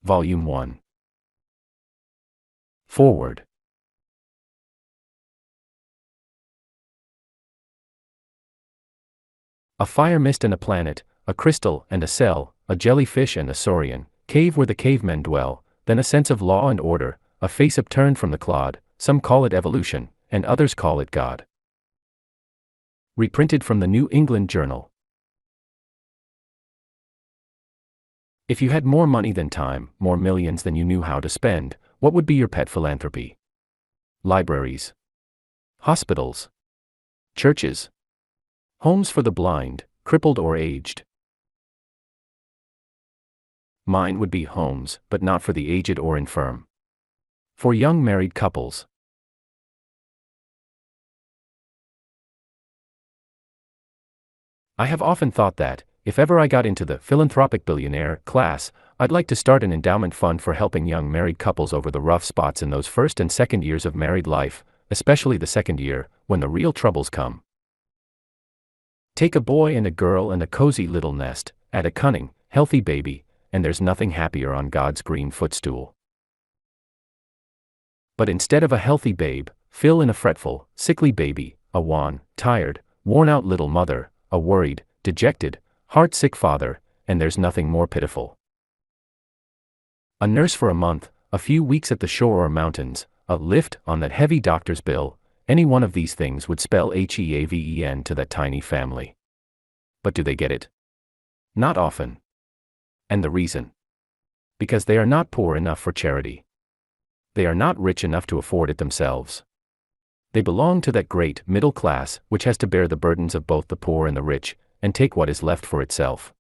Volume 1. Forward. A fire mist and a planet, a crystal and a cell, a jellyfish and a saurian, cave where the cavemen dwell, then a sense of law and order, a face upturned from the clod, some call it evolution, and others call it God. Reprinted from the New England Journal. If you had more money than time, more millions than you knew how to spend, what would be your pet philanthropy? Libraries. Hospitals. Churches. Homes for the blind, crippled or aged. Mine would be homes, but not for the aged or infirm. For young married couples. I have often thought that, if ever I got into the philanthropic billionaire class, I'd like to start an endowment fund for helping young married couples over the rough spots in those first and second years of married life, especially the second year, when the real troubles come. Take a boy and a girl and a cozy little nest, add a cunning, healthy baby, and there's nothing happier on God's green footstool. But instead of a healthy babe, fill in a fretful, sickly baby, a wan, tired, worn-out little mother, a worried, dejected, heart-sick father, and there's nothing more pitiful. A nurse for a month, a few weeks at the shore or mountains, a lift on that heavy doctor's bill, any one of these things would spell HEAVEN to that tiny family. But do they get it? Not often. And the reason? Because they are not poor enough for charity. They are not rich enough to afford it themselves. They belong to that great middle class which has to bear the burdens of both the poor and the rich, and take what is left for itself.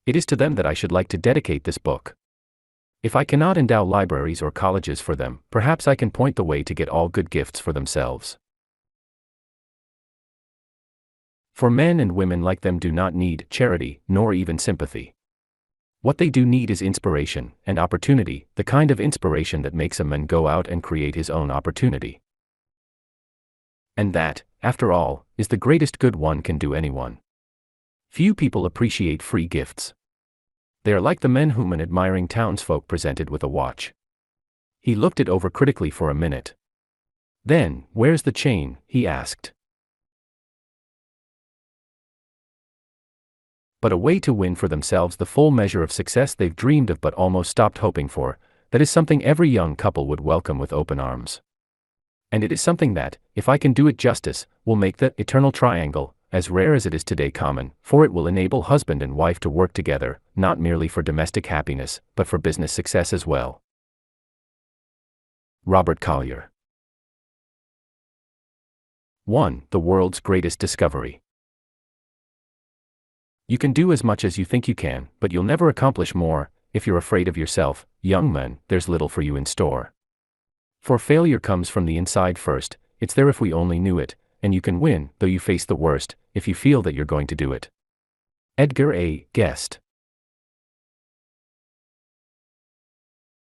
It is to them that I should like to dedicate this book. If I cannot endow libraries or colleges for them, perhaps I can point the way to get all good gifts for themselves. For men and women like them do not need charity, nor even sympathy. What they do need is inspiration and opportunity, the kind of inspiration that makes a man go out and create his own opportunity. And that, after all, is the greatest good one can do anyone. Few people appreciate free gifts. They are like the men whom an admiring townsfolk presented with a watch. He looked it over critically for a minute. Then, "Where's the chain?" he asked. But a way to win for themselves the full measure of success they've dreamed of but almost stopped hoping for, that is something every young couple would welcome with open arms. And it is something that, if I can do it justice, will make the eternal triangle, as rare as it is today, common, for it will enable husband and wife to work together, not merely for domestic happiness, but for business success as well. Robert Collier. 1. The world's greatest discovery. You can do as much as you think you can, but you'll never accomplish more. If you're afraid of yourself, young man, there's little for you in store. For failure comes from the inside first. It's there if we only knew it, and you can win, though you face the worst, if you feel that you're going to do it. Edgar A. Guest.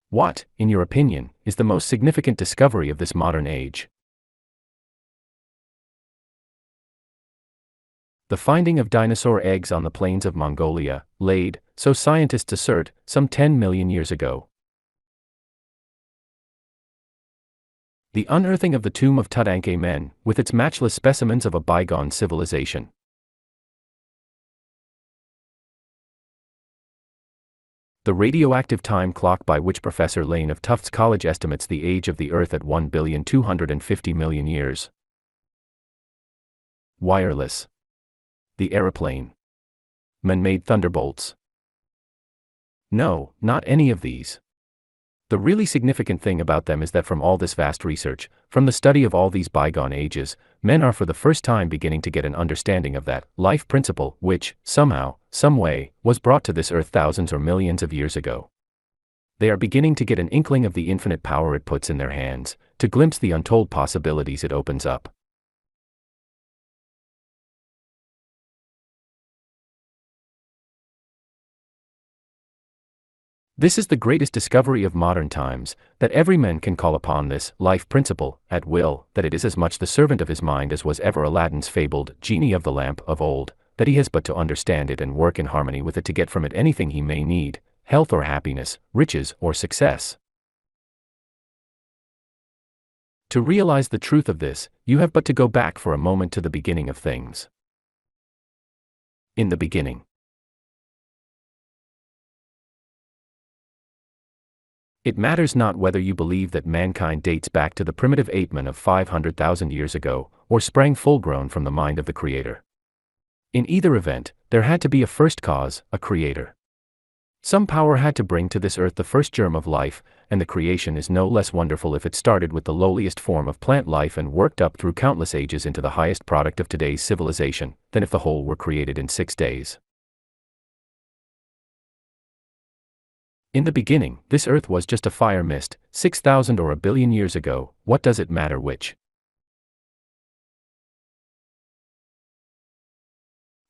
What, in your opinion, is the most significant discovery of this modern age? The finding of dinosaur eggs on the plains of Mongolia, laid, so scientists assert, some 10 million years ago. The unearthing of the tomb of Tutankhamen, with its matchless specimens of a bygone civilization. The radioactive time clock by which Professor Lane of Tufts College estimates the age of the Earth at 1,250,000,000 years. Wireless. The aeroplane. Man-made thunderbolts. No, not any of these. The really significant thing about them is that from all this vast research, from the study of all these bygone ages, men are for the first time beginning to get an understanding of that life principle which, somehow, some way, was brought to this earth thousands or millions of years ago. They are beginning to get an inkling of the infinite power it puts in their hands, to glimpse the untold possibilities it opens up. This is the greatest discovery of modern times, that every man can call upon this life principle at will, that it is as much the servant of his mind as was ever Aladdin's fabled genie of the lamp of old, that he has but to understand it and work in harmony with it to get from it anything he may need, health or happiness, riches or success. To realize the truth of this, you have but to go back for a moment to the beginning of things. In the beginning. It matters not whether you believe that mankind dates back to the primitive apeman of 500,000 years ago, or sprang full-grown from the mind of the Creator. In either event, there had to be a first cause, a Creator. Some power had to bring to this earth the first germ of life, and the creation is no less wonderful if it started with the lowliest form of plant life and worked up through countless ages into the highest product of today's civilization, than if the whole were created in 6 days. In the beginning, this earth was just a fire mist, 6,000 or a billion years ago. What does it matter which?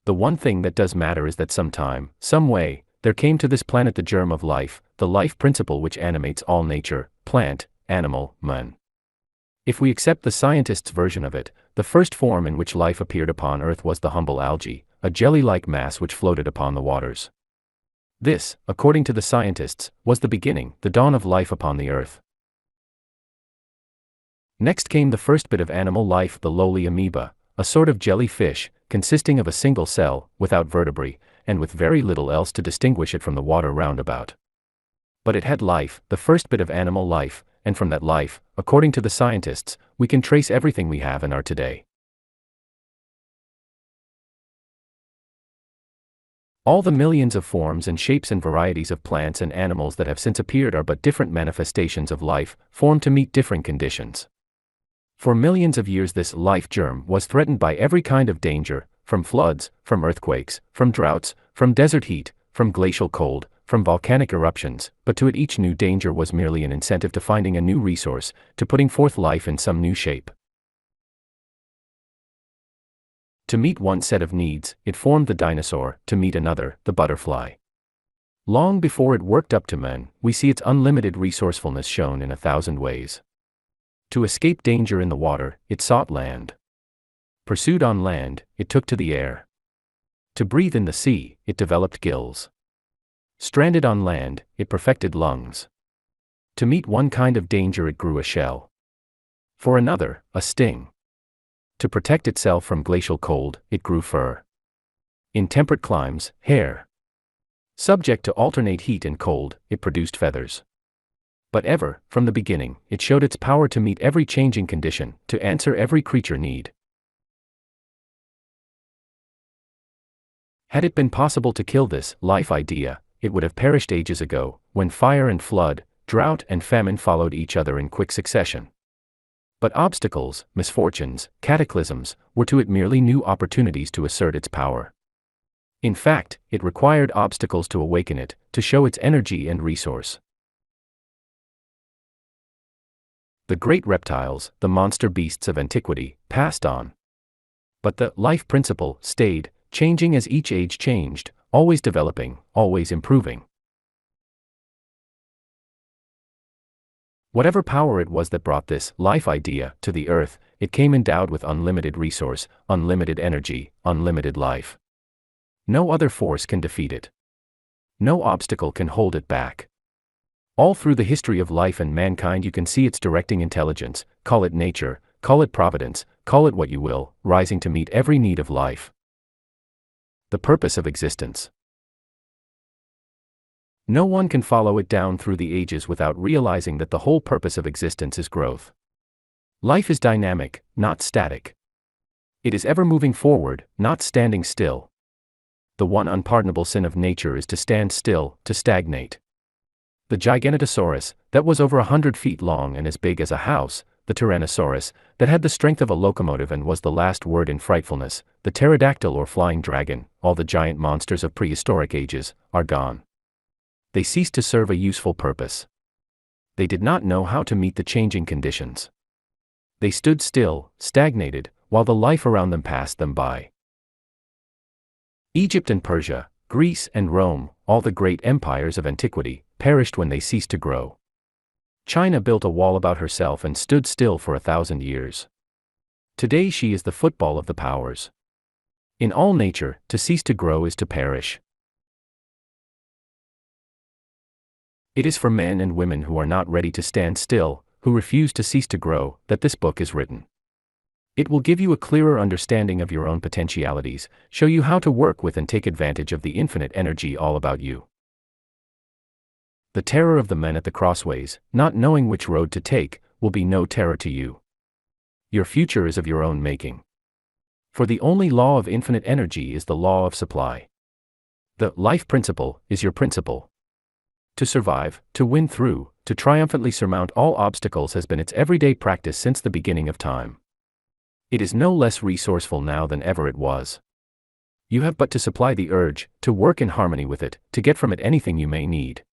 The one thing that does matter is that sometime, some way, there came to this planet the germ of life, the life principle which animates all nature, plant, animal, man. If we accept the scientists' version of it, the first form in which life appeared upon Earth was the humble algae, a jelly-like mass which floated upon the waters. This, according to the scientists, was the beginning, the dawn of life upon the earth. Next came the first bit of animal life, the lowly amoeba, a sort of jellyfish, consisting of a single cell, without vertebrae, and with very little else to distinguish it from the water round about. But it had life, the first bit of animal life, and from that life, according to the scientists, we can trace everything we have and are today. All the millions of forms and shapes and varieties of plants and animals that have since appeared are but different manifestations of life, formed to meet different conditions. For millions of years this life germ was threatened by every kind of danger, from floods, from earthquakes, from droughts, from desert heat, from glacial cold, from volcanic eruptions, but to it each new danger was merely an incentive to finding a new resource, to putting forth life in some new shape. To meet one set of needs, it formed the dinosaur, to meet another, the butterfly. Long before it worked up to man, we see its unlimited resourcefulness shown in 1,000 ways. To escape danger in the water, it sought land. Pursued on land, it took to the air. To breathe in the sea, it developed gills. Stranded on land, it perfected lungs. To meet one kind of danger it grew a shell. For another, a sting. To protect itself from glacial cold, it grew fur. In temperate climes, hair. Subject to alternate heat and cold, it produced feathers. But ever, from the beginning, it showed its power to meet every changing condition, to answer every creature need. Had it been possible to kill this life idea, it would have perished ages ago, when fire and flood, drought and famine followed each other in quick succession. But obstacles, misfortunes, cataclysms, were to it merely new opportunities to assert its power. In fact, it required obstacles to awaken it, to show its energy and resource. The great reptiles, the monster beasts of antiquity, passed on. But the life principle stayed, changing as each age changed, always developing, always improving. Whatever power it was that brought this life idea to the earth, it came endowed with unlimited resource, unlimited energy, unlimited life. No other force can defeat it. No obstacle can hold it back. All through the history of life and mankind you can see its directing intelligence, call it nature, call it providence, call it what you will, rising to meet every need of life. The purpose of existence. No one can follow it down through the ages without realizing that the whole purpose of existence is growth. Life is dynamic, not static. It is ever moving forward, not standing still. The one unpardonable sin of nature is to stand still, to stagnate. The Giganotosaurus, that was over 100 feet long and as big as a house, the Tyrannosaurus, that had the strength of a locomotive and was the last word in frightfulness, the pterodactyl or flying dragon, all the giant monsters of prehistoric ages, are gone. They ceased to serve a useful purpose. They did not know how to meet the changing conditions. They stood still, stagnated, while the life around them passed them by. Egypt and Persia, Greece and Rome, all the great empires of antiquity, perished when they ceased to grow. China built a wall about herself and stood still for 1,000 years. Today she is the football of the powers. In all nature, to cease to grow is to perish. It is for men and women who are not ready to stand still, who refuse to cease to grow, that this book is written. It will give you a clearer understanding of your own potentialities, show you how to work with and take advantage of the infinite energy all about you. The terror of the men at the crossways, not knowing which road to take, will be no terror to you. Your future is of your own making. For the only law of infinite energy is the law of supply. The life principle is your principle. To survive, to win through, to triumphantly surmount all obstacles has been its everyday practice since the beginning of time. It is no less resourceful now than ever it was. You have but to supply the urge, to work in harmony with it, to get from it anything you may need.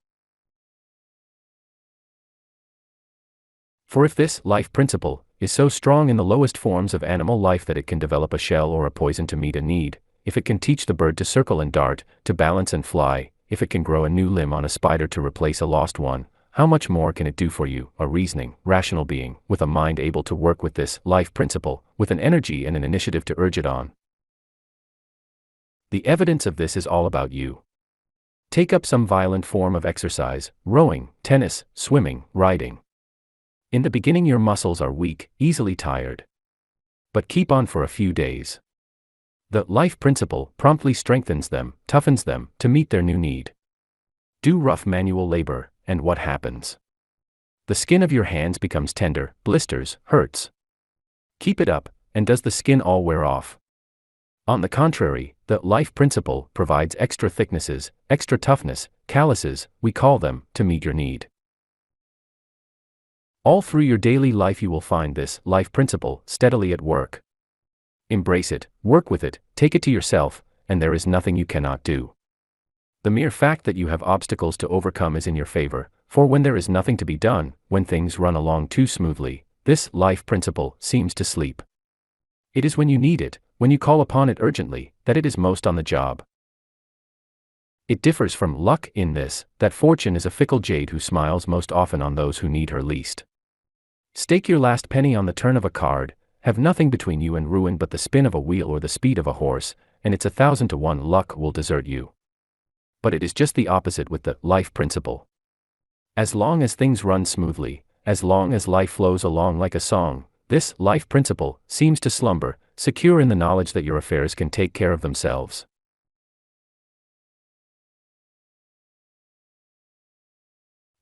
For if this life principle is so strong in the lowest forms of animal life that it can develop a shell or a poison to meet a need, if it can teach the bird to circle and dart, to balance and fly, if it can grow a new limb on a spider to replace a lost one, how much more can it do for you, a reasoning, rational being, with a mind able to work with this life principle, with an energy and an initiative to urge it on? The evidence of this is all about you. Take up some violent form of exercise, rowing, tennis, swimming, riding. In the beginning your muscles are weak, easily tired. But keep on for a few days. The life principle promptly strengthens them, toughens them, to meet their new need. Do rough manual labor, and what happens? The skin of your hands becomes tender, blisters, hurts. Keep it up, and does the skin all wear off? On the contrary, the life principle provides extra thicknesses, extra toughness, calluses, we call them, to meet your need. All through your daily life you will find this life principle steadily at work. Embrace it, work with it, take it to yourself, and there is nothing you cannot do. The mere fact that you have obstacles to overcome is in your favor, for when there is nothing to be done, when things run along too smoothly, this life principle seems to sleep. It is when you need it, when you call upon it urgently, that it is most on the job. It differs from luck in this, that fortune is a fickle jade who smiles most often on those who need her least. Stake your last penny on the turn of a card, have nothing between you and ruin but the spin of a wheel or the speed of a horse, and it's 1,000 to 1 luck will desert you. But it is just the opposite with the life principle. As long as things run smoothly, as long as life flows along like a song, this life principle seems to slumber, secure in the knowledge that your affairs can take care of themselves.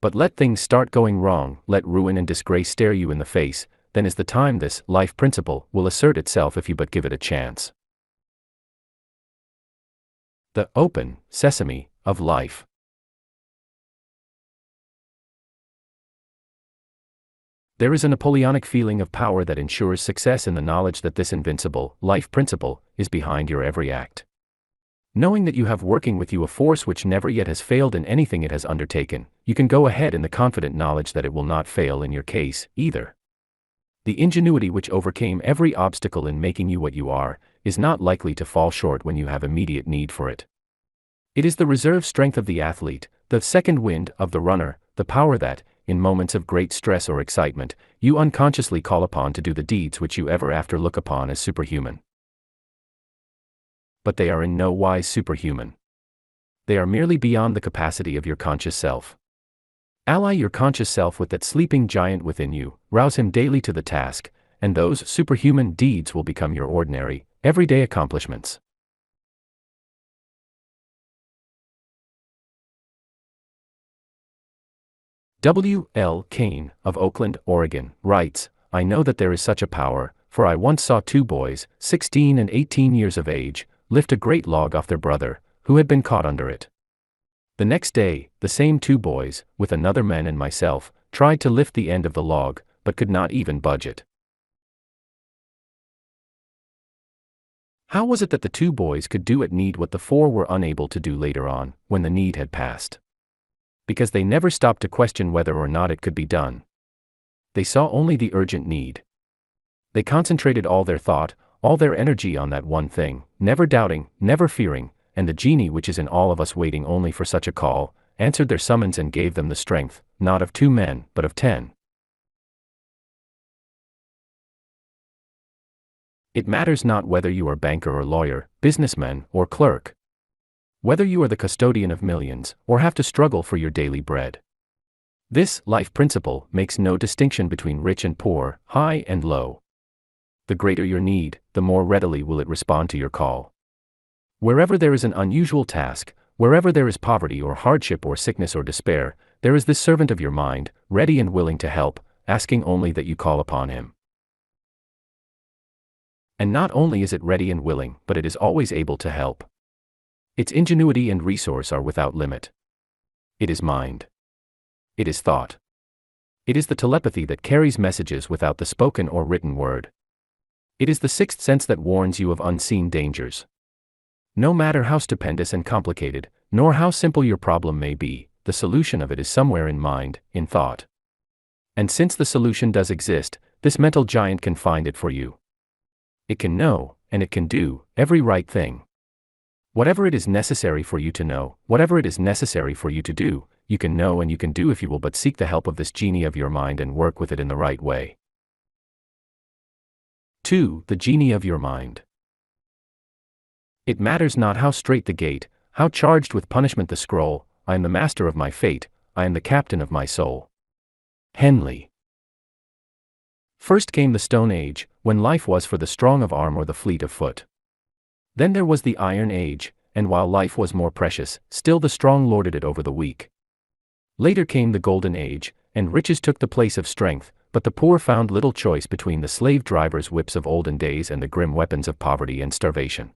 But let things start going wrong, let ruin and disgrace stare you in the face, then is the time this life principle will assert itself if you but give it a chance. The open sesame of life. There is a Napoleonic feeling of power that ensures success in the knowledge that this invincible life principle is behind your every act. Knowing that you have working with you a force which never yet has failed in anything it has undertaken, you can go ahead in the confident knowledge that it will not fail in your case, either. The ingenuity which overcame every obstacle in making you what you are, is not likely to fall short when you have immediate need for it. It is the reserve strength of the athlete, the second wind of the runner, the power that, in moments of great stress or excitement, you unconsciously call upon to do the deeds which you ever after look upon as superhuman. But they are in no wise superhuman. They are merely beyond the capacity of your conscious self. Ally your conscious self with that sleeping giant within you, rouse him daily to the task, and those superhuman deeds will become your ordinary, everyday accomplishments. W. L. Kane, of Oakland, Oregon, writes, I know that there is such a power, for I once saw 2 boys, 16 and 18 years of age, lift a great log off their brother, who had been caught under it. The next day, the same 2 boys, with another man and myself, tried to lift the end of the log, but could not even budge it. How was it that the 2 boys could do at need what the 4 were unable to do later on, when the need had passed? Because they never stopped to question whether or not it could be done. They saw only the urgent need. They concentrated all their thought, all their energy on that one thing, never doubting, never fearing, and the genie which is in all of us waiting only for such a call, answered their summons and gave them the strength, not of 2 men, but of 10. It matters not whether you are banker or lawyer, businessman or clerk. Whether you are the custodian of millions, or have to struggle for your daily bread. This life principle makes no distinction between rich and poor, high and low. The greater your need, the more readily will it respond to your call. Wherever there is an unusual task, wherever there is poverty or hardship or sickness or despair, there is this servant of your mind, ready and willing to help, asking only that you call upon him. And not only is it ready and willing, but it is always able to help. Its ingenuity and resource are without limit. It is mind. It is thought. It is the telepathy that carries messages without the spoken or written word. It is the sixth sense that warns you of unseen dangers. No matter how stupendous and complicated, nor how simple your problem may be, the solution of it is somewhere in mind, in thought. And since the solution does exist, this mental giant can find it for you. It can know, and it can do, every right thing. Whatever it is necessary for you to know, whatever it is necessary for you to do, you can know and you can do if you will but seek the help of this genie of your mind and work with it in the right way. 2. The genie of your mind. It matters not how straight the gate, how charged with punishment the scroll, I am the master of my fate, I am the captain of my soul. Henley. First came the Stone Age, when life was for the strong of arm or the fleet of foot. Then there was the Iron Age, and while life was more precious, still the strong lorded it over the weak. Later came the Golden Age, and riches took the place of strength, but the poor found little choice between the slave drivers' whips of olden days and the grim weapons of poverty and starvation.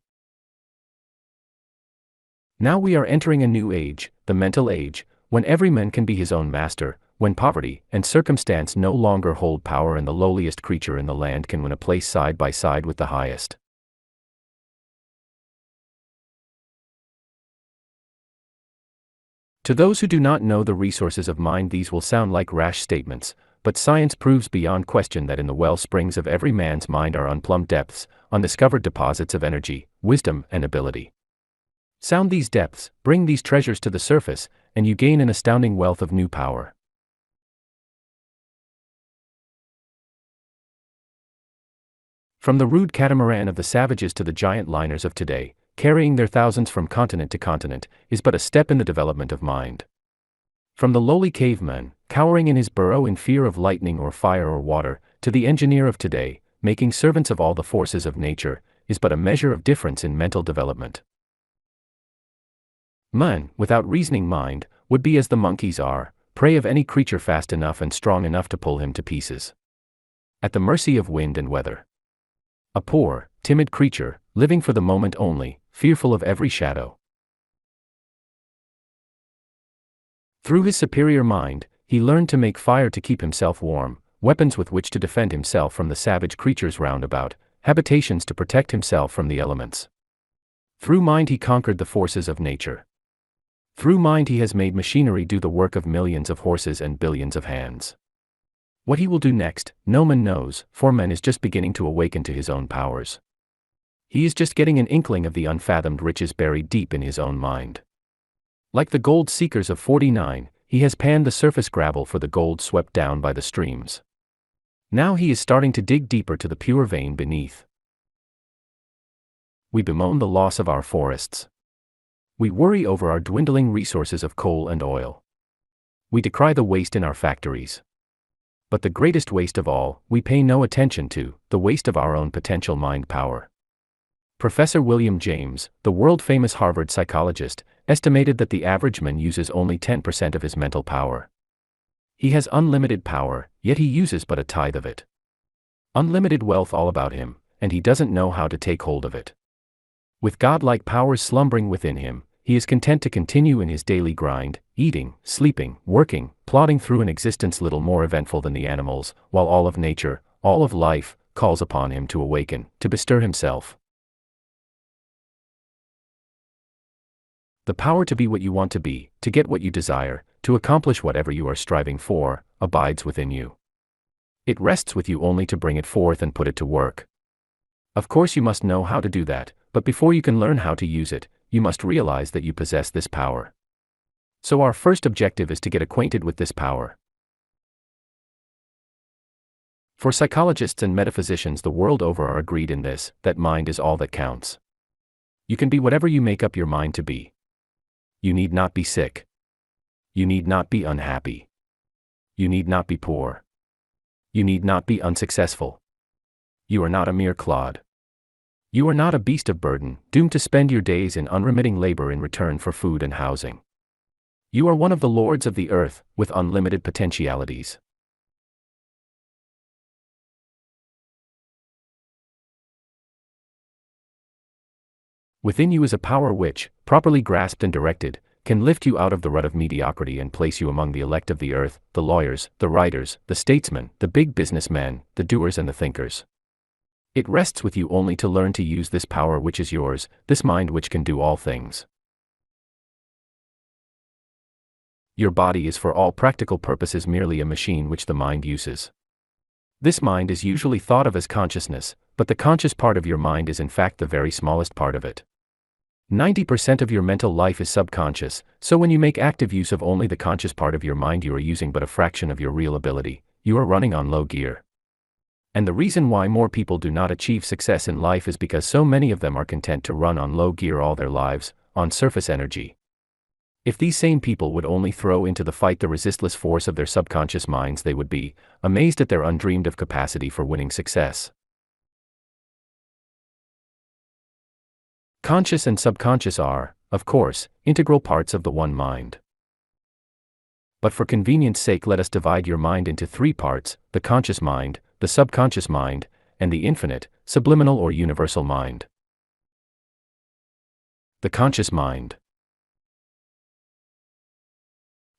Now we are entering a new age, the mental age, when every man can be his own master, when poverty and circumstance no longer hold power and the lowliest creature in the land can win a place side by side with the highest. To those who do not know the resources of mind, these will sound like rash statements, but science proves beyond question that in the well springs of every man's mind are unplumbed depths, undiscovered deposits of energy, wisdom, and ability. Sound these depths, bring these treasures to the surface, and you gain an astounding wealth of new power. From the rude catamaran of the savages to the giant liners of today, carrying their thousands from continent to continent, is but a step in the development of mind. From the lowly caveman, cowering in his burrow in fear of lightning or fire or water, to the engineer of today, making servants of all the forces of nature, is but a measure of difference in mental development. Man, without reasoning mind, would be as the monkeys are, prey of any creature fast enough and strong enough to pull him to pieces. At the mercy of wind and weather. A poor, timid creature, living for the moment only, fearful of every shadow. Through his superior mind, he learned to make fire to keep himself warm, weapons with which to defend himself from the savage creatures round about, habitations to protect himself from the elements. Through mind he conquered the forces of nature. Through mind he has made machinery do the work of millions of horses and billions of hands. What he will do next, no man knows, for man is just beginning to awaken to his own powers. He is just getting an inkling of the unfathomed riches buried deep in his own mind. Like the gold seekers of 49, he has panned the surface gravel for the gold swept down by the streams. Now he is starting to dig deeper to the pure vein beneath. We bemoan the loss of our forests. We worry over our dwindling resources of coal and oil. We decry the waste in our factories. But the greatest waste of all, we pay no attention to, the waste of our own potential mind power. Professor William James, the world-famous Harvard psychologist, estimated that the average man uses only 10% of his mental power. He has unlimited power, yet he uses but a tithe of it. Unlimited wealth all about him, and he doesn't know how to take hold of it. With godlike powers slumbering within him, he is content to continue in his daily grind, eating, sleeping, working, plodding through an existence little more eventful than the animals, while all of nature, all of life, calls upon him to awaken, to bestir himself. The power to be what you want to be, to get what you desire, to accomplish whatever you are striving for, abides within you. It rests with you only to bring it forth and put it to work. Of course you must know how to do that, but before you can learn how to use it, you must realize that you possess this power. So our first objective is to get acquainted with this power. For psychologists and metaphysicians the world over are agreed in this, that mind is all that counts. You can be whatever you make up your mind to be. You need not be sick. You need not be unhappy. You need not be poor. You need not be unsuccessful. You are not a mere clod. You are not a beast of burden, doomed to spend your days in unremitting labor in return for food and housing. You are one of the lords of the earth, with unlimited potentialities. Within you is a power which, properly grasped and directed, can lift you out of the rut of mediocrity and place you among the elect of the earth, the lawyers, the writers, the statesmen, the big businessmen, the doers and the thinkers. It rests with you only to learn to use this power which is yours, this mind which can do all things. Your body is for all practical purposes merely a machine which the mind uses. This mind is usually thought of as consciousness, but the conscious part of your mind is in fact the very smallest part of it. 90% of your mental life is subconscious, so when you make active use of only the conscious part of your mind you are using but a fraction of your real ability. You are running on low gear. And the reason why more people do not achieve success in life is because so many of them are content to run on low gear all their lives, on surface energy. If these same people would only throw into the fight the resistless force of their subconscious minds they would be amazed at their undreamed of capacity for winning success. Conscious and subconscious are, of course, integral parts of the one mind. But for convenience sake let us divide your mind into three parts: the conscious mind, the subconscious mind, and the infinite, subliminal or universal mind. The conscious mind.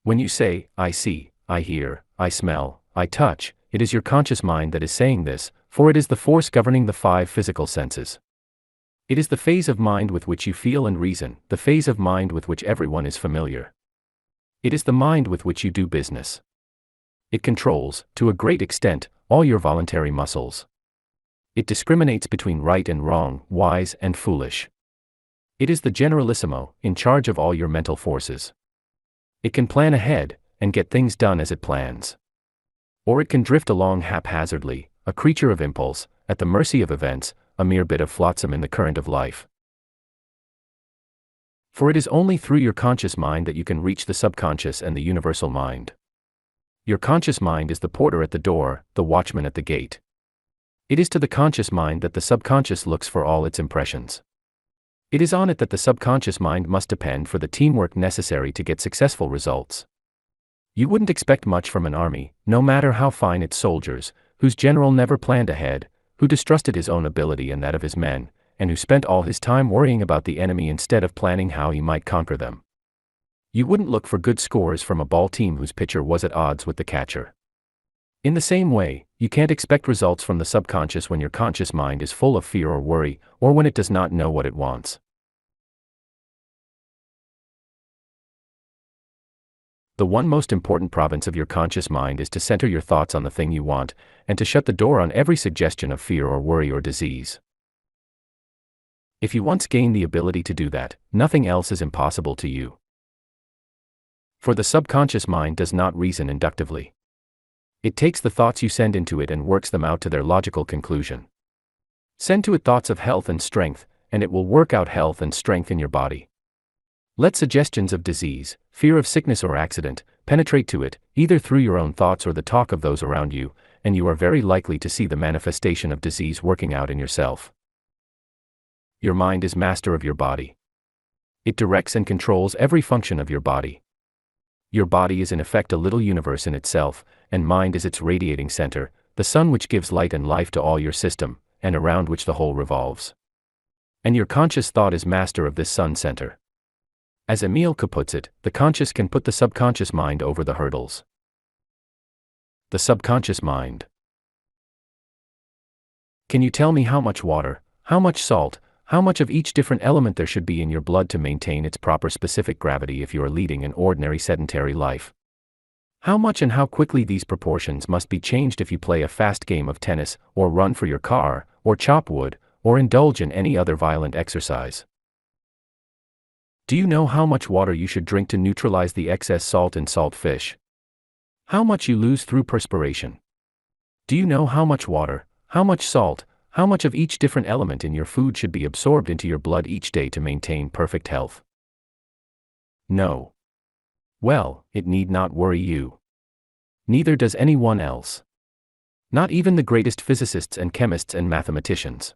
When you say, I see, I hear, I smell, I touch, it is your conscious mind that is saying this, for it is the force governing the five physical senses. It is the phase of mind with which you feel and reason, the phase of mind with which everyone is familiar. It is the mind with which you do business. It controls, to a great extent, all your voluntary muscles. It discriminates between right and wrong, wise and foolish. It is the generalissimo, in charge of all your mental forces. It can plan ahead, and get things done as it plans. Or it can drift along haphazardly, a creature of impulse, at the mercy of events, a mere bit of flotsam in the current of life. For it is only through your conscious mind that you can reach the subconscious and the universal mind. Your conscious mind is the porter at the door, the watchman at the gate. It is to the conscious mind that the subconscious looks for all its impressions. It is on it that the subconscious mind must depend for the teamwork necessary to get successful results. You wouldn't expect much from an army, no matter how fine its soldiers, whose general never planned ahead, who distrusted his own ability and that of his men, and who spent all his time worrying about the enemy instead of planning how he might conquer them. You wouldn't look for good scores from a ball team whose pitcher was at odds with the catcher. In the same way, you can't expect results from the subconscious when your conscious mind is full of fear or worry, or when it does not know what it wants. The one most important province of your conscious mind is to center your thoughts on the thing you want, and to shut the door on every suggestion of fear or worry or disease. If you once gain the ability to do that, nothing else is impossible to you. For the subconscious mind does not reason inductively. It takes the thoughts you send into it and works them out to their logical conclusion. Send to it thoughts of health and strength, and it will work out health and strength in your body. Let suggestions of disease, fear of sickness or accident, penetrate to it, either through your own thoughts or the talk of those around you, and you are very likely to see the manifestation of disease working out in yourself. Your mind is master of your body. It directs and controls every function of your body. Your body is in effect a little universe in itself, and mind is its radiating center, the sun which gives light and life to all your system, and around which the whole revolves. And your conscious thought is master of this sun center. As Emile puts it, the conscious can put the subconscious mind over the hurdles. The subconscious mind. Can you tell me how much water, how much salt, how much of each different element there should be in your blood to maintain its proper specific gravity if you are leading an ordinary sedentary life? How much and how quickly these proportions must be changed if you play a fast game of tennis, or run for your car, or chop wood, or indulge in any other violent exercise? Do you know how much water you should drink to neutralize the excess salt in salt fish? How much you lose through perspiration? Do you know how much water, how much salt, how much of each different element in your food should be absorbed into your blood each day to maintain perfect health? No. Well, it need not worry you. Neither does anyone else. Not even the greatest physicists and chemists and mathematicians.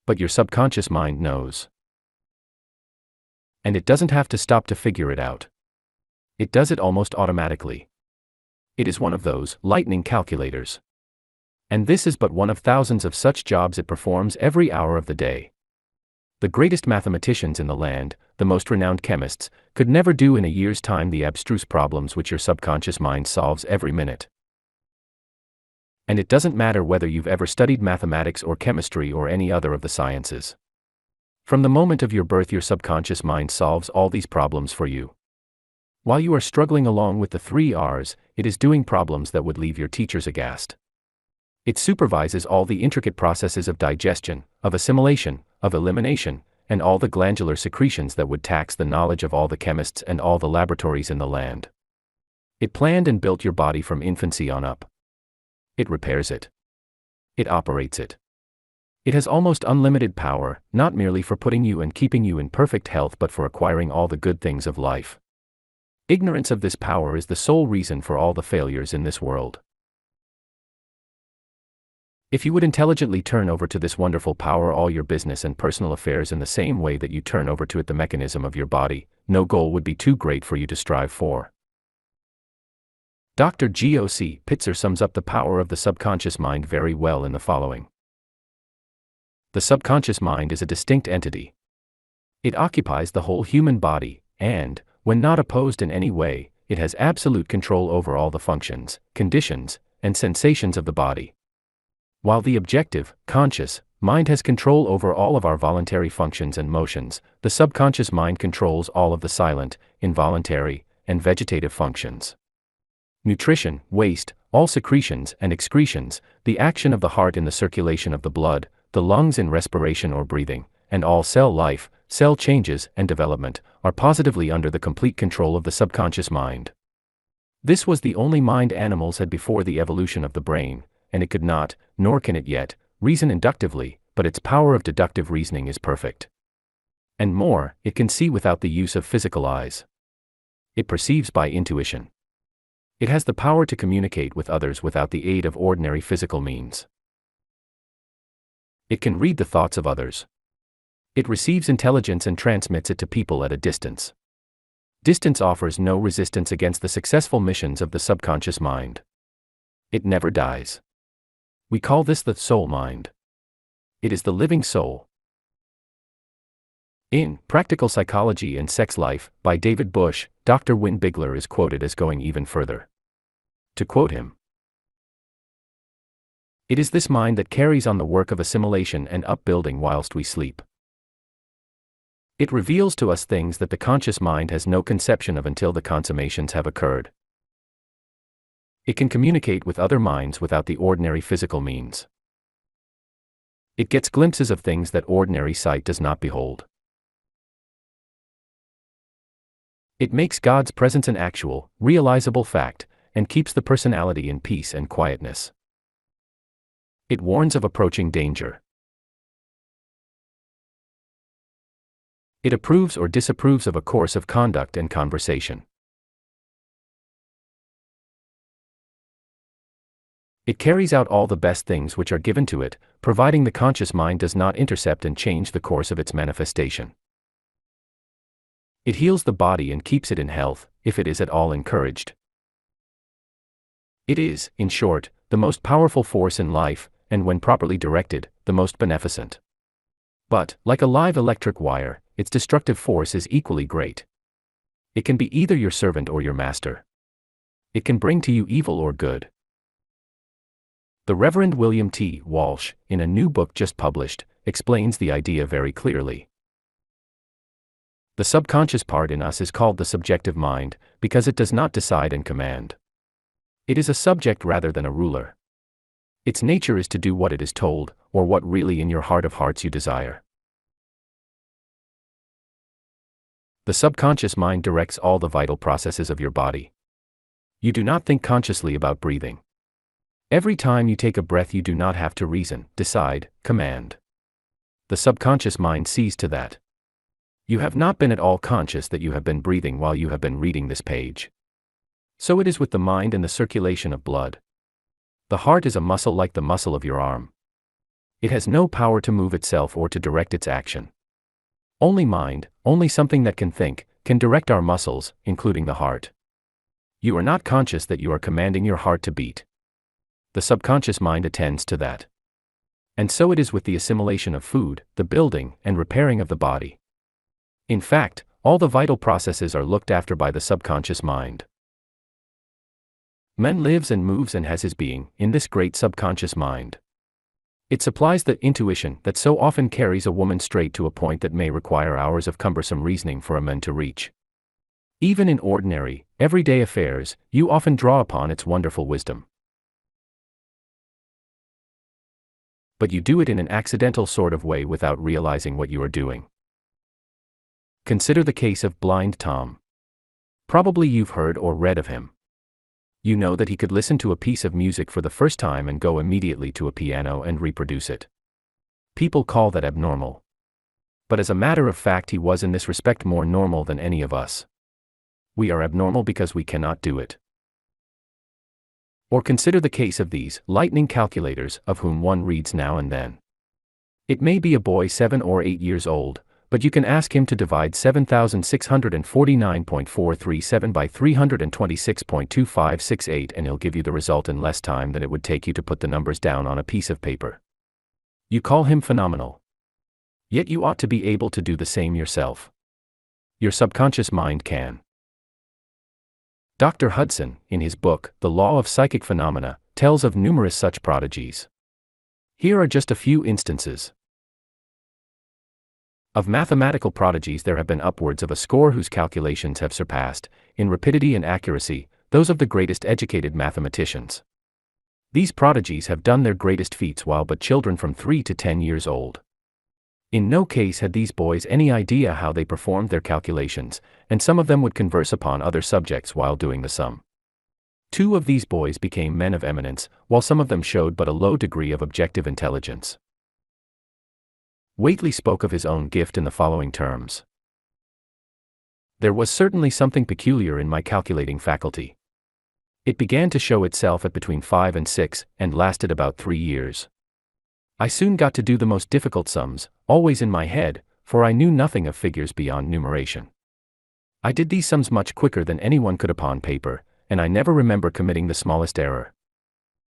But your subconscious mind knows. And it doesn't have to stop to figure it out. It does it almost automatically. It is one of those lightning calculators. And this is but one of thousands of such jobs it performs every hour of the day. The greatest mathematicians in the land, the most renowned chemists, could never do in a year's time the abstruse problems which your subconscious mind solves every minute. And it doesn't matter whether you've ever studied mathematics or chemistry or any other of the sciences. From the moment of your birth, your subconscious mind solves all these problems for you. While you are struggling along with the 3 R's, it is doing problems that would leave your teachers aghast. It supervises all the intricate processes of digestion, of assimilation, of elimination, and all the glandular secretions that would tax the knowledge of all the chemists and all the laboratories in the land. It planned and built your body from infancy on up. It repairs it. It operates it. It has almost unlimited power, not merely for putting you and keeping you in perfect health but for acquiring all the good things of life. Ignorance of this power is the sole reason for all the failures in this world. If you would intelligently turn over to this wonderful power all your business and personal affairs in the same way that you turn over to it the mechanism of your body, no goal would be too great for you to strive for. Dr. G.O.C. Pitzer sums up the power of the subconscious mind very well in the following. The subconscious mind is a distinct entity. It occupies the whole human body, and, when not opposed in any way, it has absolute control over all the functions, conditions, and sensations of the body. While the objective, conscious, mind has control over all of our voluntary functions and motions, the subconscious mind controls all of the silent, involuntary, and vegetative functions. Nutrition, waste, all secretions and excretions, the action of the heart in the circulation of the blood, the lungs in respiration or breathing, and all cell life, cell changes and development, are positively under the complete control of the subconscious mind. This was the only mind animals had before the evolution of the brain, and it could not, nor can it yet, reason inductively, but its power of deductive reasoning is perfect. And more, it can see without the use of physical eyes. It perceives by intuition. It has the power to communicate with others without the aid of ordinary physical means. It can read the thoughts of others. It receives intelligence and transmits it to people at a distance. Distance offers no resistance against the successful missions of the subconscious mind. It never dies. We call this the soul mind. It is the living soul. In Practical Psychology and Sex Life, by David Bush, Dr. Win Bigler is quoted as going even further. To quote him, "It is this mind that carries on the work of assimilation and upbuilding whilst we sleep. It reveals to us things that the conscious mind has no conception of until the consummations have occurred. It can communicate with other minds without the ordinary physical means. It gets glimpses of things that ordinary sight does not behold. It makes God's presence an actual, realizable fact, and keeps the personality in peace and quietness. It warns of approaching danger. It approves or disapproves of a course of conduct and conversation. It carries out all the best things which are given to it, providing the conscious mind does not intercept and change the course of its manifestation. It heals the body and keeps it in health, if it is at all encouraged. It is, in short, the most powerful force in life, and when properly directed, the most beneficent. But, like a live electric wire, its destructive force is equally great. It can be either your servant or your master. It can bring to you evil or good. The Reverend William T. Walsh, in a new book just published, explains the idea very clearly. The subconscious part in us is called the subjective mind, because it does not decide and command. It is a subject rather than a ruler. Its nature is to do what it is told, or what really in your heart of hearts you desire. The subconscious mind directs all the vital processes of your body. You do not think consciously about breathing. Every time you take a breath, you do not have to reason, decide, command. The subconscious mind sees to that. You have not been at all conscious that you have been breathing while you have been reading this page. So it is with the mind and the circulation of blood. The heart is a muscle like the muscle of your arm. It has no power to move itself or to direct its action. Only mind, only something that can think, can direct our muscles, including the heart. You are not conscious that you are commanding your heart to beat. The subconscious mind attends to that. And so it is with the assimilation of food, the building and repairing of the body. In fact, all the vital processes are looked after by the subconscious mind. Man lives and moves and has his being in this great subconscious mind. It supplies the intuition that so often carries a woman straight to a point that may require hours of cumbersome reasoning for a man to reach. Even in ordinary, everyday affairs, you often draw upon its wonderful wisdom. But you do it in an accidental sort of way without realizing what you are doing. Consider the case of Blind Tom. Probably you've heard or read of him. You know that he could listen to a piece of music for the first time and go immediately to a piano and reproduce it. People call that abnormal. But as a matter of fact, he was in this respect more normal than any of us. We are abnormal because we cannot do it. Or consider the case of these lightning calculators, of whom one reads now and then. It may be a boy 7 or 8 years old, but you can ask him to divide 7,649.437 by 326.2568 and he'll give you the result in less time than it would take you to put the numbers down on a piece of paper. You call him phenomenal. Yet you ought to be able to do the same yourself. Your subconscious mind can. Dr. Hudson, in his book, The Law of Psychic Phenomena, tells of numerous such prodigies. Here are just a few instances. Of mathematical prodigies there have been upwards of a score whose calculations have surpassed, in rapidity and accuracy, those of the greatest educated mathematicians. These prodigies have done their greatest feats while but children from 3 to 10 years old. In no case had these boys any idea how they performed their calculations, and some of them would converse upon other subjects while doing the sum. 2 of these boys became men of eminence, while some of them showed but a low degree of objective intelligence. Whately spoke of his own gift in the following terms. There was certainly something peculiar in my calculating faculty. It began to show itself at between 5 and 6, and lasted about 3 years. I soon got to do the most difficult sums, always in my head, for I knew nothing of figures beyond numeration. I did these sums much quicker than anyone could upon paper, and I never remember committing the smallest error.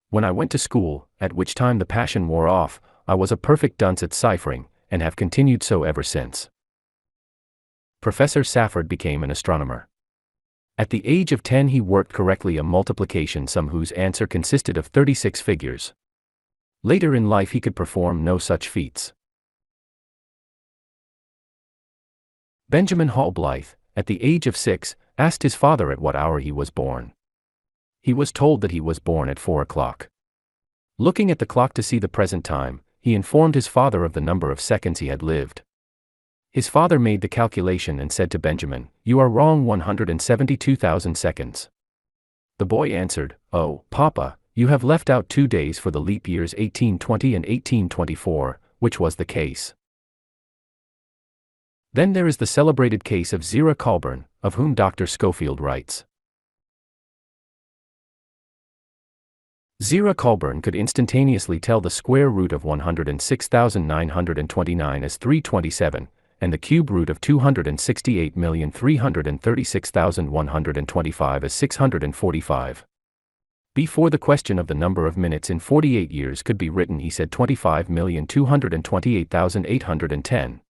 When I went to school, at which time the passion wore off, I was a perfect dunce at ciphering, and have continued so ever since. Professor Safford became an astronomer. At the age of 10 he worked correctly a multiplication sum whose answer consisted of 36 figures. Later in life he could perform no such feats. Benjamin Hall Blythe, at the age of 6, asked his father at what hour he was born. He was told that he was born at 4 o'clock. Looking at the clock to see the present time, he informed his father of the number of seconds he had lived. His father made the calculation and said to Benjamin, "You are wrong 172,000 seconds." The boy answered, "Oh, Papa, you have left out 2 days for the leap years 1820 and 1824, which was the case." Then there is the celebrated case of Zerah Colburn, of whom Dr. Schofield writes. Zerah Colburn could instantaneously tell the square root of 106,929 as 327, and the cube root of 268,336,125 as 645. Before the question of the number of minutes in 48 years could be written, he said 25,228,810.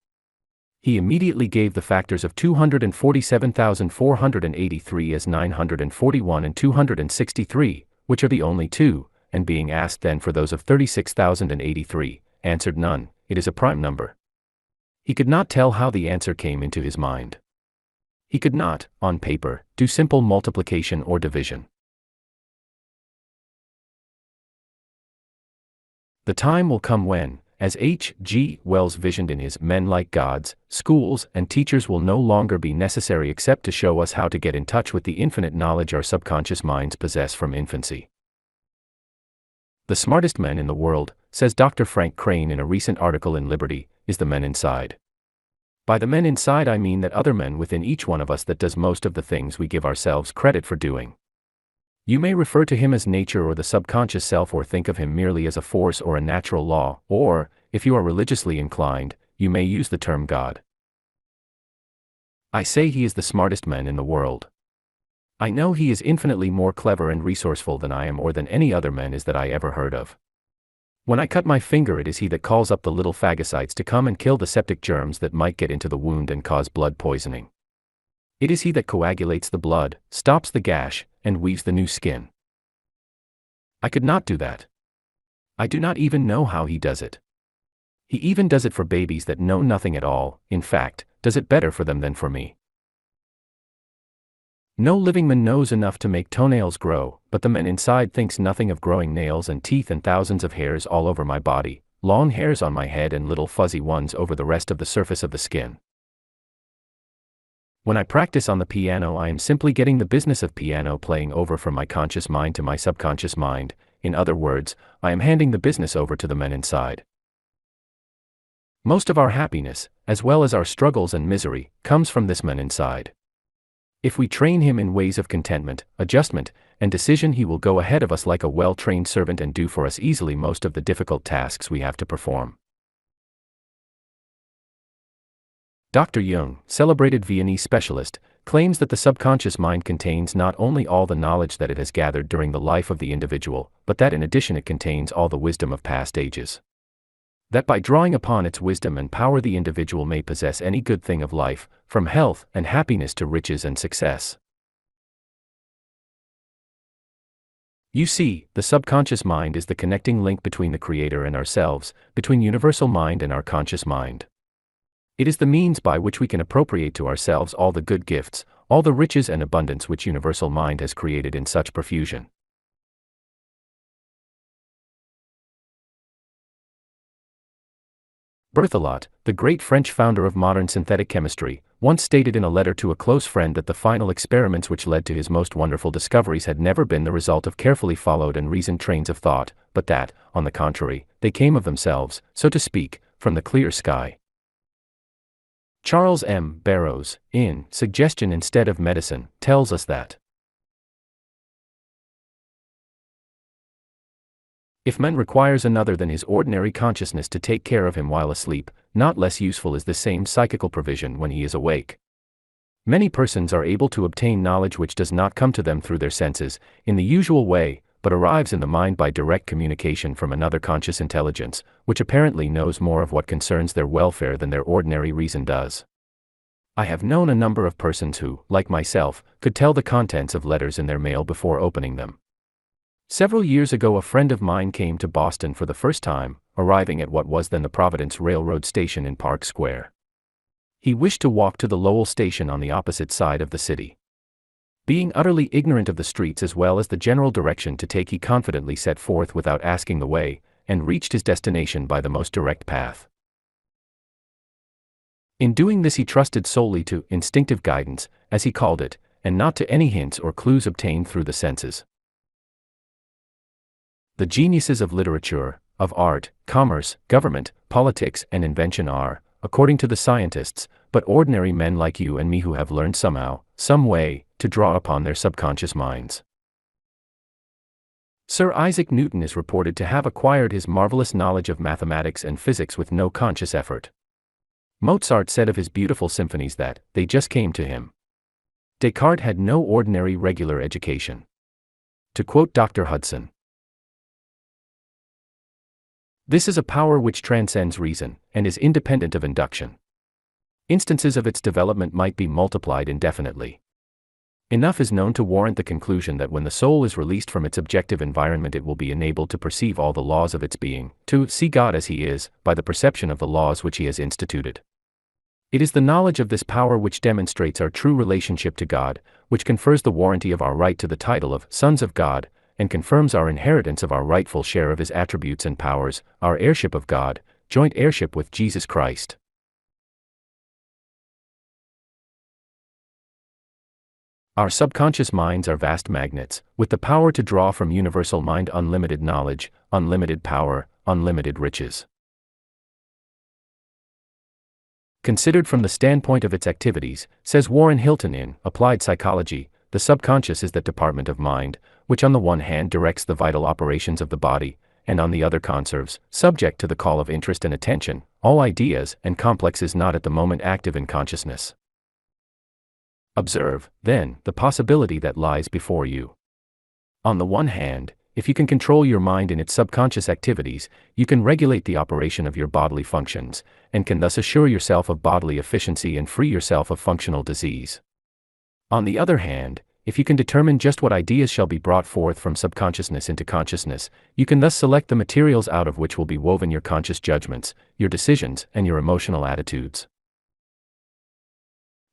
He immediately gave the factors of 247,483 as 941 and 263, which are the only two, and being asked then for those of 36,083, answered none, it is a prime number. He could not tell how the answer came into his mind. He could not, on paper, do simple multiplication or division. The time will come when, as H. G. Wells visioned in his Men Like Gods, schools and teachers will no longer be necessary except to show us how to get in touch with the infinite knowledge our subconscious minds possess from infancy. The smartest men in the world, says Dr. Frank Crane in a recent article in Liberty, is the men inside. By the men inside I mean that other men within each one of us that does most of the things we give ourselves credit for doing. You may refer to him as nature or the subconscious self, or think of him merely as a force or a natural law, or, if you are religiously inclined, you may use the term God. I say he is the smartest man in the world. I know he is infinitely more clever and resourceful than I am, or than any other man is that I ever heard of. When I cut my finger, it is he that calls up the little phagocytes to come and kill the septic germs that might get into the wound and cause blood poisoning. It is he that coagulates the blood, stops the gash, and weaves the new skin. I could not do that. I do not even know how he does it. He even does it for babies that know nothing at all, in fact, does it better for them than for me. No living man knows enough to make toenails grow, but the man inside thinks nothing of growing nails and teeth and thousands of hairs all over my body, long hairs on my head and little fuzzy ones over the rest of the surface of the skin. When I practice on the piano, I am simply getting the business of piano playing over from my conscious mind to my subconscious mind. In other words, I am handing the business over to the men inside. Most of our happiness, as well as our struggles and misery, comes from this man inside. If we train him in ways of contentment, adjustment, and decision, he will go ahead of us like a well-trained servant and do for us easily most of the difficult tasks we have to perform. Dr. Jung, celebrated Viennese specialist, claims that the subconscious mind contains not only all the knowledge that it has gathered during the life of the individual, but that in addition it contains all the wisdom of past ages. That by drawing upon its wisdom and power the individual may possess any good thing of life, from health and happiness to riches and success. You see, the subconscious mind is the connecting link between the Creator and ourselves, between universal mind and our conscious mind. It is the means by which we can appropriate to ourselves all the good gifts, all the riches and abundance which universal mind has created in such profusion. Berthelot, the great French founder of modern synthetic chemistry, once stated in a letter to a close friend that the final experiments which led to his most wonderful discoveries had never been the result of carefully followed and reasoned trains of thought, but that, on the contrary, they came of themselves, so to speak, from the clear sky. Charles M. Barrows, in Suggestion Instead of Medicine, tells us that if man requires another than his ordinary consciousness to take care of him while asleep, not less useful is the same psychical provision when he is awake. Many persons are able to obtain knowledge which does not come to them through their senses, in the usual way, but arrives in the mind by direct communication from another conscious intelligence, which apparently knows more of what concerns their welfare than their ordinary reason does. I have known a number of persons who, like myself, could tell the contents of letters in their mail before opening them. Several years ago a friend of mine came to Boston for the first time, arriving at what was then the Providence Railroad Station in Park Square. He wished to walk to the Lowell Station on the opposite side of the city. Being utterly ignorant of the streets as well as the general direction to take, he confidently set forth without asking the way, and reached his destination by the most direct path. In doing this he trusted solely to instinctive guidance, as he called it, and not to any hints or clues obtained through the senses. The geniuses of literature, of art, commerce, government, politics, and invention are, according to the scientists, but ordinary men like you and me who have learned somehow, some way, to draw upon their subconscious minds. Sir Isaac Newton is reported to have acquired his marvelous knowledge of mathematics and physics with no conscious effort. Mozart said of his beautiful symphonies that they just came to him. Descartes had no ordinary regular education. To quote Dr. Hudson, this is a power which transcends reason, and is independent of induction. Instances of its development might be multiplied indefinitely. Enough is known to warrant the conclusion that when the soul is released from its objective environment it will be enabled to perceive all the laws of its being, to see God as He is, by the perception of the laws which He has instituted. It is the knowledge of this power which demonstrates our true relationship to God, which confers the warranty of our right to the title of sons of God, and confirms our inheritance of our rightful share of His attributes and powers, our heirship of God, joint heirship with Jesus Christ. Our subconscious minds are vast magnets, with the power to draw from universal mind unlimited knowledge, unlimited power, unlimited riches. Considered from the standpoint of its activities, says Warren Hilton in Applied Psychology, the subconscious is that department of mind, which on the one hand directs the vital operations of the body, and on the other conserves, subject to the call of interest and attention, all ideas and complexes not at the moment active in consciousness. Observe, then, the possibility that lies before you. On the one hand, if you can control your mind in its subconscious activities, you can regulate the operation of your bodily functions, and can thus assure yourself of bodily efficiency and free yourself of functional disease. On the other hand, if you can determine just what ideas shall be brought forth from subconsciousness into consciousness, you can thus select the materials out of which will be woven your conscious judgments, your decisions, and your emotional attitudes.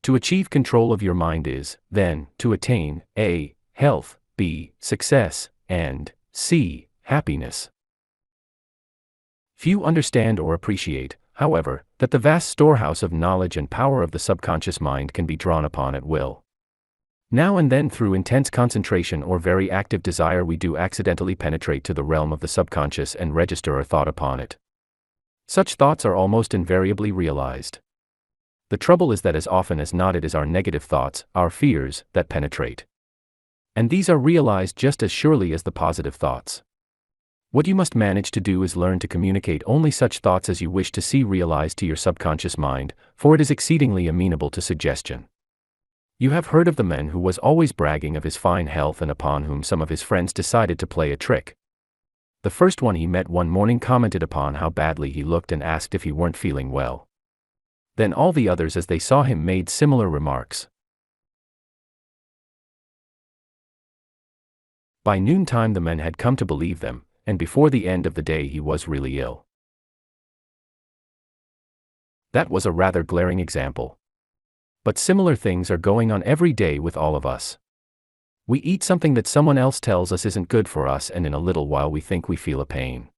To achieve control of your mind is, then, to attain A. Health, B. Success, and C. Happiness. Few understand or appreciate, however, that the vast storehouse of knowledge and power of the subconscious mind can be drawn upon at will. Now and then through intense concentration or very active desire we do accidentally penetrate to the realm of the subconscious and register a thought upon it. Such thoughts are almost invariably realized. The trouble is that as often as not it is our negative thoughts, our fears, that penetrate. And these are realized just as surely as the positive thoughts. What you must manage to do is learn to communicate only such thoughts as you wish to see realized to your subconscious mind, for it is exceedingly amenable to suggestion. You have heard of the man who was always bragging of his fine health and upon whom some of his friends decided to play a trick. The first one he met one morning commented upon how badly he looked and asked if he weren't feeling well. Then all the others as they saw him made similar remarks. By noontime the man had come to believe them, and before the end of the day he was really ill. That was a rather glaring example. But similar things are going on every day with all of us. We eat something that someone else tells us isn't good for us, and in a little while we think we feel a pain.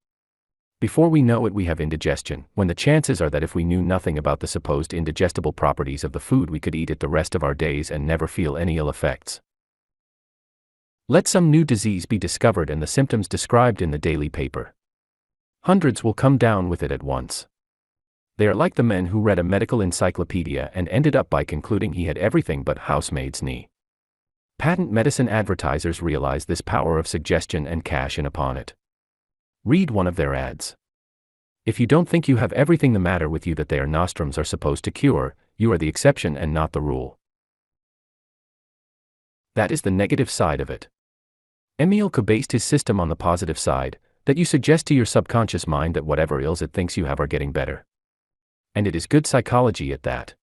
Before we know it we have indigestion, when the chances are that if we knew nothing about the supposed indigestible properties of the food we could eat it the rest of our days and never feel any ill effects. Let some new disease be discovered and the symptoms described in the daily paper. Hundreds will come down with it at once. They are like the men who read a medical encyclopedia and ended up by concluding he had everything but housemaid's knee. Patent medicine advertisers realize this power of suggestion and cash in upon it. Read one of their ads. If you don't think you have everything the matter with you that their nostrums are supposed to cure, you are the exception and not the rule. That is the negative side of it. Emile Coe based his system on the positive side, that you suggest to your subconscious mind that whatever ills it thinks you have are getting better. And it is good psychology at that.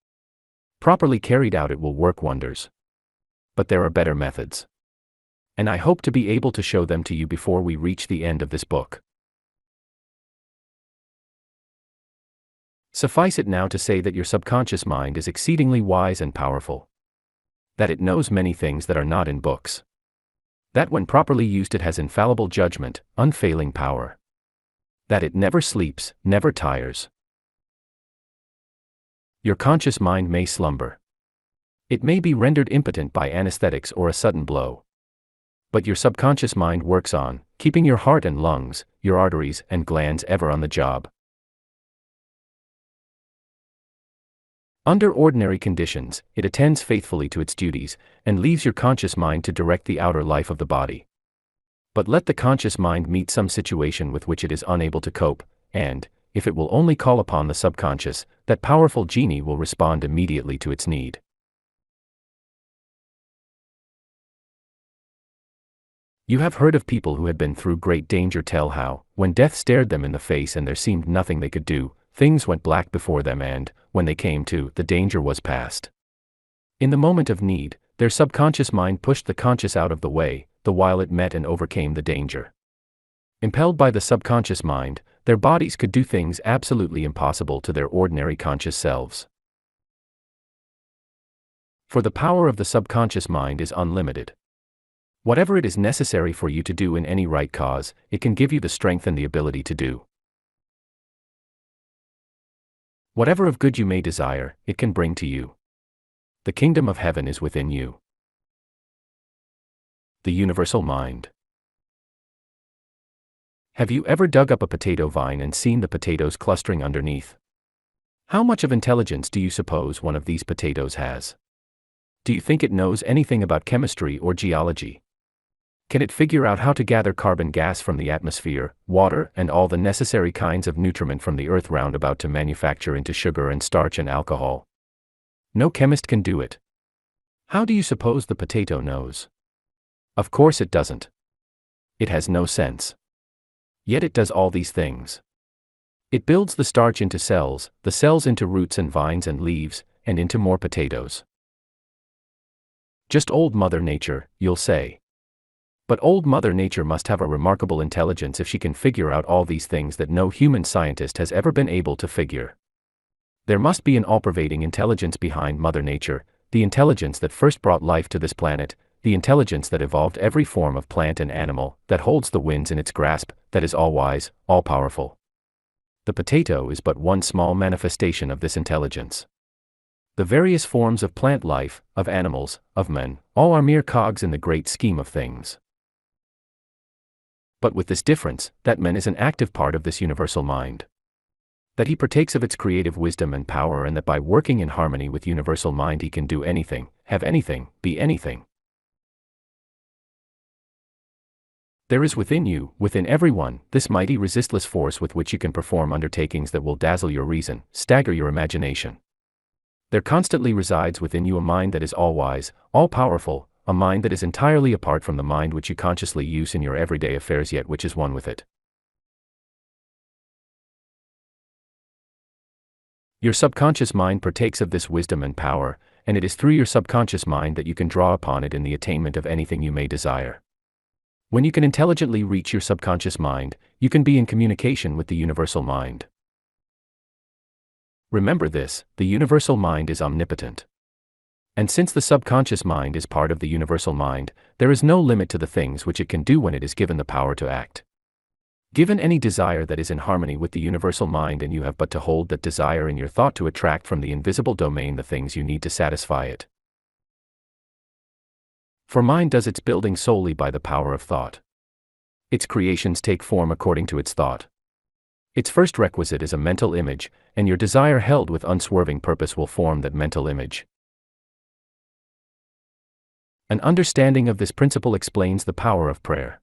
Properly carried out it will work wonders. But there are better methods. And I hope to be able to show them to you before we reach the end of this book. Suffice it now to say that your subconscious mind is exceedingly wise and powerful. That it knows many things that are not in books. That when properly used it has infallible judgment, unfailing power. That it never sleeps, never tires. Your conscious mind may slumber. It may be rendered impotent by anesthetics or a sudden blow. But your subconscious mind works on, keeping your heart and lungs, your arteries and glands ever on the job. Under ordinary conditions, it attends faithfully to its duties, and leaves your conscious mind to direct the outer life of the body. But let the conscious mind meet some situation with which it is unable to cope, and, if it will only call upon the subconscious, that powerful genie will respond immediately to its need. You have heard of people who had been through great danger tell how, when death stared them in the face and there seemed nothing they could do, things went black before them and, when they came to, the danger was past. In the moment of need, their subconscious mind pushed the conscious out of the way, the while it met and overcame the danger. Impelled by the subconscious mind, their bodies could do things absolutely impossible to their ordinary conscious selves. For the power of the subconscious mind is unlimited. Whatever it is necessary for you to do in any right cause, it can give you the strength and the ability to do. Whatever of good you may desire, it can bring to you. The kingdom of heaven is within you. The universal mind. Have you ever dug up a potato vine and seen the potatoes clustering underneath? How much of intelligence do you suppose one of these potatoes has? Do you think it knows anything about chemistry or geology? Can it figure out how to gather carbon gas from the atmosphere, water, and all the necessary kinds of nutriment from the earth roundabout to manufacture into sugar and starch and alcohol? No chemist can do it. How do you suppose the potato knows? Of course it doesn't. It has no sense. Yet it does all these things. It builds the starch into cells, the cells into roots and vines and leaves, and into more potatoes. Just old Mother Nature, you'll say. But old Mother Nature must have a remarkable intelligence if she can figure out all these things that no human scientist has ever been able to figure. There must be an all-pervading intelligence behind Mother Nature, the intelligence that first brought life to this planet, the intelligence that evolved every form of plant and animal, that holds the winds in its grasp, that is all-wise, all-powerful. The potato is but one small manifestation of this intelligence. The various forms of plant life, of animals, of men, all are mere cogs in the great scheme of things. But with this difference, that man is an active part of this universal mind. That he partakes of its creative wisdom and power, and that by working in harmony with universal mind he can do anything, have anything, be anything. There is within you, within everyone, this mighty resistless force with which you can perform undertakings that will dazzle your reason, stagger your imagination. There constantly resides within you a mind that is all-wise, all-powerful, a mind that is entirely apart from the mind which you consciously use in your everyday affairs, yet which is one with it. Your subconscious mind partakes of this wisdom and power, and it is through your subconscious mind that you can draw upon it in the attainment of anything you may desire. When you can intelligently reach your subconscious mind, you can be in communication with the universal mind. Remember this, the universal mind is omnipotent. And since the subconscious mind is part of the universal mind, there is no limit to the things which it can do when it is given the power to act. Given any desire that is in harmony with the universal mind, and you have but to hold that desire in your thought to attract from the invisible domain the things you need to satisfy it. For mind does its building solely by the power of thought. Its creations take form according to its thought. Its first requisite is a mental image, and your desire held with unswerving purpose will form that mental image. An understanding of this principle explains the power of prayer.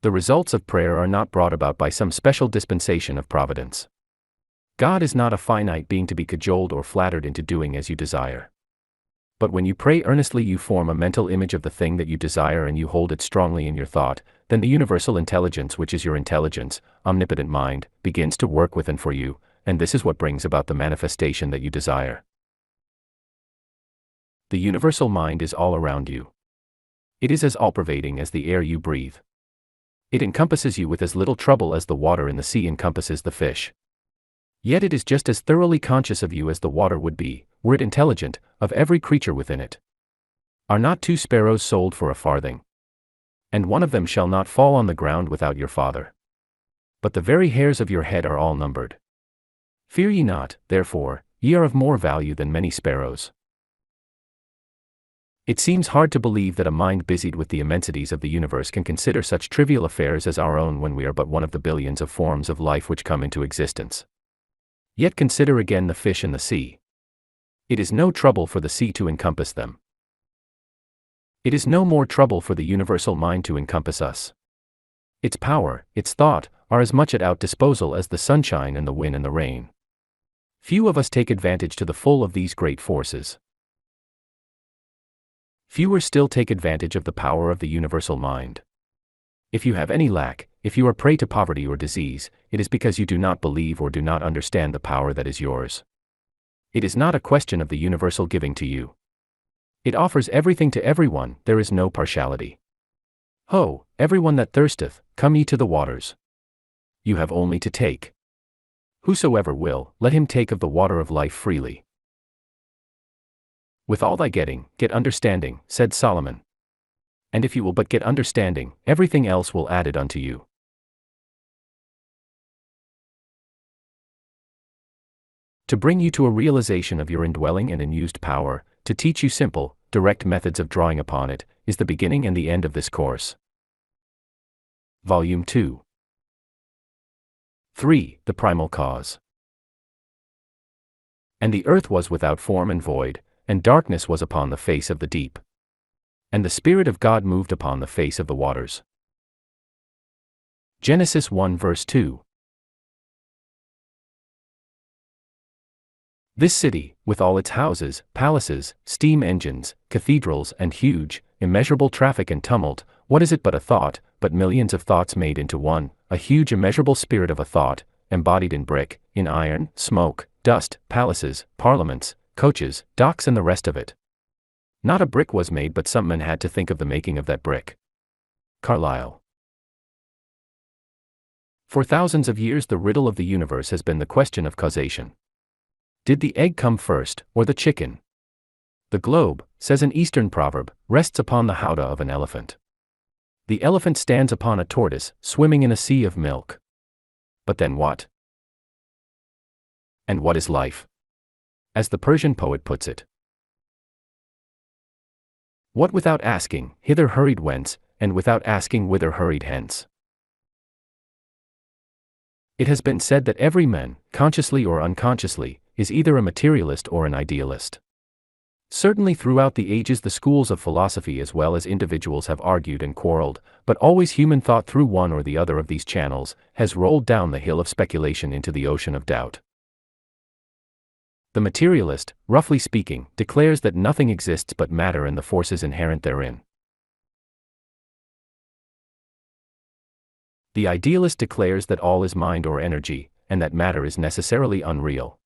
The results of prayer are not brought about by some special dispensation of providence. God is not a finite being to be cajoled or flattered into doing as you desire. But when you pray earnestly, you form a mental image of the thing that you desire and you hold it strongly in your thought, then the universal intelligence, which is your intelligence, omnipotent mind, begins to work with and for you, and this is what brings about the manifestation that you desire. The universal mind is all around you. It is as all-pervading as the air you breathe. It encompasses you with as little trouble as the water in the sea encompasses the fish. Yet it is just as thoroughly conscious of you as the water would be, were it intelligent, of every creature within it. Are not 2 sparrows sold for a farthing? And one of them shall not fall on the ground without your Father. But the very hairs of your head are all numbered. Fear ye not, therefore, ye are of more value than many sparrows. It seems hard to believe that a mind busied with the immensities of the universe can consider such trivial affairs as our own when we are but one of the billions of forms of life which come into existence. Yet consider again the fish in the sea. It is no trouble for the sea to encompass them. It is no more trouble for the universal mind to encompass us. Its power, its thought, are as much at our disposal as the sunshine and the wind and the rain. Few of us take advantage to the full of these great forces. Fewer still take advantage of the power of the universal mind. If you have any lack, if you are prey to poverty or disease, it is because you do not believe or do not understand the power that is yours. It is not a question of the universal giving to you. It offers everything to everyone, there is no partiality. Ho, everyone that thirsteth, come ye to the waters. You have only to take. Whosoever will, let him take of the water of life freely. With all thy getting, get understanding, said Solomon. And if you will but get understanding, everything else will add it unto you. To bring you to a realization of your indwelling and unused power, to teach you simple, direct methods of drawing upon it, is the beginning and the end of this course. Volume 2. 3. The Primal Cause. And the earth was without form and void, and darkness was upon the face of the deep. And the Spirit of God moved upon the face of the waters. Genesis 1 verse 2. This city, with all its houses, palaces, steam engines, cathedrals, and huge, immeasurable traffic and tumult, what is it but a thought, but millions of thoughts made into one, a huge immeasurable spirit of a thought, embodied in brick, in iron, smoke, dust, palaces, parliaments, coaches, docks and the rest of it. Not a brick was made, but some man had to think of the making of that brick. Carlyle. For thousands of years the riddle of the universe has been the question of causation. Did the egg come first, or the chicken? The globe, says an Eastern proverb, rests upon the howdah of an elephant. The elephant stands upon a tortoise, swimming in a sea of milk. But then what? And what is life? As the Persian poet puts it. What without asking, hither hurried whence, and without asking whither hurried hence? It has been said that every man, consciously or unconsciously, is either a materialist or an idealist. Certainly throughout the ages the schools of philosophy as well as individuals have argued and quarreled, but always human thought through one or the other of these channels has rolled down the hill of speculation into the ocean of doubt. The materialist, roughly speaking, declares that nothing exists but matter and the forces inherent therein. The idealist declares that all is mind or energy, and that matter is necessarily unreal.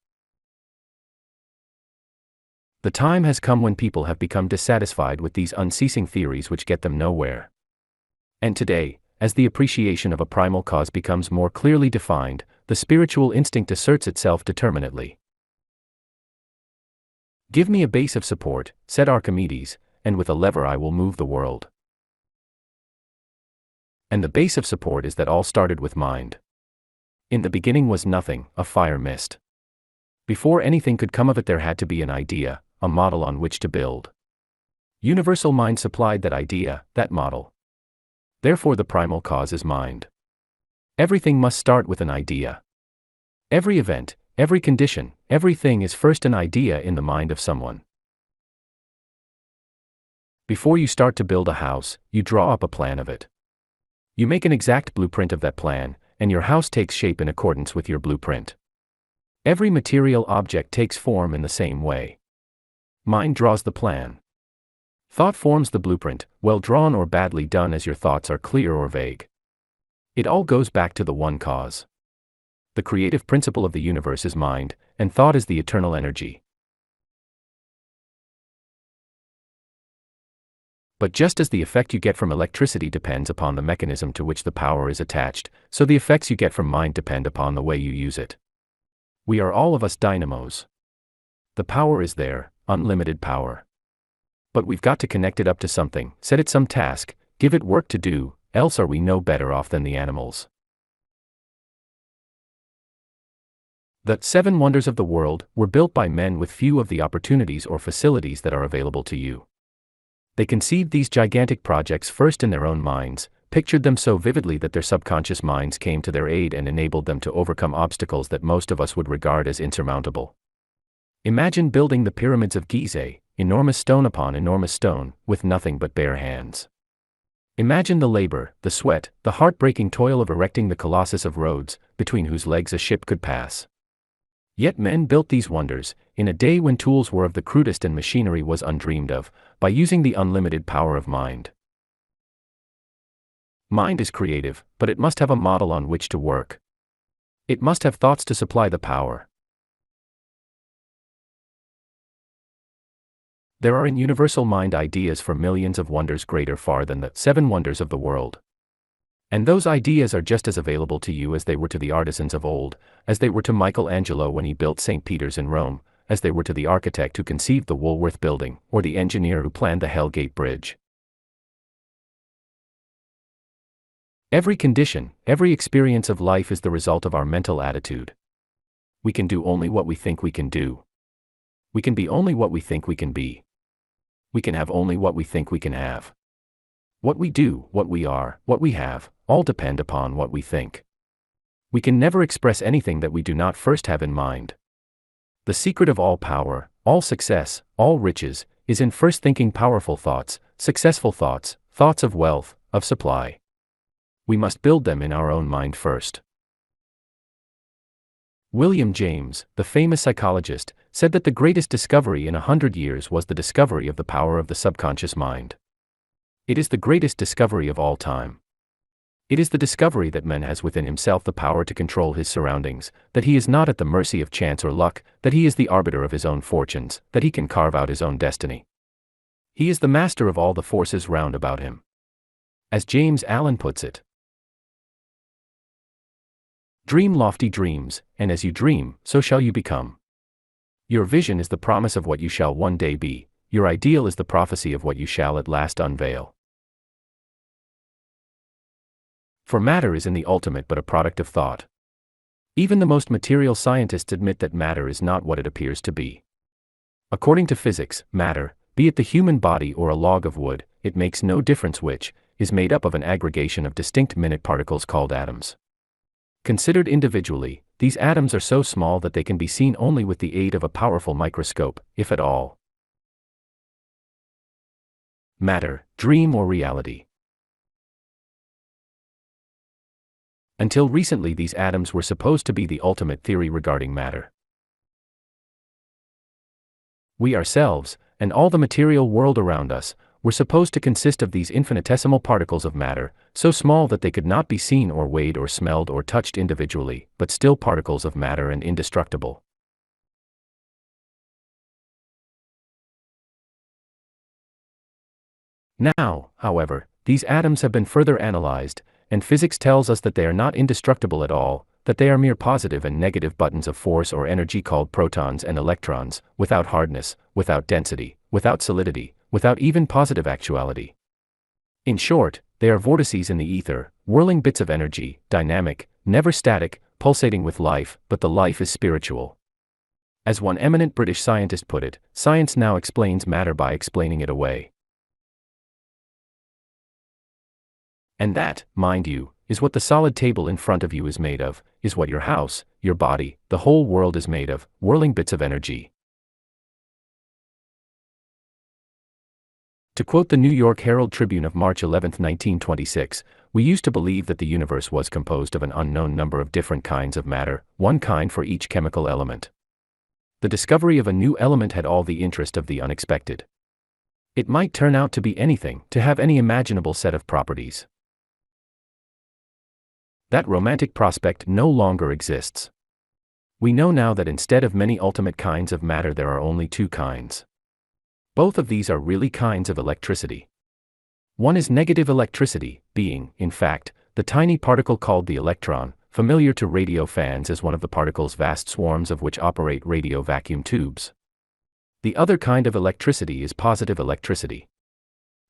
The time has come when people have become dissatisfied with these unceasing theories which get them nowhere. And today, as the appreciation of a primal cause becomes more clearly defined, the spiritual instinct asserts itself determinately. Give me a base of support, said Archimedes, and with a lever I will move the world. And the base of support is that all started with mind. In the beginning was nothing, a fire mist. Before anything could come of it there had to be an idea, a model on which to build. Universal mind supplied that idea, that model. Therefore the primal cause is mind. Everything must start with an idea. Every event, every condition, everything is first an idea in the mind of someone. Before you start to build a house, you draw up a plan of it. You make an exact blueprint of that plan, and your house takes shape in accordance with your blueprint. Every material object takes form in the same way. Mind draws the plan. Thought forms the blueprint, well drawn or badly done as your thoughts are clear or vague. It all goes back to the one cause. The creative principle of the universe is mind, and thought is the eternal energy. But just as the effect you get from electricity depends upon the mechanism to which the power is attached, so the effects you get from mind depend upon the way you use it. We are all of us dynamos. The power is there, unlimited power. But we've got to connect it up to something, set it some task, give it work to do, else are we no better off than the animals. The 7 wonders of the world were built by men with few of the opportunities or facilities that are available to you. They conceived these gigantic projects first in their own minds, pictured them so vividly that their subconscious minds came to their aid and enabled them to overcome obstacles that most of us would regard as insurmountable. Imagine building the pyramids of Gizeh, enormous stone upon enormous stone, with nothing but bare hands. Imagine the labor, the sweat, the heartbreaking toil of erecting the Colossus of Rhodes, between whose legs a ship could pass. Yet men built these wonders, in a day when tools were of the crudest and machinery was undreamed of, by using the unlimited power of mind. Mind is creative, but it must have a model on which to work. It must have thoughts to supply the power. There are in universal mind ideas for millions of wonders greater far than the 7 wonders of the world. And those ideas are just as available to you as they were to the artisans of old, as they were to Michelangelo when he built St. Peter's in Rome, as they were to the architect who conceived the Woolworth Building, or the engineer who planned the Hell Gate Bridge. Every condition, every experience of life is the result of our mental attitude. We can do only what we think we can do. We can be only what we think we can be. We can have only what we think we can have. What we do, what we are, what we have, all depend upon what we think. We can never express anything that we do not first have in mind. The secret of all power, all success, all riches, is in first thinking powerful thoughts, successful thoughts, thoughts of wealth, of supply. We must build them in our own mind first. William James, the famous psychologist, said that the greatest discovery in 100 years was the discovery of the power of the subconscious mind. It is the greatest discovery of all time. It is the discovery that man has within himself the power to control his surroundings, that he is not at the mercy of chance or luck, that he is the arbiter of his own fortunes, that he can carve out his own destiny. He is the master of all the forces round about him. As James Allen puts it, dream lofty dreams, and as you dream, so shall you become. Your vision is the promise of what you shall one day be, your ideal is the prophecy of what you shall at last unveil. For matter is in the ultimate but a product of thought. Even the most material scientists admit that matter is not what it appears to be. According to physics, matter, be it the human body or a log of wood, it makes no difference which, is made up of an aggregation of distinct minute particles called atoms. Considered individually, these atoms are so small that they can be seen only with the aid of a powerful microscope, if at all. Matter, dream or reality. Until recently, these atoms were supposed to be the ultimate theory regarding matter. We ourselves, and all the material world around us, were supposed to consist of these infinitesimal particles of matter, so small that they could not be seen or weighed or smelled or touched individually, but still particles of matter and indestructible. Now, however, these atoms have been further analyzed, and physics tells us that they are not indestructible at all, that they are mere positive and negative buttons of force or energy called protons and electrons, without hardness, without density, without solidity, without even positive actuality. In short, they are vortices in the ether, whirling bits of energy, dynamic, never static, pulsating with life, but the life is spiritual. As one eminent British scientist put it, science now explains matter by explaining it away. And that, mind you, is what the solid table in front of you is made of, is what your house, your body, the whole world is made of, whirling bits of energy. To quote the New York Herald Tribune of March 11, 1926, we used to believe that the universe was composed of an unknown number of different kinds of matter, one kind for each chemical element. The discovery of a new element had all the interest of the unexpected. It might turn out to be anything, to have any imaginable set of properties. That romantic prospect no longer exists. We know now that instead of many ultimate kinds of matter there are only two kinds. Both of these are really kinds of electricity. One is negative electricity, being, in fact, the tiny particle called the electron, familiar to radio fans as one of the particles vast swarms of which operate radio vacuum tubes. The other kind of electricity is positive electricity.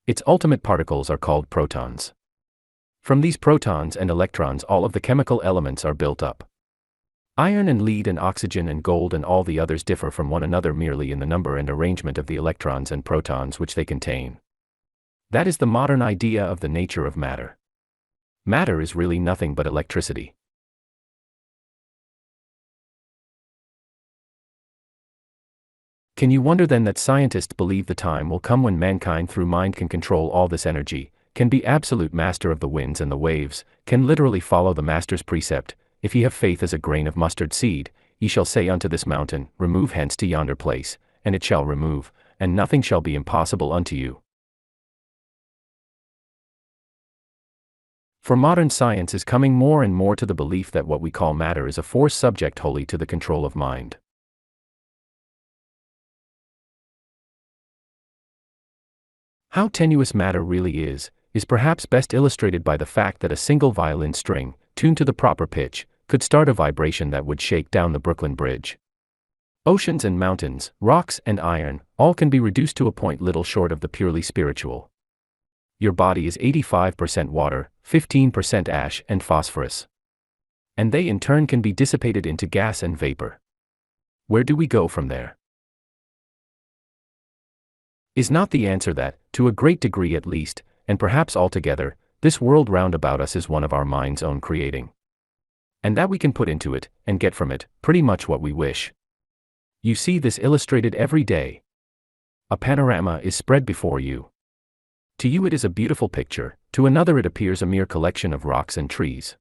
Its ultimate particles are called protons. From these protons and electrons all of the chemical elements are built up. Iron and lead and oxygen and gold and all the others differ from one another merely in the number and arrangement of the electrons and protons which they contain. That is the modern idea of the nature of matter. Matter is really nothing but electricity. Can you wonder then that scientists believe the time will come when mankind through mind can control all this energy, can be absolute master of the winds and the waves, can literally follow the master's precept, if ye have faith as a grain of mustard seed, ye shall say unto this mountain, remove hence to yonder place, and it shall remove, and nothing shall be impossible unto you. For modern science is coming more and more to the belief that what we call matter is a force subject wholly to the control of mind. How tenuous matter really is perhaps best illustrated by the fact that a single violin string, tuned to the proper pitch, could start a vibration that would shake down the Brooklyn Bridge. Oceans and mountains, rocks and iron, all can be reduced to a point little short of the purely spiritual. Your body is 85% water, 15% ash and phosphorus. And they in turn can be dissipated into gas and vapor. Where do we go from there? Is not the answer that, to a great degree at least, and perhaps altogether, this world round about us is one of our mind's own creating? And that we can put into it, and get from it, pretty much what we wish. You see this illustrated every day. A panorama is spread before you. To you it is a beautiful picture, to another it appears a mere collection of rocks and trees.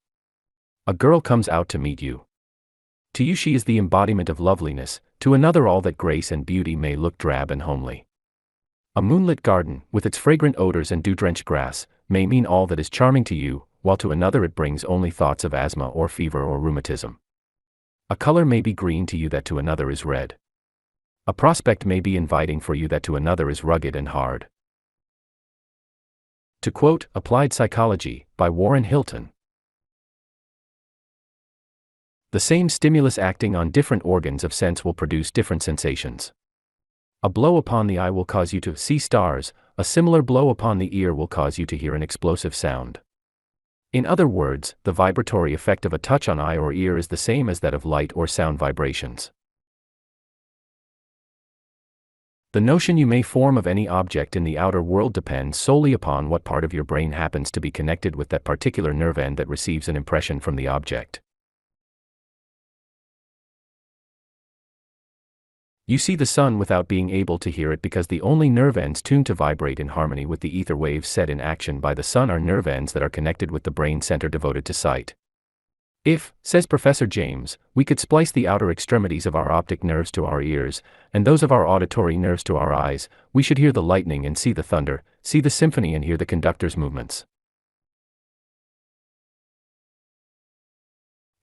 A girl comes out to meet you. To you she is the embodiment of loveliness, to another all that grace and beauty may look drab and homely. A moonlit garden, with its fragrant odors and dew-drenched grass, may mean all that is charming to you, while to another it brings only thoughts of asthma or fever or rheumatism. A color may be green to you that to another is red. A prospect may be inviting for you that to another is rugged and hard. To quote Applied Psychology, by Warren Hilton. The same stimulus acting on different organs of sense will produce different sensations. A blow upon the eye will cause you to see stars, a similar blow upon the ear will cause you to hear an explosive sound. In other words, the vibratory effect of a touch on eye or ear is the same as that of light or sound vibrations. The notion you may form of any object in the outer world depends solely upon what part of your brain happens to be connected with that particular nerve end that receives an impression from the object. You see the sun without being able to hear it because the only nerve ends tuned to vibrate in harmony with the ether waves set in action by the sun are nerve ends that are connected with the brain center devoted to sight. If, says Professor James, we could splice the outer extremities of our optic nerves to our ears, and those of our auditory nerves to our eyes, we should hear the lightning and see the thunder, see the symphony and hear the conductor's movements.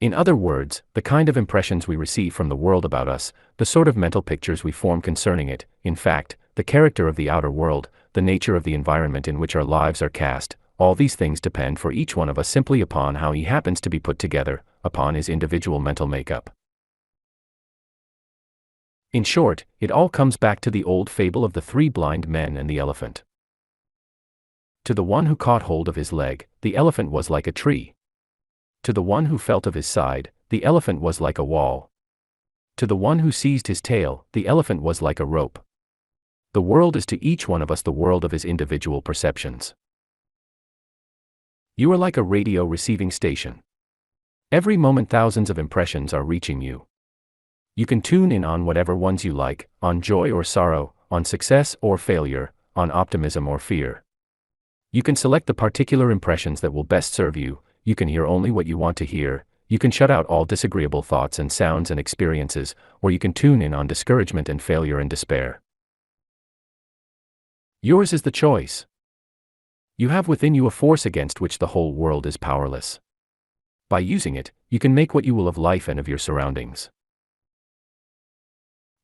In other words, the kind of impressions we receive from the world about us, the sort of mental pictures we form concerning it, in fact, the character of the outer world, the nature of the environment in which our lives are cast, all these things depend for each one of us simply upon how he happens to be put together, upon his individual mental makeup. In short, it all comes back to the old fable of the three blind men and the elephant. To the one who caught hold of his leg, the elephant was like a tree. To the one who felt of his side, the elephant was like a wall. To the one who seized his tail, the elephant was like a rope. The world is to each one of us the world of his individual perceptions. You are like a radio receiving station. Every moment thousands of impressions are reaching you. You can tune in on whatever ones you like, on joy or sorrow, on success or failure, on optimism or fear. You can select the particular impressions that will best serve you. You can hear only what you want to hear, you can shut out all disagreeable thoughts and sounds and experiences, or you can tune in on discouragement and failure and despair. Yours is the choice. You have within you a force against which the whole world is powerless. By using it, you can make what you will of life and of your surroundings.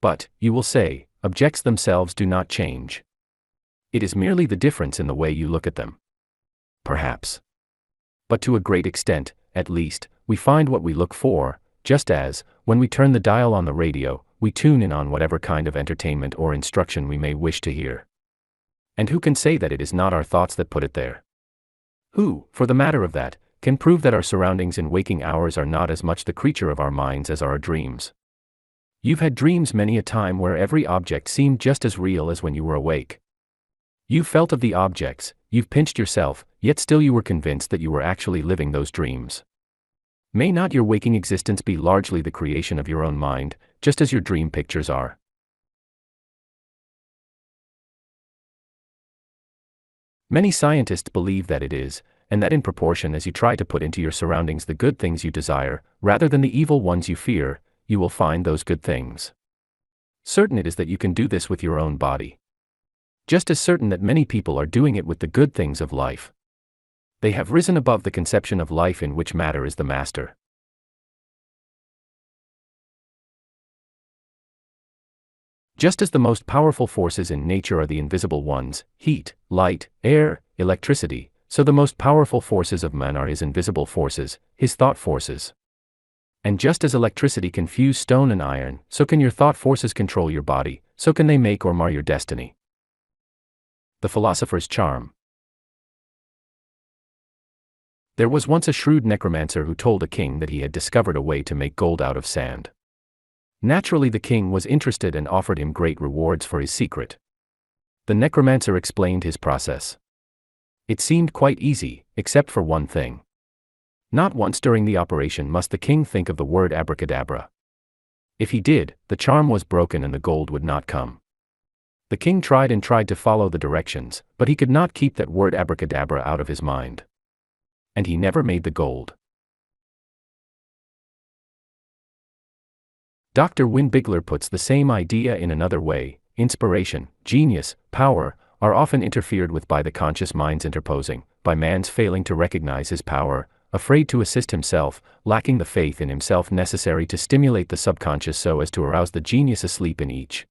But, you will say, objects themselves do not change. It is merely the difference in the way you look at them. Perhaps. But to a great extent, at least, we find what we look for, just as, when we turn the dial on the radio, we tune in on whatever kind of entertainment or instruction we may wish to hear. And who can say that it is not our thoughts that put it there? Who, for the matter of that, can prove that our surroundings in waking hours are not as much the creature of our minds as are our dreams? You've had dreams many a time where every object seemed just as real as when you were awake. You felt of the objects, you've pinched yourself, yet still you were convinced that you were actually living those dreams. May not your waking existence be largely the creation of your own mind, just as your dream pictures are? Many scientists believe that it is, and that in proportion as you try to put into your surroundings the good things you desire, rather than the evil ones you fear, you will find those good things. Certain it is that you can do this with your own body. Just as certain that many people are doing it with the good things of life. They have risen above the conception of life in which matter is the master. Just as the most powerful forces in nature are the invisible ones, heat, light, air, electricity, so the most powerful forces of man are his invisible forces, his thought forces. And just as electricity can fuse stone and iron, so can your thought forces control your body, so can they make or mar your destiny. The philosopher's charm. There was once a shrewd necromancer who told a king that he had discovered a way to make gold out of sand. Naturally, the king was interested and offered him great rewards for his secret. The necromancer explained his process. It seemed quite easy, except for one thing. Not once during the operation must the king think of the word abracadabra. If he did, the charm was broken and the gold would not come. The king tried and tried to follow the directions, but he could not keep that word abracadabra out of his mind. And he never made the gold. Dr. Win Bigler puts the same idea in another way. Inspiration, genius, power, are often interfered with by the conscious mind's interposing, by man's failing to recognize his power, afraid to assist himself, lacking the faith in himself necessary to stimulate the subconscious so as to arouse the genius asleep in each.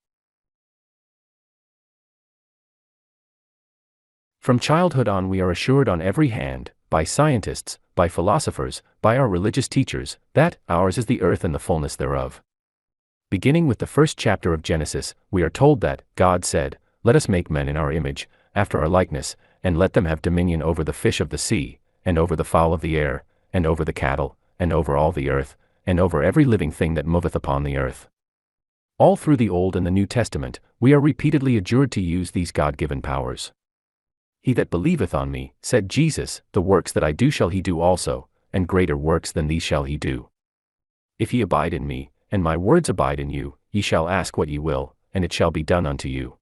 From childhood on we are assured on every hand, by scientists, by philosophers, by our religious teachers, that ours is the earth and the fullness thereof. Beginning with the first chapter of Genesis, we are told that God said, "Let us make men in our image, after our likeness, and let them have dominion over the fish of the sea, and over the fowl of the air, and over the cattle, and over all the earth, and over every living thing that moveth upon the earth." All through the Old and the New Testament, we are repeatedly adjured to use these God-given powers. "He that believeth on me," said Jesus, "the works that I do shall he do also, and greater works than these shall he do. If ye abide in me, and my words abide in you, ye shall ask what ye will, and it shall be done unto you."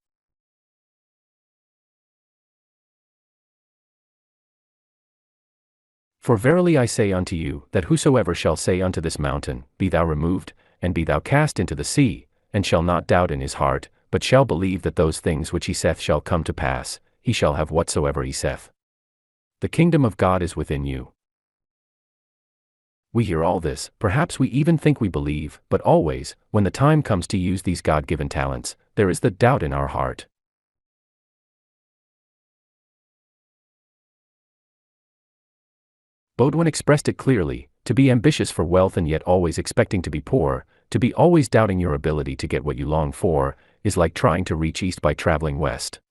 For verily I say unto you, that whosoever shall say unto this mountain, Be thou removed, and be thou cast into the sea, and shall not doubt in his heart, but shall believe that those things which he saith shall come to pass, he shall have whatsoever he saith. The kingdom of God is within you. We hear all this, perhaps we even think we believe, but always, when the time comes to use these God-given talents, there is the doubt in our heart. Baudouin expressed it clearly: to be ambitious for wealth and yet always expecting to be poor, to be always doubting your ability to get what you long for, is like trying to reach east by traveling west.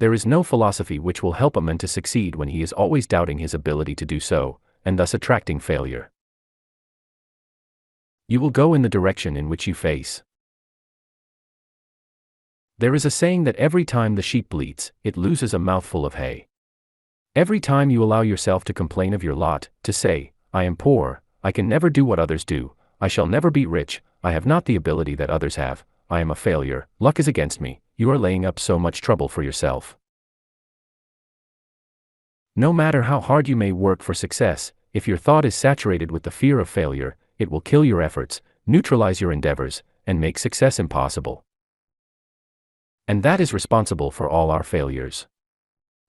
There is no philosophy which will help a man to succeed when he is always doubting his ability to do so, and thus attracting failure. You will go in the direction in which you face. There is a saying that every time the sheep bleats, it loses a mouthful of hay. Every time you allow yourself to complain of your lot, to say, "I am poor, I can never do what others do, I shall never be rich, I have not the ability that others have, I am a failure, luck is against me," you are laying up so much trouble for yourself. No matter how hard you may work for success, if your thought is saturated with the fear of failure, it will kill your efforts, neutralize your endeavors, and make success impossible. And that is responsible for all our failures.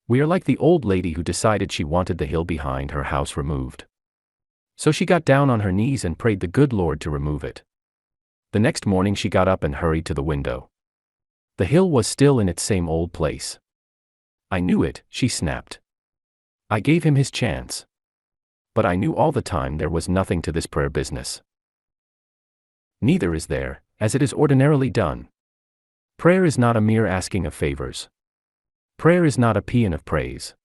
We are like the old lady who decided she wanted the hill behind her house removed. So she got down on her knees and prayed the good Lord to remove it. The next morning she got up and hurried to the window. The hill was still in its same old place. "I knew it," she snapped. I gave him his chance. But I knew all the time there was nothing to this prayer business. Neither is there, as it is ordinarily done. Prayer is not a mere asking of favors. Prayer is not a paean of praise.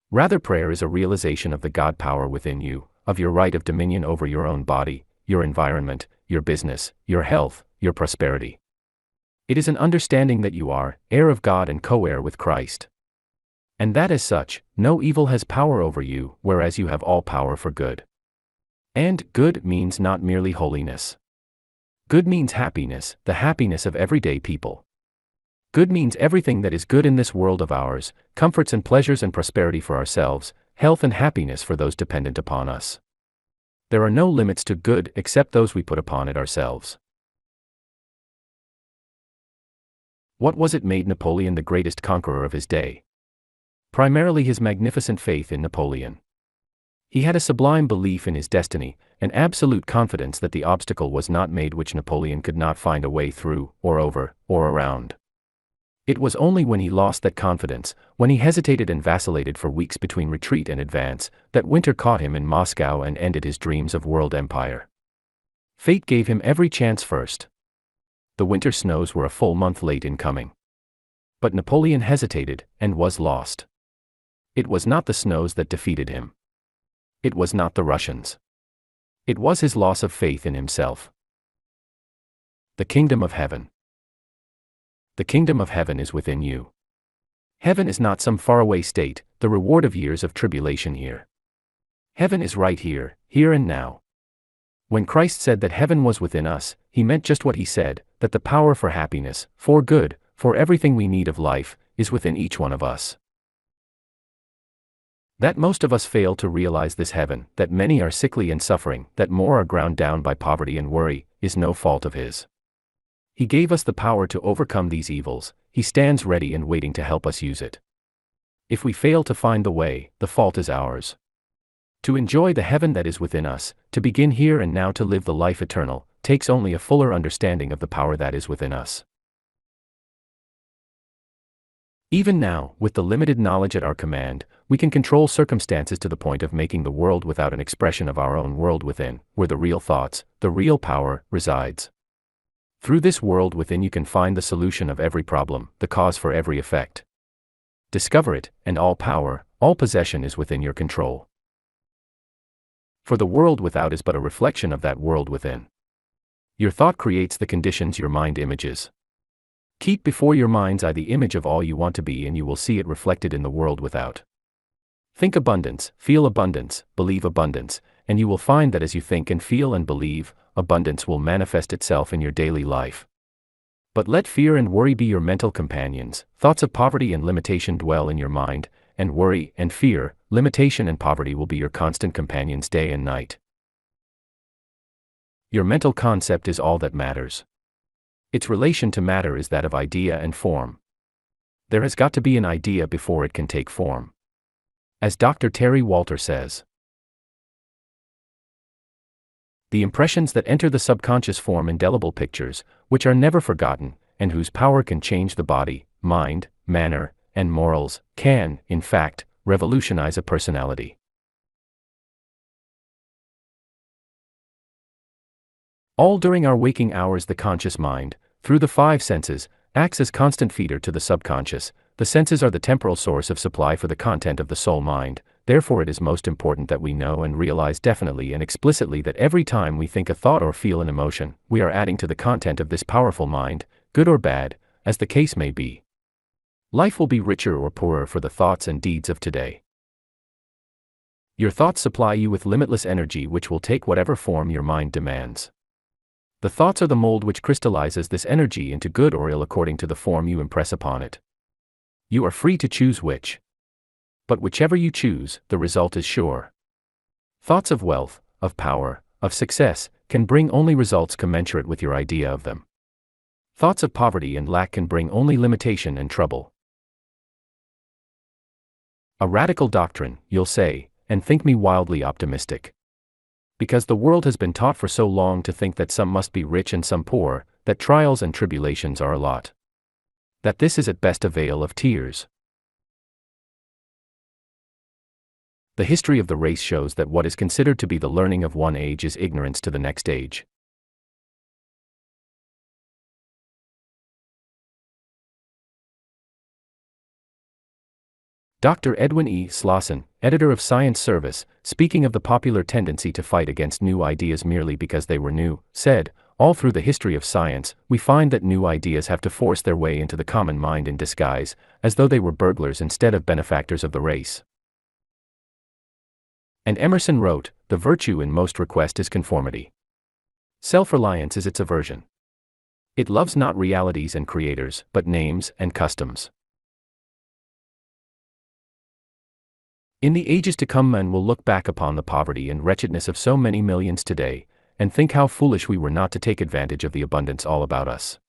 Rather, prayer is a realization of the God power within you, of your right of dominion over your own body, your environment, your business, your health, your prosperity. It is an understanding that you are heir of God and co-heir with Christ. And that as such, no evil has power over you, whereas you have all power for good. And good means not merely holiness. Good means happiness, the happiness of everyday people. Good means everything that is good in this world of ours, comforts and pleasures and prosperity for ourselves, health and happiness for those dependent upon us. There are no limits to good except those we put upon it ourselves. What was it made Napoleon the greatest conqueror of his day? Primarily his magnificent faith in Napoleon. He had a sublime belief in his destiny, an absolute confidence that the obstacle was not made which Napoleon could not find a way through, or over, or around. It was only when he lost that confidence, when he hesitated and vacillated for weeks between retreat and advance, that winter caught him in Moscow and ended his dreams of world empire. Fate gave him every chance first. The winter snows were a full month late in coming. But Napoleon hesitated, and was lost. It was not the snows that defeated him. It was not the Russians. It was his loss of faith in himself. The Kingdom of Heaven. The kingdom of heaven is within you. Heaven is not some faraway state, the reward of years of tribulation here. Heaven is right here, here and now. When Christ said that heaven was within us, he meant just what he said, that the power for happiness, for good, for everything we need of life, is within each one of us. That most of us fail to realize this heaven, that many are sickly and suffering, that more are ground down by poverty and worry, is no fault of his. He gave us the power to overcome these evils, he stands ready and waiting to help us use it. If we fail to find the way, the fault is ours. To enjoy the heaven that is within us, to begin here and now to live the life eternal, takes only a fuller understanding of the power that is within us. Even now, with the limited knowledge at our command, we can control circumstances to the point of making the world without an expression of our own world within, where the real thoughts, the real power, resides. Through this world within you can find the solution of every problem, the cause for every effect. Discover it, and all power, all possession is within your control. For the world without is but a reflection of that world within. Your thought creates the conditions your mind images. Keep before your mind's eye the image of all you want to be and you will see it reflected in the world without. Think abundance, feel abundance, believe abundance, and you will find that as you think and feel and believe, abundance will manifest itself in your daily life. But let fear and worry be your mental companions, thoughts of poverty and limitation dwell in your mind, and worry and fear, limitation and poverty will be your constant companions day and night. Your mental concept is all that matters. Its relation to matter is that of idea and form. There has got to be an idea before it can take form. As Dr. Terry Walter says, the impressions that enter the subconscious form indelible pictures, which are never forgotten, and whose power can change the body, mind, manner, and morals, can, in fact, revolutionize a personality. All during our waking hours the conscious mind, through the five senses, acts as constant feeder to the subconscious. The senses are the temporal source of supply for the content of the soul mind, therefore it is most important that we know and realize definitely and explicitly that every time we think a thought or feel an emotion, we are adding to the content of this powerful mind, good or bad, as the case may be. Life will be richer or poorer for the thoughts and deeds of today. Your thoughts supply you with limitless energy which will take whatever form your mind demands. The thoughts are the mold which crystallizes this energy into good or ill according to the form you impress upon it. You are free to choose which. But whichever you choose, the result is sure. Thoughts of wealth, of power, of success, can bring only results commensurate with your idea of them. Thoughts of poverty and lack can bring only limitation and trouble. A radical doctrine, you'll say, and think me wildly optimistic. Because the world has been taught for so long to think that some must be rich and some poor, that trials and tribulations are a lot. That this is at best a vale of tears. The history of the race shows that what is considered to be the learning of one age is ignorance to the next age. Dr. Edwin E. Slauson, editor of Science Service, speaking of the popular tendency to fight against new ideas merely because they were new, said, all through the history of science, we find that new ideas have to force their way into the common mind in disguise, as though they were burglars instead of benefactors of the race. And Emerson wrote, the virtue in most request is conformity. Self-reliance is its aversion. It loves not realities and creators, but names and customs. In the ages to come men will look back upon the poverty and wretchedness of so many millions today, and think how foolish we were not to take advantage of the abundance all about us.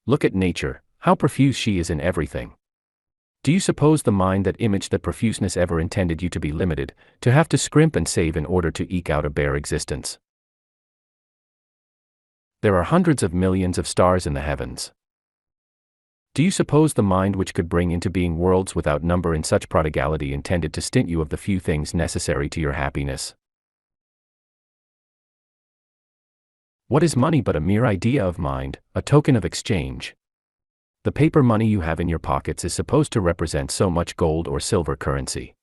Look at nature, how profuse she is in everything. Do you suppose the mind that imaged that profuseness ever intended you to be limited, to have to scrimp and save in order to eke out a bare existence? There are hundreds of millions of stars in the heavens. Do you suppose the mind which could bring into being worlds without number in such prodigality intended to stint you of the few things necessary to your happiness? What is money but a mere idea of mind, a token of exchange? The paper money you have in your pockets is supposed to represent so much gold or silver currency.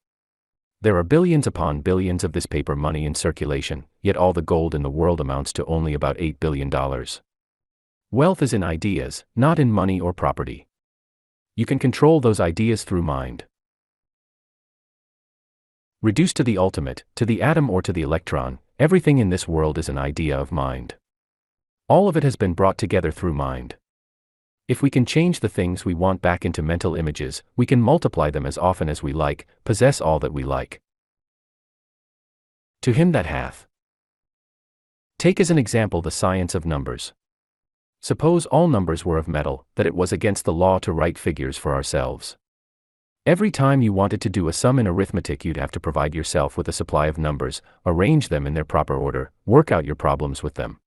There are billions upon billions of this paper money in circulation, yet all the gold in the world amounts to only about $8 billion. Wealth is in ideas, not in money or property. You can control those ideas through mind. Reduced to the ultimate, to the atom or to the electron, everything in this world is an idea of mind. All of it has been brought together through mind. If we can change the things we want back into mental images, we can multiply them as often as we like, possess all that we like. To him that hath. Take as an example the science of numbers. Suppose all numbers were of metal, that it was against the law to write figures for ourselves. Every time you wanted to do a sum in arithmetic, you'd have to provide yourself with a supply of numbers, arrange them in their proper order, work out your problems with them.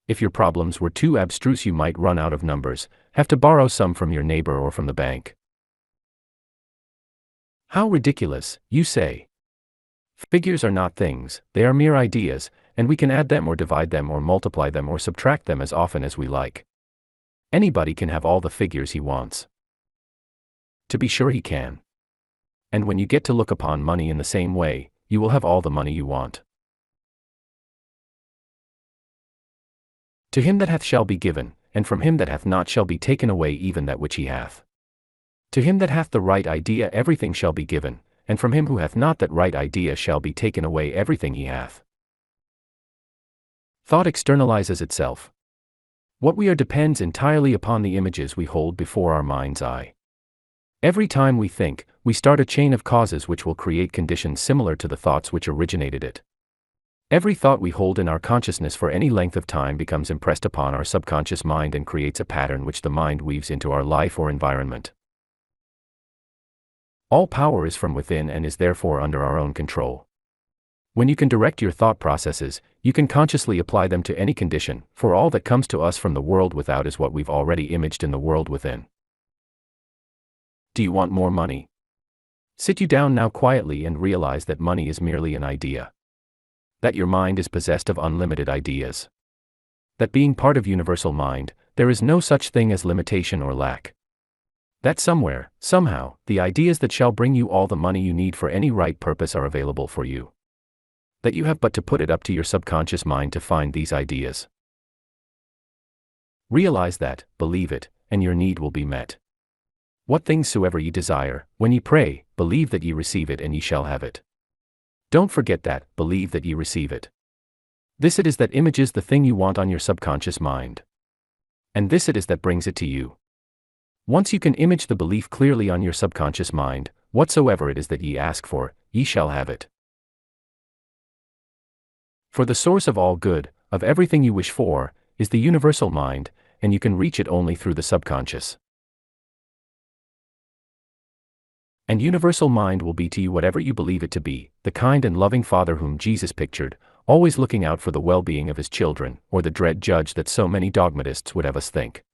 If your problems were too abstruse, you might run out of numbers, have to borrow some from your neighbor or from the bank. How ridiculous, you say. Figures are not things, they are mere ideas, and we can add them or divide them or multiply them or subtract them as often as we like. Anybody can have all the figures he wants. To be sure he can. And when you get to look upon money in the same way, you will have all the money you want. To him that hath shall be given, and from him that hath not shall be taken away even that which he hath. To him that hath the right idea everything shall be given, and from him who hath not that right idea shall be taken away everything he hath. Thought externalizes itself. What we are depends entirely upon the images we hold before our mind's eye. Every time we think, we start a chain of causes which will create conditions similar to the thoughts which originated it. Every thought we hold in our consciousness for any length of time becomes impressed upon our subconscious mind and creates a pattern which the mind weaves into our life or environment. All power is from within and is therefore under our own control. When you can direct your thought processes, you can consciously apply them to any condition, for all that comes to us from the world without is what we've already imaged in the world within. Do you want more money? Sit you down now quietly and realize that money is merely an idea. That your mind is possessed of unlimited ideas. That being part of universal mind, there is no such thing as limitation or lack. That somewhere, somehow, the ideas that shall bring you all the money you need for any right purpose are available for you. That you have but to put it up to your subconscious mind to find these ideas. Realize that, believe it, and your need will be met. What things soever ye desire, when ye pray, believe that ye receive it and ye shall have it. Don't forget that, believe that ye receive it. This it is that images the thing you want on your subconscious mind. And this it is that brings it to you. Once you can image the belief clearly on your subconscious mind, whatsoever it is that ye ask for, ye shall have it. For the source of all good, of everything you wish for, is the universal mind, and you can reach it only through the subconscious. And universal mind will be to you whatever you believe it to be, the kind and loving Father whom Jesus pictured, always looking out for the well-being of his children, or the dread judge that so many dogmatists would have us think.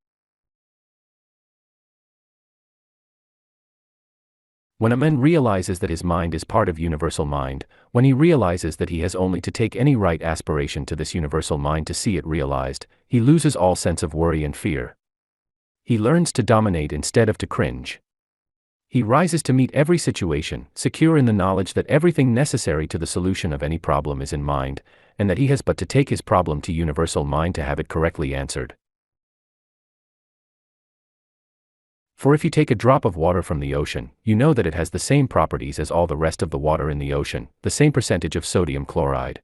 When a man realizes that his mind is part of universal mind, when he realizes that he has only to take any right aspiration to this universal mind to see it realized, he loses all sense of worry and fear. He learns to dominate instead of to cringe. He rises to meet every situation, secure in the knowledge that everything necessary to the solution of any problem is in mind, and that he has but to take his problem to universal mind to have it correctly answered. For if you take a drop of water from the ocean, you know that it has the same properties as all the rest of the water in the ocean, the same percentage of sodium chloride.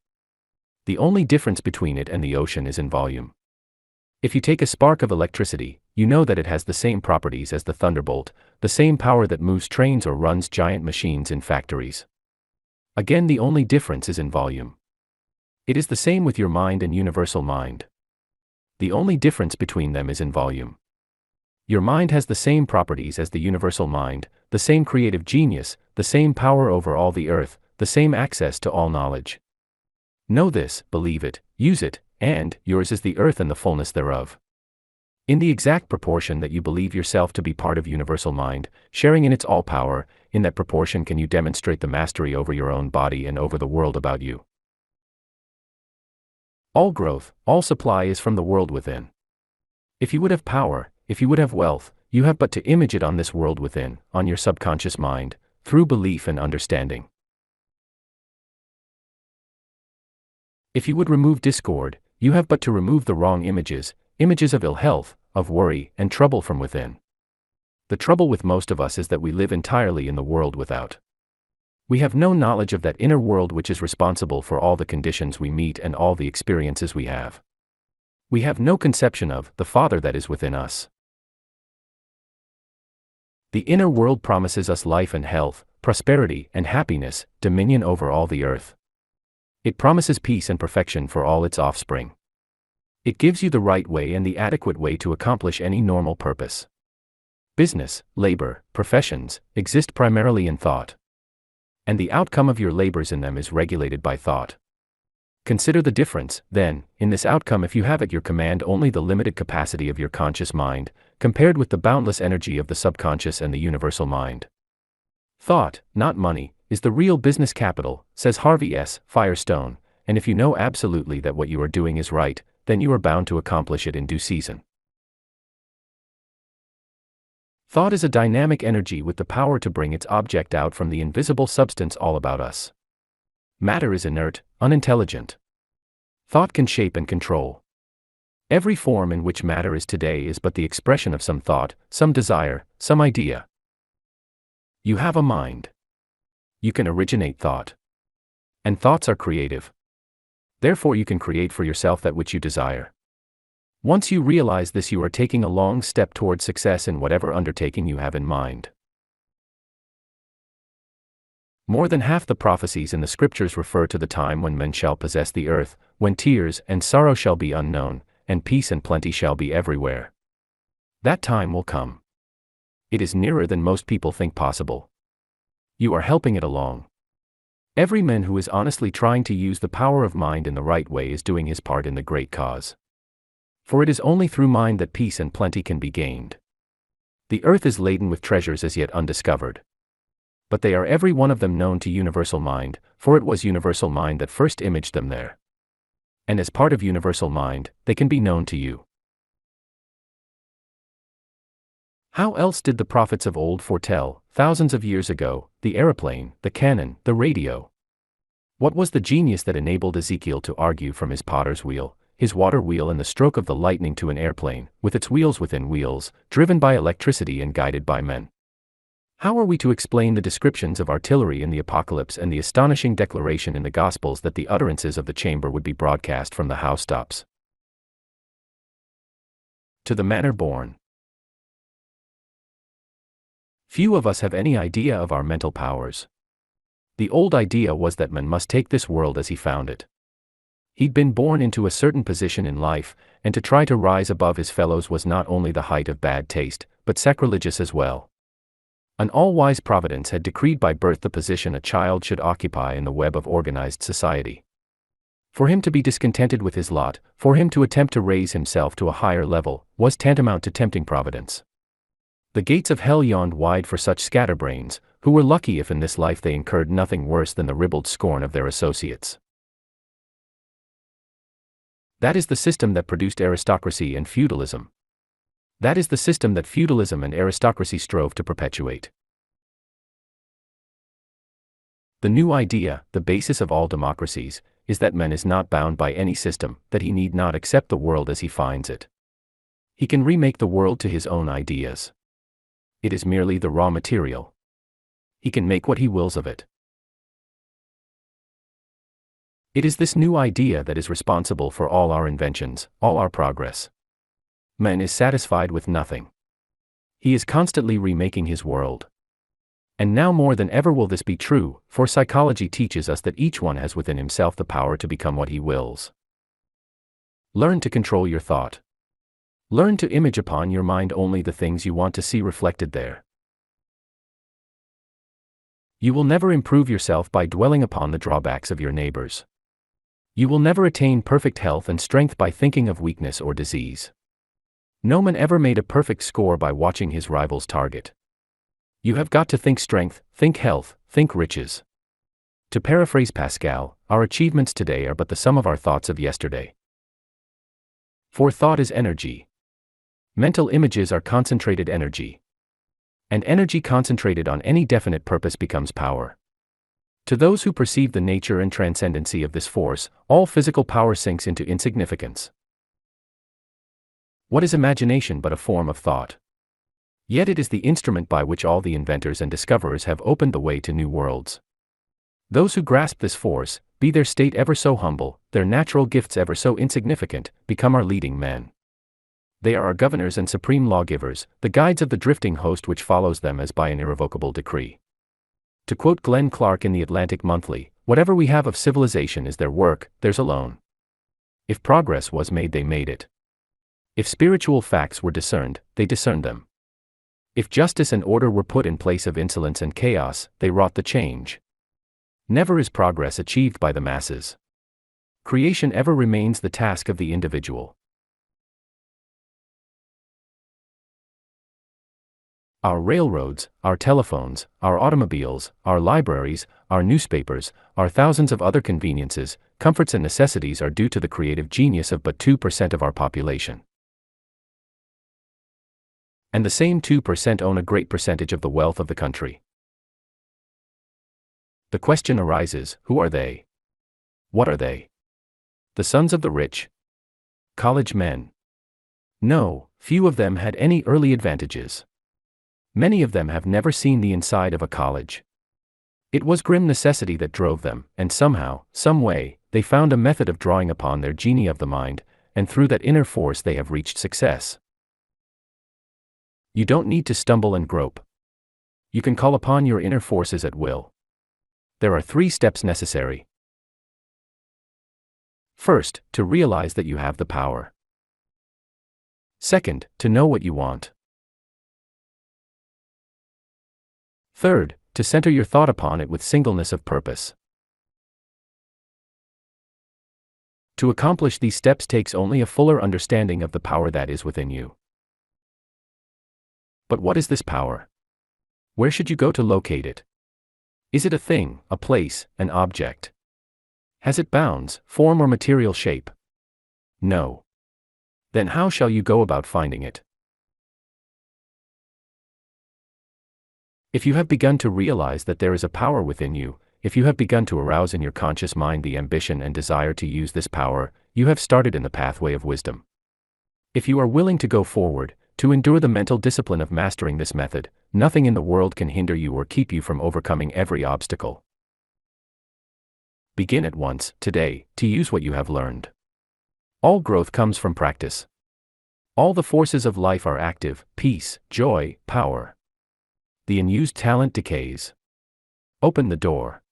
The only difference between it and the ocean is in volume. If you take a spark of electricity, you know that it has the same properties as the thunderbolt, the same power that moves trains or runs giant machines in factories. Again, the only difference is in volume. It is the same with your mind and universal mind. The only difference between them is in volume. Your mind has the same properties as the universal mind, the same creative genius, the same power over all the earth, the same access to all knowledge. Know this, believe it, use it, and yours is the earth and the fullness thereof. In the exact proportion that you believe yourself to be part of universal mind, sharing in its all power, in that proportion can you demonstrate the mastery over your own body and over the world about you. All growth, all supply is from the world within. If you would have power, if you would have wealth, you have but to image it on this world within, on your subconscious mind, through belief and understanding. If you would remove discord, you have but to remove the wrong images, images of ill health, of worry, and trouble from within. The trouble with most of us is that we live entirely in the world without. We have no knowledge of that inner world which is responsible for all the conditions we meet and all the experiences we have. We have no conception of the Father that is within us. The inner world promises us life and health, prosperity and happiness, dominion over all the earth. It promises peace and perfection for all its offspring. It gives you the right way and the adequate way to accomplish any normal purpose. Business, labor, professions, exist primarily in thought. And the outcome of your labors in them is regulated by thought. Consider the difference, then, in this outcome if you have at your command only the limited capacity of your conscious mind, compared with the boundless energy of the subconscious and the universal mind. Thought, not money, is the real business capital, says Harvey S. Firestone, and if you know absolutely that what you are doing is right, then you are bound to accomplish it in due season. Thought is a dynamic energy with the power to bring its object out from the invisible substance all about us. Matter is inert, unintelligent. Thought can shape and control. Every form in which matter is today is but the expression of some thought, some desire, some idea. You have a mind. You can originate thought. And thoughts are creative. Therefore you can create for yourself that which you desire. Once you realize this, you are taking a long step toward success in whatever undertaking you have in mind. More than half the prophecies in the scriptures refer to the time when men shall possess the earth, when tears and sorrow shall be unknown, and peace and plenty shall be everywhere. That time will come. It is nearer than most people think possible. You are helping it along. Every man who is honestly trying to use the power of mind in the right way is doing his part in the great cause. For it is only through mind that peace and plenty can be gained. The earth is laden with treasures as yet undiscovered. But they are every one of them known to universal mind, for it was universal mind that first imaged them there. And as part of universal mind, they can be known to you. How else did the prophets of old foretell, thousands of years ago, the aeroplane, the cannon, the radio? What was the genius that enabled Ezekiel to argue from his potter's wheel, his water wheel and the stroke of the lightning to an airplane, with its wheels within wheels, driven by electricity and guided by men? How are we to explain the descriptions of artillery in the Apocalypse and the astonishing declaration in the Gospels that the utterances of the chamber would be broadcast from the housetops? To the manner born. Few of us have any idea of our mental powers. The old idea was that man must take this world as he found it. He'd been born into a certain position in life, and to try to rise above his fellows was not only the height of bad taste, but sacrilegious as well. An all-wise providence had decreed by birth the position a child should occupy in the web of organized society. For him to be discontented with his lot, for him to attempt to raise himself to a higher level, was tantamount to tempting providence. The gates of hell yawned wide for such scatterbrains, who were lucky if in this life they incurred nothing worse than the ribald scorn of their associates. That is the system that produced aristocracy and feudalism. That is the system that feudalism and aristocracy strove to perpetuate. The new idea, the basis of all democracies, is that man is not bound by any system, that he need not accept the world as he finds it. He can remake the world to his own ideas. It is merely the raw material. He can make what he wills of it. It is this new idea that is responsible for all our inventions, all our progress. Man is satisfied with nothing. He is constantly remaking his world. And now more than ever will this be true, for psychology teaches us that each one has within himself the power to become what he wills. Learn to control your thought. Learn to image upon your mind only the things you want to see reflected there. You will never improve yourself by dwelling upon the drawbacks of your neighbors. You will never attain perfect health and strength by thinking of weakness or disease. No man ever made a perfect score by watching his rival's target. You have got to think strength, think health, think riches. To paraphrase Pascal, our achievements today are but the sum of our thoughts of yesterday. For thought is energy. Mental images are concentrated energy. And energy concentrated on any definite purpose becomes power. To those who perceive the nature and transcendency of this force, all physical power sinks into insignificance. What is imagination but a form of thought? Yet it is the instrument by which all the inventors and discoverers have opened the way to new worlds. Those who grasp this force, be their state ever so humble, their natural gifts ever so insignificant, become our leading men. They are our governors and supreme lawgivers, the guides of the drifting host which follows them as by an irrevocable decree. To quote Glenn Clark in the Atlantic Monthly, whatever we have of civilization is their work, theirs alone. If progress was made, they made it. If spiritual facts were discerned, they discerned them. If justice and order were put in place of insolence and chaos, they wrought the change. Never is progress achieved by the masses. Creation ever remains the task of the individual. Our railroads, our telephones, our automobiles, our libraries, our newspapers, our thousands of other conveniences, comforts and necessities are due to the creative genius of but 2% of our population. And the same 2% own a great percentage of the wealth of the country. The question arises, who are they? What are they? The sons of the rich? College men? No, few of them had any early advantages. Many of them have never seen the inside of a college. It was grim necessity that drove them, and somehow, some way, they found a method of drawing upon their genie of the mind, and through that inner force they have reached success. You don't need to stumble and grope. You can call upon your inner forces at will. There are 3 steps necessary. First, to realize that you have the power. Second, to know what you want. Third, to center your thought upon it with singleness of purpose. To accomplish these steps takes only a fuller understanding of the power that is within you. But what is this power? Where should you go to locate it? Is it a thing, a place, an object? Has it bounds, form or material shape? No. Then how shall you go about finding it? If you have begun to realize that there is a power within you, if you have begun to arouse in your conscious mind the ambition and desire to use this power, you have started in the pathway of wisdom. If you are willing to go forward, to endure the mental discipline of mastering this method, nothing in the world can hinder you or keep you from overcoming every obstacle. Begin at once, today, to use what you have learned. All growth comes from practice. All the forces of life are active: peace, joy, power. The unused talent decays. Open the door.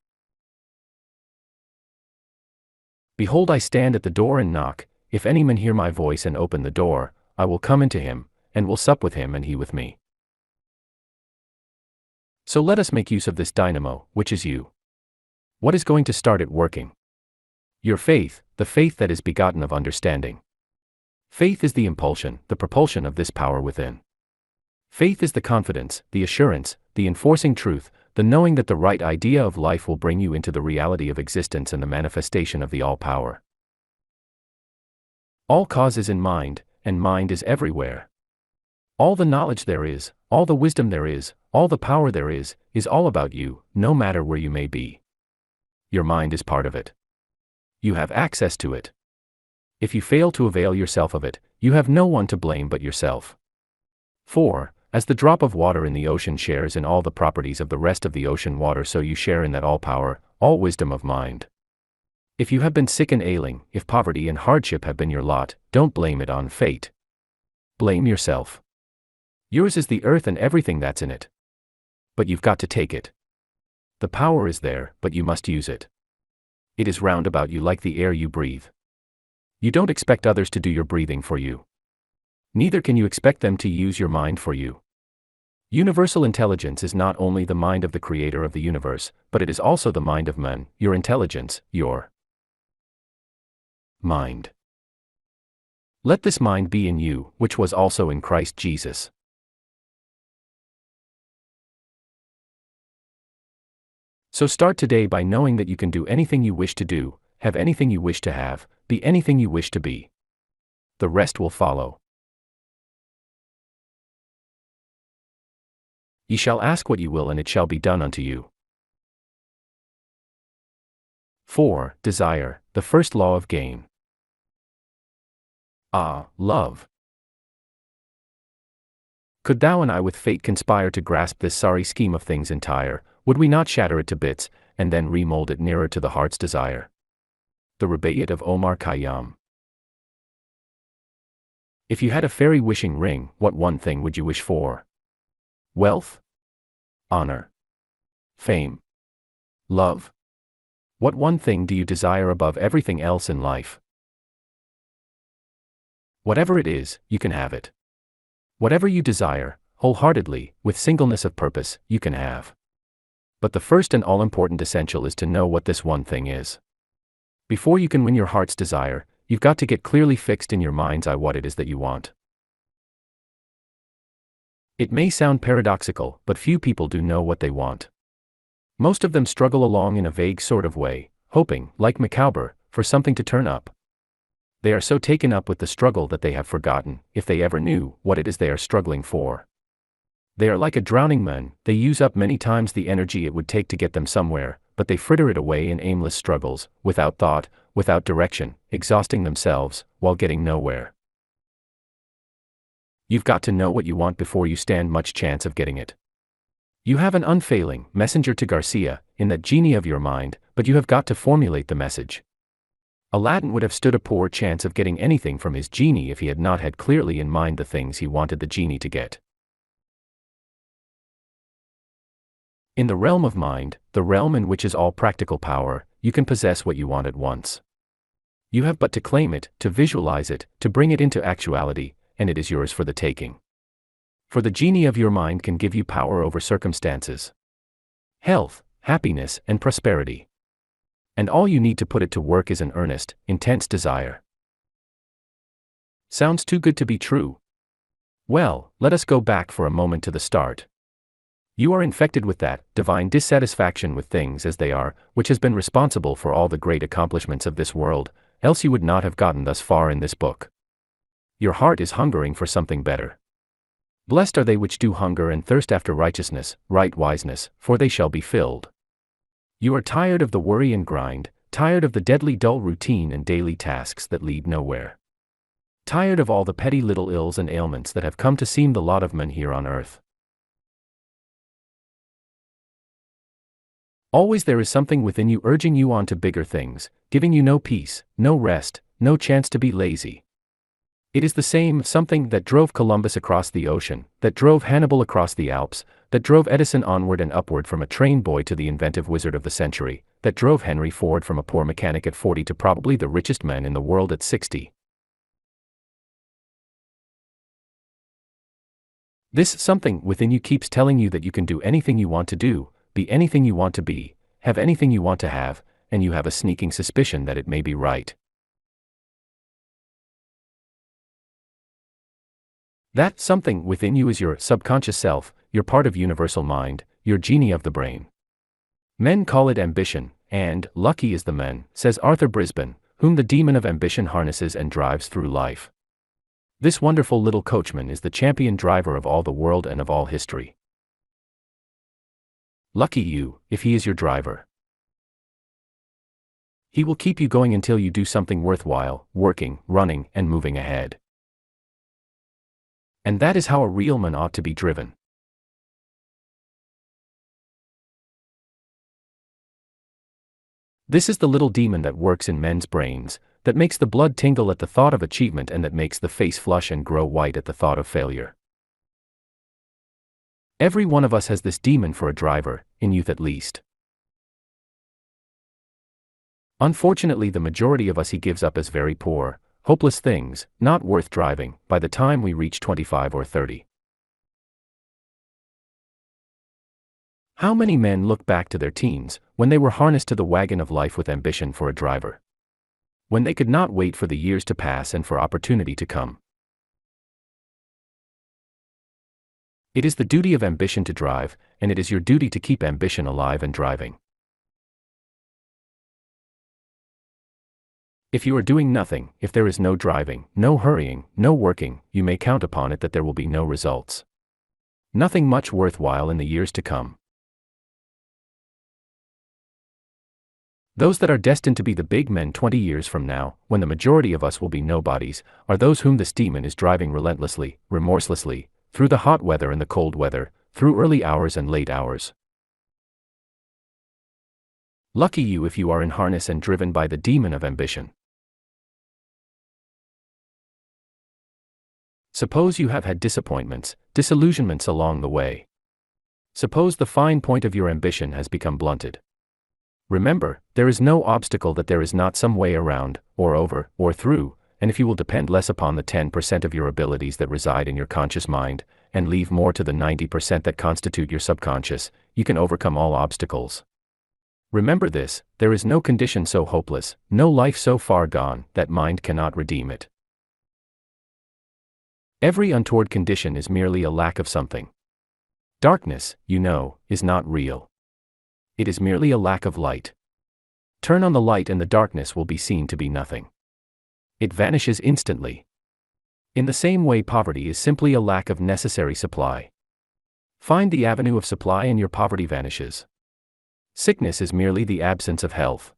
Behold, I stand at the door and knock. If any man hear my voice and open the door, I will come into him, and will sup with him and he with me. So let us make use of this dynamo, which is you. What is going to start it working? Your faith, the faith that is begotten of understanding. Faith is the impulsion, the propulsion of this power within. Faith is the confidence, the assurance, the enforcing truth, the knowing that the right idea of life will bring you into the reality of existence and the manifestation of the all-power. All cause is in mind, and mind is everywhere. All the knowledge there is, all the wisdom there is, all the power there is all about you, no matter where you may be. Your mind is part of it. You have access to it. If you fail to avail yourself of it, you have no one to blame but yourself. 4. As the drop of water in the ocean shares in all the properties of the rest of the ocean water, so you share in that all power, all wisdom of mind. If you have been sick and ailing, if poverty and hardship have been your lot, don't blame it on fate. Blame yourself. Yours is the earth and everything that's in it. But you've got to take it. The power is there, but you must use it. It is round about you like the air you breathe. You don't expect others to do your breathing for you. Neither can you expect them to use your mind for you. Universal intelligence is not only the mind of the creator of the universe, but it is also the mind of man, your intelligence, your mind. Let this mind be in you, which was also in Christ Jesus. So start today by knowing that you can do anything you wish to do, have anything you wish to have, be anything you wish to be. The rest will follow. Ye shall ask what ye will, and it shall be done unto you. 4. Desire, the first law of gain. Ah, love. Could thou and I with fate conspire to grasp this sorry scheme of things entire, would we not shatter it to bits, and then remold it nearer to the heart's desire? The Rubaiyat of Omar Khayyam. If you had a fairy wishing ring, what one thing would you wish for? Wealth? Honor? Fame? Love? What one thing do you desire above everything else in life? Whatever it is, you can have it. Whatever you desire, wholeheartedly, with singleness of purpose, you can have. But the first and all-important essential is to know what this one thing is. Before you can win your heart's desire, you've got to get clearly fixed in your mind's eye what it is that you want. It may sound paradoxical, but few people do know what they want. Most of them struggle along in a vague sort of way, hoping, like Macauber, for something to turn up. They are so taken up with the struggle that they have forgotten, if they ever knew, what it is they are struggling for. They are like a drowning man, they use up many times the energy it would take to get them somewhere, but they fritter it away in aimless struggles, without thought, without direction, exhausting themselves, while getting nowhere. You've got to know what you want before you stand much chance of getting it. You have an unfailing messenger to Garcia, in that genie of your mind, but you have got to formulate the message. Aladdin would have stood a poor chance of getting anything from his genie if he had not had clearly in mind the things he wanted the genie to get. In the realm of mind, the realm in which is all practical power, you can possess what you want at once. You have but to claim it, to visualize it, to bring it into actuality, and it is yours for the taking. For the genie of your mind can give you power over circumstances, health, happiness, and prosperity. And all you need to put it to work is an earnest, intense desire. Sounds too good to be true? Well, let us go back for a moment to the start. You are infected with that divine dissatisfaction with things as they are, which has been responsible for all the great accomplishments of this world, else you would not have gotten thus far in this book. Your heart is hungering for something better. Blessed are they which do hunger and thirst after righteousness, right wiseness, for they shall be filled. You are tired of the worry and grind, tired of the deadly dull routine and daily tasks that lead nowhere. Tired of all the petty little ills and ailments that have come to seem the lot of men here on earth. Always there is something within you urging you on to bigger things, giving you no peace, no rest, no chance to be lazy. It is the same something that drove Columbus across the ocean, that drove Hannibal across the Alps, that drove Edison onward and upward from a train boy to the inventive wizard of the century, that drove Henry Ford from a poor mechanic at 40 to probably the richest man in the world at 60. This something within you keeps telling you that you can do anything you want to do, be anything you want to be, have anything you want to have, and you have a sneaking suspicion that it may be right. That something within you is your subconscious self, your part of universal mind, your genie of the brain. Men call it ambition, and lucky is the man, says Arthur Brisbane, whom the demon of ambition harnesses and drives through life. This wonderful little coachman is the champion driver of all the world and of all history. Lucky you, if he is your driver. He will keep you going until you do something worthwhile, working, running, and moving ahead. And that is how a real man ought to be driven. This is the little demon that works in men's brains, that makes the blood tingle at the thought of achievement and that makes the face flush and grow white at the thought of failure. Every one of us has this demon for a driver, in youth at least. Unfortunately, the majority of us he gives up as very poor, hopeless things, not worth driving, by the time we reach 25 or 30. How many men look back to their teens, when they were harnessed to the wagon of life with ambition for a driver? When they could not wait for the years to pass and for opportunity to come. It is the duty of ambition to drive, and it is your duty to keep ambition alive and driving. If you are doing nothing, if there is no driving, no hurrying, no working, you may count upon it that there will be no results. Nothing much worthwhile in the years to come. Those that are destined to be the big men 20 years from now, when the majority of us will be nobodies, are those whom this demon is driving relentlessly, remorselessly, through the hot weather and the cold weather, through early hours and late hours. Lucky you if you are in harness and driven by the demon of ambition. Suppose you have had disappointments, disillusionments along the way. Suppose the fine point of your ambition has become blunted. Remember, there is no obstacle that there is not some way around, or over, or through, and if you will depend less upon the 10% of your abilities that reside in your conscious mind, and leave more to the 90% that constitute your subconscious, you can overcome all obstacles. Remember this, there is no condition so hopeless, no life so far gone, that mind cannot redeem it. Every untoward condition is merely a lack of something. Darkness, you know, is not real. It is merely a lack of light. Turn on the light and the darkness will be seen to be nothing. It vanishes instantly. In the same way, poverty is simply a lack of necessary supply. Find the avenue of supply and your poverty vanishes. Sickness is merely the absence of health.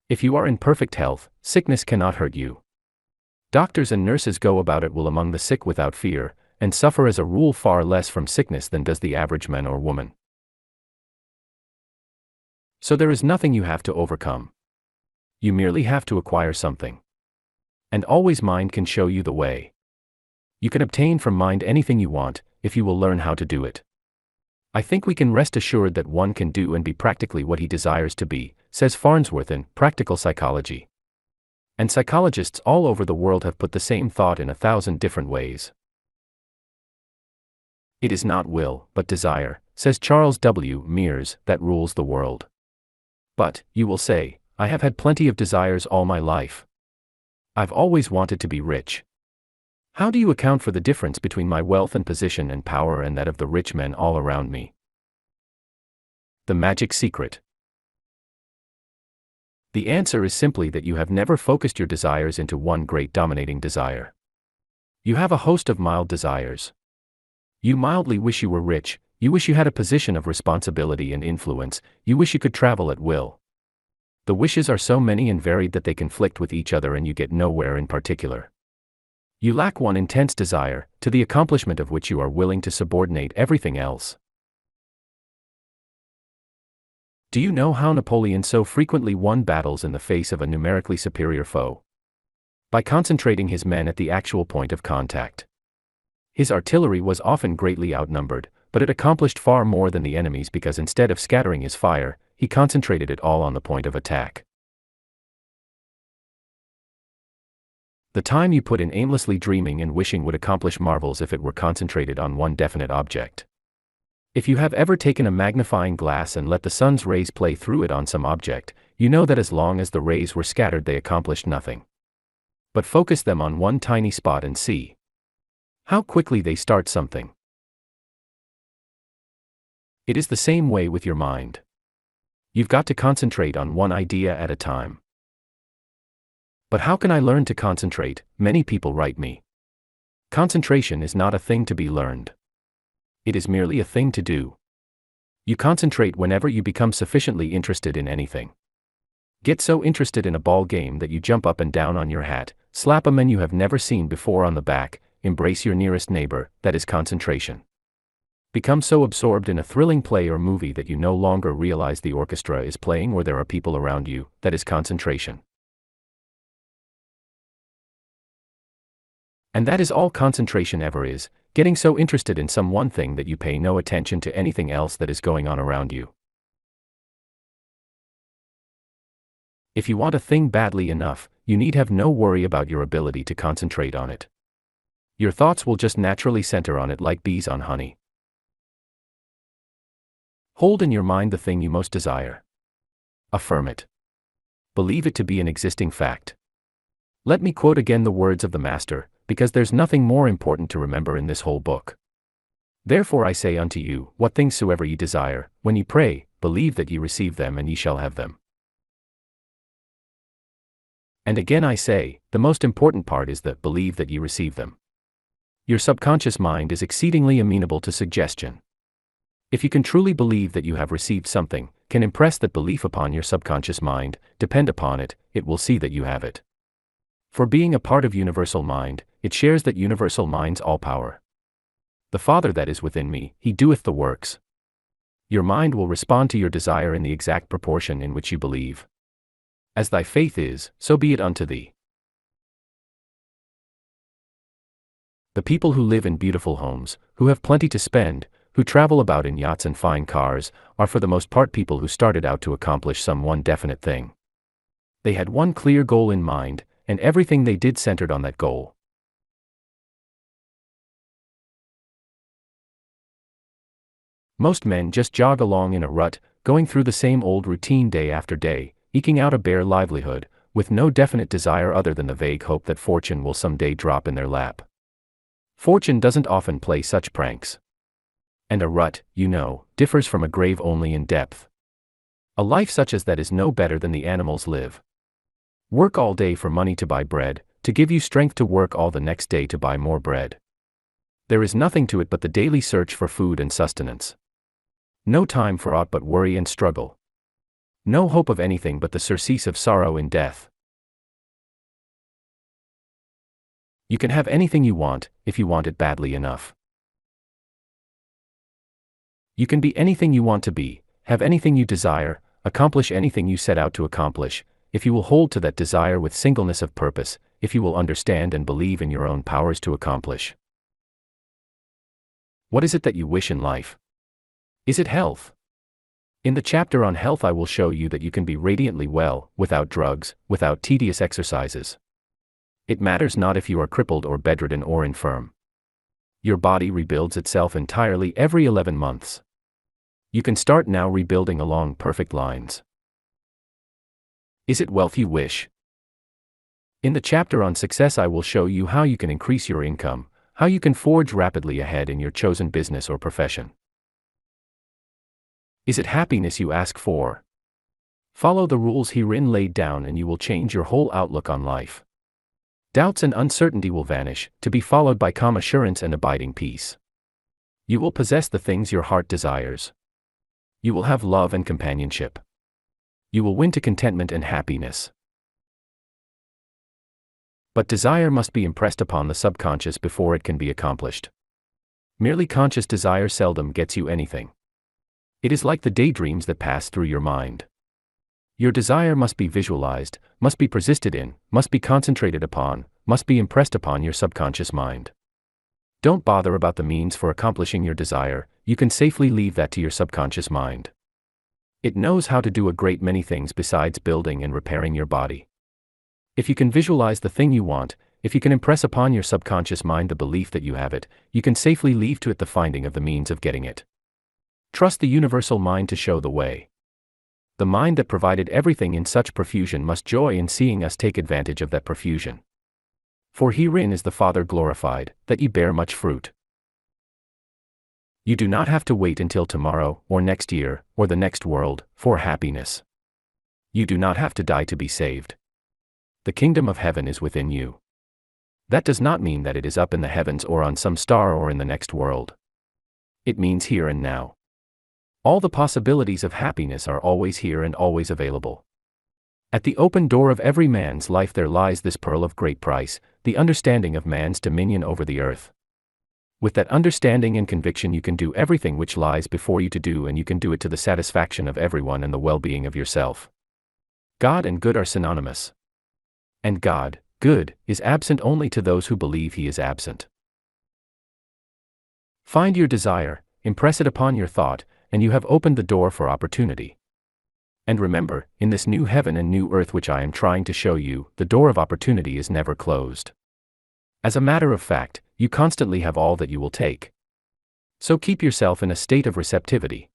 If you are in perfect health, sickness cannot hurt you. Doctors and nurses go about it well among the sick without fear, and suffer as a rule far less from sickness than does the average man or woman. So there is nothing you have to overcome. You merely have to acquire something. And always mind can show you the way. You can obtain from mind anything you want, if you will learn how to do it. I think we can rest assured that one can do and be practically what he desires to be, says Farnsworth in Practical Psychology. And psychologists all over the world have put the same thought in 1,000 different ways. It is not will, but desire, says Charles W. Mears, that rules the world. But, you will say, I have had plenty of desires all my life. I've always wanted to be rich. How do you account for the difference between my wealth and position and power and that of the rich men all around me? The magic secret. The answer is simply that you have never focused your desires into one great dominating desire. You have a host of mild desires. You mildly wish you were rich, you wish you had a position of responsibility and influence, you wish you could travel at will. The wishes are so many and varied that they conflict with each other and you get nowhere in particular. You lack one intense desire, to the accomplishment of which you are willing to subordinate everything else. Do you know how Napoleon so frequently won battles in the face of a numerically superior foe? By concentrating his men at the actual point of contact. His artillery was often greatly outnumbered, but it accomplished far more than the enemy's because instead of scattering his fire, he concentrated it all on the point of attack. The time you put in aimlessly dreaming and wishing would accomplish marvels if it were concentrated on one definite object. If you have ever taken a magnifying glass and let the sun's rays play through it on some object, you know that as long as the rays were scattered they accomplished nothing. But focus them on one tiny spot and see how quickly they start something. It is the same way with your mind. You've got to concentrate on one idea at a time. But how can I learn to concentrate? Many people write me. Concentration is not a thing to be learned. It is merely a thing to do. You concentrate whenever you become sufficiently interested in anything. Get so interested in a ball game that you jump up and down on your hat, slap a man you have never seen before on the back, embrace your nearest neighbor, that is concentration. Become so absorbed in a thrilling play or movie that you no longer realize the orchestra is playing or there are people around you, that is concentration. And that is all concentration ever is, getting so interested in some one thing that you pay no attention to anything else that is going on around you. If you want a thing badly enough, you need have no worry about your ability to concentrate on it. Your thoughts will just naturally center on it like bees on honey. Hold in your mind the thing you most desire. Affirm it. Believe it to be an existing fact. Let me quote again the words of the Master, because there's nothing more important to remember in this whole book. Therefore I say unto you, what things soever ye desire, when ye pray, believe that ye receive them and ye shall have them. And again I say, the most important part is the believe that ye receive them. Your subconscious mind is exceedingly amenable to suggestion. If you can truly believe that you have received something, can impress that belief upon your subconscious mind, depend upon it, it will see that you have it. For being a part of universal mind, it shares that universal mind's all power. The Father that is within me, he doeth the works. Your mind will respond to your desire in the exact proportion in which you believe. As thy faith is, so be it unto thee. The people who live in beautiful homes, who have plenty to spend, who travel about in yachts and fine cars, are for the most part people who started out to accomplish some one definite thing. They had one clear goal in mind, and everything they did centered on that goal. Most men just jog along in a rut, going through the same old routine day after day, eking out a bare livelihood, with no definite desire other than the vague hope that fortune will someday drop in their lap. Fortune doesn't often play such pranks. And a rut, you know, differs from a grave only in depth. A life such as that is no better than the animals live. Work all day for money to buy bread, to give you strength to work all the next day to buy more bread. There is nothing to it but the daily search for food and sustenance. No time for aught but worry and struggle. No hope of anything but the surcease of sorrow in death. You can have anything you want, if you want it badly enough. You can be anything you want to be, have anything you desire, accomplish anything you set out to accomplish, if you will hold to that desire with singleness of purpose, if you will understand and believe in your own powers to accomplish. What is it that you wish in life? Is it health? In the chapter on health I will show you that you can be radiantly well, without drugs, without tedious exercises. It matters not if you are crippled or bedridden or infirm. Your body rebuilds itself entirely every 11 months. You can start now rebuilding along perfect lines. Is it wealth you wish? In the chapter on success I will show you how you can increase your income, how you can forge rapidly ahead in your chosen business or profession. Is it happiness you ask for? Follow the rules herein laid down and you will change your whole outlook on life. Doubts and uncertainty will vanish, to be followed by calm assurance and abiding peace. You will possess the things your heart desires. You will have love and companionship. You will win to contentment and happiness. But desire must be impressed upon the subconscious before it can be accomplished. Merely conscious desire seldom gets you anything. It is like the daydreams that pass through your mind. Your desire must be visualized, must be persisted in, must be concentrated upon, must be impressed upon your subconscious mind. Don't bother about the means for accomplishing your desire, you can safely leave that to your subconscious mind. It knows how to do a great many things besides building and repairing your body. If you can visualize the thing you want, if you can impress upon your subconscious mind the belief that you have it, you can safely leave to it the finding of the means of getting it. Trust the universal mind to show the way. The mind that provided everything in such profusion must joy in seeing us take advantage of that profusion. For herein is the Father glorified, that ye bear much fruit. You do not have to wait until tomorrow, or next year, or the next world, for happiness. You do not have to die to be saved. The kingdom of heaven is within you. That does not mean that it is up in the heavens or on some star or in the next world. It means here and now. All the possibilities of happiness are always here and always available. At the open door of every man's life there lies this pearl of great price, the understanding of man's dominion over the earth. With that understanding and conviction you can do everything which lies before you to do, and you can do it to the satisfaction of everyone and the well-being of yourself. God and good are synonymous. And God, good, is absent only to those who believe he is absent. Find your desire, impress it upon your thought, and you have opened the door for opportunity. And remember, in this new heaven and new earth which I am trying to show you, the door of opportunity is never closed. As a matter of fact, you constantly have all that you will take. So keep yourself in a state of receptivity.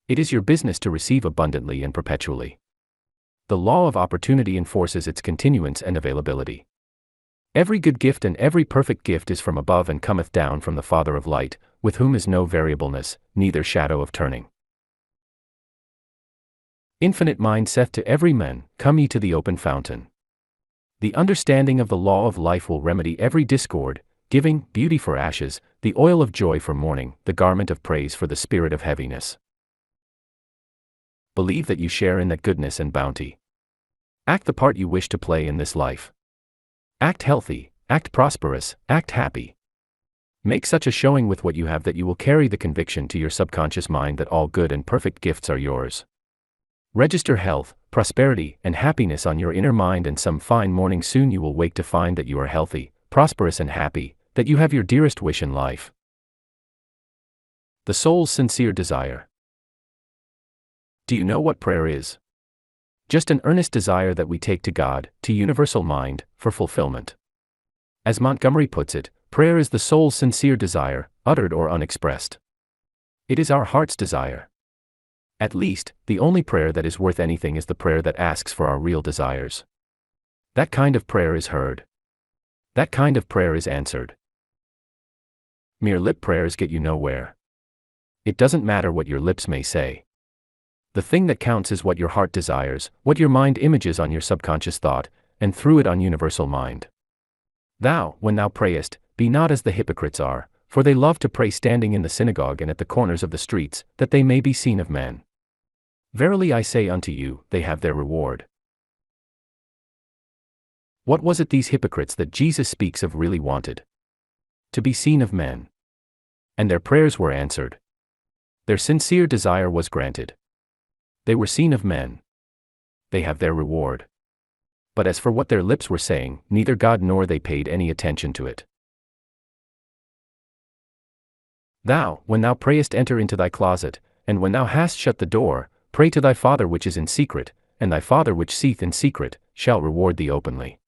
It is your business to receive abundantly and perpetually. The law of opportunity enforces its continuance and availability. Every good gift and every perfect gift is from above and cometh down from the Father of light, with whom is no variableness, neither shadow of turning. Infinite mind saith to every man, Come ye to the open fountain. The understanding of the law of life will remedy every discord, giving beauty for ashes, the oil of joy for mourning, the garment of praise for the spirit of heaviness. Believe that you share in that goodness and bounty. Act the part you wish to play in this life. Act healthy, act prosperous, act happy. Make such a showing with what you have that you will carry the conviction to your subconscious mind that all good and perfect gifts are yours. Register health, prosperity, and happiness on your inner mind, and some fine morning soon you will wake to find that you are healthy, prosperous and happy, that you have your dearest wish in life. The soul's sincere desire. Do you know what prayer is? Just an earnest desire that we take to God, to universal mind, for fulfillment. As Montgomery puts it, prayer is the soul's sincere desire, uttered or unexpressed. It is our heart's desire. At least, the only prayer that is worth anything is the prayer that asks for our real desires. That kind of prayer is heard. That kind of prayer is answered. Mere lip prayers get you nowhere. It doesn't matter what your lips may say. The thing that counts is what your heart desires, what your mind images on your subconscious thought, and through it on universal mind. Thou, when thou prayest, be not as the hypocrites are, for they love to pray standing in the synagogue and at the corners of the streets, that they may be seen of men. Verily I say unto you, they have their reward. What was it these hypocrites that Jesus speaks of really wanted? To be seen of men. And their prayers were answered. Their sincere desire was granted. They were seen of men. They have their reward. But as for what their lips were saying, neither God nor they paid any attention to it. Thou, when thou prayest, enter into thy closet, and when thou hast shut the door, pray to thy Father which is in secret, and thy Father which seeth in secret, shall reward thee openly.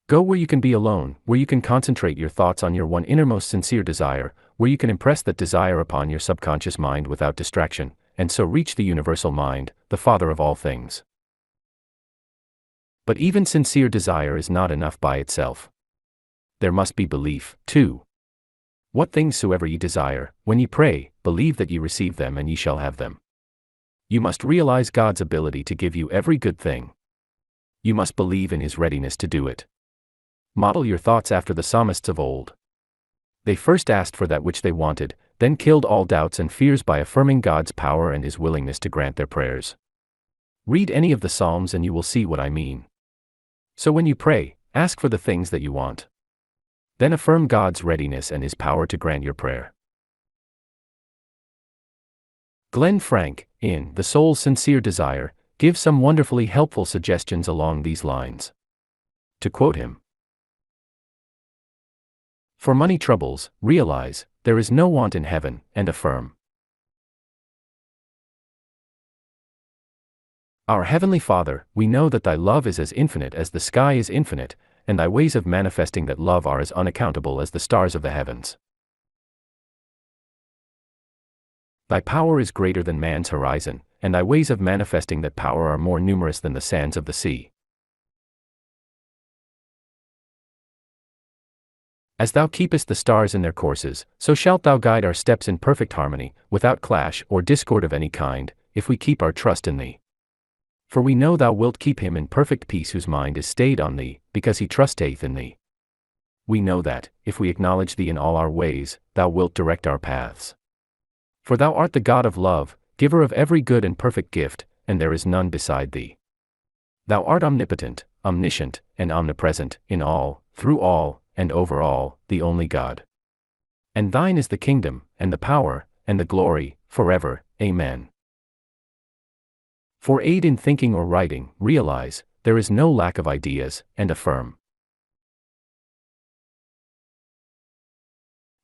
Go where you can be alone, where you can concentrate your thoughts on your one innermost sincere desire, where you can impress that desire upon your subconscious mind without distraction, and so reach the universal mind, the Father of all things. But even sincere desire is not enough by itself. There must be belief, too. What things soever ye desire, when ye pray, believe that ye receive them and ye shall have them. You must realize God's ability to give you every good thing. You must believe in His readiness to do it. Model your thoughts after the psalmists of old. They first asked for that which they wanted, then killed all doubts and fears by affirming God's power and His willingness to grant their prayers. Read any of the Psalms and you will see what I mean. So when you pray, ask for the things that you want. Then affirm God's readiness and His power to grant your prayer. Glenn Frank, in The Soul's Sincere Desire, gives some wonderfully helpful suggestions along these lines. To quote him, "For money troubles, realize, there is no want in heaven, and affirm. Our Heavenly Father, we know that Thy love is as infinite as the sky is infinite, and Thy ways of manifesting that love are as unaccountable as the stars of the heavens. Thy power is greater than man's horizon, and Thy ways of manifesting that power are more numerous than the sands of the sea. As Thou keepest the stars in their courses, so shalt Thou guide our steps in perfect harmony, without clash or discord of any kind, if we keep our trust in Thee. For we know Thou wilt keep him in perfect peace whose mind is stayed on Thee, because he trusteth in Thee. We know that, if we acknowledge Thee in all our ways, Thou wilt direct our paths. For Thou art the God of love, giver of every good and perfect gift, and there is none beside Thee. Thou art omnipotent, omniscient, and omnipresent, in all, through all, and over all, the only God. And Thine is the kingdom, and the power, and the glory, forever. Amen." For aid in thinking or writing, realize, there is no lack of ideas, and affirm.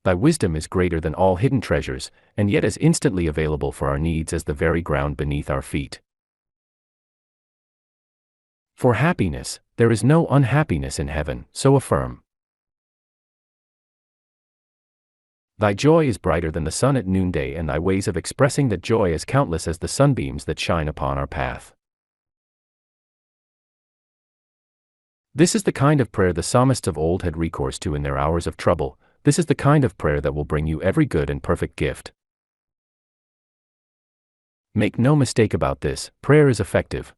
Thy wisdom is greater than all hidden treasures, and yet as instantly available for our needs as the very ground beneath our feet. For happiness, there is no unhappiness in heaven, so affirm. Thy joy is brighter than the sun at noonday, and Thy ways of expressing that joy as countless as the sunbeams that shine upon our path. This is the kind of prayer the psalmists of old had recourse to in their hours of trouble. This is the kind of prayer that will bring you every good and perfect gift. Make no mistake about this, prayer is effective.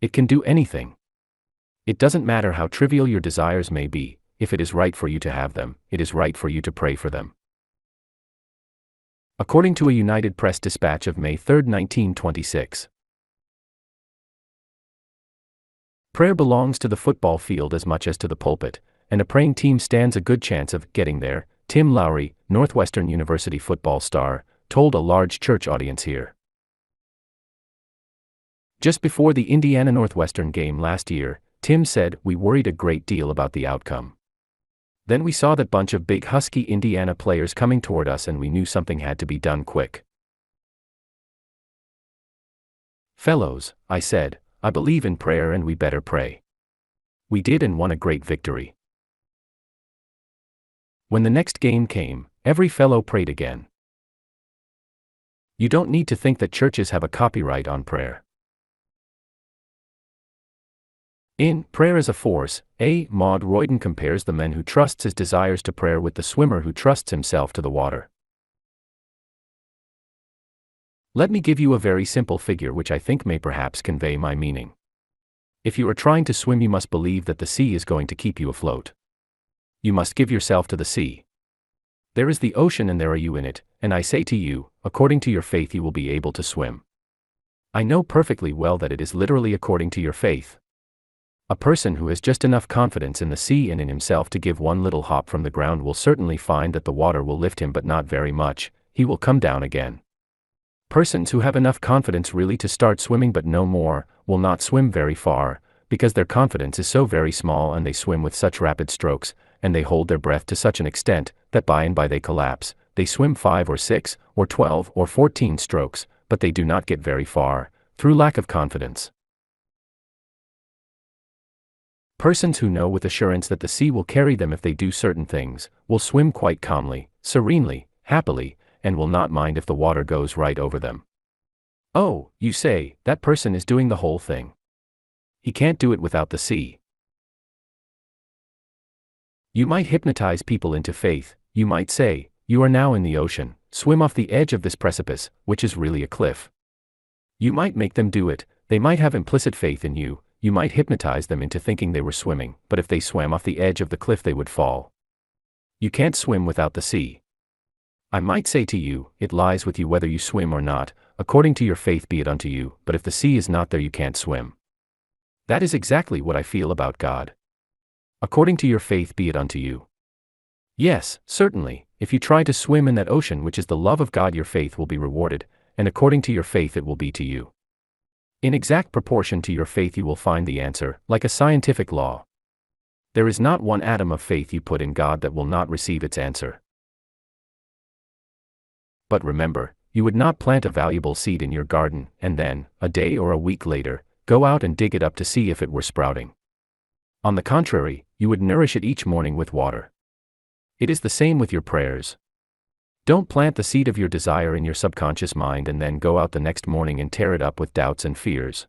It can do anything. It doesn't matter how trivial your desires may be, if it is right for you to have them, it is right for you to pray for them. According to a United Press dispatch of May 3, 1926. Prayer belongs to the football field as much as to the pulpit, and a praying team stands a good chance of getting there, Tim Lowry, Northwestern University football star, told a large church audience here. Just before the Indiana-Northwestern game last year, Tim said, "We worried a great deal about the outcome. Then we saw that bunch of big husky Indiana players coming toward us and we knew something had to be done quick. Fellows," I said, "I believe in prayer and we better pray." We did and won a great victory. When the next game came, every fellow prayed again. You don't need to think that churches have a copyright on prayer. In Prayer as a Force, A. Maud Royden compares the man who trusts his desires to prayer with the swimmer who trusts himself to the water. Let me give you a very simple figure which I think may perhaps convey my meaning. If you are trying to swim, you must believe that the sea is going to keep you afloat. You must give yourself to the sea. There is the ocean and there are you in it, and I say to you, according to your faith you will be able to swim. I know perfectly well that it is literally according to your faith. A person who has just enough confidence in the sea and in himself to give one little hop from the ground will certainly find that the water will lift him, but not very much. He will come down again. Persons who have enough confidence really to start swimming but no more, will not swim very far, because their confidence is so very small and they swim with such rapid strokes, and they hold their breath to such an extent, that by and by they collapse. They swim 5 or 6, or 12 or 14 strokes, but they do not get very far, through lack of confidence. Persons who know with assurance that the sea will carry them if they do certain things, will swim quite calmly, serenely, happily, and will not mind if the water goes right over them. Oh, you say, that person is doing the whole thing. He can't do it without the sea. You might hypnotize people into faith. You might say, "You are now in the ocean, swim off the edge of this precipice, which is really a cliff." You might make them do it. They might have implicit faith in you. You might hypnotize them into thinking they were swimming, but if they swam off the edge of the cliff they would fall. You can't swim without the sea. I might say to you, "It lies with you whether you swim or not, according to your faith be it unto you," but if the sea is not there you can't swim. That is exactly what I feel about God. According to your faith be it unto you. Yes, certainly, if you try to swim in that ocean which is the love of God, your faith will be rewarded, and according to your faith it will be to you. In exact proportion to your faith you will find the answer, like a scientific law. There is not one atom of faith you put in God that will not receive its answer. But remember, you would not plant a valuable seed in your garden, and then, a day or a week later, go out and dig it up to see if it were sprouting. On the contrary, you would nourish it each morning with water. It is the same with your prayers. Don't plant the seed of your desire in your subconscious mind and then go out the next morning and tear it up with doubts and fears.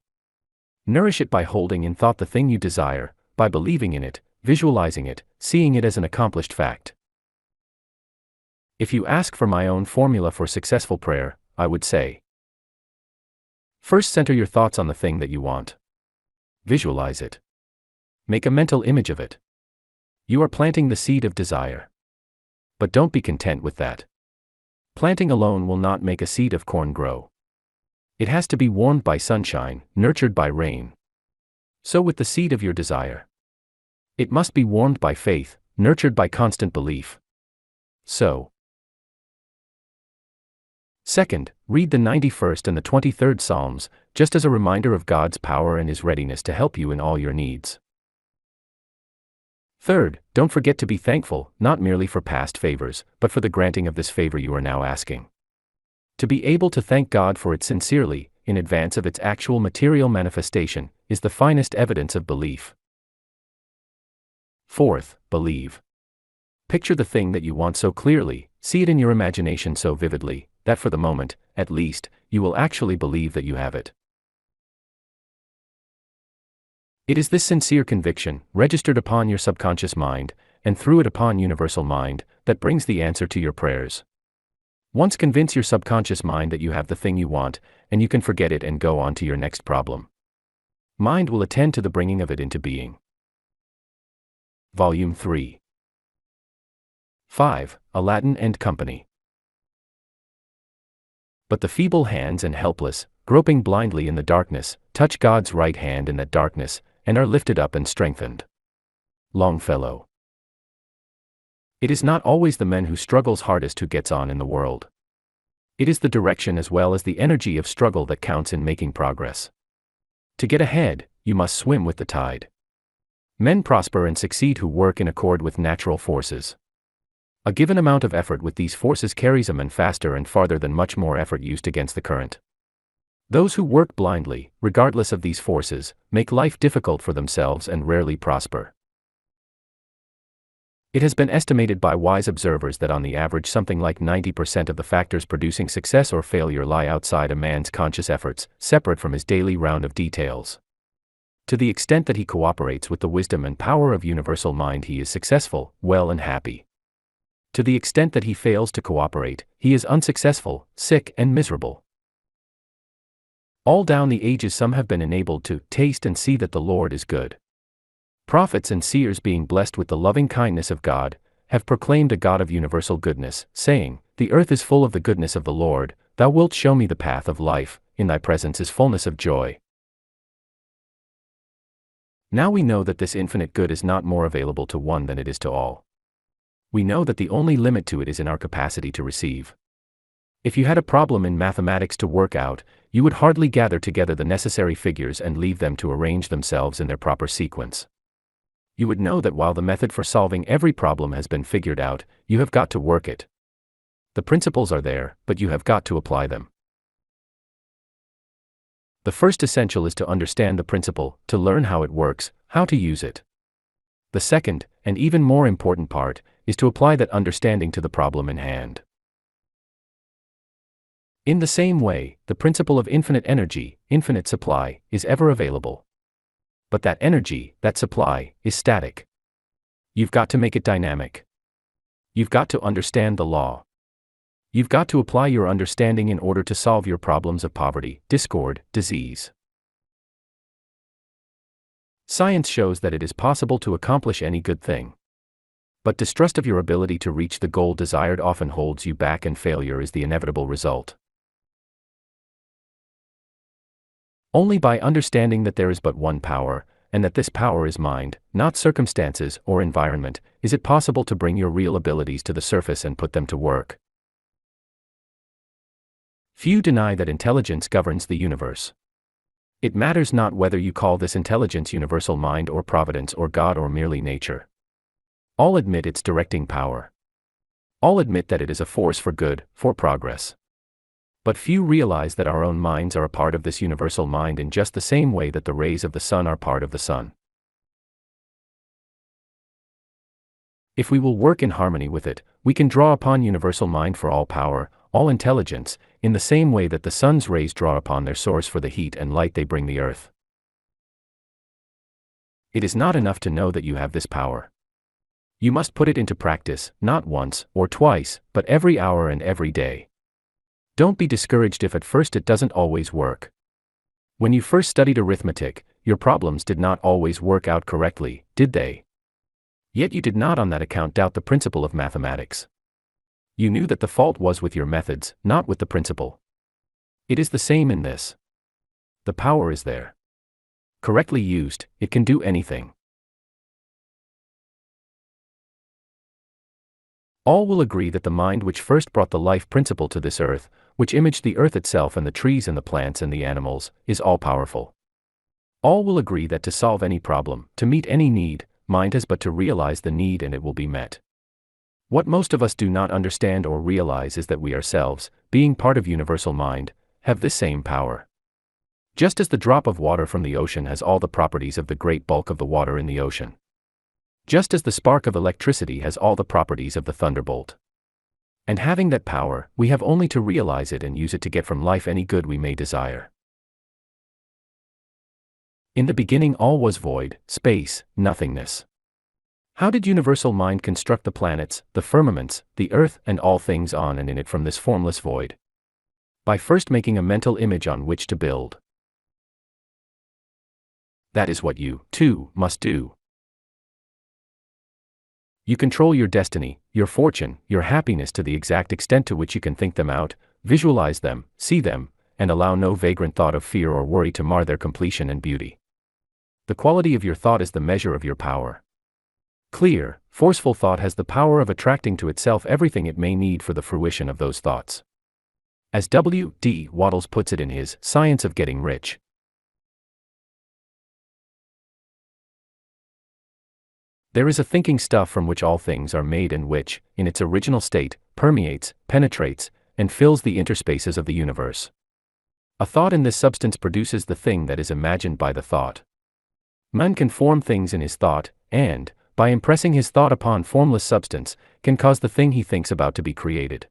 Nourish it by holding in thought the thing you desire, by believing in it, visualizing it, seeing it as an accomplished fact. If you ask for my own formula for successful prayer, I would say: first, center your thoughts on the thing that you want. Visualize it. Make a mental image of it. You are planting the seed of desire. But don't be content with that. Planting alone will not make a seed of corn grow. It has to be warmed by sunshine, nurtured by rain. So with the seed of your desire. It must be warmed by faith, nurtured by constant belief. So, second, read the 91st and the 23rd Psalms, just as a reminder of God's power and His readiness to help you in all your needs. Third, don't forget to be thankful, not merely for past favors, but for the granting of this favor you are now asking. To be able to thank God for it sincerely, in advance of its actual material manifestation, is the finest evidence of belief. Fourth, believe. Picture the thing that you want so clearly, see it in your imagination so vividly, that for the moment, at least, you will actually believe that you have it. It is this sincere conviction, registered upon your subconscious mind, and through it upon universal mind, that brings the answer to your prayers. Once convince your subconscious mind that you have the thing you want, and you can forget it and go on to your next problem. Mind will attend to the bringing of it into being. Volume 3. 5. Aladdin and Company. But the feeble hands and helpless, groping blindly in the darkness, touch God's right hand in that darkness, and are lifted up and strengthened. Longfellow. It is not always the man who struggles hardest who gets on in the world. It is the direction as well as the energy of struggle that counts in making progress. To get ahead, you must swim with the tide. Men prosper and succeed who work in accord with natural forces. A given amount of effort with these forces carries a man faster and farther than much more effort used against the current. Those who work blindly, regardless of these forces, make life difficult for themselves and rarely prosper. It has been estimated by wise observers that on the average something like 90% of the factors producing success or failure lie outside a man's conscious efforts, separate from his daily round of details. To the extent that he cooperates with the wisdom and power of universal mind, he is successful, well and happy. To the extent that he fails to cooperate, he is unsuccessful, sick and miserable. All down the ages some have been enabled to taste and see that the Lord is good. Prophets and seers, being blessed with the loving kindness of God, have proclaimed a God of universal goodness, saying, "The earth is full of the goodness of the Lord, thou wilt show me the path of life, in thy presence is fullness of joy." Now we know that this infinite good is not more available to one than it is to all. We know that the only limit to it is in our capacity to receive. If you had a problem in mathematics to work out, you would hardly gather together the necessary figures and leave them to arrange themselves in their proper sequence. You would know that while the method for solving every problem has been figured out, you have got to work it. The principles are there, but you have got to apply them. The first essential is to understand the principle, to learn how it works, how to use it. The second, and even more important part, is to apply that understanding to the problem in hand. In the same way, the principle of infinite energy, infinite supply, is ever available. But that energy, that supply, is static. You've got to make it dynamic. You've got to understand the law. You've got to apply your understanding in order to solve your problems of poverty, discord, disease. Science shows that it is possible to accomplish any good thing. But distrust of your ability to reach the goal desired often holds you back, and failure is the inevitable result. Only by understanding that there is but one power, and that this power is mind, not circumstances or environment, is it possible to bring your real abilities to the surface and put them to work. Few deny that intelligence governs the universe. It matters not whether you call this intelligence universal mind or providence or God or merely nature. All admit its directing power. All admit that it is a force for good, for progress. But few realize that our own minds are a part of this universal mind in just the same way that the rays of the sun are part of the sun. If we will work in harmony with it, we can draw upon universal mind for all power, all intelligence, in the same way that the sun's rays draw upon their source for the heat and light they bring the earth. It is not enough to know that you have this power. You must put it into practice, not once or twice, but every hour and every day. Don't be discouraged if at first it doesn't always work. When you first studied arithmetic, your problems did not always work out correctly, did they? Yet you did not on that account doubt the principle of mathematics. You knew that the fault was with your methods, not with the principle. It is the same in this. The power is there. Correctly used, it can do anything. All will agree that the mind which first brought the life principle to this earth, which imaged the earth itself and the trees and the plants and the animals, is all-powerful. All will agree that to solve any problem, to meet any need, mind has but to realize the need and it will be met. What most of us do not understand or realize is that we ourselves, being part of universal mind, have this same power. Just as the drop of water from the ocean has all the properties of the great bulk of the water in the ocean. Just as the spark of electricity has all the properties of the thunderbolt. And having that power, we have only to realize it and use it to get from life any good we may desire. In the beginning all was void, space, nothingness. How did universal mind construct the planets, the firmaments, the earth, and all things on and in it from this formless void? By first making a mental image on which to build. That is what you, too, must do. You control your destiny, your fortune, your happiness to the exact extent to which you can think them out, visualize them, see them, and allow no vagrant thought of fear or worry to mar their completion and beauty. The quality of your thought is the measure of your power. Clear, forceful thought has the power of attracting to itself everything it may need for the fruition of those thoughts. As W. D. Wattles puts it in his Science of Getting Rich, there is a thinking stuff from which all things are made and which, in its original state, permeates, penetrates, and fills the interspaces of the universe. A thought in this substance produces the thing that is imagined by the thought. Man can form things in his thought, and, by impressing his thought upon formless substance, can cause the thing he thinks about to be created.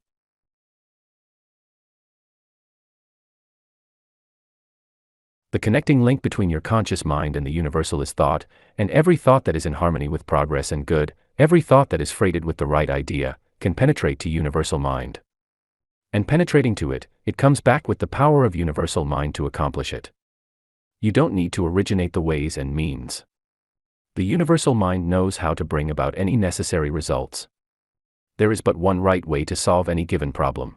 The connecting link between your conscious mind and the universal is thought, and every thought that is in harmony with progress and good, every thought that is freighted with the right idea, can penetrate to universal mind. And penetrating to it, it comes back with the power of universal mind to accomplish it. You don't need to originate the ways and means. The universal mind knows how to bring about any necessary results. There is but one right way to solve any given problem.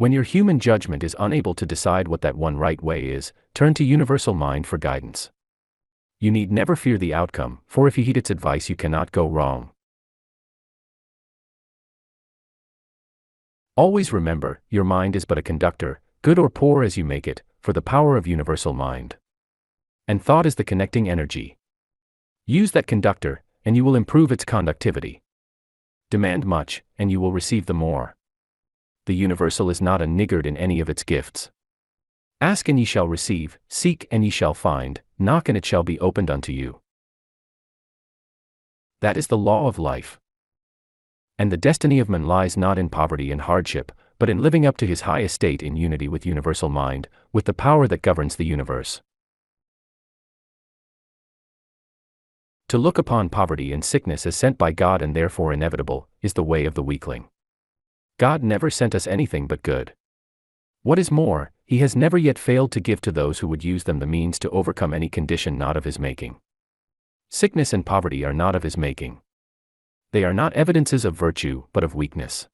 When your human judgment is unable to decide what that one right way is, turn to universal mind for guidance. You need never fear the outcome, for if you heed its advice you cannot go wrong. Always remember, your mind is but a conductor, good or poor as you make it, for the power of universal mind. And thought is the connecting energy. Use that conductor, and you will improve its conductivity. Demand much, and you will receive the more. The universal is not a niggard in any of its gifts. Ask and ye shall receive, seek and ye shall find, knock and it shall be opened unto you. That is the law of life. And the destiny of man lies not in poverty and hardship, but in living up to his high estate in unity with universal mind, with the power that governs the universe. To look upon poverty and sickness as sent by God and therefore inevitable, is the way of the weakling. God never sent us anything but good. What is more, he has never yet failed to give to those who would use them the means to overcome any condition not of his making. Sickness and poverty are not of his making. They are not evidences of virtue, but of weakness.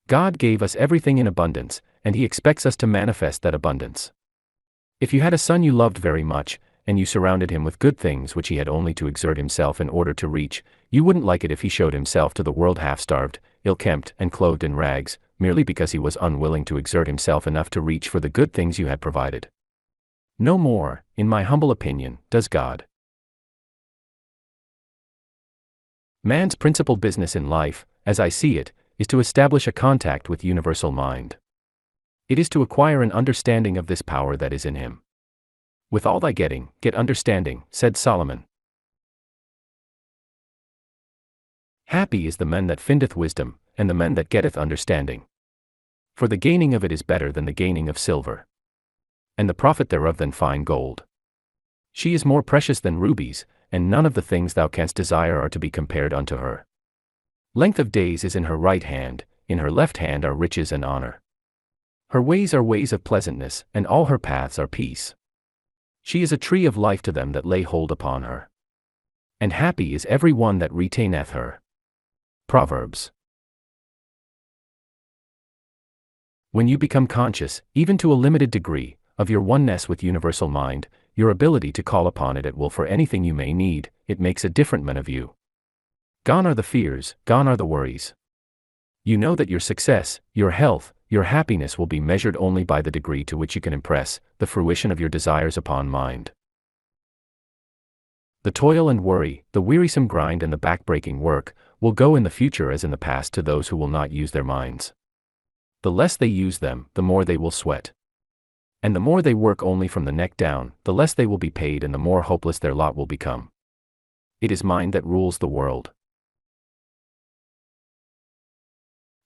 God gave us everything in abundance, and he expects us to manifest that abundance. If you had a son you loved very much, and you surrounded him with good things which he had only to exert himself in order to reach, you wouldn't like it if he showed himself to the world half-starved, ill-kempt and clothed in rags, merely because he was unwilling to exert himself enough to reach for the good things you had provided. No more, in my humble opinion, does God. Man's principal business in life, as I see it, is to establish a contact with universal mind. It is to acquire an understanding of this power that is in him. With all thy getting, get understanding, said Solomon. Happy is the man that findeth wisdom, and the man that getteth understanding. For the gaining of it is better than the gaining of silver, and the profit thereof than fine gold. She is more precious than rubies, and none of the things thou canst desire are to be compared unto her. Length of days is in her right hand, in her left hand are riches and honor. Her ways are ways of pleasantness, and all her paths are peace. She is a tree of life to them that lay hold upon her. And happy is every one that retaineth her. Proverbs. When you become conscious, even to a limited degree, of your oneness with universal mind, your ability to call upon it at will for anything you may need, it makes a different man of you. Gone are the fears, gone are the worries. You know that your success, your health, your happiness will be measured only by the degree to which you can impress the fruition of your desires upon mind. The toil and worry, the wearisome grind and the back-breaking work, will go in the future as in the past to those who will not use their minds. The less they use them, the more they will sweat. And the more they work only from the neck down, the less they will be paid and the more hopeless their lot will become. It is mind that rules the world.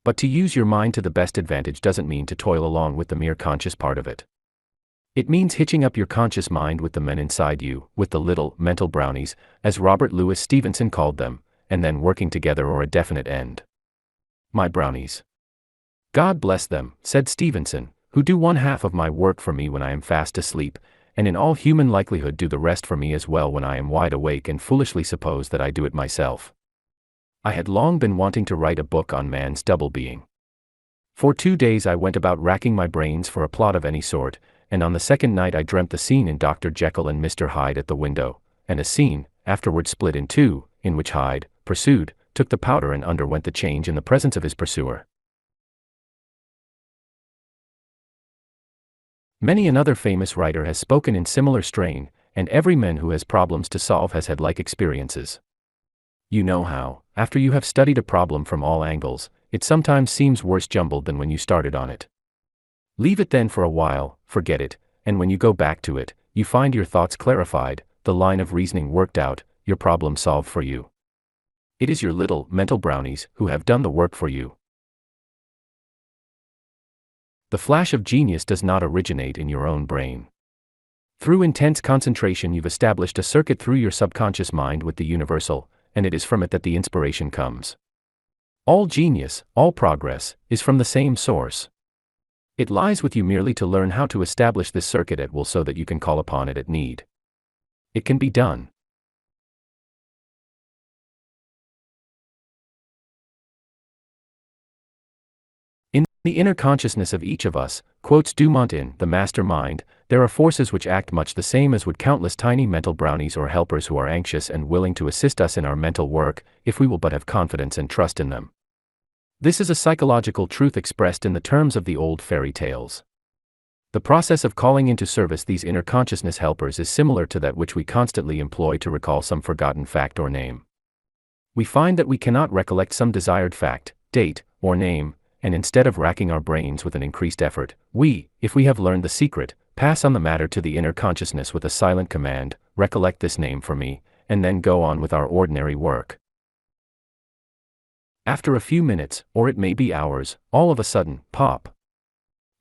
But to use your mind to the best advantage doesn't mean to toil along with the mere conscious part of it. It means hitching up your conscious mind with the men inside you, with the little, mental brownies, as Robert Louis Stevenson called them, and then working together for a definite end. My brownies. God bless them, said Stevenson, who do one half of my work for me when I am fast asleep, and in all human likelihood do the rest for me as well when I am wide awake and foolishly suppose that I do it myself. I had long been wanting to write a book on man's double being. For 2 days I went about racking my brains for a plot of any sort, and on the second night I dreamt the scene in Dr. Jekyll and Mr. Hyde at the window, and a scene, afterward split in two, in which Hyde, pursued, took the powder and underwent the change in the presence of his pursuer. Many another famous writer has spoken in similar strain, and every man who has problems to solve has had like experiences. You know how, after you have studied a problem from all angles, it sometimes seems worse jumbled than when you started on it. Leave it then for a while, forget it, and when you go back to it, you find your thoughts clarified, the line of reasoning worked out, your problem solved for you. It is your little mental brownies who have done the work for you. The flash of genius does not originate in your own brain. Through intense concentration, you've established a circuit through your subconscious mind with the universal, and it is from it that the inspiration comes. All genius, all progress, is from the same source. It lies with you merely to learn how to establish this circuit at will so that you can call upon it at need. It can be done. In the inner consciousness of each of us, quotes Dumont in The Master Mind, there are forces which act much the same as would countless tiny mental brownies or helpers who are anxious and willing to assist us in our mental work, if we will but have confidence and trust in them. This is a psychological truth expressed in the terms of the old fairy tales. The process of calling into service these inner consciousness helpers is similar to that which we constantly employ to recall some forgotten fact or name. We find that we cannot recollect some desired fact, date, or name, and instead of racking our brains with an increased effort, we, if we have learned the secret, pass on the matter to the inner consciousness with a silent command, recollect this name for me, and then go on with our ordinary work. After a few minutes, or it may be hours, all of a sudden, pop,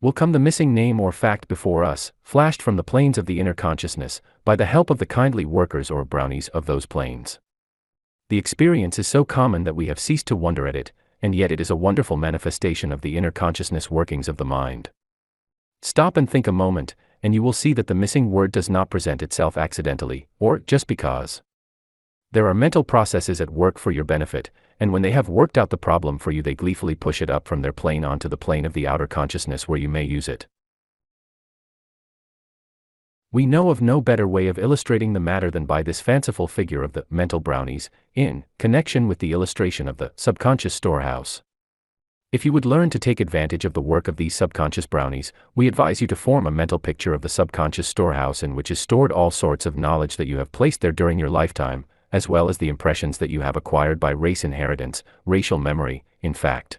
will come the missing name or fact before us, flashed from the planes of the inner consciousness, by the help of the kindly workers or brownies of those planes. The experience is so common that we have ceased to wonder at it, and yet it is a wonderful manifestation of the inner consciousness workings of the mind. Stop and think a moment, and you will see that the missing word does not present itself accidentally, or just because. There are mental processes at work for your benefit, and when they have worked out the problem for you, they gleefully push it up from their plane onto the plane of the outer consciousness where you may use it. We know of no better way of illustrating the matter than by this fanciful figure of the mental brownies, in connection with the illustration of the subconscious storehouse. If you would learn to take advantage of the work of these subconscious brownies, we advise you to form a mental picture of the subconscious storehouse in which is stored all sorts of knowledge that you have placed there during your lifetime, as well as the impressions that you have acquired by race inheritance, racial memory, in fact.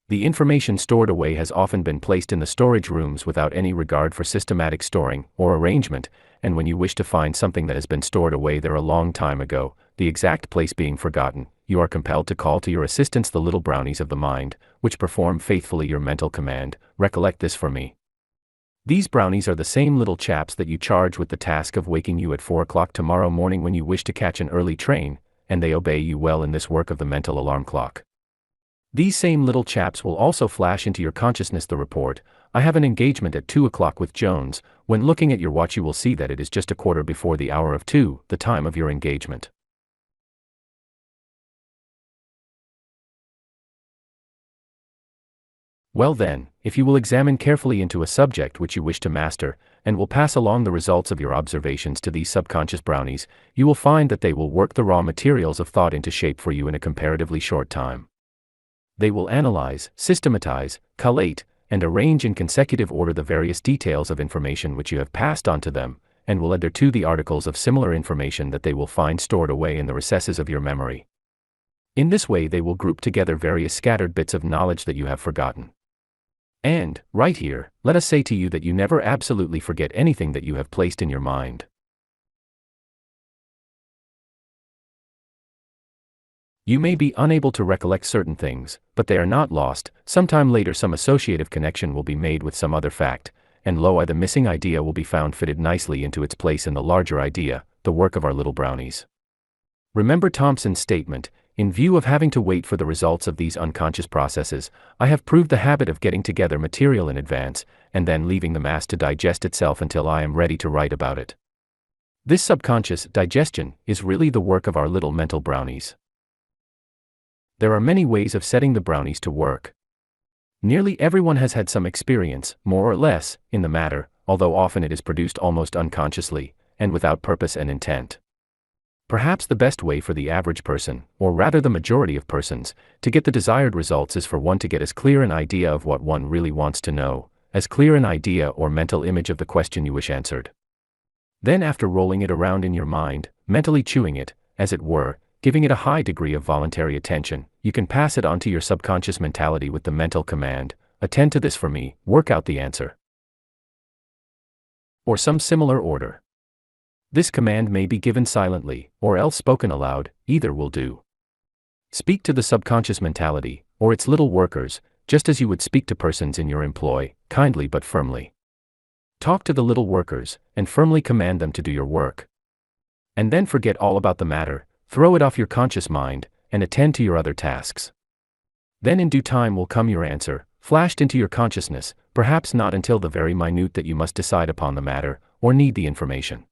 The information stored away has often been placed in the storage rooms without any regard for systematic storing or arrangement, and when you wish to find something that has been stored away there a long time ago, the exact place being forgotten, you are compelled to call to your assistance the little brownies of the mind, which perform faithfully your mental command, recollect this for me. These brownies are the same little chaps that you charge with the task of waking you at 4 o'clock tomorrow morning when you wish to catch an early train, and they obey you well in this work of the mental alarm clock. These same little chaps will also flash into your consciousness the report, I have an engagement at 2 o'clock with Jones. When looking at your watch you will see that it is just a quarter before the hour of 2, the time of your engagement. Well then, if you will examine carefully into a subject which you wish to master, and will pass along the results of your observations to these subconscious brownies, you will find that they will work the raw materials of thought into shape for you in a comparatively short time. They will analyze, systematize, collate, and arrange in consecutive order the various details of information which you have passed on to them, and will add thereto the articles of similar information that they will find stored away in the recesses of your memory. In this way they will group together various scattered bits of knowledge that you have forgotten. And, right here, let us say to you that you never absolutely forget anything that you have placed in your mind. You may be unable to recollect certain things, but they are not lost. Sometime later some associative connection will be made with some other fact, and lo, the missing idea will be found fitted nicely into its place in the larger idea, the work of our little brownies. Remember Thompson's statement, in view of having to wait for the results of these unconscious processes, I have proved the habit of getting together material in advance, and then leaving the mass to digest itself until I am ready to write about it. This subconscious digestion is really the work of our little mental brownies. There are many ways of setting the brownies to work. Nearly everyone has had some experience, more or less, in the matter, although often it is produced almost unconsciously, and without purpose and intent. Perhaps the best way for the average person, or rather the majority of persons, to get the desired results is for one to get as clear an idea of what one really wants to know, as clear an idea or mental image of the question you wish answered. Then after rolling it around in your mind, mentally chewing it, as it were, giving it a high degree of voluntary attention, you can pass it on to your subconscious mentality with the mental command, "Attend to this for me, work out the answer." Or some similar order. This command may be given silently, or else spoken aloud, either will do. Speak to the subconscious mentality, or its little workers, just as you would speak to persons in your employ, kindly but firmly. Talk to the little workers, and firmly command them to do your work. And then forget all about the matter, throw it off your conscious mind, and attend to your other tasks. Then in due time will come your answer, flashed into your consciousness, perhaps not until the very minute that you must decide upon the matter, or need the information.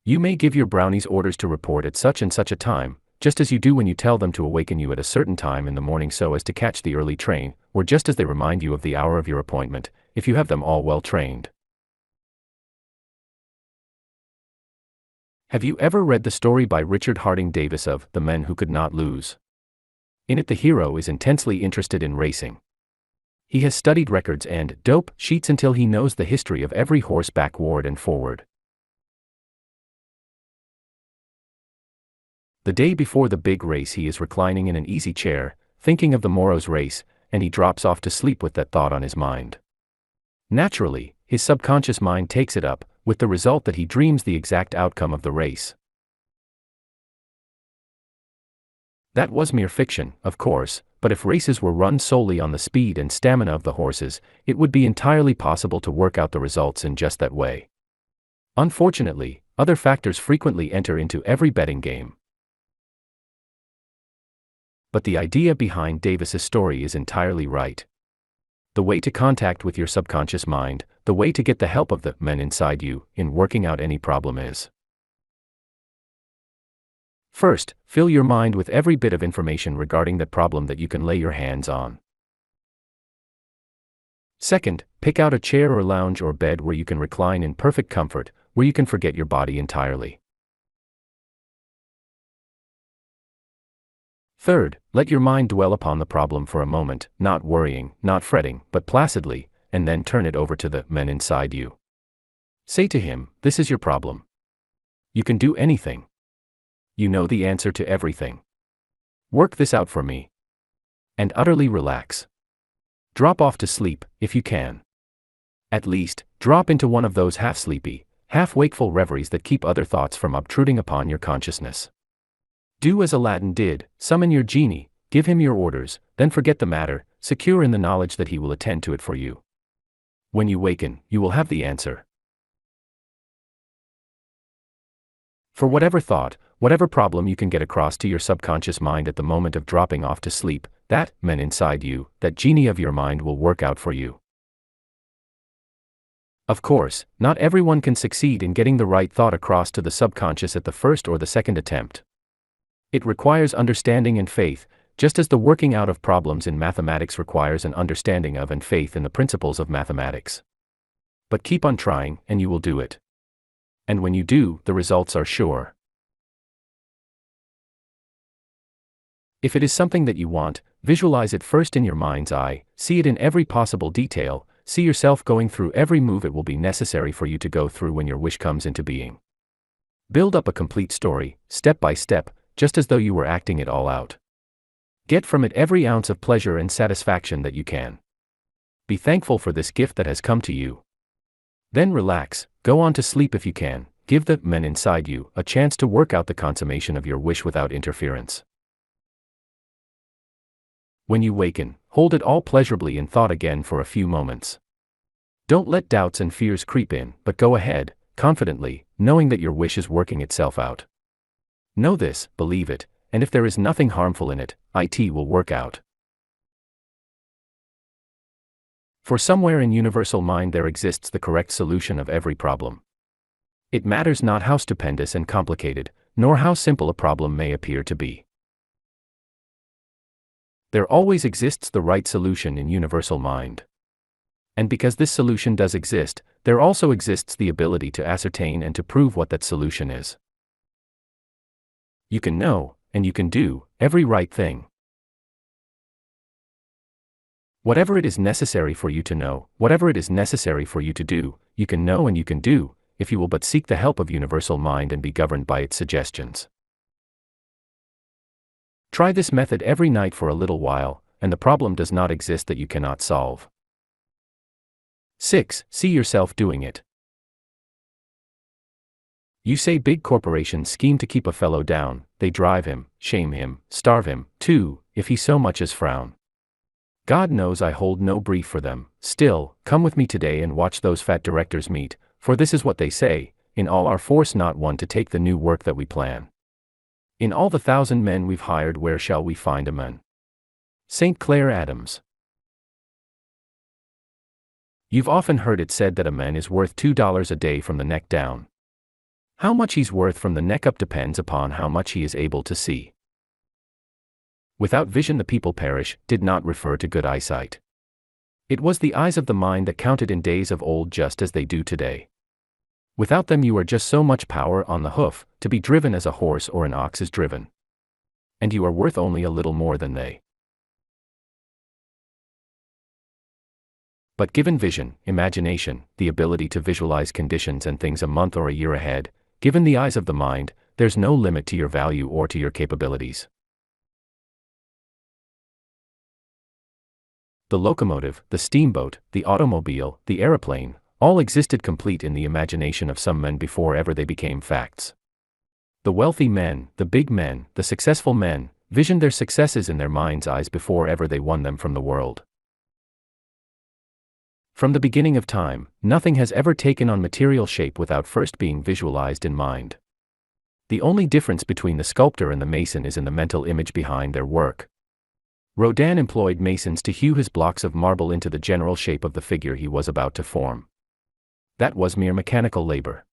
You may give your brownies orders to report at such and such a time, just as you do when you tell them to awaken you at a certain time in the morning so as to catch the early train, or just as they remind you of the hour of your appointment, if you have them all well trained. Have you ever read the story by Richard Harding Davis of The Men Who Could Not Lose? In it the hero is intensely interested in racing. He has studied records and dope sheets until he knows the history of every horse backward and forward. The day before the big race he is reclining in an easy chair, thinking of the morrow's race, and he drops off to sleep with that thought on his mind. Naturally, his subconscious mind takes it up, with the result that he dreams the exact outcome of the race. That was mere fiction, of course, but if races were run solely on the speed and stamina of the horses, it would be entirely possible to work out the results in just that way. Unfortunately, other factors frequently enter into every betting game. But the idea behind Davis's story is entirely right. The way to contact with your subconscious mind, the way to get the help of the men inside you in working out any problem is: first, fill your mind with every bit of information regarding that problem that you can lay your hands on. Second, pick out a chair or lounge or bed where you can recline in perfect comfort, where you can forget your body entirely. Third, let your mind dwell upon the problem for a moment, not worrying, not fretting, but placidly, and then turn it over to the man inside you. Say to him, "This is your problem. You can do anything. You know the answer to everything. Work this out for me." And utterly relax. Drop off to sleep, if you can. At least, drop into one of those half-sleepy, half-wakeful reveries that keep other thoughts from obtruding upon your consciousness. Do as Aladdin did, summon your genie, give him your orders, then forget the matter, secure in the knowledge that he will attend to it for you. When you waken, you will have the answer. For whatever thought, whatever problem you can get across to your subconscious mind at the moment of dropping off to sleep, that man inside you, that genie of your mind will work out for you. Of course, not everyone can succeed in getting the right thought across to the subconscious at the first or the second attempt. It requires understanding and faith, just as the working out of problems in mathematics requires an understanding of and faith in the principles of mathematics. But keep on trying, and you will do it. And when you do, the results are sure. If it is something that you want, visualize it first in your mind's eye, see it in every possible detail, see yourself going through every move it will be necessary for you to go through when your wish comes into being. Build up a complete story, step by step, just as though you were acting it all out. Get from it every ounce of pleasure and satisfaction that you can. Be thankful for this gift that has come to you. Then relax, go on to sleep if you can, give the men inside you a chance to work out the consummation of your wish without interference. When you waken, hold it all pleasurably in thought again for a few moments. Don't let doubts and fears creep in, but go ahead, confidently, knowing that your wish is working itself out. Know this, believe it, and if there is nothing harmful in it, it will work out. For somewhere in universal mind there exists the correct solution of every problem. It matters not how stupendous and complicated, nor how simple a problem may appear to be. There always exists the right solution in universal mind. And because this solution does exist, there also exists the ability to ascertain and to prove what that solution is. You can know, and you can do, every right thing. Whatever it is necessary for you to know, whatever it is necessary for you to do, you can know and you can do, if you will but seek the help of universal mind and be governed by its suggestions. Try this method every night for a little while, and the problem does not exist that you cannot solve. 6. See yourself doing it. You say big corporations scheme to keep a fellow down, they drive him, shame him, starve him, too, if he so much as frown. God knows I hold no brief for them. Still, come with me today and watch those fat directors meet, for this is what they say: in all our force not one to take the new work that we plan. In all the 1,000 men we've hired, where shall we find a man? St. Clair Adams. You've often heard it said that a man is worth $2 a day from the neck down. How much he's worth from the neck up depends upon how much he is able to see. Without vision the people perish did not refer to good eyesight. It was the eyes of the mind that counted in days of old, just as they do today. Without them you are just so much power on the hoof, to be driven as a horse or an ox is driven. And you are worth only a little more than they. But given vision, imagination, the ability to visualize conditions and things a month or a year ahead, given the eyes of the mind, there's no limit to your value or to your capabilities. The locomotive, the steamboat, the automobile, the aeroplane, all existed complete in the imagination of some men before ever they became facts. The wealthy men, the big men, the successful men, visioned their successes in their mind's eyes before ever they won them from the world. From the beginning of time, nothing has ever taken on material shape without first being visualized in mind. The only difference between the sculptor and the mason is in the mental image behind their work. Rodin employed masons to hew his blocks of marble into the general shape of the figure he was about to form. That was mere mechanical labor.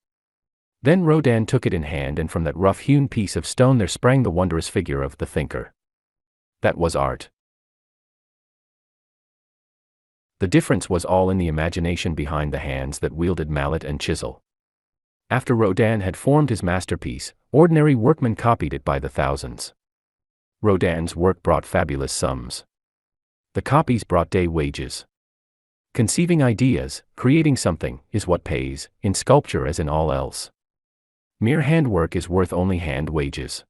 Then Rodin took it in hand, and from that rough-hewn piece of stone there sprang the wondrous figure of the thinker. That was art. The difference was all in the imagination behind the hands that wielded mallet and chisel. After Rodin had formed his masterpiece, ordinary workmen copied it by the thousands. Rodin's work brought fabulous sums. The copies brought day wages. Conceiving ideas, creating something, is what pays, in sculpture as in all else. Mere handwork is worth only hand wages.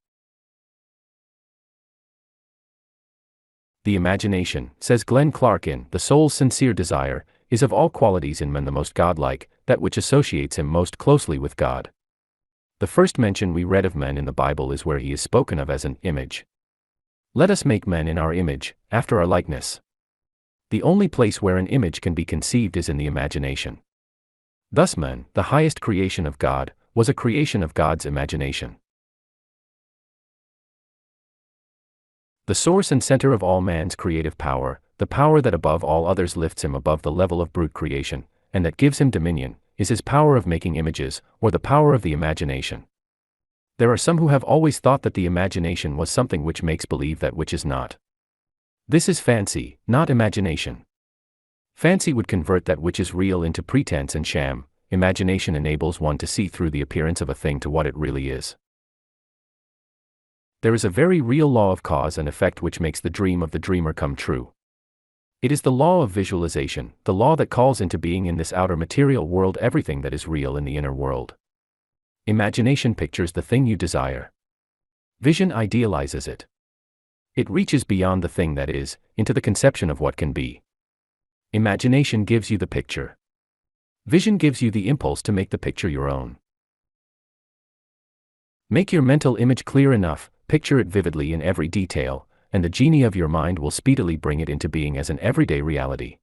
The imagination, says Glenn Clark in The Soul's Sincere Desire, is of all qualities in man the most godlike, that which associates him most closely with God. The first mention we read of man in the Bible is where he is spoken of as an image. Let us make men in our image, after our likeness. The only place where an image can be conceived is in the imagination. Thus man, the highest creation of God, was a creation of God's imagination. The source and center of all man's creative power, the power that above all others lifts him above the level of brute creation, and that gives him dominion, is his power of making images, or the power of the imagination. There are some who have always thought that the imagination was something which makes believe that which is not. This is fancy, not imagination. Fancy would convert that which is real into pretense and sham. Imagination enables one to see through the appearance of a thing to what it really is. There is a very real law of cause and effect which makes the dream of the dreamer come true. It is the law of visualization, the law that calls into being in this outer material world everything that is real in the inner world. Imagination pictures the thing you desire. Vision idealizes it. It reaches beyond the thing that is, into the conception of what can be. Imagination gives you the picture. Vision gives you the impulse to make the picture your own. Make your mental image clear enough, picture it vividly in every detail, and the genie of your mind will speedily bring it into being as an everyday reality.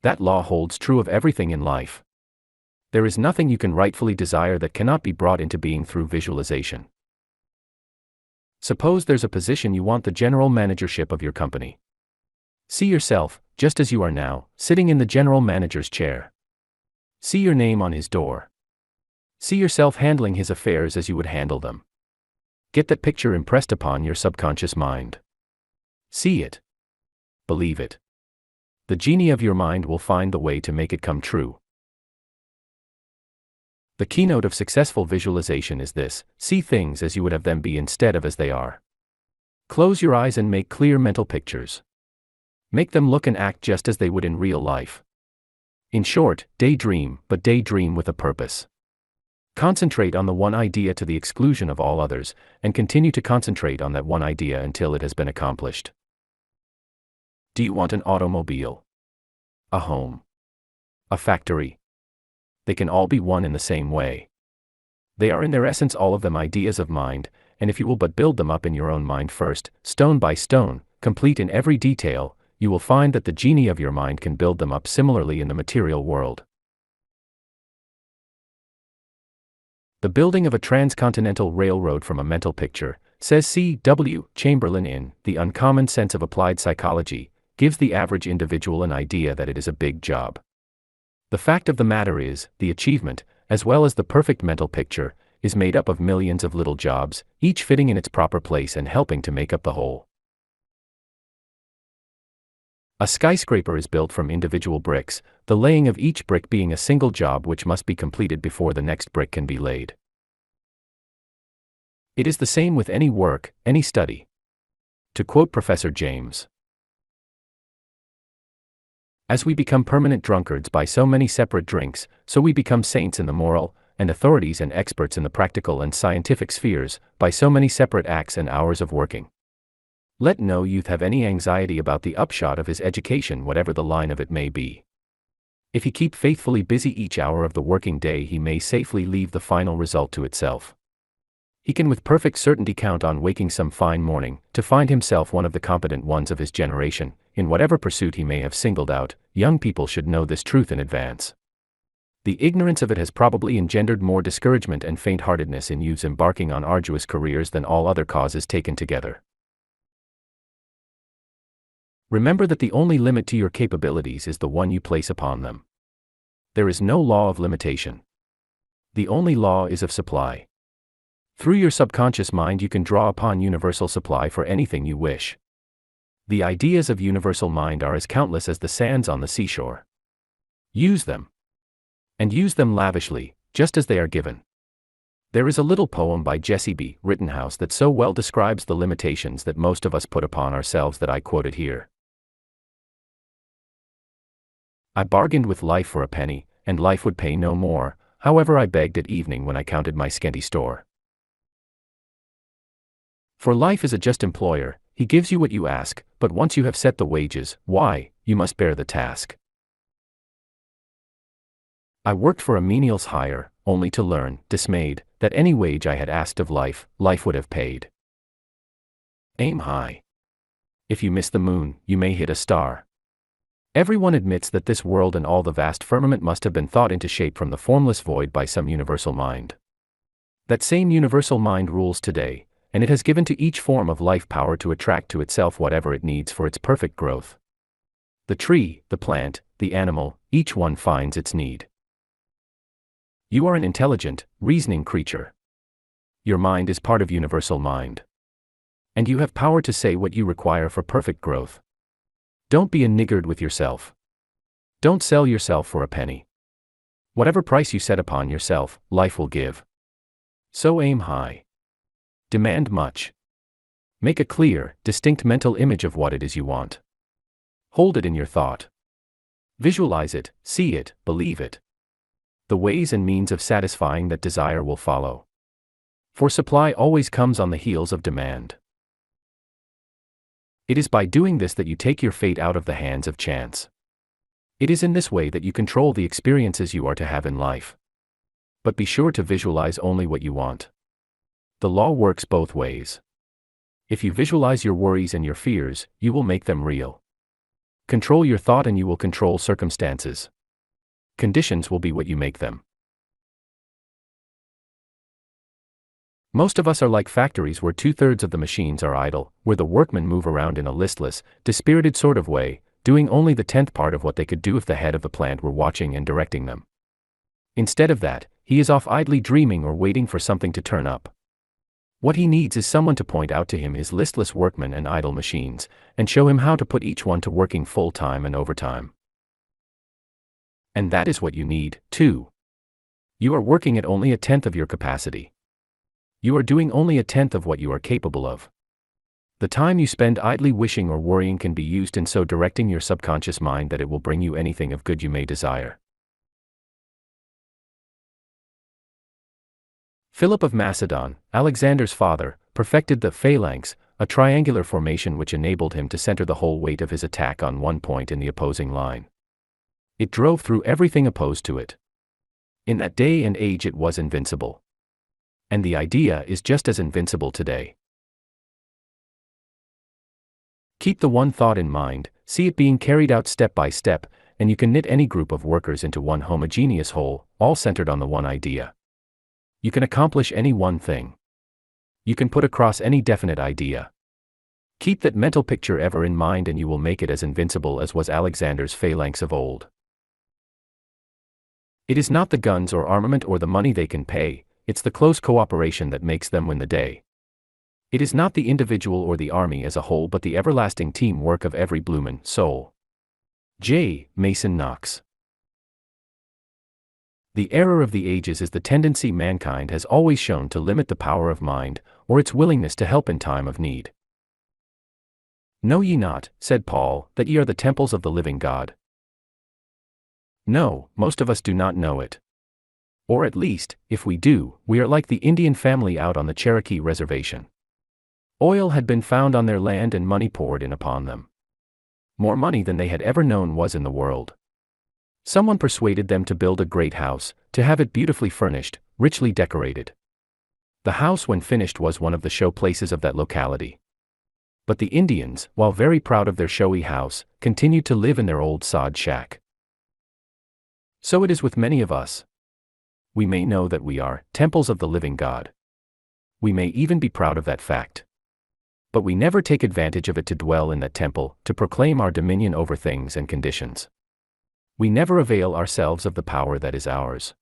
That law holds true of everything in life. There is nothing you can rightfully desire that cannot be brought into being through visualization. Suppose there's a position you want, the general managership of your company. See yourself, just as you are now, sitting in the general manager's chair. See your name on his door. See yourself handling his affairs as you would handle them. Get that picture impressed upon your subconscious mind. see it, believe it. The genie of your mind will find the way to make it come true. The keynote of successful visualization is this: see things as you would have them be instead of as they are. Close your eyes and make clear mental pictures. Make them look and act just as they would in real life. In short, daydream, but daydream with a purpose. Concentrate on the one idea to the exclusion of all others, and continue to concentrate on that one idea until it has been accomplished. Do you want an automobile? A home? A factory? They can all be one in the same way. They are in their essence all of them ideas of mind, and if you will but build them up in your own mind first, stone by stone, complete in every detail, you will find that the genie of your mind can build them up similarly in the material world. The building of a transcontinental railroad from a mental picture, says C.W. Chamberlain in The Uncommon Sense of Applied Psychology, gives the average individual an idea that it is a big job. The fact of the matter is, the achievement, as well as the perfect mental picture, is made up of millions of little jobs, each fitting in its proper place and helping to make up the whole. A skyscraper is built from individual bricks, the laying of each brick being a single job which must be completed before the next brick can be laid. It is the same with any work, any study. To quote Professor James, as we become permanent drunkards by so many separate drinks, so we become saints in the moral, and authorities and experts in the practical and scientific spheres, by so many separate acts and hours of working. Let no youth have any anxiety about the upshot of his education, whatever the line of it may be. If he keep faithfully busy each hour of the working day, he may safely leave the final result to itself. He can with perfect certainty count on waking some fine morning, to find himself one of the competent ones of his generation, in whatever pursuit he may have singled out. Young people should know this truth in advance. The ignorance of it has probably engendered more discouragement and faint-heartedness in youths embarking on arduous careers than all other causes taken together. Remember that the only limit to your capabilities is the one you place upon them. There is no law of limitation. The only law is of supply. Through your subconscious mind you can draw upon universal supply for anything you wish. The ideas of universal mind are as countless as the sands on the seashore. Use them. And use them lavishly, just as they are given. There is a little poem by Jessie B. Rittenhouse that so well describes the limitations that most of us put upon ourselves that I quote it here. I bargained with life for a penny, and life would pay no more, however I begged at evening when I counted my scanty store. For life is a just employer, he gives you what you ask, but once you have set the wages, why, you must bear the task. I worked for a menial's hire, only to learn, dismayed, that any wage I had asked of life, life would have paid. Aim high. If you miss the moon, you may hit a star. Everyone admits that this world and all the vast firmament must have been thought into shape from the formless void by some universal mind. That same universal mind rules today, and it has given to each form of life power to attract to itself whatever it needs for its perfect growth. The tree, the plant, the animal, each one finds its need. You are an intelligent, reasoning creature. Your mind is part of universal mind. And you have power to say what you require for perfect growth. Don't be a niggard with yourself. Don't sell yourself for a penny. Whatever price you set upon yourself, life will give. So aim high. Demand much. Make a clear, distinct mental image of what it is you want. Hold it in your thought. Visualize it, see it, believe it. The ways and means of satisfying that desire will follow. For supply always comes on the heels of demand. It is by doing this that you take your fate out of the hands of chance. It is in this way that you control the experiences you are to have in life. But be sure to visualize only what you want. The law works both ways. If you visualize your worries and your fears, you will make them real. Control your thought and you will control circumstances. Conditions will be what you make them. Most of us are like factories where 2/3 of the machines are idle, where the workmen move around in a listless, dispirited sort of way, doing only the 10th part of what they could do if the head of the plant were watching and directing them. Instead of that, he is off idly dreaming or waiting for something to turn up. What he needs is someone to point out to him his listless workmen and idle machines, and show him how to put each one to working full-time and overtime. And that is what you need, too. You are working at only 1/10 of your capacity. You are doing only 1/10 of what you are capable of. The time you spend idly wishing or worrying can be used in so directing your subconscious mind that it will bring you anything of good you may desire. Philip of Macedon, Alexander's father, perfected the phalanx, a triangular formation which enabled him to center the whole weight of his attack on one point in the opposing line. It drove through everything opposed to it. In that day and age it was invincible. And the idea is just as invincible today. Keep the one thought in mind, see it being carried out step by step, and you can knit any group of workers into one homogeneous whole, all centered on the one idea. You can accomplish any one thing. You can put across any definite idea. Keep that mental picture ever in mind and you will make it as invincible as was Alexander's phalanx of old. It is not the guns or armament or the money they can pay, it's the close cooperation that makes them win the day. It is not the individual or the army as a whole but the everlasting teamwork of every bloomin' soul. J. Mason Knox. The error of the ages is the tendency mankind has always shown to limit the power of mind, or its willingness to help in time of need. Know ye not, said Paul, that ye are the temples of the living God? No, most of us do not know it. Or at least, if we do, we are like the Indian family out on the Cherokee reservation. Oil had been found on their land and money poured in upon them. More money than they had ever known was in the world. Someone persuaded them to build a great house, to have it beautifully furnished, richly decorated. The house when finished was one of the show places of that locality. But the Indians, while very proud of their showy house, continued to live in their old sod shack. So it is with many of us. We may know that we are temples of the living God. We may even be proud of that fact. But we never take advantage of it to dwell in that temple, to proclaim our dominion over things and conditions. We never avail ourselves of the power that is ours.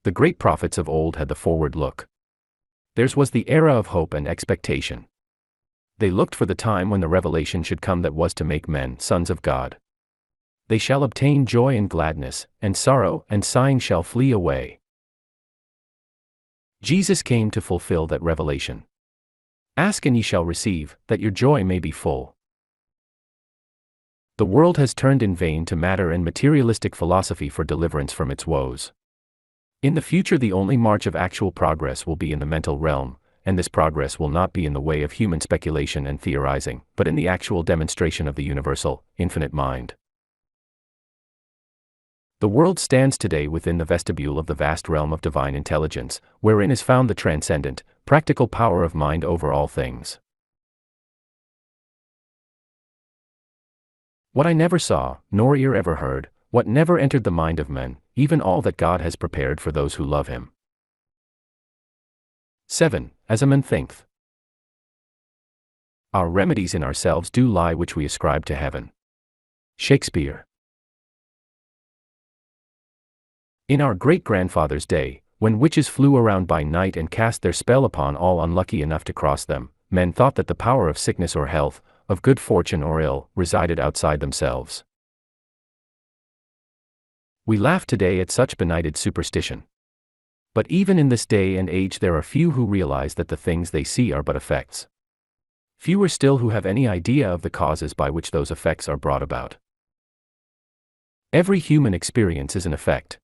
The great prophets of old had the forward look. Theirs was the era of hope and expectation. They looked for the time when the revelation should come that was to make men sons of God. They shall obtain joy and gladness, and sorrow and sighing shall flee away. Jesus came to fulfill that revelation. Ask and ye shall receive, that your joy may be full. The world has turned in vain to matter and materialistic philosophy for deliverance from its woes. In the future the only march of actual progress will be in the mental realm, and this progress will not be in the way of human speculation and theorizing, but in the actual demonstration of the universal, infinite mind. The world stands today within the vestibule of the vast realm of divine intelligence, wherein is found the transcendent, practical power of mind over all things. What I never saw, nor ear ever heard, what never entered the mind of men, even all that God has prepared for those who love him. 7. As a man thinketh. Our remedies in ourselves do lie which we ascribe to heaven. Shakespeare. In our great-grandfather's day, when witches flew around by night and cast their spell upon all unlucky enough to cross them, men thought that the power of sickness or health, of good fortune or ill, resided outside themselves. We laugh today at such benighted superstition. But even in this day and age there are few who realize that the things they see are but effects. Fewer still who have any idea of the causes by which those effects are brought about. Every human experience is an effect.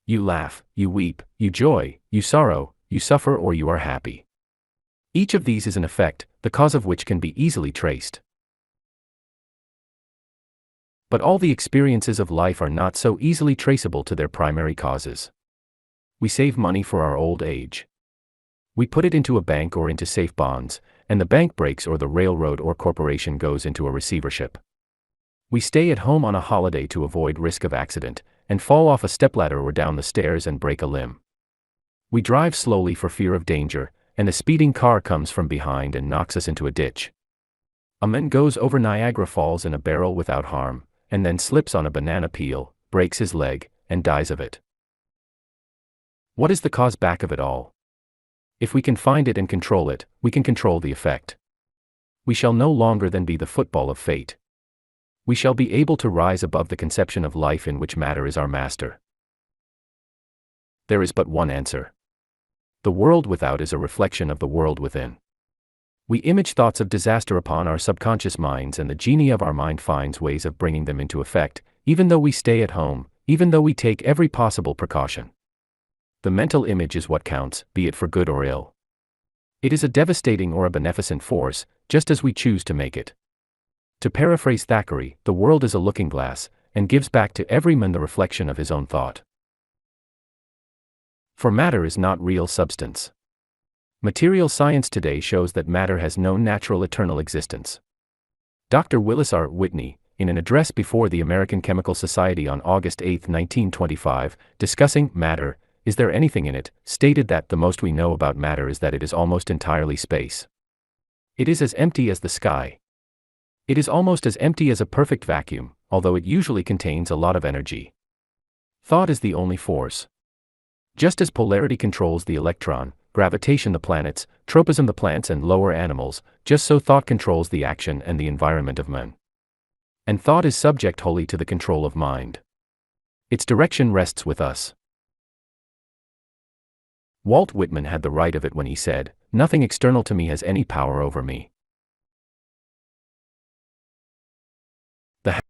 You laugh, you weep, you joy, you sorrow, you suffer or you are happy. Each of these is an effect, the cause of which can be easily traced. But all the experiences of life are not so easily traceable to their primary causes. We save money for our old age. We put it into a bank or into safe bonds, and the bank breaks or the railroad or corporation goes into a receivership. We stay at home on a holiday to avoid risk of accident, and fall off a stepladder or down the stairs and break a limb. We drive slowly for fear of danger, and a speeding car comes from behind and knocks us into a ditch. A man goes over Niagara Falls in a barrel without harm, and then slips on a banana peel, breaks his leg, and dies of it. What is the cause back of it all? If we can find it and control it, we can control the effect. We shall no longer then be the football of fate. We shall be able to rise above the conception of life in which matter is our master. There is but one answer. The world without is a reflection of the world within. We image thoughts of disaster upon our subconscious minds, and the genie of our mind finds ways of bringing them into effect, even though we stay at home, even though we take every possible precaution. The mental image is what counts, be it for good or ill. It is a devastating or a beneficent force, just as we choose to make it. To paraphrase Thackeray, the world is a looking glass, and gives back to every man the reflection of his own thought. For matter is not real substance. Material science today shows that matter has no natural eternal existence. Dr. Willis R. Whitney, in an address before the American Chemical Society on August 8, 1925, discussing matter, is there anything in it, stated that the most we know about matter is that it is almost entirely space. It is as empty as the sky. It is almost as empty as a perfect vacuum, although it usually contains a lot of energy. Thought is the only force. Just as polarity controls the electron, gravitation the planets, tropism the plants and lower animals, just so thought controls the action and the environment of men. And thought is subject wholly to the control of mind. Its direction rests with us. Walt Whitman had the right of it when he said, "Nothing external to me has any power over me." The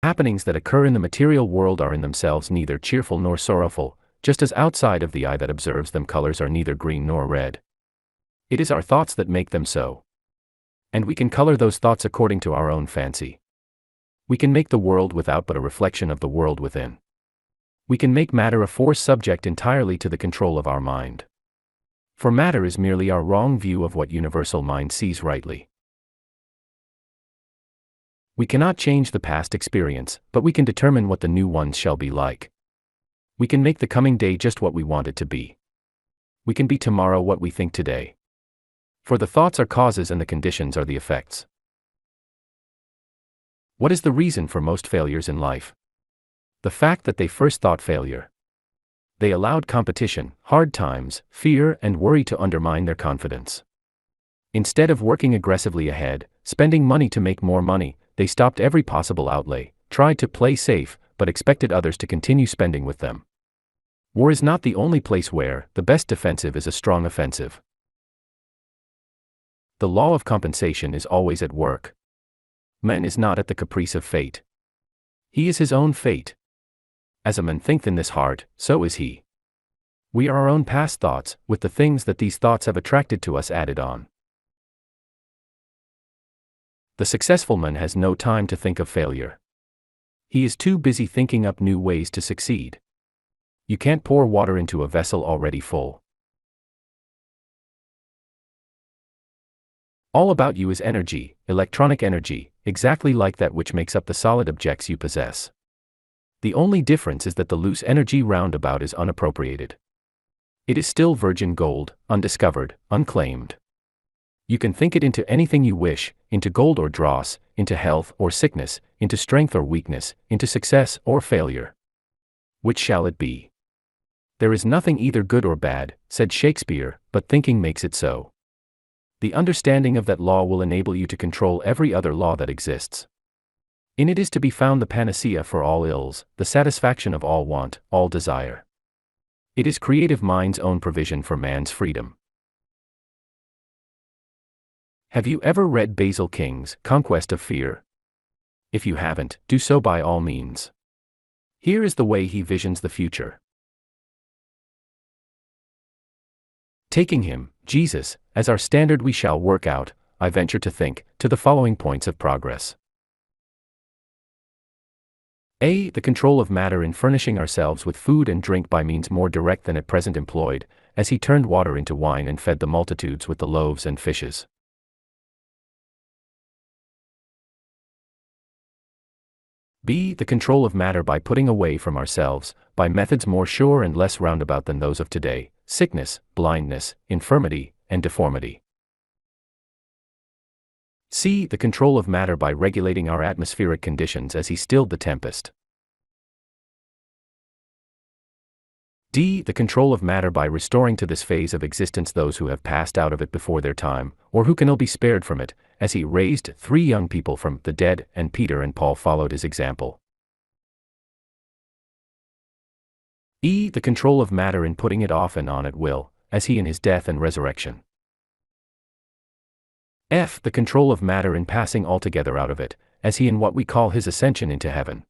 happenings that occur in the material world are in themselves neither cheerful nor sorrowful, just as outside of the eye that observes them colors are neither green nor red. It is our thoughts that make them so. And we can color those thoughts according to our own fancy. We can make the world without but a reflection of the world within. We can make matter a force subject entirely to the control of our mind. For matter is merely our wrong view of what universal mind sees rightly. We cannot change the past experience, but we can determine what the new ones shall be like. We can make the coming day just what we want it to be. We can be tomorrow what we think today. For the thoughts are causes and the conditions are the effects. What is the reason for most failures in life? The fact that they first thought failure. They allowed competition, hard times, fear, and worry to undermine their confidence. Instead of working aggressively ahead, spending money to make more money, they stopped every possible outlay, tried to play safe, but expected others to continue spending with them. War is not the only place where the best defensive is a strong offensive. The law of compensation is always at work. Man is not at the caprice of fate. He is his own fate. As a man thinketh in this heart, so is he. We are our own past thoughts, with the things that these thoughts have attracted to us added on. The successful man has no time to think of failure. He is too busy thinking up new ways to succeed. You can't pour water into a vessel already full. All about you is energy, electronic energy, exactly like that which makes up the solid objects you possess. The only difference is that the loose energy round about is unappropriated. It is still virgin gold, undiscovered, unclaimed. You can think it into anything you wish, into gold or dross, into health or sickness, into strength or weakness, into success or failure. Which shall it be? There is nothing either good or bad, said Shakespeare, but thinking makes it so. The understanding of that law will enable you to control every other law that exists. In it is to be found the panacea for all ills, the satisfaction of all want, all desire. It is creative mind's own provision for man's freedom. Have you ever read Basil King's Conquest of Fear? If you haven't, do so by all means. Here is the way he visions the future. Taking him, Jesus, as our standard, we shall work out, I venture to think, to the following points of progress. A. The control of matter in furnishing ourselves with food and drink by means more direct than at present employed, as he turned water into wine and fed the multitudes with the loaves and fishes. B. The control of matter by putting away from ourselves, by methods more sure and less roundabout than those of today, sickness, blindness, infirmity, and deformity. C. The control of matter by regulating our atmospheric conditions as he stilled the tempest. D. The control of matter by restoring to this phase of existence those who have passed out of it before their time, or who can ill be spared from it, as he raised 3 young people from the dead, and Peter and Paul followed his example. E. The control of matter in putting it off and on at will, as he in his death and resurrection. F. The control of matter in passing altogether out of it, as he in what we call his ascension into heaven.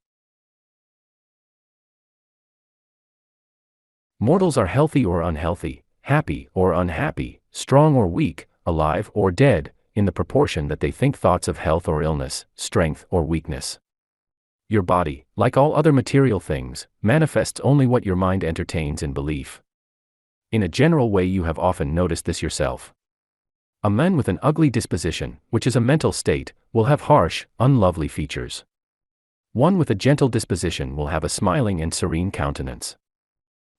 Mortals are healthy or unhealthy, happy or unhappy, strong or weak, alive or dead, in the proportion that they think thoughts of health or illness, strength or weakness. Your body, like all other material things, manifests only what your mind entertains in belief. In a general way, you have often noticed this yourself. A man with an ugly disposition, which is a mental state, will have harsh, unlovely features. One with a gentle disposition will have a smiling and serene countenance.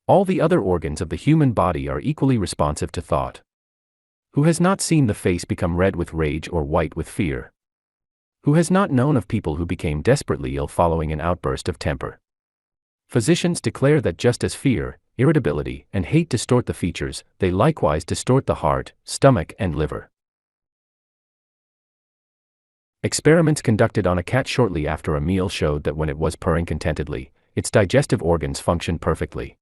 All the other organs of the human body are equally responsive to thought. Who has not seen the face become red with rage or white with fear? Who has not known of people who became desperately ill following an outburst of temper? Physicians declare that just as fear, irritability, and hate distort the features, they likewise distort the heart, stomach, and liver. Experiments conducted on a cat shortly after a meal showed that when it was purring contentedly, its digestive organs functioned perfectly.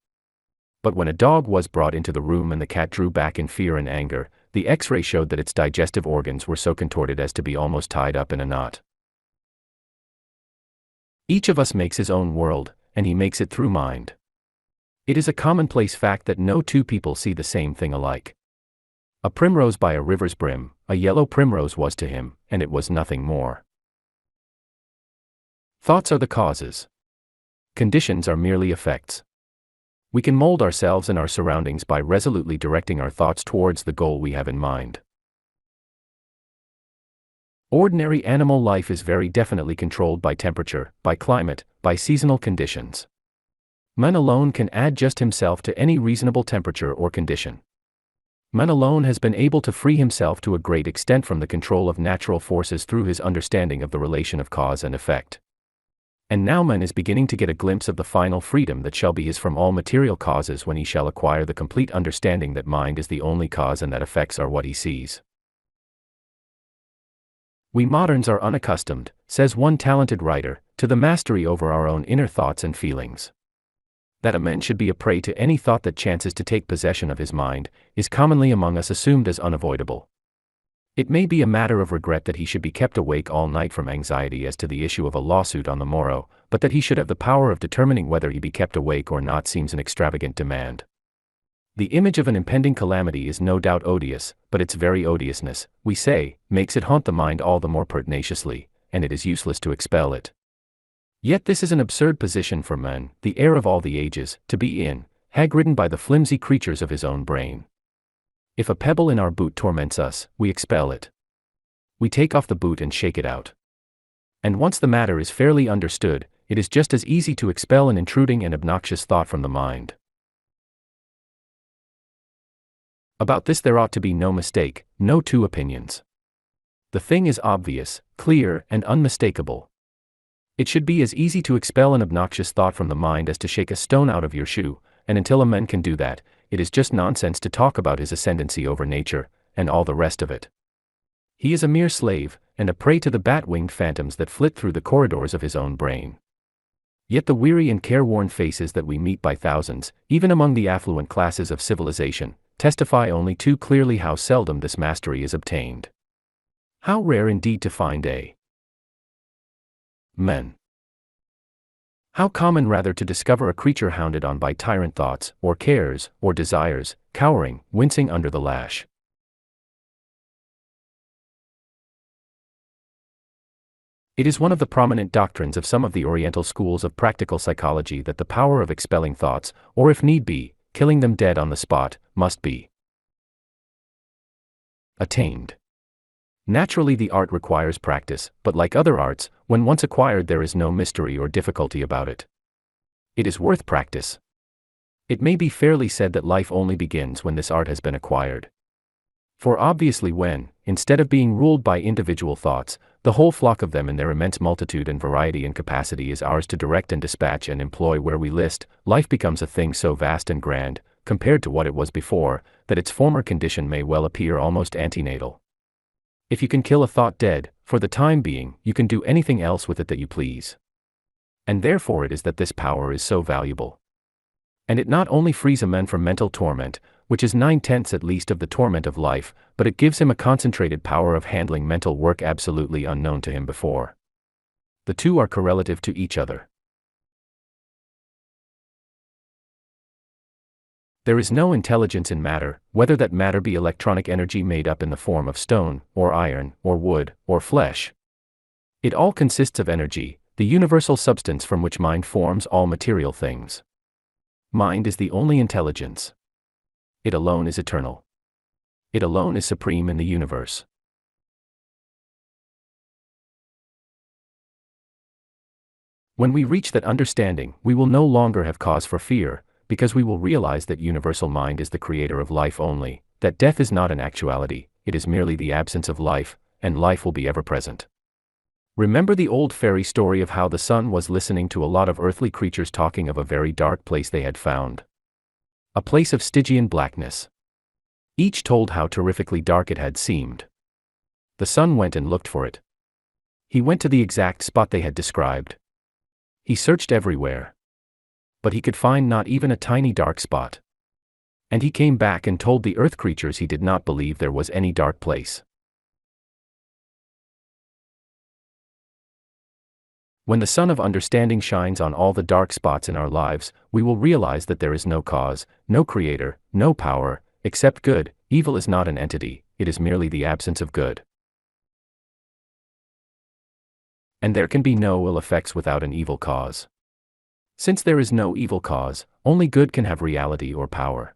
But when a dog was brought into the room and the cat drew back in fear and anger, the X-ray showed that its digestive organs were so contorted as to be almost tied up in a knot. Each of us makes his own world, and he makes it through mind. It is a commonplace fact that no 2 people see the same thing alike. A primrose by a river's brim, a yellow primrose was to him, and it was nothing more. Thoughts are the causes. Conditions are merely effects. We can mold ourselves and our surroundings by resolutely directing our thoughts towards the goal we have in mind. Ordinary animal life is very definitely controlled by temperature, by climate, by seasonal conditions. Man alone can adjust himself to any reasonable temperature or condition. Man alone has been able to free himself to a great extent from the control of natural forces through his understanding of the relation of cause and effect. And now man is beginning to get a glimpse of the final freedom that shall be his from all material causes when he shall acquire the complete understanding that mind is the only cause and that effects are what he sees. We moderns are unaccustomed, says one talented writer, to the mastery over our own inner thoughts and feelings. That a man should be a prey to any thought that chances to take possession of his mind, is commonly among us assumed as unavoidable. It may be a matter of regret that he should be kept awake all night from anxiety as to the issue of a lawsuit on the morrow, but that he should have the power of determining whether he be kept awake or not seems an extravagant demand. The image of an impending calamity is no doubt odious, but its very odiousness, we say, makes it haunt the mind all the more pertinaciously, and it is useless to expel it. Yet this is an absurd position for man, the heir of all the ages, to be in, hag-ridden by the flimsy creatures of his own brain. If a pebble in our boot torments us, we expel it. We take off the boot and shake it out. And once the matter is fairly understood, it is just as easy to expel an intruding and obnoxious thought from the mind. About this there ought to be no mistake, no 2 opinions. The thing is obvious, clear, and unmistakable. It should be as easy to expel an obnoxious thought from the mind as to shake a stone out of your shoe, and until a man can do that, it is just nonsense to talk about his ascendancy over nature, and all the rest of it. He is a mere slave, and a prey to the bat-winged phantoms that flit through the corridors of his own brain. Yet the weary and careworn faces that we meet by thousands, even among the affluent classes of civilization, testify only too clearly how seldom this mastery is obtained. How rare indeed to find a man. How common rather to discover a creature hounded on by tyrant thoughts, or cares, or desires, cowering, wincing under the lash. It is one of the prominent doctrines of some of the Oriental schools of practical psychology that the power of expelling thoughts, or if need be, killing them dead on the spot, must be attained. Naturally, the art requires practice, but like other arts, when once acquired there is no mystery or difficulty about it. It is worth practice. It may be fairly said that life only begins when this art has been acquired. For obviously when, instead of being ruled by individual thoughts, the whole flock of them in their immense multitude and variety and capacity is ours to direct and dispatch and employ where we list, life becomes a thing so vast and grand, compared to what it was before, that its former condition may well appear almost antenatal. If you can kill a thought dead, for the time being, you can do anything else with it that you please. And therefore it is that this power is so valuable. And it not only frees a man from mental torment, which is 9/10 at least of the torment of life, but it gives him a concentrated power of handling mental work absolutely unknown to him before. The two are correlative to each other. There is no intelligence in matter, whether that matter be electronic energy made up in the form of stone, or iron, or wood, or flesh. It all consists of energy, the universal substance from which mind forms all material things. Mind is the only intelligence. It alone is eternal. It alone is supreme in the universe. When we reach that understanding, we will no longer have cause for fear, because we will realize that universal mind is the creator of life only, that death is not an actuality, it is merely the absence of life, and life will be ever present. Remember the old fairy story of how the sun was listening to a lot of earthly creatures talking of a very dark place they had found. A place of Stygian blackness. Each told how terrifically dark it had seemed. The sun went and looked for it. He went to the exact spot they had described. He searched everywhere. But he could find not even a tiny dark spot. And he came back and told the earth creatures he did not believe there was any dark place. When the sun of understanding shines on all the dark spots in our lives, we will realize that there is no cause, no creator, no power, except good. Evil is not an entity, it is merely the absence of good. And there can be no ill effects without an evil cause. Since there is no evil cause, only good can have reality or power.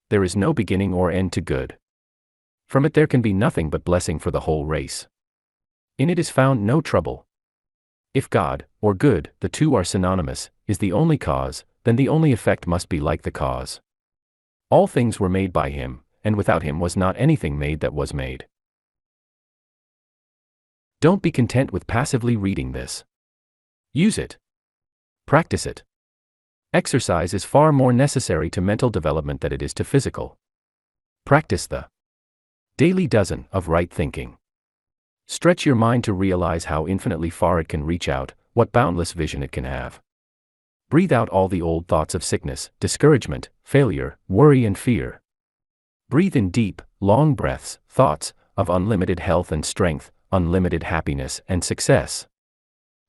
There is no beginning or end to good. From it there can be nothing but blessing for the whole race. In it is found no trouble. If God, or good, the two are synonymous, is the only cause, then the only effect must be like the cause. All things were made by him, and without him was not anything made that was made. Don't be content with passively reading this. Use it. Practice it. Exercise is far more necessary to mental development than it is to physical. Practice the daily dozen of right thinking. Stretch your mind to realize how infinitely far it can reach out, what boundless vision it can have. Breathe out all the old thoughts of sickness, discouragement, failure, worry and fear. Breathe in deep, long breaths, thoughts of unlimited health and strength, unlimited happiness and success.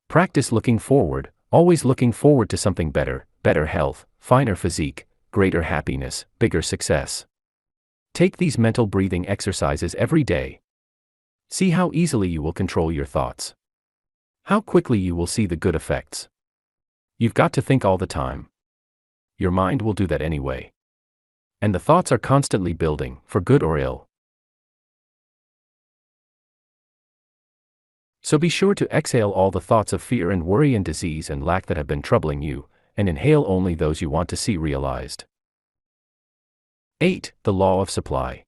Practice looking forward, always looking forward to something better, better health, finer physique, greater happiness, bigger success. Take these mental breathing exercises every day. See how easily you will control your thoughts. How quickly you will see the good effects. You've got to think all the time. Your mind will do that anyway. And the thoughts are constantly building, for good or ill. So be sure to exhale all the thoughts of fear and worry and disease and lack that have been troubling you, and inhale only those you want to see realized. 8. The Law of Supply.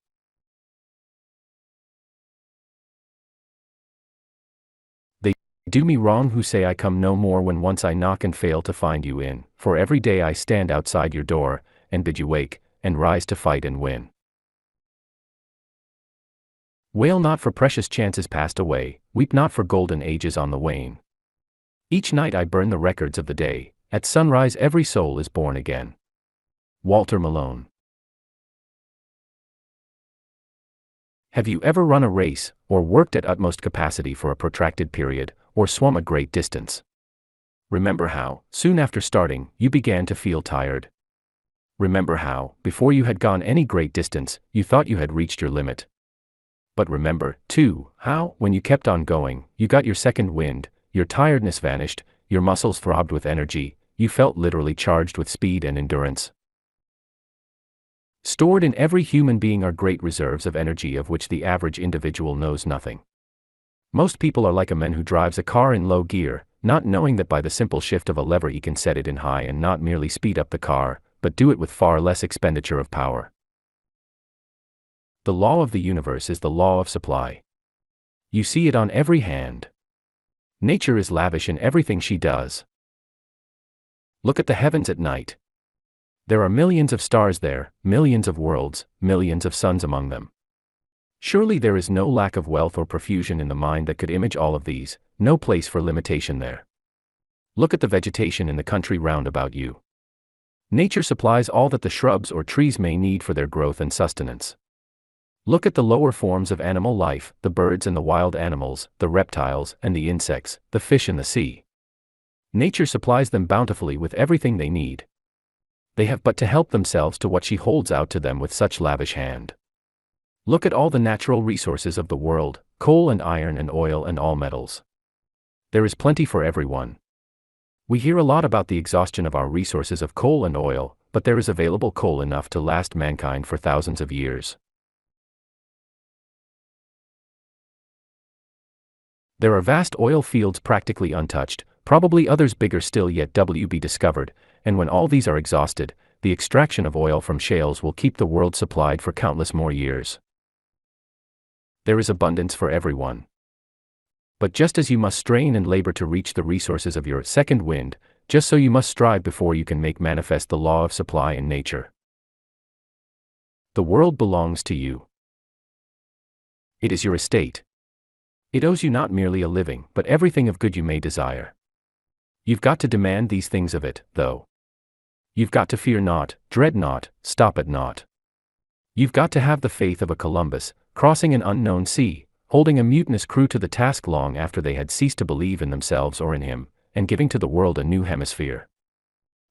They do me wrong who say I come no more when once I knock and fail to find you in, for every day I stand outside your door, and bid you wake, and rise to fight and win. Wail not for precious chances passed away, weep not for golden ages on the wane. Each night I burn the records of the day, at sunrise every soul is born again. Walter Malone. Have you ever run a race, or worked at utmost capacity for a protracted period, or swum a great distance? Remember how, soon after starting, you began to feel tired. Remember how, before you had gone any great distance, you thought you had reached your limit. But remember, too, how, when you kept on going, you got your second wind, your tiredness vanished, your muscles throbbed with energy, you felt literally charged with speed and endurance. Stored in every human being are great reserves of energy of which the average individual knows nothing. Most people are like a man who drives a car in low gear, not knowing that by the simple shift of a lever he can set it in high and not merely speed up the car, but do it with far less expenditure of power. The law of the universe is the law of supply. You see it on every hand. Nature is lavish in everything she does. Look at the heavens at night. There are millions of stars there, millions of worlds, millions of suns among them. Surely there is no lack of wealth or profusion in the mind that could image all of these, no place for limitation there. Look at the vegetation in the country round about you. Nature supplies all that the shrubs or trees may need for their growth and sustenance. Look at the lower forms of animal life, the birds and the wild animals, the reptiles and the insects, the fish in the sea. Nature supplies them bountifully with everything they need. They have but to help themselves to what she holds out to them with such lavish hand. Look at all the natural resources of the world, coal and iron and oil and all metals. There is plenty for everyone. We hear a lot about the exhaustion of our resources of coal and oil, but there is available coal enough to last mankind for thousands of years. There are vast oil fields practically untouched, probably others bigger still yet to be discovered, and when all these are exhausted, the extraction of oil from shales will keep the world supplied for countless more years. There is abundance for everyone. But just as you must strain and labor to reach the resources of your second wind, just so you must strive before you can make manifest the law of supply in nature. The world belongs to you. It is your estate. It owes you not merely a living, but everything of good you may desire. You've got to demand these things of it, though. You've got to fear not, dread not, stop at naught. You've got to have the faith of a Columbus, crossing an unknown sea, holding a mutinous crew to the task long after they had ceased to believe in themselves or in him, and giving to the world a new hemisphere.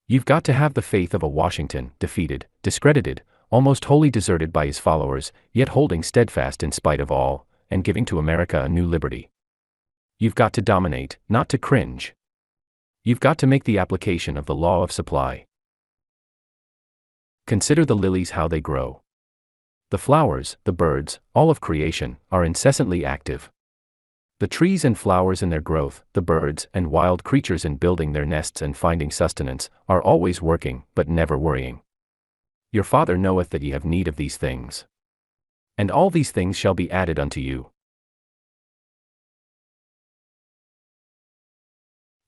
You've got to have the faith of a Washington, defeated, discredited, almost wholly deserted by his followers, yet holding steadfast in spite of all, and giving to America a new liberty. You've got to dominate, not to cringe. You've got to make the application of the law of supply. Consider the lilies how they grow. The flowers, the birds, all of creation, are incessantly active. The trees and flowers in their growth, the birds and wild creatures in building their nests and finding sustenance, are always working, but never worrying. Your Father knoweth that ye have need of these things. And all these things shall be added unto you.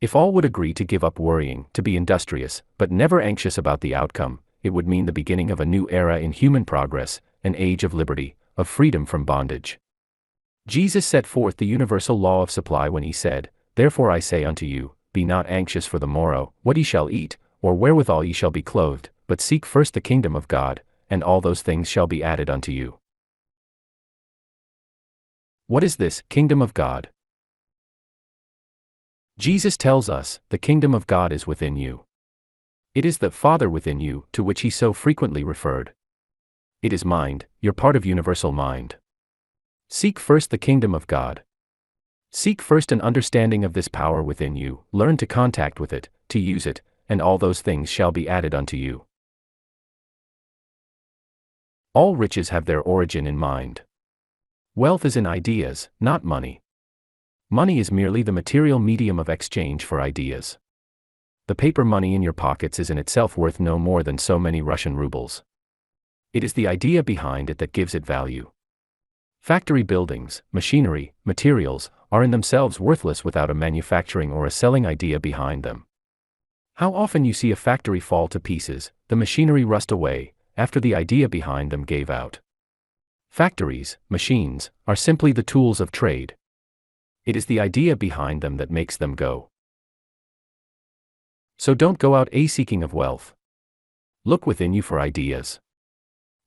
If all would agree to give up worrying, to be industrious, but never anxious about the outcome, it would mean the beginning of a new era in human progress, an age of liberty, of freedom from bondage. Jesus set forth the universal law of supply when he said, "Therefore I say unto you, be not anxious for the morrow, what ye shall eat, or wherewithal ye shall be clothed, but seek first the kingdom of God, and all those things shall be added unto you." What is this kingdom of God? Jesus tells us, the kingdom of God is within you. It is the Father within you, to which he so frequently referred. It is mind, your part of universal mind. Seek first the kingdom of God. Seek first an understanding of this power within you, learn to contact with it, to use it, and all those things shall be added unto you. All riches have their origin in mind. Wealth is in ideas, not money. Money is merely the material medium of exchange for ideas. The paper money in your pockets is in itself worth no more than so many Russian rubles. It is the idea behind it that gives it value. Factory buildings, machinery, materials, are in themselves worthless without a manufacturing or a selling idea behind them. How often you see a factory fall to pieces, the machinery rust away, after the idea behind them gave out. Factories, machines, are simply the tools of trade. It is the idea behind them that makes them go. So don't go out seeking of wealth. Look within you for ideas.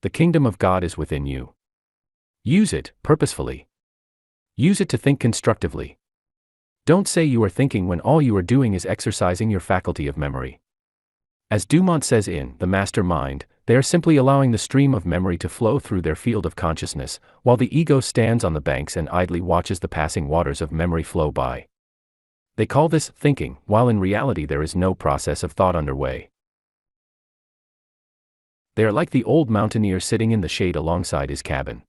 The kingdom of God is within you. Use it, purposefully. Use it to think constructively. Don't say you are thinking when all you are doing is exercising your faculty of memory. As Dumont says in The Master Mind, they are simply allowing the stream of memory to flow through their field of consciousness, while the ego stands on the banks and idly watches the passing waters of memory flow by. They call this thinking, while in reality there is no process of thought underway. They are like the old mountaineer sitting in the shade alongside his cabin.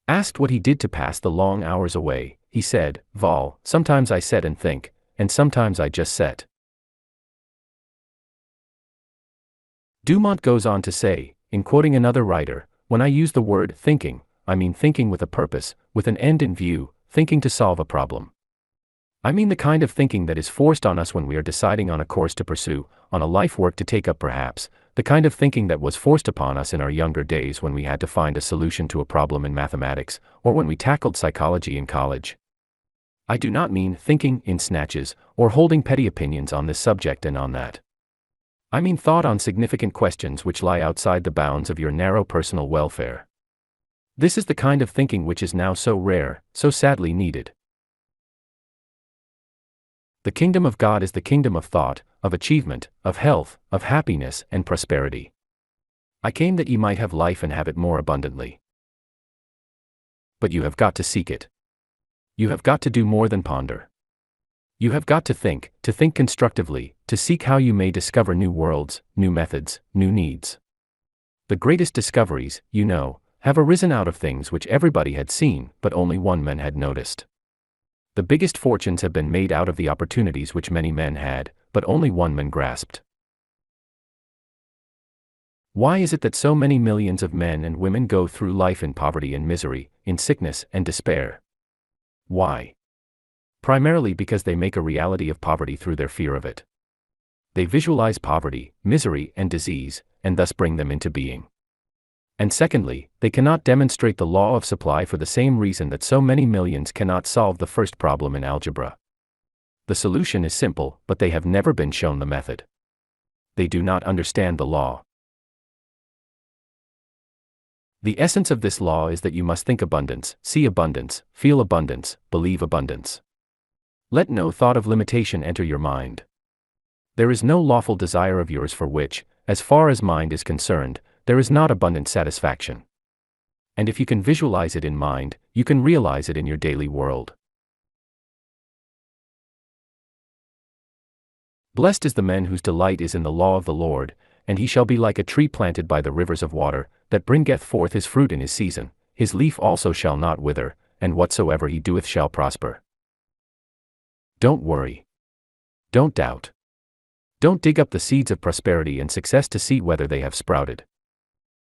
Asked what he did to pass the long hours away, he said, "Vol, sometimes I set and think, and sometimes I just set." Dumont goes on to say, in quoting another writer, When I use the word thinking, I mean thinking with a purpose, with an end in view, thinking to solve a problem. I mean the kind of thinking that is forced on us when we are deciding on a course to pursue, on a life work to take up perhaps, the kind of thinking that was forced upon us in our younger days when we had to find a solution to a problem in mathematics, or when we tackled psychology in college. I do not mean thinking in snatches, or holding petty opinions on this subject and on that. I mean thought on significant questions which lie outside the bounds of your narrow personal welfare. This is the kind of thinking which is now so rare, so sadly needed. The kingdom of God is the kingdom of thought, of achievement, of health, of happiness and prosperity. I came that ye might have life and have it more abundantly. But you have got to seek it. You have got to do more than ponder. You have got to think constructively, to seek how you may discover new worlds, new methods, new needs. The greatest discoveries, you know, have arisen out of things which everybody had seen, but only one man had noticed. The biggest fortunes have been made out of the opportunities which many men had, but only one man grasped. Why is it that so many millions of men and women go through life in poverty and misery, in sickness and despair? Why? Primarily because they make a reality of poverty through their fear of it. They visualize poverty, misery, and disease, and thus bring them into being. And secondly, they cannot demonstrate the law of supply for the same reason that so many millions cannot solve the first problem in algebra. The solution is simple, but they have never been shown the method. They do not understand the law. The essence of this law is that you must think abundance, see abundance, feel abundance, believe abundance. Let no thought of limitation enter your mind. There is no lawful desire of yours for which, as far as mind is concerned, there is not abundant satisfaction. And if you can visualize it in mind, you can realize it in your daily world. Blessed is the man whose delight is in the law of the Lord, and he shall be like a tree planted by the rivers of water, that bringeth forth his fruit in his season, his leaf also shall not wither, and whatsoever he doeth shall prosper. Don't worry. Don't doubt. Don't dig up the seeds of prosperity and success to see whether they have sprouted.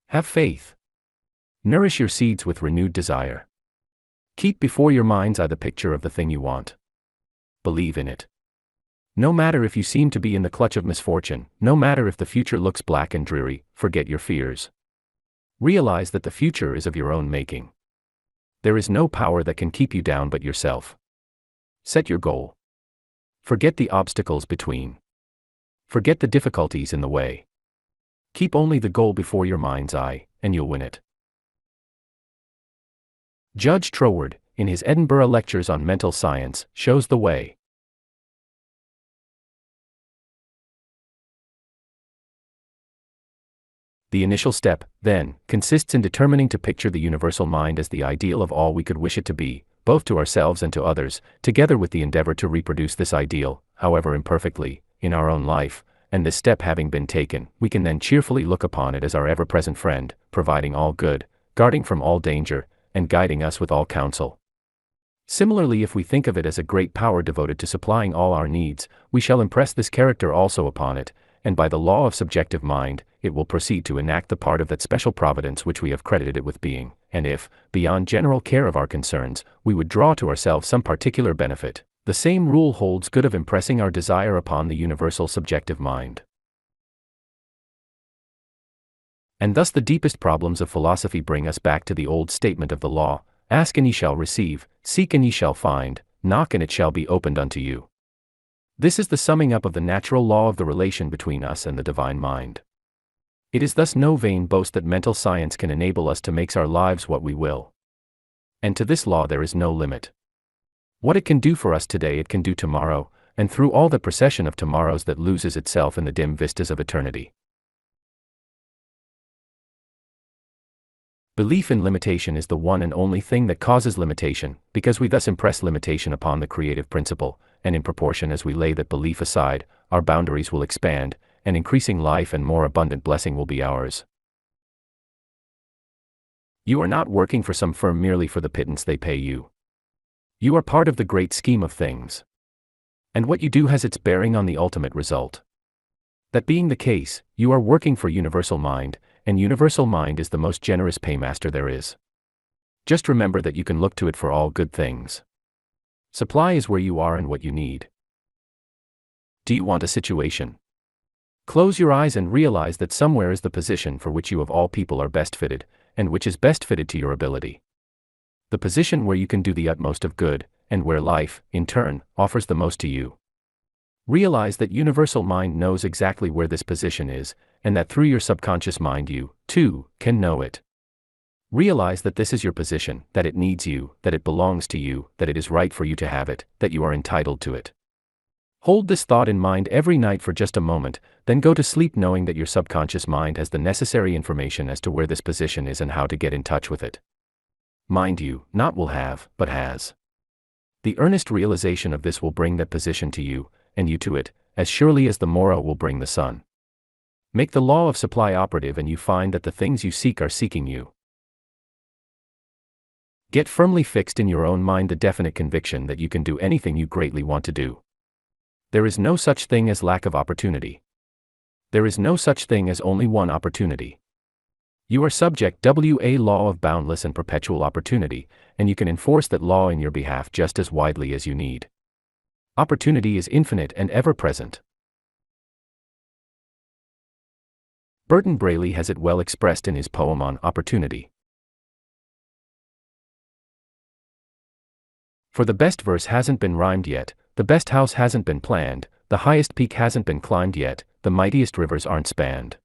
Have faith. Nourish your seeds with renewed desire. Keep before your mind's eye the picture of the thing you want. Believe in it. No matter if you seem to be in the clutch of misfortune, no matter if the future looks black and dreary, forget your fears. Realize that the future is of your own making. There is no power that can keep you down but yourself. Set your goal. Forget the obstacles between. Forget the difficulties in the way. Keep only the goal before your mind's eye, and you'll win it. Judge Troward, in his Edinburgh Lectures on Mental Science, shows the way. The initial step, then, consists in determining to picture the universal mind as the ideal of all we could wish it to be, both to ourselves and to others, together with the endeavor to reproduce this ideal, however imperfectly, in our own life, and this step having been taken, we can then cheerfully look upon it as our ever-present friend, providing all good, guarding from all danger, and guiding us with all counsel. Similarly, if we think of it as a great power devoted to supplying all our needs, we shall impress this character also upon it, and by the law of subjective mind, it will proceed to enact the part of that special providence which we have credited it with being, and if, beyond general care of our concerns, we would draw to ourselves some particular benefit, the same rule holds good of impressing our desire upon the universal subjective mind. And thus the deepest problems of philosophy bring us back to the old statement of the law: ask and ye shall receive, seek and ye shall find, knock and it shall be opened unto you. This is the summing up of the natural law of the relation between us and the divine mind. It is thus no vain boast that mental science can enable us to make our lives what we will. And to this law there is no limit. What it can do for us today it can do tomorrow, and through all the procession of tomorrows that loses itself in the dim vistas of eternity. Belief in limitation is the one and only thing that causes limitation, because we thus impress limitation upon the creative principle, and in proportion as we lay that belief aside, our boundaries will expand, and increasing life and more abundant blessing will be ours. You are not working for some firm merely for the pittance they pay you. You are part of the great scheme of things. And what you do has its bearing on the ultimate result. That being the case, you are working for universal mind, and universal mind is the most generous paymaster there is. Just remember that you can look to it for all good things. Supply is where you are and what you need. Do you want a situation? Close your eyes and realize that somewhere is the position for which you of all people are best fitted, and which is best fitted to your ability. The position where you can do the utmost of good, and where life, in turn, offers the most to you. Realize that universal mind knows exactly where this position is, and that through your subconscious mind you, too, can know it. Realize that this is your position, that it needs you, that it belongs to you, that it is right for you to have it, that you are entitled to it. Hold this thought in mind every night for just a moment, then go to sleep knowing that your subconscious mind has the necessary information as to where this position is and how to get in touch with it. Mind you, not will have, but has. The earnest realization of this will bring that position to you, and you to it, as surely as the morrow will bring the sun. Make the law of supply operative and you find that the things you seek are seeking you. Get firmly fixed in your own mind the definite conviction that you can do anything you greatly want to do. There is no such thing as lack of opportunity. There is no such thing as only one opportunity. You are subject to a law of boundless and perpetual opportunity, and you can enforce that law in your behalf just as widely as you need. Opportunity is infinite and ever-present. Burton Braley has it well expressed in his poem on opportunity. For the best verse hasn't been rhymed yet, the best house hasn't been planned, the highest peak hasn't been climbed yet, the mightiest rivers aren't spanned.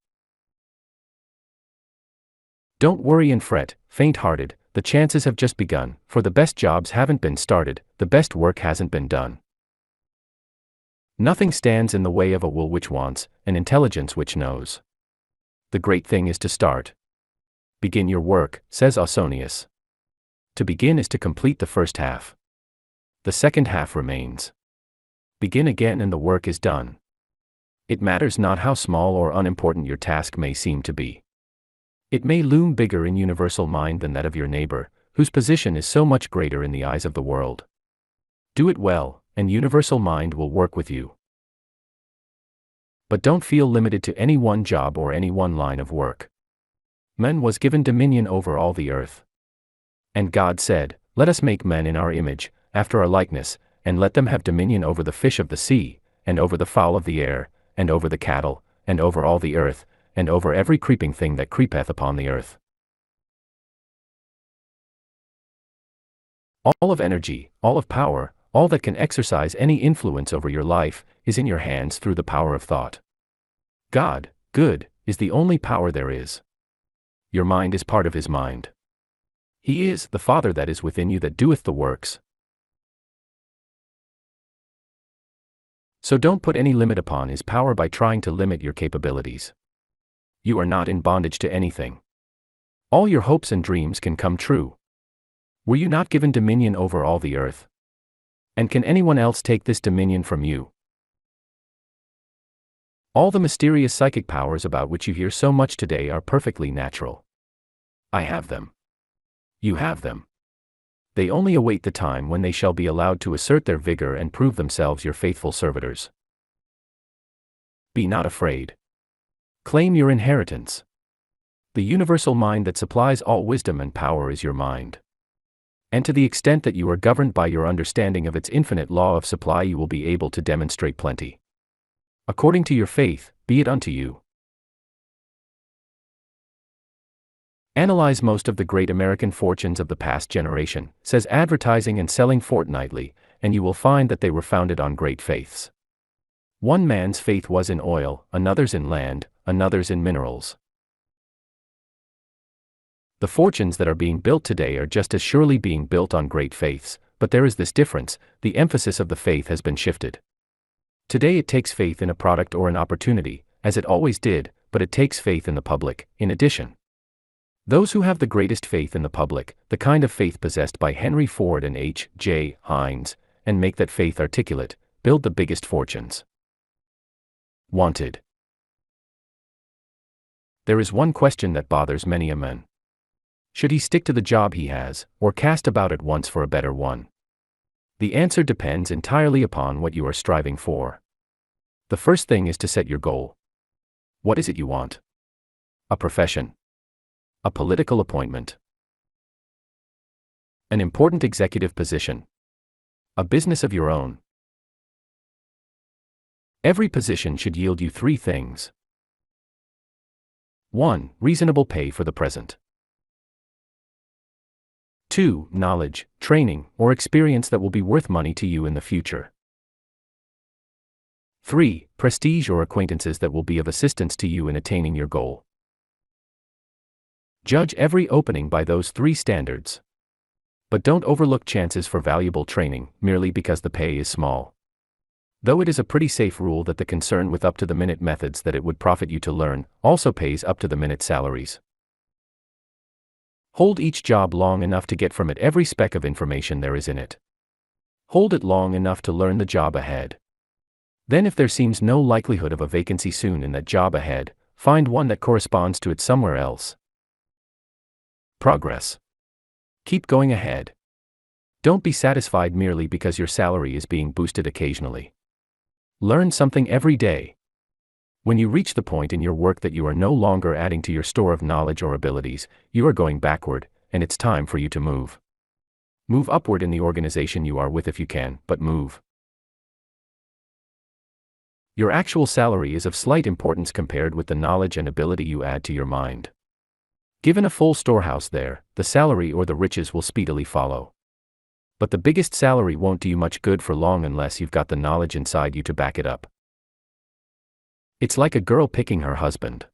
Don't worry and fret, faint-hearted, the chances have just begun, for the best jobs haven't been started, the best work hasn't been done. Nothing stands in the way of a will which wants, an intelligence which knows. The great thing is to start. Begin your work, says Ausonius. To begin is to complete the first half. The second half remains. Begin again and the work is done. It matters not how small or unimportant your task may seem to be. It may loom bigger in universal mind than that of your neighbor, whose position is so much greater in the eyes of the world. Do it well, and universal mind will work with you. But don't feel limited to any one job or any one line of work. Man was given dominion over all the earth. And God said, "Let us make men in our image, after our likeness, and let them have dominion over the fish of the sea, and over the fowl of the air, and over the cattle, and over all the earth, and over every creeping thing that creepeth upon the earth." All of energy, all of power, all that can exercise any influence over your life, is in your hands through the power of thought. God, good, is the only power there is. Your mind is part of his mind. He is the Father that is within you that doeth the works. So don't put any limit upon his power by trying to limit your capabilities. You are not in bondage to anything. All your hopes and dreams can come true. Were you not given dominion over all the earth? And can anyone else take this dominion from you? All the mysterious psychic powers about which you hear so much today are perfectly natural. I have them. You have them. They only await the time when they shall be allowed to assert their vigor and prove themselves your faithful servitors. Be not afraid. Claim your inheritance. The universal mind that supplies all wisdom and power is your mind. And to the extent that you are governed by your understanding of its infinite law of supply, you will be able to demonstrate plenty. According to your faith, be it unto you. Analyze most of the great American fortunes of the past generation, says Advertising and Selling Fortnightly, and you will find that they were founded on great faiths. One man's faith was in oil, another's in land, another's in minerals. The fortunes that are being built today are just as surely being built on great faiths, but there is this difference: the emphasis of the faith has been shifted. Today it takes faith in a product or an opportunity, as it always did, but it takes faith in the public, in addition. Those who have the greatest faith in the public, the kind of faith possessed by Henry Ford and H. J. Heinz, and make that faith articulate, build the biggest fortunes. Wanted. There is one question that bothers many a man. Should he stick to the job he has, or cast about at once for a better one? The answer depends entirely upon what you are striving for. The first thing is to set your goal. What is it you want? A profession. A political appointment. An important executive position. A business of your own. Every position should yield you 3 things. 1. Reasonable pay for the present. 2. Knowledge, training, or experience that will be worth money to you in the future. 3. Prestige or acquaintances that will be of assistance to you in attaining your goal. Judge every opening by those 3 standards. But don't overlook chances for valuable training merely because the pay is small. Though it is a pretty safe rule that the concern with up-to-the-minute methods that it would profit you to learn also pays up-to-the-minute salaries. Hold each job long enough to get from it every speck of information there is in it. Hold it long enough to learn the job ahead. Then if there seems no likelihood of a vacancy soon in that job ahead, find one that corresponds to it somewhere else. Progress. Keep going ahead. Don't be satisfied merely because your salary is being boosted occasionally. Learn something every day. When you reach the point in your work that you are no longer adding to your store of knowledge or abilities, you are going backward, and it's time for you to move. Move upward in the organization you are with if you can, but move. Your actual salary is of slight importance compared with the knowledge and ability you add to your mind. Given a full storehouse there, the salary or the riches will speedily follow. But the biggest salary won't do you much good for long unless you've got the knowledge inside you to back it up. It's like a girl picking her husband.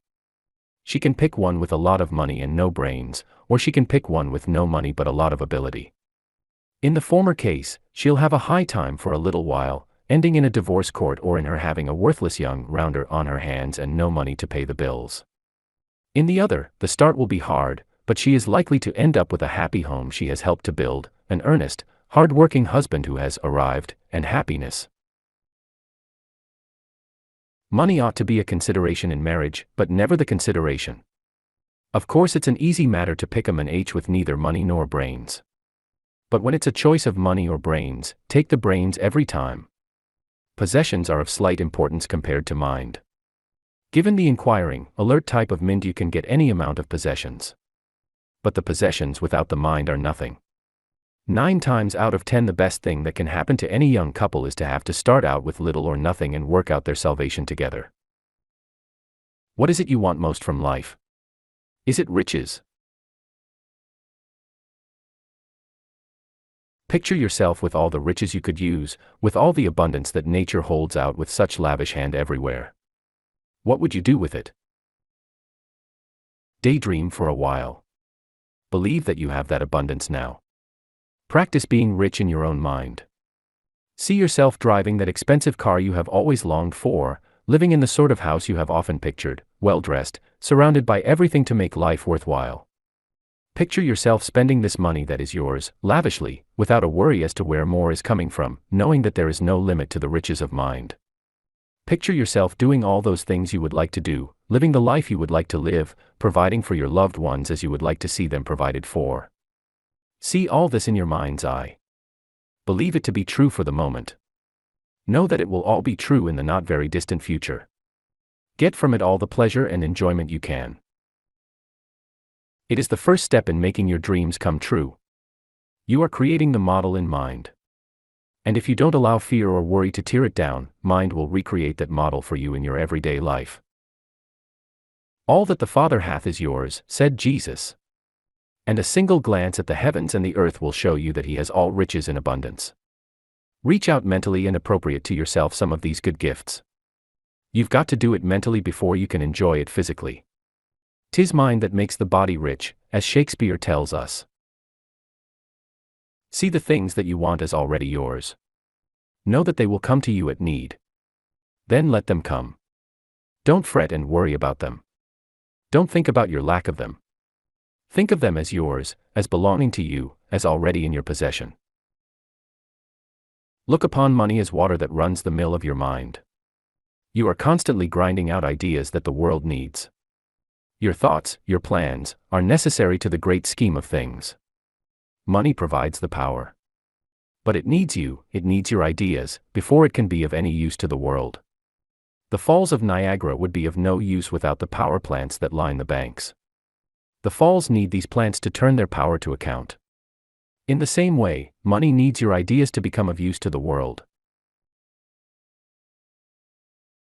She can pick one with a lot of money and no brains, or she can pick one with no money but a lot of ability. In the former case, she'll have a high time for a little while, ending in a divorce court or in her having a worthless young rounder on her hands and no money to pay the bills. In the other, the start will be hard, but she is likely to end up with a happy home she has helped to build, an earnest, hard-working husband who has arrived, and happiness. Money ought to be a consideration in marriage, but never the consideration. Of course it's an easy matter to pick a man with neither money nor brains. But when it's a choice of money or brains, take the brains every time. Possessions are of slight importance compared to mind. Given the inquiring, alert type of mind, you can get any amount of possessions. But the possessions without the mind are nothing. 9 times out of 10 the best thing that can happen to any young couple is to have to start out with little or nothing and work out their salvation together. What is it you want most from life? Is it riches? Picture yourself with all the riches you could use, with all the abundance that nature holds out with such lavish hand everywhere. What would you do with it? Daydream for a while. Believe that you have that abundance now. Practice being rich in your own mind. See yourself driving that expensive car you have always longed for, living in the sort of house you have often pictured, well-dressed, surrounded by everything to make life worthwhile. Picture yourself spending this money that is yours, lavishly, without a worry as to where more is coming from, knowing that there is no limit to the riches of mind. Picture yourself doing all those things you would like to do, living the life you would like to live, providing for your loved ones as you would like to see them provided for. See all this in your mind's eye. Believe it to be true for the moment. Know that it will all be true in the not very distant future. Get from it all the pleasure and enjoyment you can. It is the first step in making your dreams come true. You are creating the model in mind. And if you don't allow fear or worry to tear it down, mind will recreate that model for you in your everyday life. All that the Father hath is yours, said Jesus. And a single glance at the heavens and the earth will show you that he has all riches in abundance. Reach out mentally and appropriate to yourself some of these good gifts. You've got to do it mentally before you can enjoy it physically. 'Tis mind that makes the body rich, as Shakespeare tells us. See the things that you want as already yours. Know that they will come to you at need. Then let them come. Don't fret and worry about them. Don't think about your lack of them. Think of them as yours, as belonging to you, as already in your possession. Look upon money as water that runs the mill of your mind. You are constantly grinding out ideas that the world needs. Your thoughts, your plans, are necessary to the great scheme of things. Money provides the power. But it needs you, it needs your ideas, before it can be of any use to the world. The falls of Niagara would be of no use without the power plants that line the banks. The falls need these plants to turn their power to account. In the same way, money needs your ideas to become of use to the world.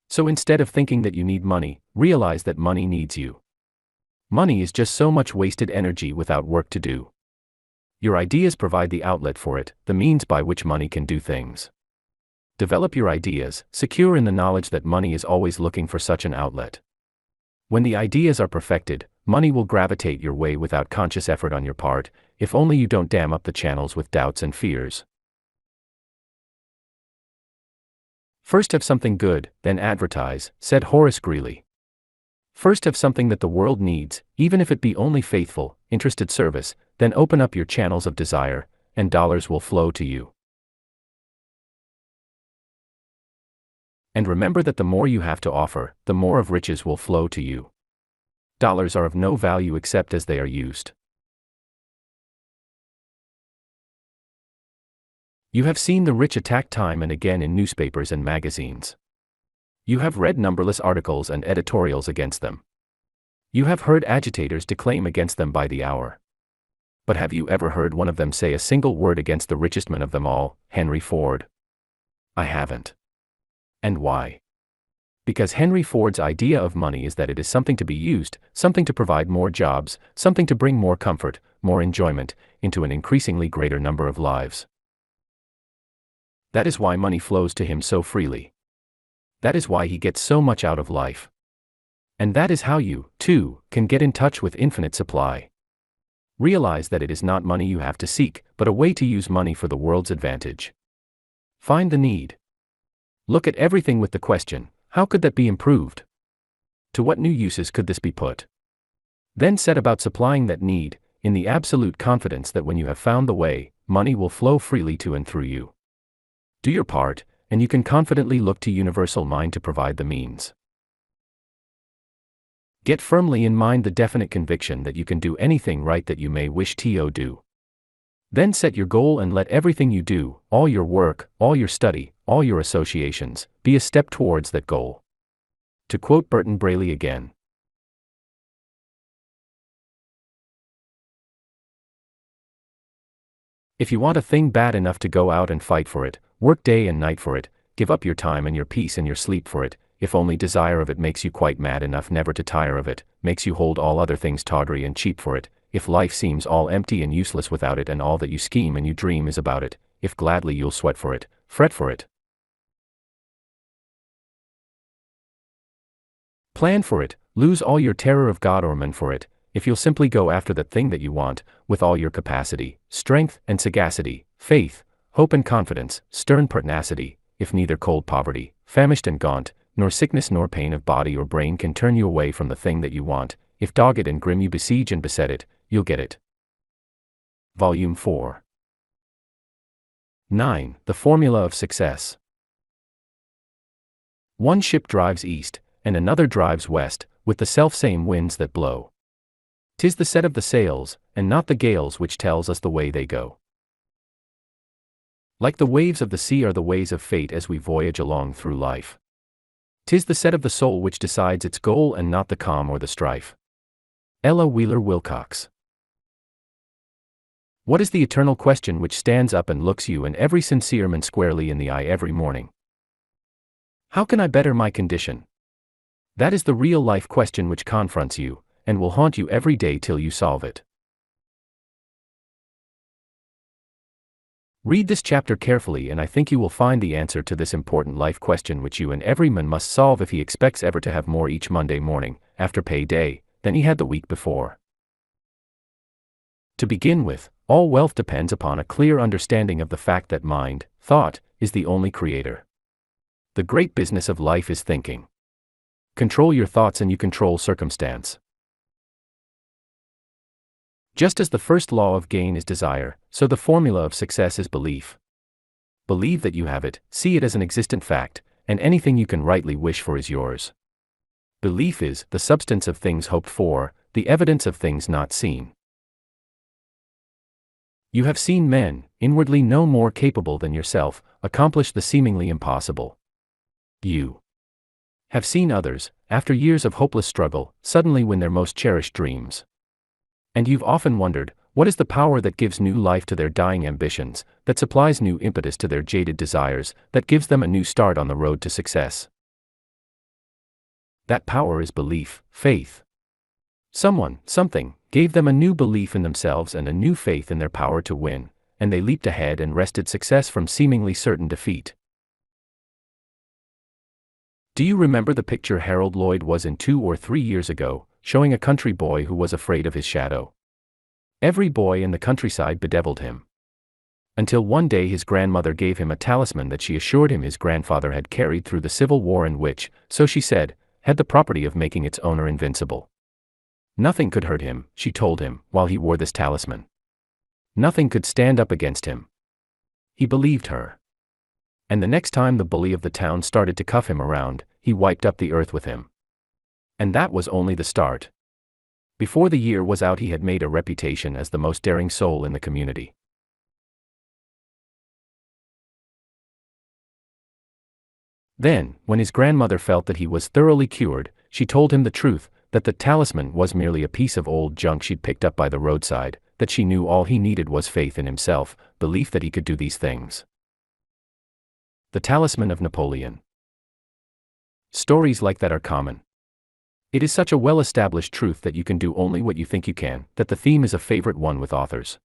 So instead of thinking that you need money, realize that money needs you. Money is just so much wasted energy without work to do. Your ideas provide the outlet for it, the means by which money can do things. Develop your ideas, secure in the knowledge that money is always looking for such an outlet. When the ideas are perfected, money will gravitate your way without conscious effort on your part, if only you don't dam up the channels with doubts and fears. First have something good, then advertise, said Horace Greeley. First have something that the world needs, even if it be only faithful, interested service, then open up your channels of desire, and dollars will flow to you. And remember that the more you have to offer, the more of riches will flow to you. Dollars are of no value except as they are used. You have seen the rich attacked time and again in newspapers and magazines. You have read numberless articles and editorials against them. You have heard agitators declaim against them by the hour. But have you ever heard one of them say a single word against the richest man of them all, Henry Ford? I haven't. And why? Because Henry Ford's idea of money is that it is something to be used, something to provide more jobs, something to bring more comfort, more enjoyment, into an increasingly greater number of lives. That is why money flows to him so freely. That is why he gets so much out of life. And that is how you, too, can get in touch with infinite supply. Realize that it is not money you have to seek, but a way to use money for the world's advantage. Find the need. Look at everything with the question, how could that be improved? To what new uses could this be put? Then set about supplying that need, in the absolute confidence that when you have found the way, money will flow freely to and through you. Do your part, and you can confidently look to universal mind to provide the means. Get firmly in mind the definite conviction that you can do anything right that you may wish to do. Then set your goal and let everything you do, all your work, all your study, all your associations, be a step towards that goal. To quote Burton Braley again. If you want a thing bad enough to go out and fight for it, work day and night for it, give up your time and your peace and your sleep for it, if only desire of it makes you quite mad enough never to tire of it, makes you hold all other things tawdry and cheap for it, if life seems all empty and useless without it and all that you scheme and you dream is about it, if gladly you'll sweat for it, fret for it, plan for it, lose all your terror of God or man for it, if you'll simply go after that thing that you want, with all your capacity, strength and sagacity, faith, hope and confidence, stern pertinacity, if neither cold poverty, famished and gaunt, nor sickness nor pain of body or brain can turn you away from the thing that you want, if dogged and grim you besiege and beset it, you'll get it. Volume 4. 9. The Formula of Success. One ship drives east, and another drives west, with the selfsame winds that blow. 'Tis the set of the sails, and not the gales which tells us the way they go. Like the waves of the sea are the ways of fate as we voyage along through life. 'Tis the set of the soul which decides its goal and not the calm or the strife. Ella Wheeler Wilcox. What is the eternal question which stands up and looks you and every sincere man squarely in the eye every morning? How can I better my condition? That is the real life question which confronts you, and will haunt you every day till you solve it. Read this chapter carefully and I think you will find the answer to this important life question which you and every man must solve if he expects ever to have more each Monday morning, after pay day, than he had the week before. To begin with, all wealth depends upon a clear understanding of the fact that mind, thought, is the only creator. The great business of life is thinking. Control your thoughts and you control circumstance. Just as the first law of gain is desire, so the formula of success is belief. Believe that you have it, see it as an existent fact, and anything you can rightly wish for is yours. Belief is the substance of things hoped for, the evidence of things not seen. You have seen men, inwardly no more capable than yourself, accomplish the seemingly impossible. You Have seen others, after years of hopeless struggle, suddenly win their most cherished dreams. And you've often wondered, what is the power that gives new life to their dying ambitions, that supplies new impetus to their jaded desires, that gives them a new start on the road to success? That power is belief, faith. Someone, something, gave them a new belief in themselves and a new faith in their power to win, and they leaped ahead and wrested success from seemingly certain defeat. Do you remember the picture Harold Lloyd was in 2 or 3 years ago, showing a country boy who was afraid of his shadow? Every boy in the countryside bedeviled him. Until one day his grandmother gave him a talisman that she assured him his grandfather had carried through the Civil War and which, so she said, had the property of making its owner invincible. Nothing could hurt him, she told him, while he wore this talisman. Nothing could stand up against him. He believed her. And the next time the bully of the town started to cuff him around, he wiped up the earth with him. And that was only the start. Before the year was out, he had made a reputation as the most daring soul in the community. Then, when his grandmother felt that he was thoroughly cured, she told him the truth, that the talisman was merely a piece of old junk she'd picked up by the roadside, that she knew all he needed was faith in himself, belief that he could do these things. The talisman of Napoleon. Stories like that are common. It is such a well-established truth that you can do only what you think you can, that the theme is a favorite one with authors.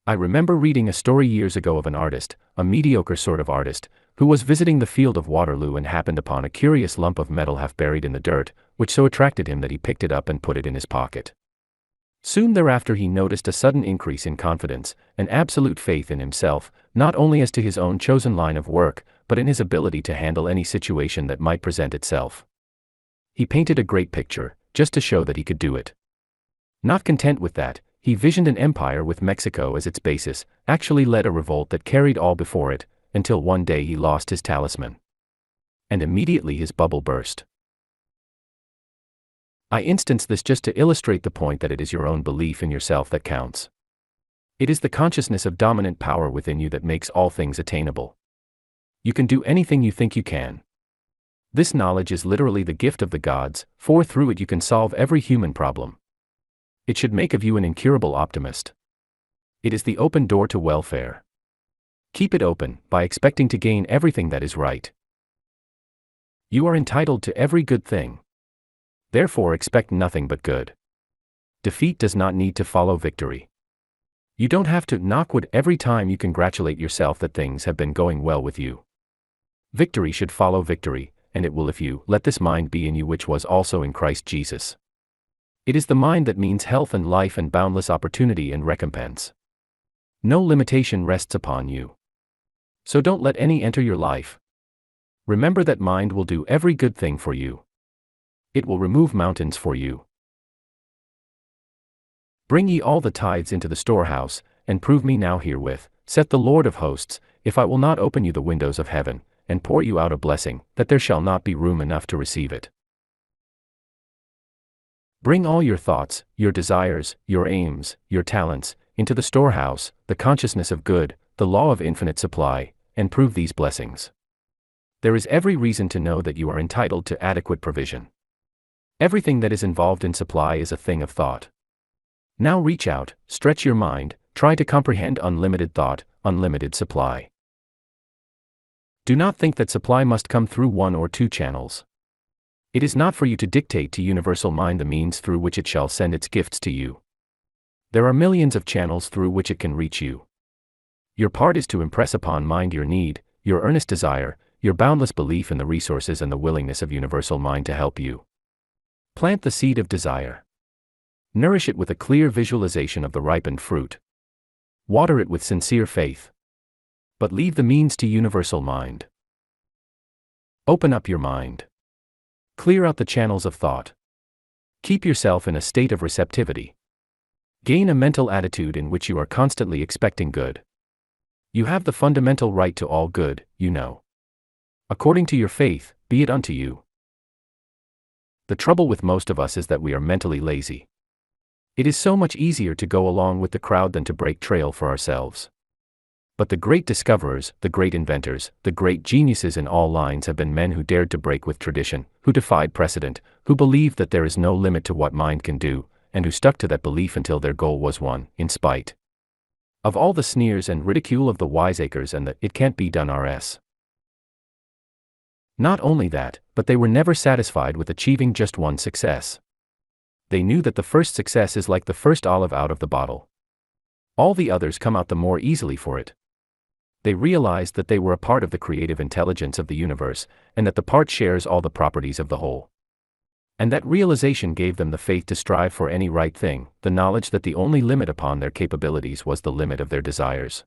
I remember reading a story years ago of an artist, a mediocre sort of artist, who was visiting the field of Waterloo and happened upon a curious lump of metal half buried in the dirt, which so attracted him that he picked it up and put it in his pocket. Soon thereafter he noticed a sudden increase in confidence, an absolute faith in himself, not only as to his own chosen line of work, but in his ability to handle any situation that might present itself. He painted a great picture, just to show that he could do it. Not content with that, he visioned an empire with Mexico as its basis, actually led a revolt that carried all before it, until one day he lost his talisman. And immediately his bubble burst. I instance this just to illustrate the point that it is your own belief in yourself that counts. It is the consciousness of dominant power within you that makes all things attainable. You can do anything you think you can. This knowledge is literally the gift of the gods, for through it you can solve every human problem. It should make of you an incurable optimist. It is the open door to welfare. Keep it open, by expecting to gain everything that is right. You are entitled to every good thing. Therefore expect nothing but good. Defeat does not need to follow victory. You don't have to knock wood every time you congratulate yourself that things have been going well with you. Victory should follow victory, and it will if you let this mind be in you which was also in Christ Jesus. It is the mind that means health and life and boundless opportunity and recompense. No limitation rests upon you. So don't let any enter your life. Remember that mind will do every good thing for you. It will remove mountains for you. Bring ye all the tithes into the storehouse, and prove me now herewith, saith the Lord of hosts, if I will not open you the windows of heaven, and pour you out a blessing, that there shall not be room enough to receive it. Bring all your thoughts, your desires, your aims, your talents, into the storehouse, the consciousness of good, the law of infinite supply, and prove these blessings. There is every reason to know that you are entitled to adequate provision. Everything that is involved in supply is a thing of thought. Now reach out, stretch your mind, try to comprehend unlimited thought, unlimited supply. Do not think that supply must come through one or two channels. It is not for you to dictate to universal mind the means through which it shall send its gifts to you. There are millions of channels through which it can reach you. Your part is to impress upon mind your need, your earnest desire, your boundless belief in the resources and the willingness of universal mind to help you. Plant the seed of desire. Nourish it with a clear visualization of the ripened fruit. Water it with sincere faith. But leave the means to universal mind. Open up your mind. Clear out the channels of thought. Keep yourself in a state of receptivity. Gain a mental attitude in which you are constantly expecting good. You have the fundamental right to all good, you know. According to your faith, be it unto you. The trouble with most of us is that we are mentally lazy. It is so much easier to go along with the crowd than to break trail for ourselves. But the great discoverers, the great inventors, the great geniuses in all lines have been men who dared to break with tradition, who defied precedent, who believed that there is no limit to what mind can do, and who stuck to that belief until their goal was won, in spite of all the sneers and ridicule of the wiseacres and the "it can't be done" RS. Not only that, but they were never satisfied with achieving just one success. They knew that the first success is like the first olive out of the bottle. All the others come out the more easily for it. They realized that they were a part of the creative intelligence of the universe, and that the part shares all the properties of the whole. And that realization gave them the faith to strive for any right thing, the knowledge that the only limit upon their capabilities was the limit of their desires.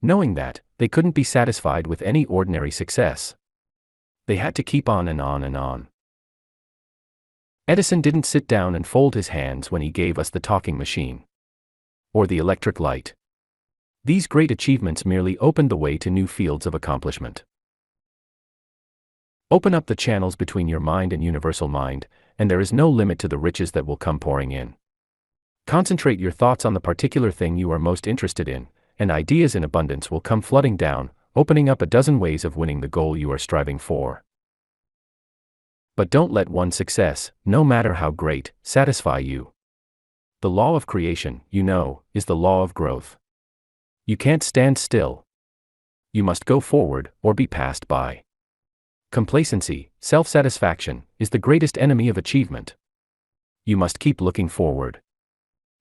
Knowing that, they couldn't be satisfied with any ordinary success. They had to keep on and on and on. Edison didn't sit down and fold his hands when he gave us the talking machine or the electric light. These great achievements merely opened the way to new fields of accomplishment. Open up the channels between your mind and universal mind, and there is no limit to the riches that will come pouring in. Concentrate your thoughts on the particular thing you are most interested in, and ideas in abundance will come flooding down, opening up a dozen ways of winning the goal you are striving for. But don't let one success, no matter how great, satisfy you. The law of creation, is the law of growth. You can't stand still. You must go forward, or be passed by. Complacency, self-satisfaction, is the greatest enemy of achievement. You must keep looking forward.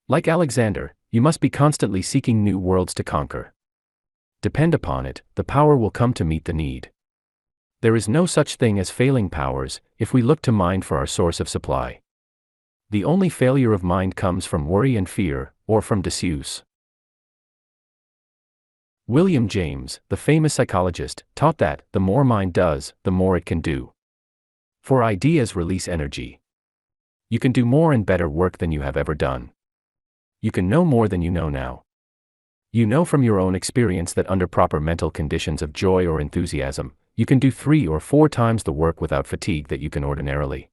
Like Alexander, you must be constantly seeking new worlds to conquer. Depend upon it, the power will come to meet the need. There is no such thing as failing powers, if we look to mind for our source of supply. The only failure of mind comes from worry and fear, or from disuse. William James, the famous psychologist, taught that, the more mind does, the more it can do. For ideas release energy. You can do more and better work than you have ever done. You can know more than you know now. You know from your own experience that under proper mental conditions of joy or enthusiasm, you can do 3 or 4 times the work without fatigue that you can ordinarily.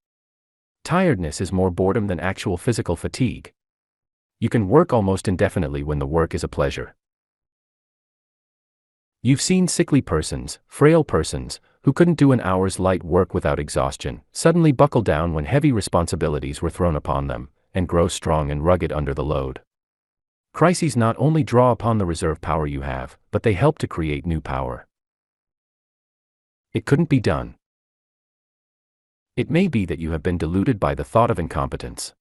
Tiredness is more boredom than actual physical fatigue. You can work almost indefinitely when the work is a pleasure. You've seen sickly persons, frail persons, who couldn't do an hour's light work without exhaustion, suddenly buckle down when heavy responsibilities were thrown upon them, and grow strong and rugged under the load. Crises not only draw upon the reserve power you have, but they help to create new power. It couldn't be done. It may be that you have been deluded by the thought of incompetence.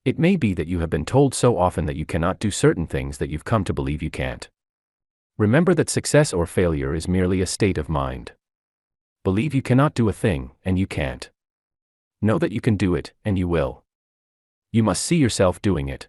It may be that you have been told so often that you cannot do certain things that you've come to believe you can't. Remember that success or failure is merely a state of mind. Believe you cannot do a thing, and you can't. Know that you can do it, and you will. You must see yourself doing it.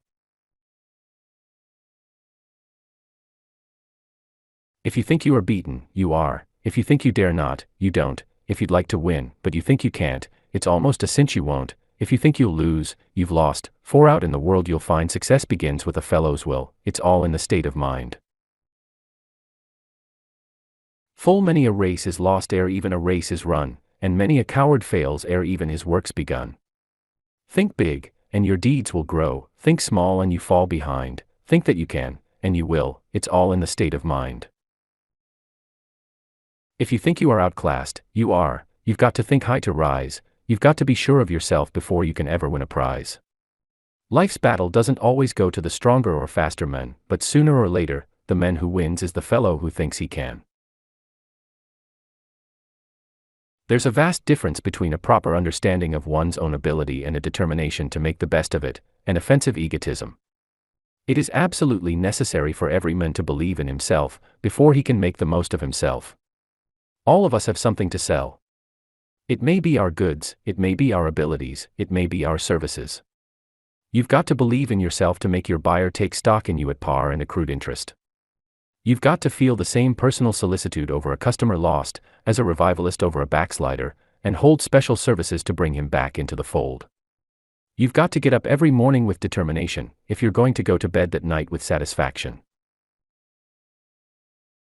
If you think you are beaten, you are. If you think you dare not, you don't. If you'd like to win, but you think you can't, it's almost a cinch you won't. If you think you'll lose, you've lost. For out in the world you'll find success begins with a fellow's will. It's all in the state of mind. Full many a race is lost ere even a race is run, and many a coward fails ere even his work's begun. Think big, and your deeds will grow. Think small and you fall behind. Think that you can, and you will. It's all in the state of mind. If you think you are outclassed, you are. You've got to think high to rise. You've got to be sure of yourself before you can ever win a prize. Life's battle doesn't always go to the stronger or faster men, but sooner or later, the man who wins is the fellow who thinks he can. There's a vast difference between a proper understanding of one's own ability and a determination to make the best of it, and offensive egotism. It is absolutely necessary for every man to believe in himself, before he can make the most of himself. All of us have something to sell. It may be our goods, it may be our abilities, it may be our services. You've got to believe in yourself to make your buyer take stock in you at par and accrued interest. You've got to feel the same personal solicitude over a customer lost, as a revivalist over a backslider, and hold special services to bring him back into the fold. You've got to get up every morning with determination, if you're going to go to bed that night with satisfaction.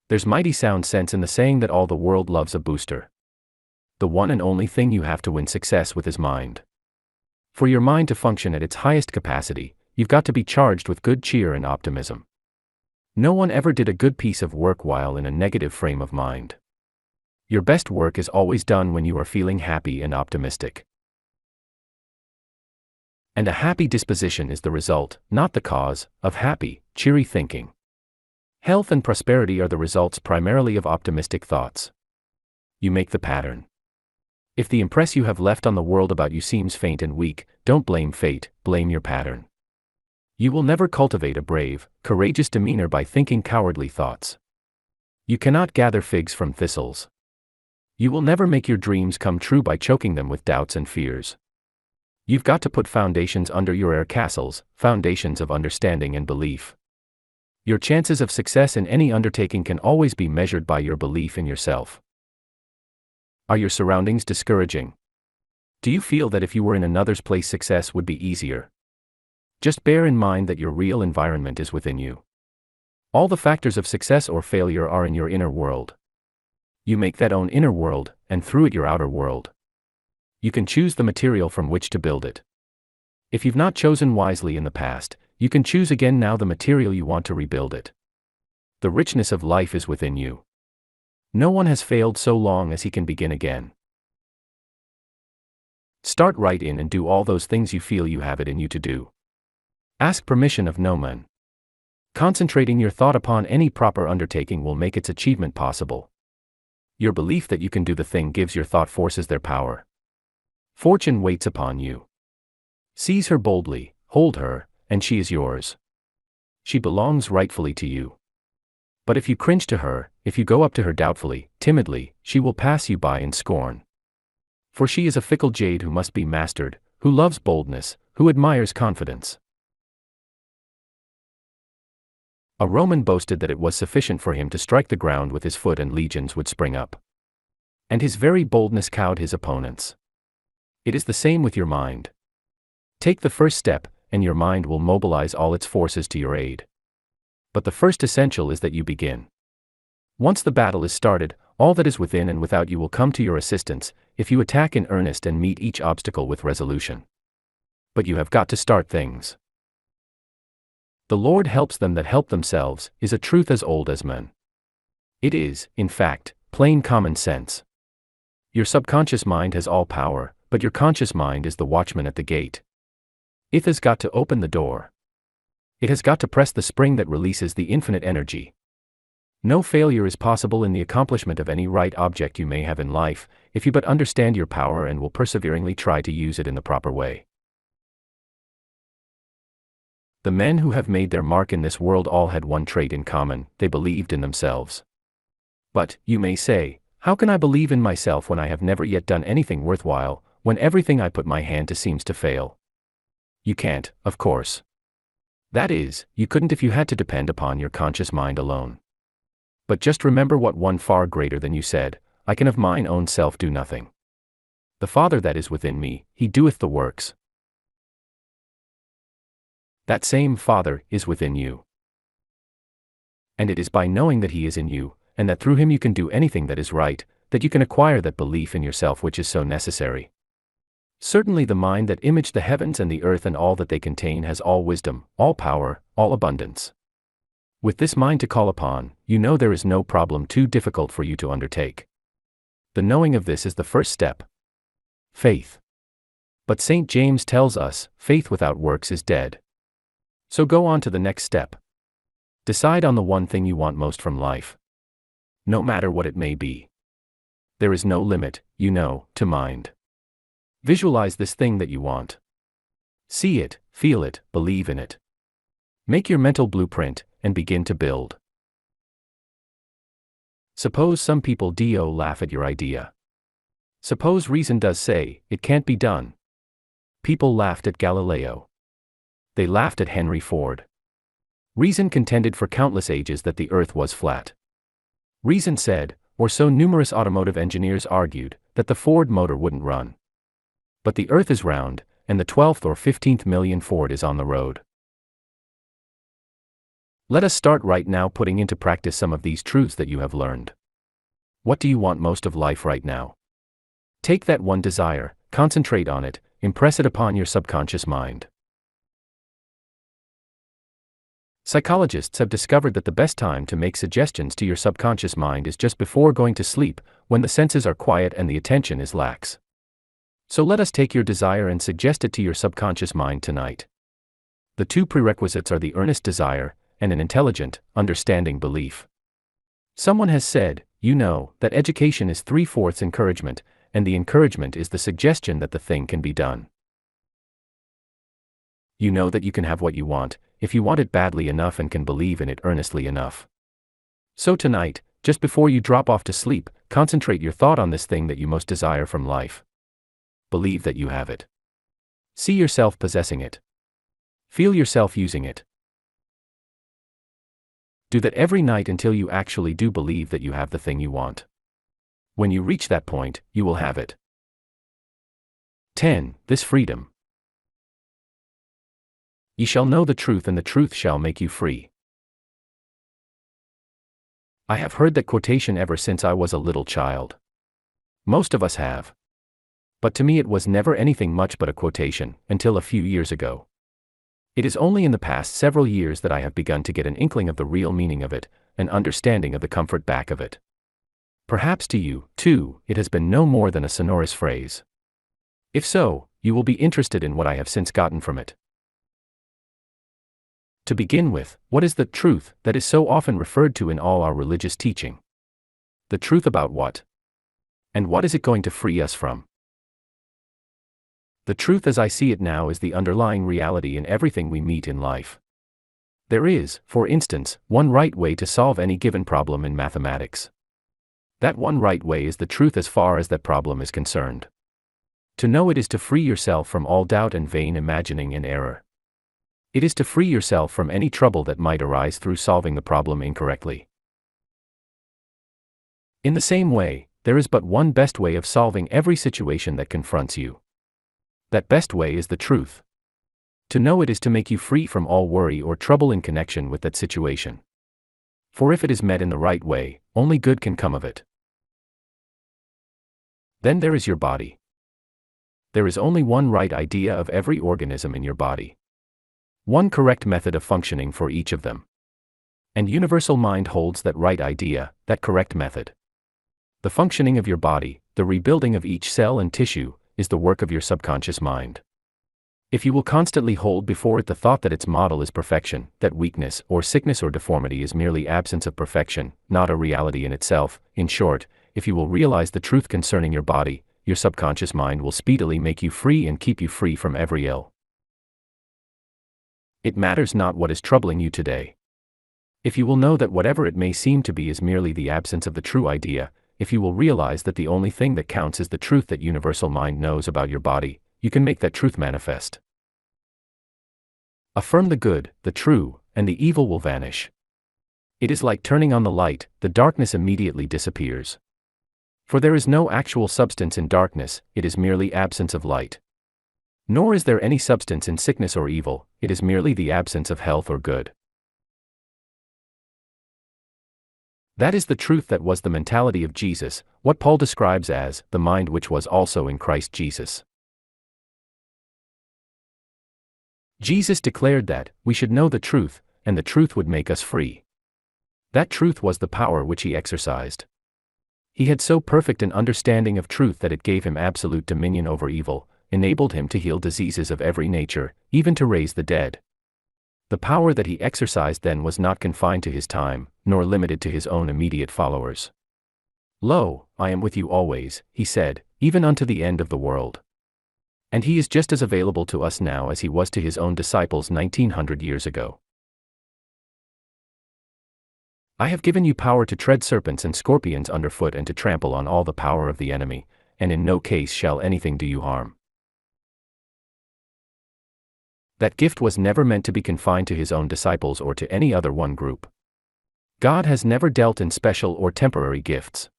There's mighty sound sense in the saying that all the world loves a booster. The one and only thing you have to win success with is mind. For your mind to function at its highest capacity, you've got to be charged with good cheer and optimism. No one ever did a good piece of work while in a negative frame of mind. Your best work is always done when you are feeling happy and optimistic. And a happy disposition is the result, not the cause, of happy, cheery thinking. Health and prosperity are the results primarily of optimistic thoughts. You make the pattern. If the impress you have left on the world about you seems faint and weak, don't blame fate, blame your pattern. You will never cultivate a brave, courageous demeanor by thinking cowardly thoughts. You cannot gather figs from thistles. You will never make your dreams come true by choking them with doubts and fears. You've got to put foundations under your air castles, foundations of understanding and belief. Your chances of success in any undertaking can always be measured by your belief in yourself. Are your surroundings discouraging? Do you feel that if you were in another's place success would be easier? Just bear in mind that your real environment is within you. All the factors of success or failure are in your inner world. You make that own inner world, and through it your outer world. You can choose the material from which to build it. If you've not chosen wisely in the past, you can choose again now the material you want to rebuild it. The richness of life is within you. No one has failed so long as he can begin again. Start right in and do all those things you feel you have it in you to do. Ask permission of no man. Concentrating your thought upon any proper undertaking will make its achievement possible. Your belief that you can do the thing gives your thought forces their power. Fortune waits upon you. Seize her boldly, hold her, and she is yours. She belongs rightfully to you. But if you cringe to her, if you go up to her doubtfully, timidly, she will pass you by in scorn. For she is a fickle jade who must be mastered, who loves boldness, who admires confidence. A Roman boasted that it was sufficient for him to strike the ground with his foot and legions would spring up. And his very boldness cowed his opponents. It is the same with your mind. Take the first step, and your mind will mobilize all its forces to your aid. But the first essential is that you begin. Once the battle is started, all that is within and without you will come to your assistance, if you attack in earnest and meet each obstacle with resolution. But you have got to start things. The Lord helps them that help themselves, is a truth as old as men. It is, in fact, plain common sense. Your subconscious mind has all power, but your conscious mind is the watchman at the gate. It has got to open the door. It has got to press the spring that releases the infinite energy. No failure is possible in the accomplishment of any right object you may have in life, if you but understand your power and will perseveringly try to use it in the proper way. The men who have made their mark in this world all had one trait in common: they believed in themselves. But, you may say, how can I believe in myself when I have never yet done anything worthwhile, when everything I put my hand to seems to fail? You can't, of course. That is, you couldn't if you had to depend upon your conscious mind alone. But just remember what one far greater than you said: I can of mine own self do nothing. The Father that is within me, he doeth the works. That same Father is within you. And it is by knowing that he is in you, and that through him you can do anything that is right, that you can acquire that belief in yourself which is so necessary. Certainly the mind that imaged the heavens and the earth and all that they contain has all wisdom, all power, all abundance. With this mind to call upon, you know there is no problem too difficult for you to undertake. The knowing of this is the first step. Faith. But St. James tells us, faith without works is dead. So go on to the next step. Decide on the one thing you want most from life. No matter what it may be. There is no limit, you know, to mind. Visualize this thing that you want. See it, feel it, believe in it. Make your mental blueprint, and begin to build. Suppose some people do laugh at your idea. Suppose reason does say, it can't be done. People laughed at Galileo. They laughed at Henry Ford. Reason contended for countless ages that the earth was flat. Reason said, or so numerous automotive engineers argued, that the Ford motor wouldn't run. But the earth is round, and the 12th or 15th million Ford is on the road. Let us start right now putting into practice some of these truths that you have learned. What do you want most of life right now? Take that one desire, concentrate on it, impress it upon your subconscious mind. Psychologists have discovered that the best time to make suggestions to your subconscious mind is just before going to sleep, when the senses are quiet and the attention is lax. So let us take your desire and suggest it to your subconscious mind tonight. The two prerequisites are the earnest desire and an intelligent, understanding belief. Someone has said, that education is 3/4 encouragement, and the encouragement is the suggestion that the thing can be done. You know that you can have what you want, if you want it badly enough and can believe in it earnestly enough. So tonight, just before you drop off to sleep, concentrate your thought on this thing that you most desire from life. Believe that you have it. See yourself possessing it. Feel yourself using it. Do that every night until you actually do believe that you have the thing you want. When you reach that point, you will have it. 10. This freedom. Ye shall know the truth, and the truth shall make you free. I have heard that quotation ever since I was a little child. Most of us have. But to me it was never anything much but a quotation, until a few years ago. It is only in the past several years that I have begun to get an inkling of the real meaning of it, an understanding of the comfort back of it. Perhaps to you, too, it has been no more than a sonorous phrase. If so, you will be interested in what I have since gotten from it. To begin with, what is the truth that is so often referred to in all our religious teaching? The truth about what? And what is it going to free us from? The truth as I see it now is the underlying reality in everything we meet in life. There is, for instance, one right way to solve any given problem in mathematics. That one right way is the truth as far as that problem is concerned. To know it is to free yourself from all doubt and vain imagining and error. It is to free yourself from any trouble that might arise through solving the problem incorrectly. In the same way, there is but one best way of solving every situation that confronts you. That best way is the truth. To know it is to make you free from all worry or trouble in connection with that situation. For if it is met in the right way, only good can come of it. Then there is your body. There is only one right idea of every organism in your body. One correct method of functioning for each of them. And universal mind holds that right idea, that correct method. The functioning of your body, the rebuilding of each cell and tissue, is the work of your subconscious mind. If you will constantly hold before it the thought that its model is perfection, that weakness or sickness or deformity is merely absence of perfection, not a reality in itself, in short, if you will realize the truth concerning your body, your subconscious mind will speedily make you free and keep you free from every ill. It matters not what is troubling you today. If you will know that whatever it may seem to be is merely the absence of the true idea, if you will realize that the only thing that counts is the truth that universal mind knows about your body, you can make that truth manifest. Affirm the good, the true, and the evil will vanish. It is like turning on the light, the darkness immediately disappears. For there is no actual substance in darkness, it is merely absence of light. Nor is there any substance in sickness or evil, it is merely the absence of health or good. That is the truth that was the mentality of Jesus, what Paul describes as the mind which was also in Christ Jesus. Jesus declared that we should know the truth, and the truth would make us free. That truth was the power which he exercised. He had so perfect an understanding of truth that it gave him absolute dominion over evil, enabled him to heal diseases of every nature, even to raise the dead. The power that he exercised then was not confined to his time, nor limited to his own immediate followers. Lo, I am with you always, he said, even unto the end of the world. And he is just as available to us now as he was to his own disciples 1900 years ago. I have given you power to tread serpents and scorpions underfoot and to trample on all the power of the enemy, and in no case shall anything do you harm. That gift was never meant to be confined to his own disciples or to any other one group. God has never dealt in special or temporary gifts.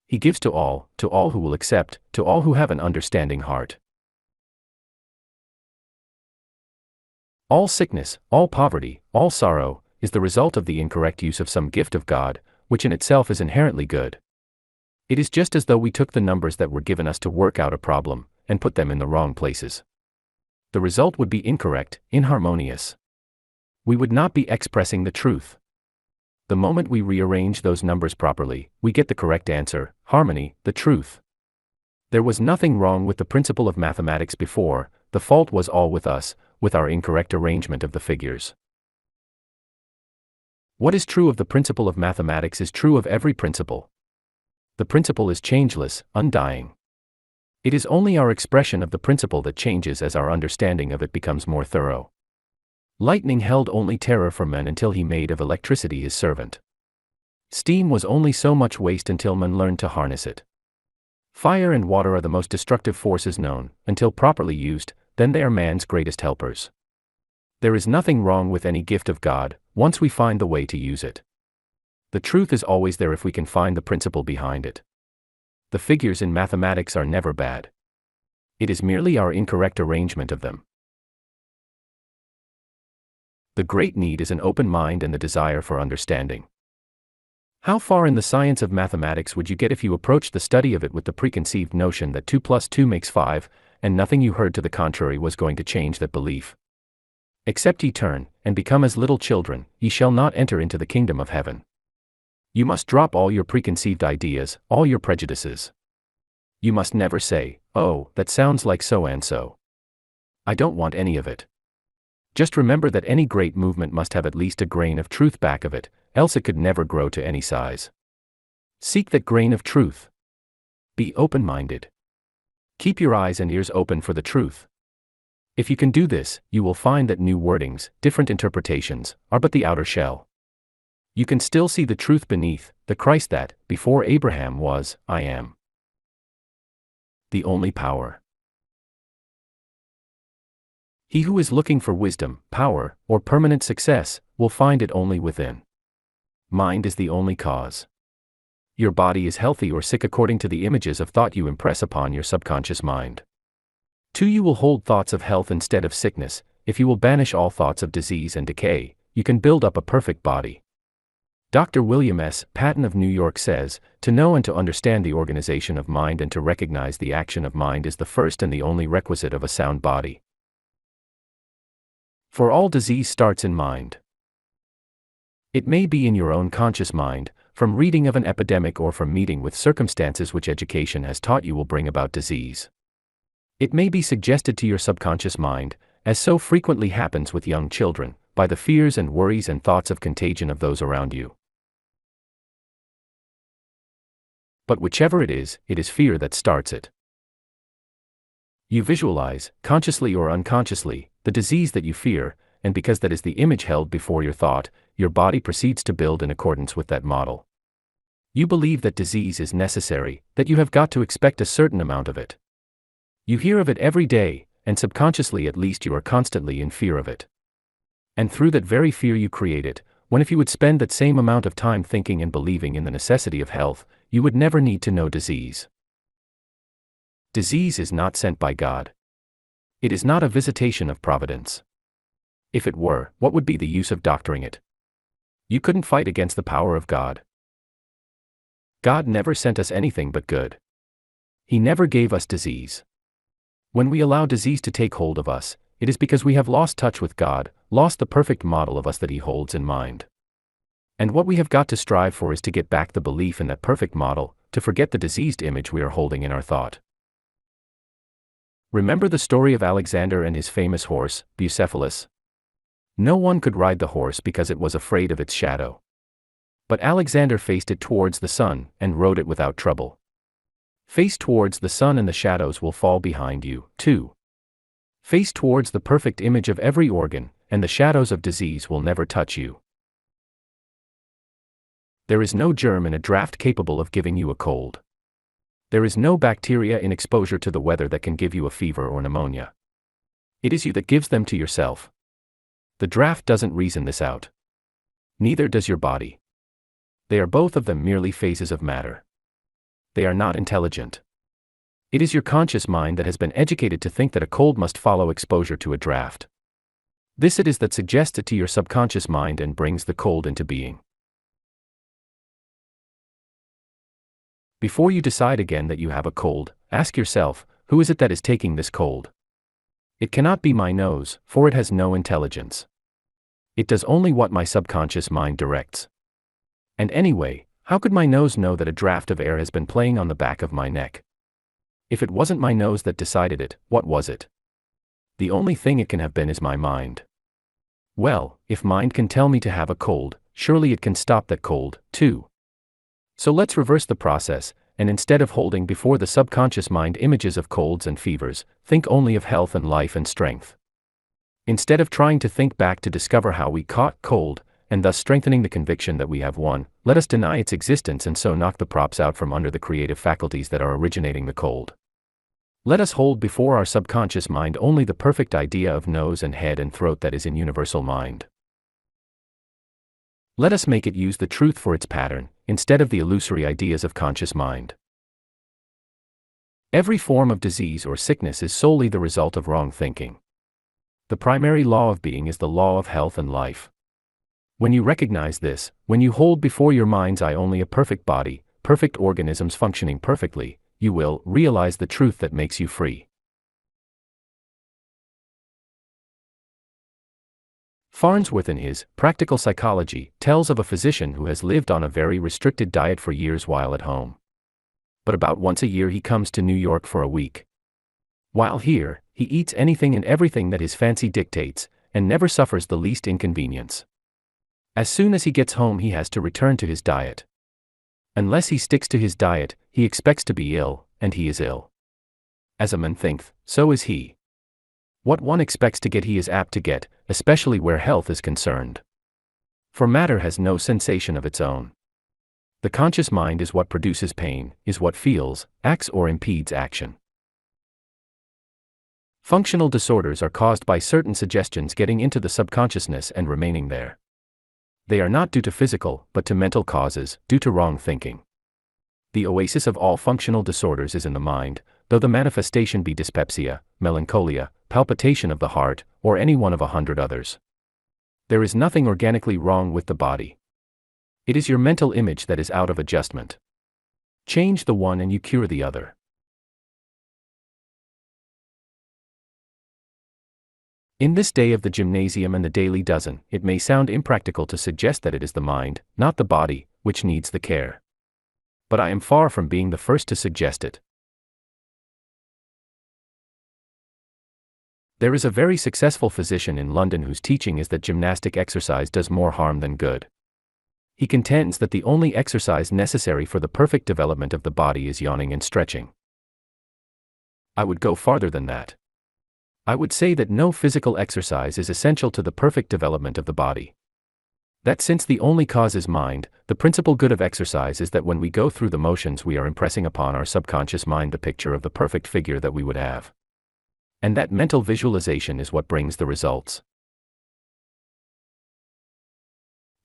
He gives to all who will accept, to all who have an understanding heart. All sickness, all poverty, all sorrow, is the result of the incorrect use of some gift of God, which in itself is inherently good. It is just as though we took the numbers that were given us to work out a problem, and put them in the wrong places. The result would be incorrect, inharmonious. we would not be expressing the truth. The moment we rearrange those numbers properly, we get the correct answer, harmony, the truth. There was nothing wrong with the principle of mathematics before, the fault was all with us, with our incorrect arrangement of the figures. What is true of the principle of mathematics is true of every principle. The principle is changeless, undying. It is only our expression of the principle that changes as our understanding of it becomes more thorough. Lightning held only terror for men until he made of electricity his servant. Steam was only so much waste until men learned to harness it. Fire and water are the most destructive forces known, until properly used, then they are man's greatest helpers. There is nothing wrong with any gift of God, once we find the way to use it. The truth is always there if we can find the principle behind it. The figures in mathematics are never bad. It is merely our incorrect arrangement of them. The great need is an open mind and the desire for understanding. How far in the science of mathematics would you get if you approached the study of it with the preconceived notion that 2 plus 2 makes 5, and nothing you heard to the contrary was going to change that belief? Except ye turn, and become as little children, ye shall not enter into the kingdom of heaven. You must drop all your preconceived ideas, all your prejudices. You must never say, "Oh, that sounds like so and so." I don't want any of it. Just remember that any great movement must have at least a grain of truth back of it, else it could never grow to any size. Seek that grain of truth. Be open-minded. Keep your eyes and ears open for the truth. If you can do this, you will find that new wordings, different interpretations, are but the outer shell. You can still see the truth beneath, the Christ that, before Abraham was, I am. The only power. He who is looking for wisdom, power, or permanent success, will find it only within. Mind is the only cause. Your body is healthy or sick according to the images of thought you impress upon your subconscious mind. 2. You will hold thoughts of health instead of sickness. If you will banish all thoughts of disease and decay, you can build up a perfect body. Dr. William S. Patton of New York says, to know and to understand the organization of mind and to recognize the action of mind is the first and the only requisite of a sound body. For all disease starts in mind. It may be in your own conscious mind, from reading of an epidemic or from meeting with circumstances which education has taught you will bring about disease. It may be suggested to your subconscious mind, as so frequently happens with young children, by the fears and worries and thoughts of contagion of those around you. But whichever it is fear that starts it. You visualize, consciously or unconsciously, the disease that you fear, and because that is the image held before your thought, your body proceeds to build in accordance with that model. You believe that disease is necessary, that you have got to expect a certain amount of it. You hear of it every day, and subconsciously at least you are constantly in fear of it. And through that very fear you create it, when if you would spend that same amount of time thinking and believing in the necessity of health, you would never need to know disease. Disease is not sent by God. It is not a visitation of providence. If it were, what would be the use of doctoring it? You couldn't fight against the power of God. God never sent us anything but good. He never gave us disease. When we allow disease to take hold of us, it is because we have lost touch with God, lost the perfect model of us that He holds in mind. And what we have got to strive for is to get back the belief in that perfect model, to forget the diseased image we are holding in our thought. Remember the story of Alexander and his famous horse, Bucephalus? No one could ride the horse because it was afraid of its shadow. But Alexander faced it towards the sun, and rode it without trouble. Face towards the sun and the shadows will fall behind you, too. Face towards the perfect image of every organ, and the shadows of disease will never touch you. There is no germ in a draft capable of giving you a cold. There is no bacteria in exposure to the weather that can give you a fever or pneumonia. It is you that gives them to yourself. The draft doesn't reason this out. Neither does your body. They are both of them merely phases of matter. They are not intelligent. It is your conscious mind that has been educated to think that a cold must follow exposure to a draft. This it is that suggests it to your subconscious mind and brings the cold into being. Before you decide again that you have a cold, ask yourself, who is it that is taking this cold? It cannot be my nose, for it has no intelligence. It does only what my subconscious mind directs. And anyway, how could my nose know that a draft of air has been playing on the back of my neck? If it wasn't my nose that decided it, what was it? The only thing it can have been is my mind. Well, if mind can tell me to have a cold, surely it can stop that cold, too. So let's reverse the process, and instead of holding before the subconscious mind images of colds and fevers, think only of health and life and strength. Instead of trying to think back to discover how we caught cold, and thus strengthening the conviction that we have one, let us deny its existence and so knock the props out from under the creative faculties that are originating the cold. Let us hold before our subconscious mind only the perfect idea of nose and head and throat that is in universal mind. Let us make it use the truth for its pattern, instead of the illusory ideas of conscious mind. Every form of disease or sickness is solely the result of wrong thinking. The primary law of being is the law of health and life. When you recognize this, when you hold before your mind's eye only a perfect body, perfect organisms functioning perfectly, you will realize the truth that makes you free. Farnsworth in his Practical Psychology tells of a physician who has lived on a very restricted diet for years while at home. But about once a year he comes to New York for a week. While here, he eats anything and everything that his fancy dictates, and never suffers the least inconvenience. As soon as he gets home he has to return to his diet. Unless he sticks to his diet, he expects to be ill, and he is ill. As a man thinketh, so is he. What one expects to get he is apt to get, especially where health is concerned. For matter has no sensation of its own. The conscious mind is what produces pain, is what feels, acts or impedes action. Functional disorders are caused by certain suggestions getting into the subconsciousness and remaining there. They are not due to physical, but to mental causes, due to wrong thinking. The oasis of all functional disorders is in the mind, though the manifestation be dyspepsia, melancholia, palpitation of the heart, or any one of 100 others. There is nothing organically wrong with the body. It is your mental image that is out of adjustment. Change the one and you cure the other. In this day of the gymnasium and the daily dozen, it may sound impractical to suggest that it is the mind, not the body, which needs the care. But I am far from being the first to suggest it. There is a very successful physician in London whose teaching is that gymnastic exercise does more harm than good. He contends that the only exercise necessary for the perfect development of the body is yawning and stretching. I would go farther than that. I would say that no physical exercise is essential to the perfect development of the body. That since the only cause is mind, the principal good of exercise is that when we go through the motions we are impressing upon our subconscious mind the picture of the perfect figure that we would have. And that mental visualization is what brings the results.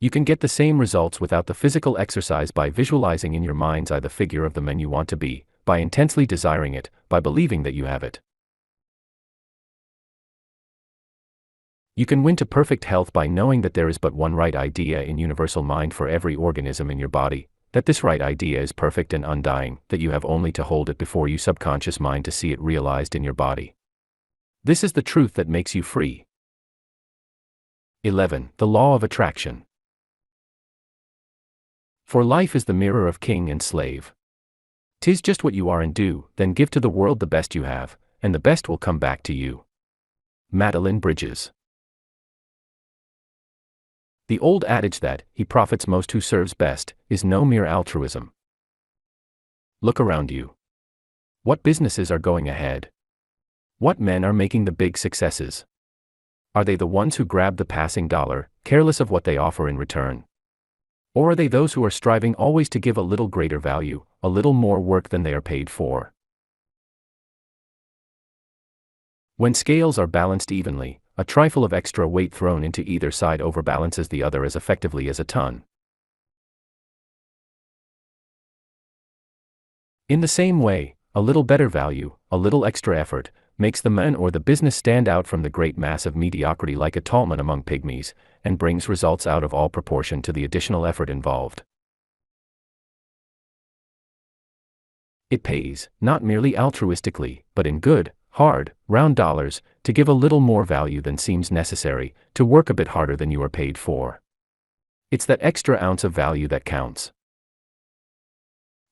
You can get the same results without the physical exercise by visualizing in your mind's eye the figure of the man you want to be, by intensely desiring it, by believing that you have it. You can win to perfect health by knowing that there is but one right idea in universal mind for every organism in your body, that this right idea is perfect and undying, that you have only to hold it before you subconscious mind to see it realized in your body. This is the truth that makes you free. 11. The Law of Attraction. For life is the mirror of king and slave. 'Tis just what you are and do, then give to the world the best you have, and the best will come back to you. Madeline Bridges. The old adage that, he profits most who serves best, is no mere altruism. Look around you. What businesses are going ahead? What men are making the big successes? Are they the ones who grab the passing dollar, careless of what they offer in return? Or are they those who are striving always to give a little greater value, a little more work than they are paid for? When scales are balanced evenly, a trifle of extra weight thrown into either side overbalances the other as effectively as a ton. In the same way, a little better value, a little extra effort, makes the man or the business stand out from the great mass of mediocrity like a tallman among pygmies, and brings results out of all proportion to the additional effort involved. It pays, not merely altruistically, but in good, hard, round dollars, to give a little more value than seems necessary, to work a bit harder than you are paid for. It's that extra ounce of value that counts.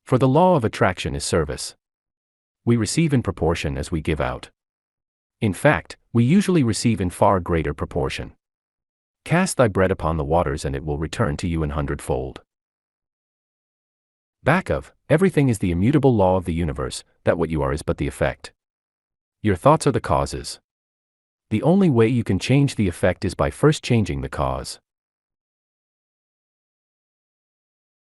For the law of attraction is service. We receive in proportion as we give out. In fact, we usually receive in far greater proportion. Cast thy bread upon the waters and it will return to you an hundredfold. Back of everything is the immutable law of the universe, that what you are is but the effect. Your thoughts are the causes. The only way you can change the effect is by first changing the cause.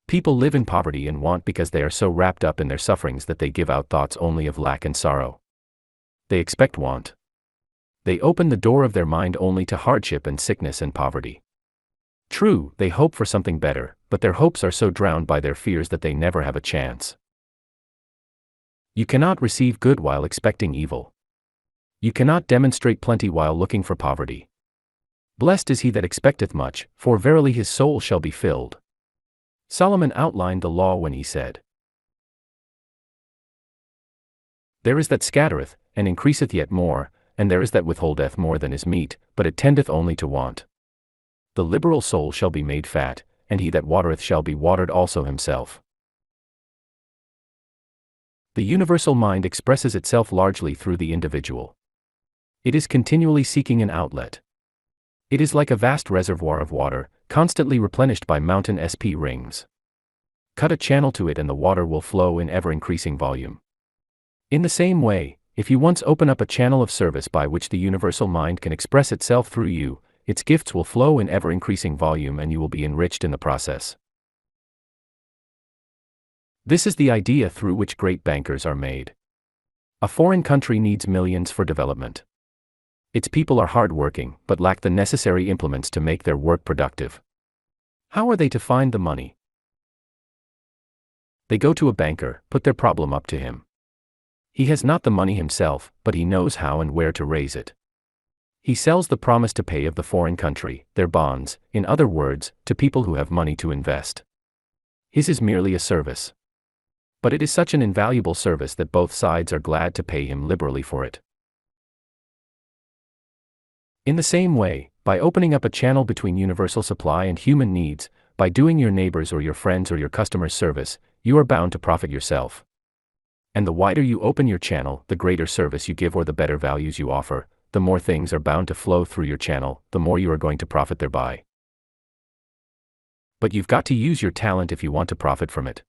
People live in poverty and want because they are so wrapped up in their sufferings that they give out thoughts only of lack and sorrow. They expect want. They open the door of their mind only to hardship and sickness and poverty. True, they hope for something better, but their hopes are so drowned by their fears that they never have a chance. You cannot receive good while expecting evil. You cannot demonstrate plenty while looking for poverty. Blessed is he that expecteth much, for verily his soul shall be filled. Solomon outlined the law when he said, There is that scattereth, and increaseth yet more, and there is that withholdeth more than is meet, but it tendeth only to want. The liberal soul shall be made fat, and he that watereth shall be watered also himself. The universal mind expresses itself largely through the individual. It is continually seeking an outlet. It is like a vast reservoir of water, constantly replenished by mountain SP rings. Cut a channel to it and the water will flow in ever-increasing volume. In the same way, if you once open up a channel of service by which the universal mind can express itself through you, its gifts will flow in ever-increasing volume and you will be enriched in the process. This is the idea through which great bankers are made. A foreign country needs millions for development. Its people are hard-working, but lack the necessary implements to make their work productive. How are they to find the money? They go to a banker, put their problem up to him. He has not the money himself, but he knows how and where to raise it. He sells the promise to pay of the foreign country, their bonds, in other words, to people who have money to invest. His is merely a service. But it is such an invaluable service that both sides are glad to pay him liberally for it. In the same way, by opening up a channel between universal supply and human needs, by doing your neighbors or your friends or your customers service, you are bound to profit yourself. And the wider you open your channel, the greater service you give or the better values you offer, the more things are bound to flow through your channel, the more you are going to profit thereby. But you've got to use your talent if you want to profit from it.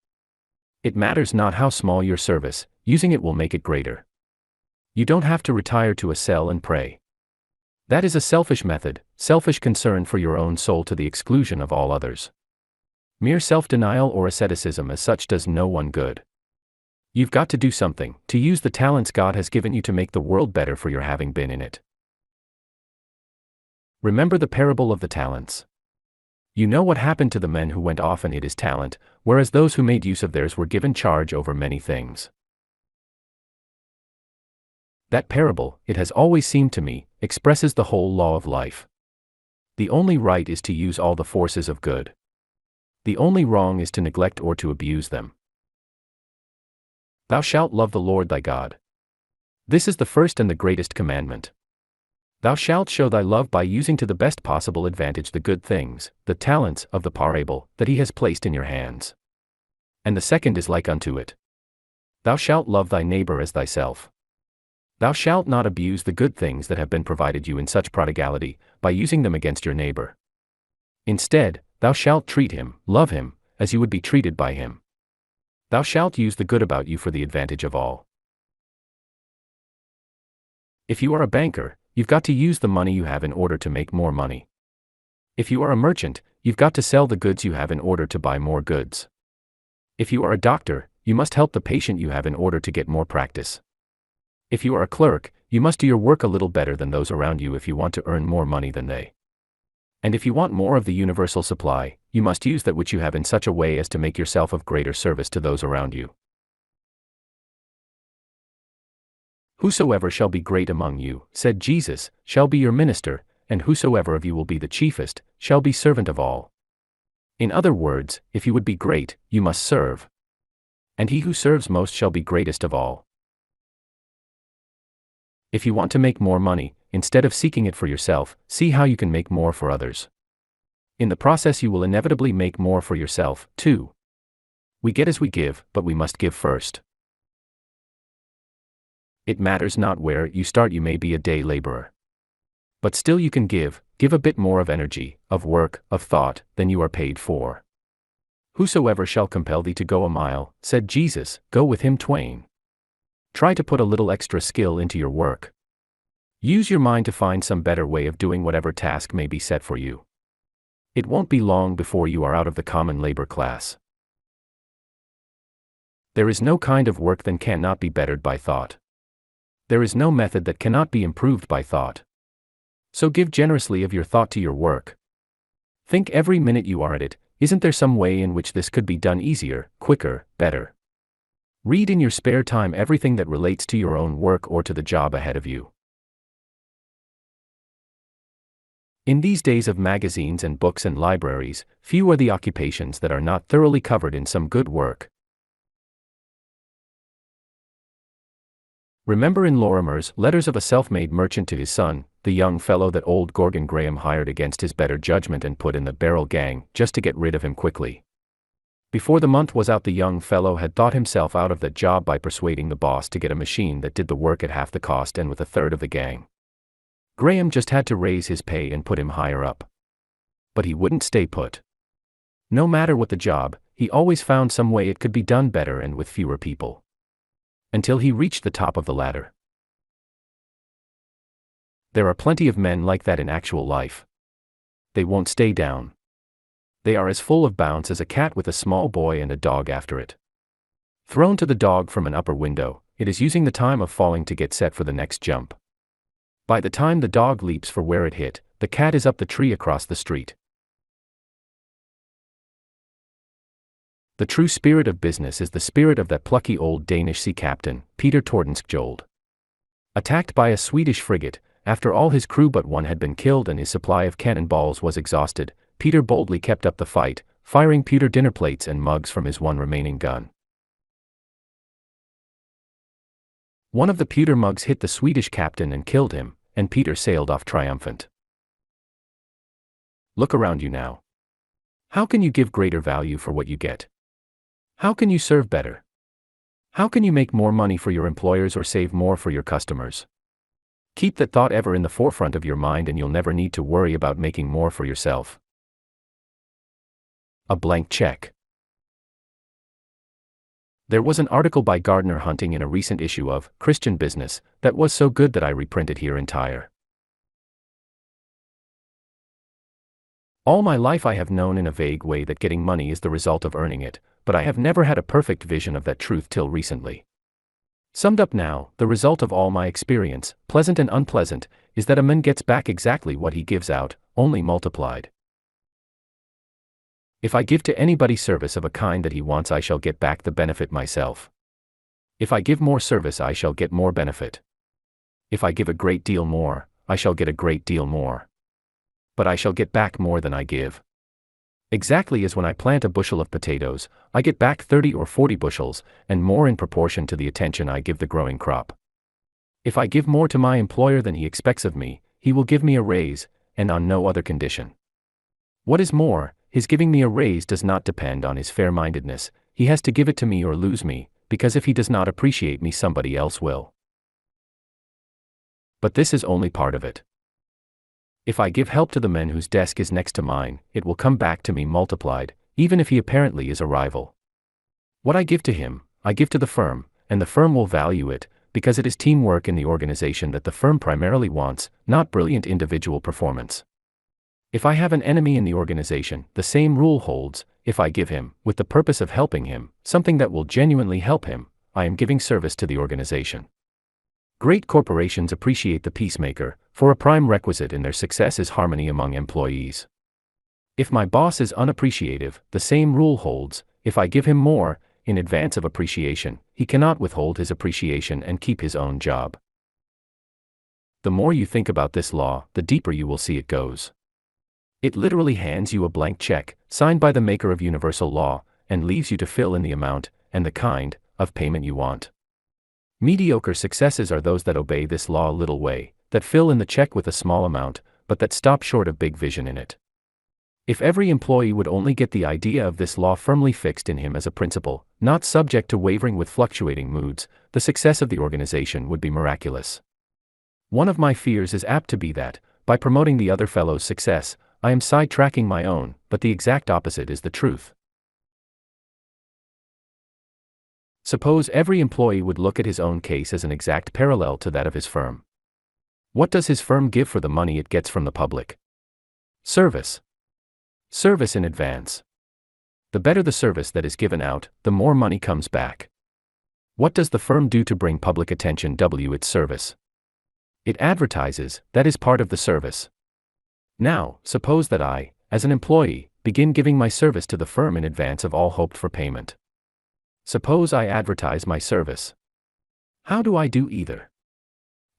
It matters not how small your service, using it will make it greater. You don't have to retire to a cell and pray. That is a selfish method, selfish concern for your own soul to the exclusion of all others. Mere self-denial or asceticism as such does no one good. You've got to do something, to use the talents God has given you to make the world better for your having been in it. Remember the parable of the talents. You know what happened to the men who went off and hid his talent, whereas those who made use of theirs were given charge over many things. That parable, it has always seemed to me, expresses the whole law of life. The only right is to use all the forces of good. The only wrong is to neglect or to abuse them. Thou shalt love the Lord thy God. This is the first and the greatest commandment. Thou shalt show thy love by using to the best possible advantage the good things, the talents of the parable, that he has placed in your hands. And the second is like unto it. Thou shalt love thy neighbor as thyself. Thou shalt not abuse the good things that have been provided you in such prodigality, by using them against your neighbor. Instead, thou shalt treat him, love him, as you would be treated by him. Thou shalt use the good about you for the advantage of all. If you are a banker, you've got to use the money you have in order to make more money. If you are a merchant, you've got to sell the goods you have in order to buy more goods. If you are a doctor, you must help the patient you have in order to get more practice. If you are a clerk, you must do your work a little better than those around you if you want to earn more money than they. And if you want more of the universal supply, you must use that which you have in such a way as to make yourself of greater service to those around you. Whosoever shall be great among you, said Jesus, shall be your minister, and whosoever of you will be the chiefest, shall be servant of all. In other words, if you would be great, you must serve. And he who serves most shall be greatest of all. If you want to make more money, instead of seeking it for yourself, see how you can make more for others. In the process, you will inevitably make more for yourself, too. We get as we give, but we must give first. It matters not where you start, you may be a day laborer. But still you can give a bit more of energy, of work, of thought, than you are paid for. Whosoever shall compel thee to go a mile, said Jesus, go with him twain. Try to put a little extra skill into your work. Use your mind to find some better way of doing whatever task may be set for you. It won't be long before you are out of the common labor class. There is no kind of work that cannot be bettered by thought. There is no method that cannot be improved by thought. So give generously of your thought to your work. Think every minute you are at it, isn't there some way in which this could be done easier, quicker, better? Read in your spare time everything that relates to your own work or to the job ahead of you. In these days of magazines and books and libraries, few are the occupations that are not thoroughly covered in some good work. Remember in Lorimer's Letters of a Self-Made Merchant to his son, the young fellow that old Gorgon Graham hired against his better judgment and put in the barrel gang, just to get rid of him quickly. Before the month was out, the young fellow had thought himself out of that job by persuading the boss to get a machine that did the work at half the cost and with a third of the gang. Graham just had to raise his pay and put him higher up. But he wouldn't stay put. No matter what the job, he always found some way it could be done better and with fewer people. Until he reached the top of the ladder. There are plenty of men like that in actual life. They won't stay down. They are as full of bounce as a cat with a small boy and a dog after it. Thrown to the dog from an upper window, it is using the time of falling to get set for the next jump. By the time the dog leaps for where it hit, the cat is up the tree across the street. The true spirit of business is the spirit of that plucky old Danish sea captain, Peter Tordenskjold. Attacked by a Swedish frigate, after all his crew but one had been killed and his supply of cannonballs was exhausted, Peter boldly kept up the fight, firing pewter dinner plates and mugs from his one remaining gun. One of the pewter mugs hit the Swedish captain and killed him, and Peter sailed off triumphant. Look around you now. How can you give greater value for what you get? How can you serve better? How can you make more money for your employers or save more for your customers? Keep that thought ever in the forefront of your mind and you'll never need to worry about making more for yourself. A blank check. There was an article by Gardner Hunting in a recent issue of Christian Business that was so good that I reprint it here entire. All my life I have known in a vague way that getting money is the result of earning it, but I have never had a perfect vision of that truth till recently. Summed up now, the result of all my experience, pleasant and unpleasant, is that a man gets back exactly what he gives out, only multiplied. If I give to anybody service of a kind that he wants, I shall get back the benefit myself. If I give more service, I shall get more benefit. If I give a great deal more, I shall get a great deal more. But I shall get back more than I give. Exactly as when I plant a bushel of potatoes, I get back 30 or 40 bushels, and more in proportion to the attention I give the growing crop. If I give more to my employer than he expects of me, he will give me a raise, and on no other condition. What is more, his giving me a raise does not depend on his fair-mindedness, he has to give it to me or lose me, because if he does not appreciate me, somebody else will. But this is only part of it. If I give help to the man whose desk is next to mine, it will come back to me multiplied, even if he apparently is a rival. What I give to him, I give to the firm, and the firm will value it, because it is teamwork in the organization that the firm primarily wants, not brilliant individual performance. If I have an enemy in the organization, the same rule holds. If I give him, with the purpose of helping him, something that will genuinely help him, I am giving service to the organization. Great corporations appreciate the peacemaker, for a prime requisite in their success is harmony among employees. If my boss is unappreciative, the same rule holds. If I give him more, in advance of appreciation, he cannot withhold his appreciation and keep his own job. The more you think about this law, the deeper you will see it goes. It literally hands you a blank check, signed by the maker of universal law, and leaves you to fill in the amount, and the kind, of payment you want. Mediocre successes are those that obey this law a little way, that fill in the check with a small amount, but that stop short of big vision in it. If every employee would only get the idea of this law firmly fixed in him as a principle, not subject to wavering with fluctuating moods, the success of the organization would be miraculous. One of my fears is apt to be that, by promoting the other fellow's success, I am sidetracking my own, but the exact opposite is the truth. Suppose every employee would look at his own case as an exact parallel to that of his firm. What does his firm give for the money it gets from the public? Service. Service in advance. The better the service that is given out, the more money comes back. What does the firm do to bring public attention to its service? It advertises, that is part of the service. Now, suppose that I, as an employee, begin giving my service to the firm in advance of all hoped for payment. Suppose I advertise my service. How do I do either?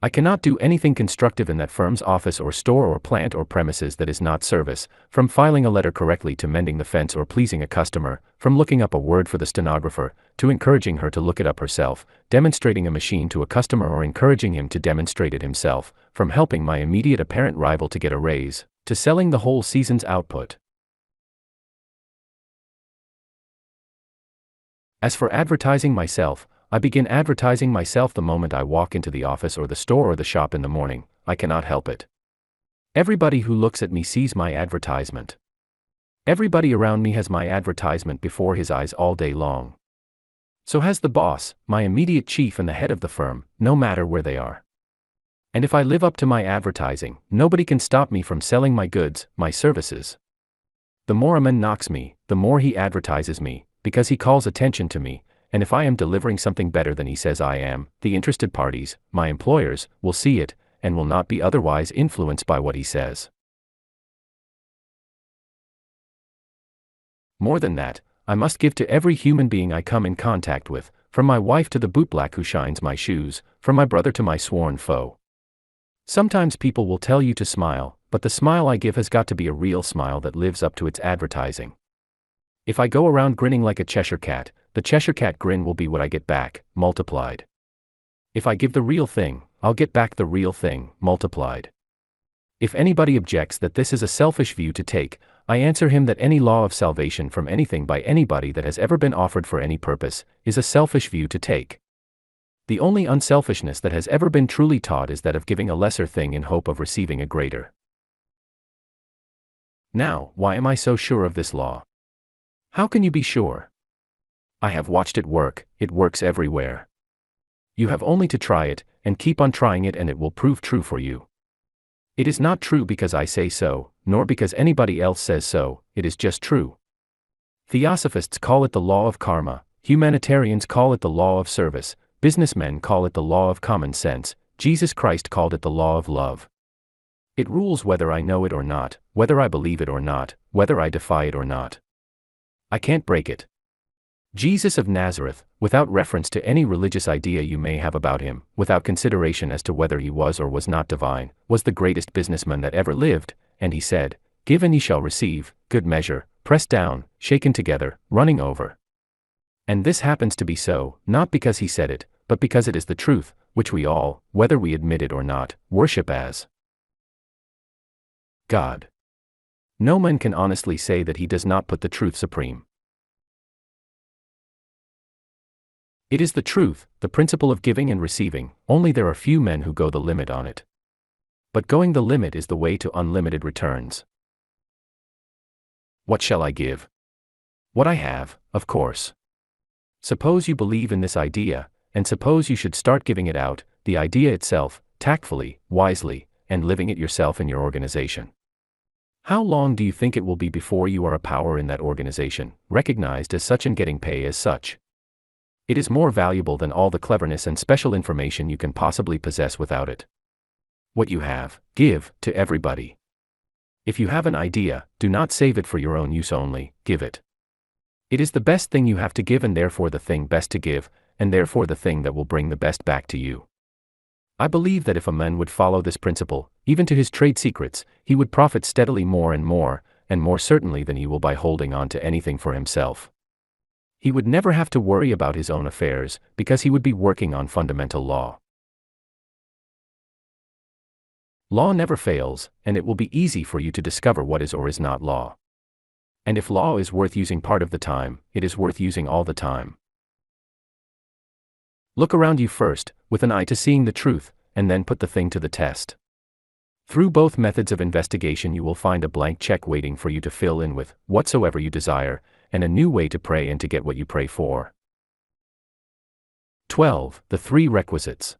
I cannot do anything constructive in that firm's office or store or plant or premises that is not service, from filing a letter correctly to mending the fence or pleasing a customer, from looking up a word for the stenographer, to encouraging her to look it up herself, demonstrating a machine to a customer or encouraging him to demonstrate it himself, from helping my immediate apparent rival to get a raise, to selling the whole season's output. As for advertising myself, I begin advertising myself the moment I walk into the office or the store or the shop in the morning. I cannot help it. Everybody who looks at me sees my advertisement. Everybody around me has my advertisement before his eyes all day long. So has the boss, my immediate chief and the head of the firm, no matter where they are. And if I live up to my advertising, nobody can stop me from selling my goods, my services. The more a man knocks me, the more he advertises me, because he calls attention to me, and if I am delivering something better than he says I am, the interested parties, my employers, will see it, and will not be otherwise influenced by what he says. More than that, I must give to every human being I come in contact with, from my wife to the bootblack who shines my shoes, from my brother to my sworn foe. Sometimes people will tell you to smile, but the smile I give has got to be a real smile that lives up to its advertising. If I go around grinning like a Cheshire cat, the Cheshire cat grin will be what I get back, multiplied. If I give the real thing, I'll get back the real thing, multiplied. If anybody objects that this is a selfish view to take, I answer him that any law of salvation from anything by anybody that has ever been offered for any purpose, is a selfish view to take. The only unselfishness that has ever been truly taught is that of giving a lesser thing in hope of receiving a greater. Now, why am I so sure of this law? How can you be sure? I have watched it works everywhere. You have only to try it, and keep on trying it, and it will prove true for you. It is not true because I say so, nor because anybody else says so, it is just true. Theosophists call it the law of karma, humanitarians call it the law of service, businessmen call it the law of common sense, Jesus Christ called it the law of love. It rules whether I know it or not, whether I believe it or not, whether I defy it or not. I can't break it. Jesus of Nazareth, without reference to any religious idea you may have about him, without consideration as to whether he was or was not divine, was the greatest businessman that ever lived, and he said, "Give and ye shall receive, good measure, pressed down, shaken together, running over." And this happens to be so, not because he said it, but because it is the truth, which we all, whether we admit it or not, worship as God. No man can honestly say that he does not put the truth supreme. It is the truth, the principle of giving and receiving, only there are few men who go the limit on it. But going the limit is the way to unlimited returns. What shall I give? What I have, of course. Suppose you believe in this idea, and suppose you should start giving it out, the idea itself, tactfully, wisely, and living it yourself in your organization. How long do you think it will be before you are a power in that organization, recognized as such and getting pay as such? It is more valuable than all the cleverness and special information you can possibly possess without it. What you have, give to everybody. If you have an idea, do not save it for your own use only, give it. It is the best thing you have to give and therefore the thing best to give, and therefore the thing that will bring the best back to you. I believe that if a man would follow this principle, even to his trade secrets, he would profit steadily more and more certainly than he will by holding on to anything for himself. He would never have to worry about his own affairs, because he would be working on fundamental law. Law never fails, and it will be easy for you to discover what is or is not law. And if law is worth using part of the time, it is worth using all the time. Look around you first, with an eye to seeing the truth, and then put the thing to the test. Through both methods of investigation you will find a blank check waiting for you to fill in with whatsoever you desire, and a new way to pray and to get what you pray for. 12. The 3 requisites.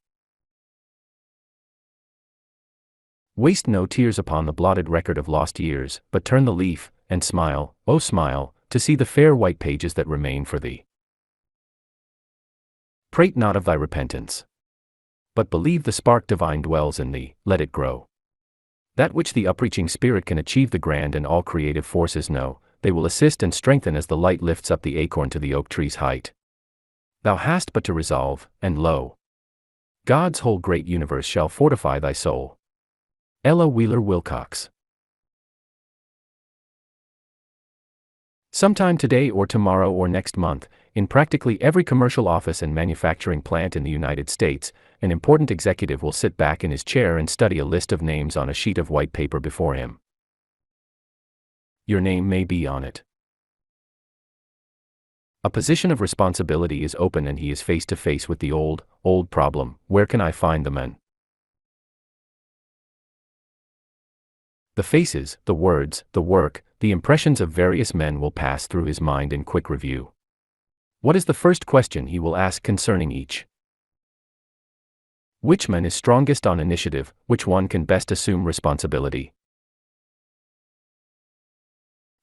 Waste no tears upon the blotted record of lost years, but turn the leaf, and smile, oh smile, to see the fair white pages that remain for thee. Prate not of thy repentance, but believe the spark divine dwells in thee, let it grow. That which the upreaching spirit can achieve the grand and all creative forces know, they will assist and strengthen as the light lifts up the acorn to the oak tree's height. Thou hast but to resolve, and lo, God's whole great universe shall fortify thy soul. Ella Wheeler Wilcox. Sometime today or tomorrow or next month, in practically every commercial office and manufacturing plant in the United States, an important executive will sit back in his chair and study a list of names on a sheet of white paper before him. Your name may be on it. A position of responsibility is open and he is face to face with the old problem, where can I find the men? The faces, the words, the work, the impressions of various men will pass through his mind in quick review. What is the first question he will ask concerning each? Which man is strongest on initiative, which one can best assume responsibility?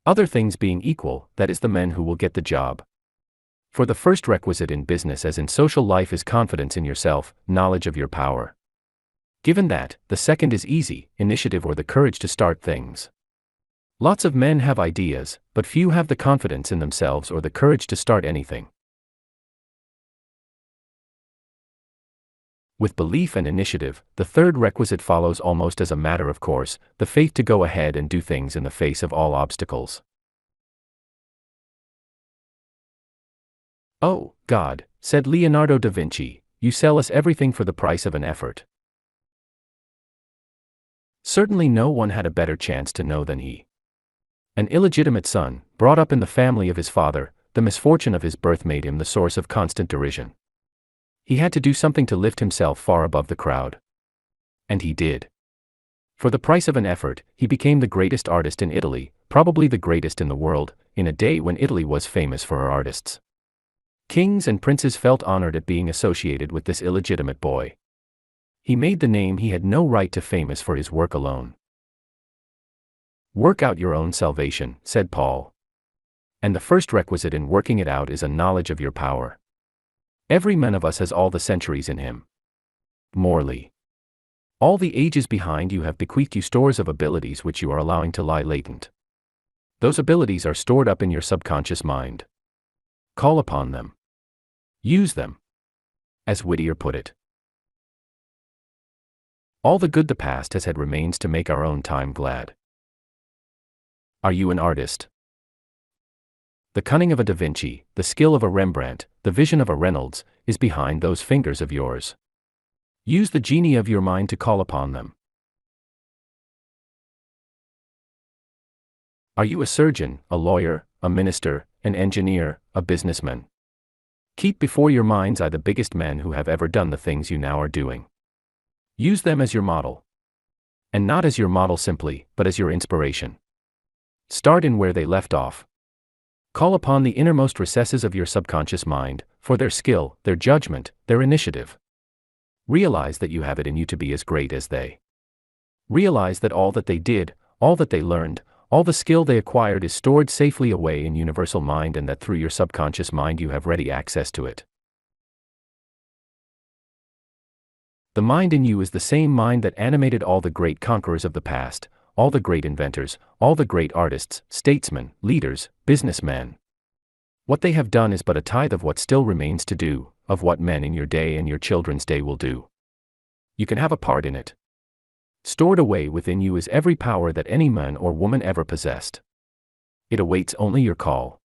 Other things being equal, that is the men who will get the job. For the first requisite in business as in social life is confidence in yourself, knowledge of your power. Given that, the second is easy, initiative or the courage to start things. Lots of men have ideas, but few have the confidence in themselves or the courage to start anything. With belief and initiative, the third requisite follows almost as a matter of course, the faith to go ahead and do things in the face of all obstacles. "Oh, God," said Leonardo da Vinci, "you sell us everything for the price of an effort." Certainly no one had a better chance to know than he. An illegitimate son, brought up in the family of his father, the misfortune of his birth made him the source of constant derision. He had to do something to lift himself far above the crowd. And he did. For the price of an effort, he became the greatest artist in Italy, probably the greatest in the world, in a day when Italy was famous for her artists. Kings and princes felt honored at being associated with this illegitimate boy. He made the name he had no right to famous for his work alone. "Work out your own salvation," said Paul. And the first requisite in working it out is a knowledge of your power. Every man of us has all the centuries in him. Morley. All the ages behind you have bequeathed you stores of abilities which you are allowing to lie latent. Those abilities are stored up in your subconscious mind. Call upon them. Use them. As Whittier put it, all the good the past has had remains to make our own time glad. Are you an artist? The cunning of a Da Vinci, the skill of a Rembrandt, the vision of a Reynolds, is behind those fingers of yours. Use the genie of your mind to call upon them. Are you a surgeon, a lawyer, a minister, an engineer, a businessman? Keep before your mind's eye the biggest men who have ever done the things you now are doing. Use them as your model. And not as your model simply, but as your inspiration. Start in where they left off. Call upon the innermost recesses of your subconscious mind, for their skill, their judgment, their initiative. Realize that you have it in you to be as great as they. Realize that all that they did, all that they learned, all the skill they acquired is stored safely away in universal mind and that through your subconscious mind you have ready access to it. The mind in you is the same mind that animated all the great conquerors of the past, all the great inventors, all the great artists, statesmen, leaders, businessmen. What they have done is but a tithe of what still remains to do, of what men in your day and your children's day will do. You can have a part in it. Stored away within you is every power that any man or woman ever possessed. It awaits only your call.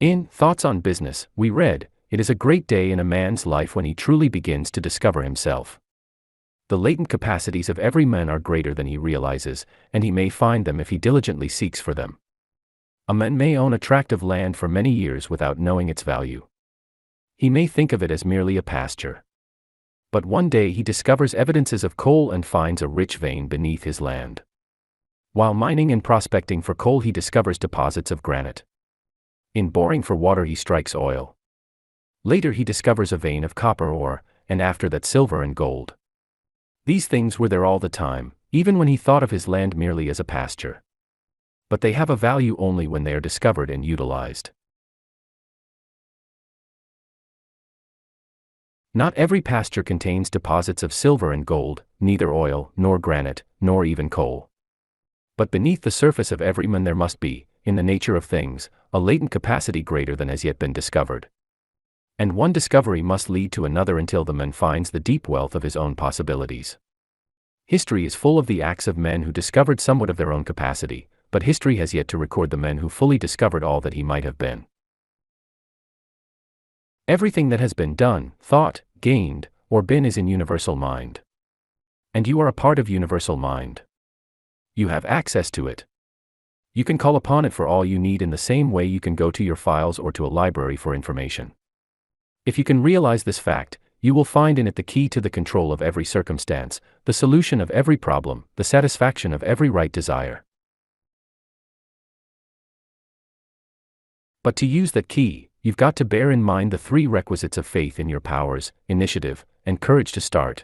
In Thoughts on Business, we read, "It is a great day in a man's life when he truly begins to discover himself. The latent capacities of every man are greater than he realizes, and he may find them if he diligently seeks for them. A man may own a tract of land for many years without knowing its value. He may think of it as merely a pasture. But one day he discovers evidences of coal and finds a rich vein beneath his land. While mining and prospecting for coal, he discovers deposits of granite. In boring for water, he strikes oil. Later he discovers a vein of copper ore, and after that silver and gold. These things were there all the time, even when he thought of his land merely as a pasture. But they have a value only when they are discovered and utilized. Not every pasture contains deposits of silver and gold, neither oil, nor granite, nor even coal. But beneath the surface of every man there must be, in the nature of things, a latent capacity greater than has yet been discovered. And one discovery must lead to another until the man finds the deep wealth of his own possibilities. History is full of the acts of men who discovered somewhat of their own capacity, but history has yet to record the men who fully discovered all that he might have been. Everything that has been done, thought, gained, or been is in universal mind. And you are a part of universal mind. You have access to it. You can call upon it for all you need in the same way you can go to your files or to a library for information. If you can realize this fact, you will find in it the key to the control of every circumstance, the solution of every problem, the satisfaction of every right desire. But to use that key, you've got to bear in mind the three requisites of faith in your powers, initiative, and courage to start.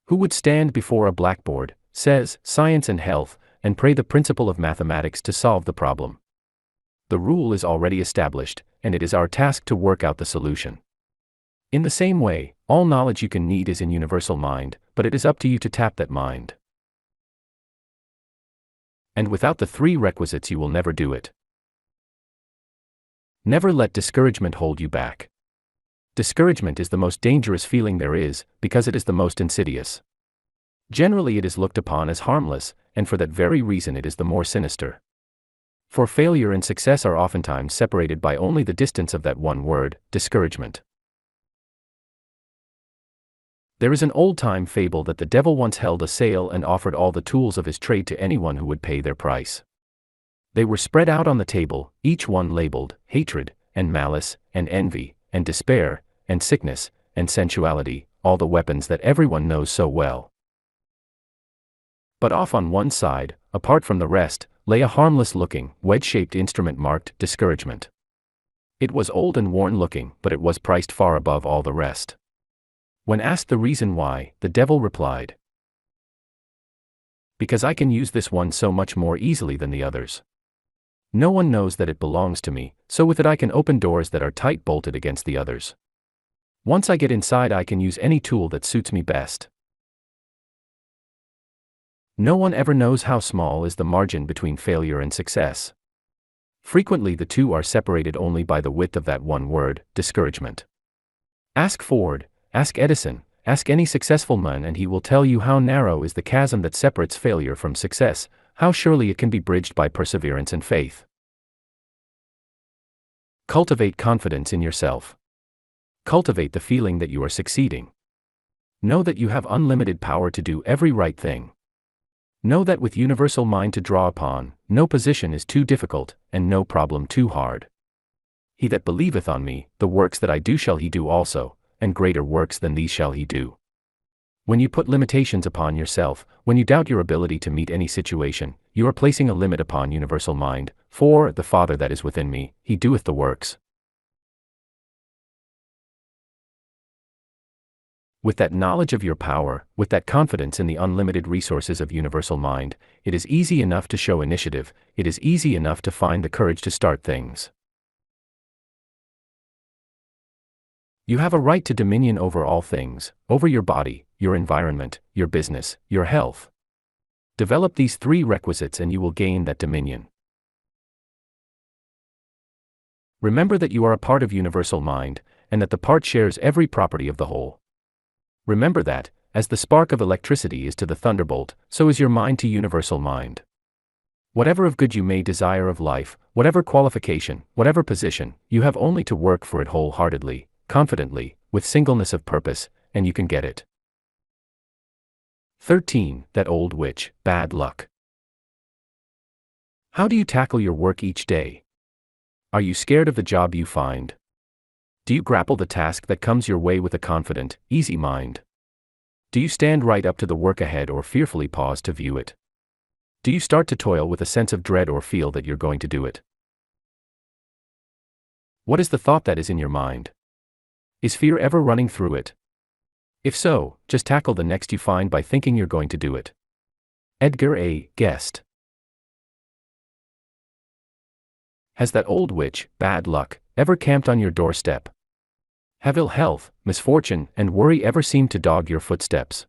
Who would stand before a blackboard, says, science and health, and pray the principle of mathematics to solve the problem? The rule is already established, and it is our task to work out the solution. In the same way, all knowledge you can need is in universal mind, but it is up to you to tap that mind. And without the three requisites you will never do it. Never let discouragement hold you back. Discouragement is the most dangerous feeling there is, because it is the most insidious. Generally it is looked upon as harmless, and for that very reason it is the more sinister. For failure and success are oftentimes separated by only the distance of that one word, discouragement. There is an old-time fable that the devil once held a sale and offered all the tools of his trade to anyone who would pay their price. They were spread out on the table, each one labeled, hatred, and malice, and envy, and despair, and sickness, and sensuality, all the weapons that everyone knows so well. But off on one side, apart from the rest, lay a harmless-looking, wedge-shaped instrument marked discouragement. It was old and worn-looking, but it was priced far above all the rest. When asked the reason why, the devil replied, "Because I can use this one so much more easily than the others. No one knows that it belongs to me, so with it I can open doors that are tight-bolted against the others. Once I get inside I can use any tool that suits me best." No one ever knows how small is the margin between failure and success. Frequently the two are separated only by the width of that one word, discouragement. Ask Ford, ask Edison, ask any successful man and he will tell you how narrow is the chasm that separates failure from success, how surely it can be bridged by perseverance and faith. Cultivate confidence in yourself. Cultivate the feeling that you are succeeding. Know that you have unlimited power to do every right thing. Know that with universal mind to draw upon, no position is too difficult, and no problem too hard. He that believeth on me, the works that I do shall he do also, and greater works than these shall he do. When you put limitations upon yourself, when you doubt your ability to meet any situation, you are placing a limit upon universal mind, for the Father that is within me, he doeth the works. With that knowledge of your power, with that confidence in the unlimited resources of universal mind, it is easy enough to show initiative, it is easy enough to find the courage to start things. You have a right to dominion over all things, over your body, your environment, your business, your health. Develop these three requisites and you will gain that dominion. Remember that you are a part of universal mind, and that the part shares every property of the whole. Remember that, as the spark of electricity is to the thunderbolt, so is your mind to universal mind. Whatever of good you may desire of life, whatever qualification, whatever position, you have only to work for it wholeheartedly, confidently, with singleness of purpose, and you can get it. 13. That old witch, bad luck. How do you tackle your work each day? Are you scared of the job you find? Do you grapple the task that comes your way with a confident, easy mind? Do you stand right up to the work ahead or fearfully pause to view it? Do you start to toil with a sense of dread or feel that you're going to do it? What is the thought that is in your mind? Is fear ever running through it? If so, just tackle the next you find by thinking you're going to do it. Edgar A. Guest. Has that old witch, bad luck, ever camped on your doorstep? Have ill health, misfortune, and worry ever seemed to dog your footsteps?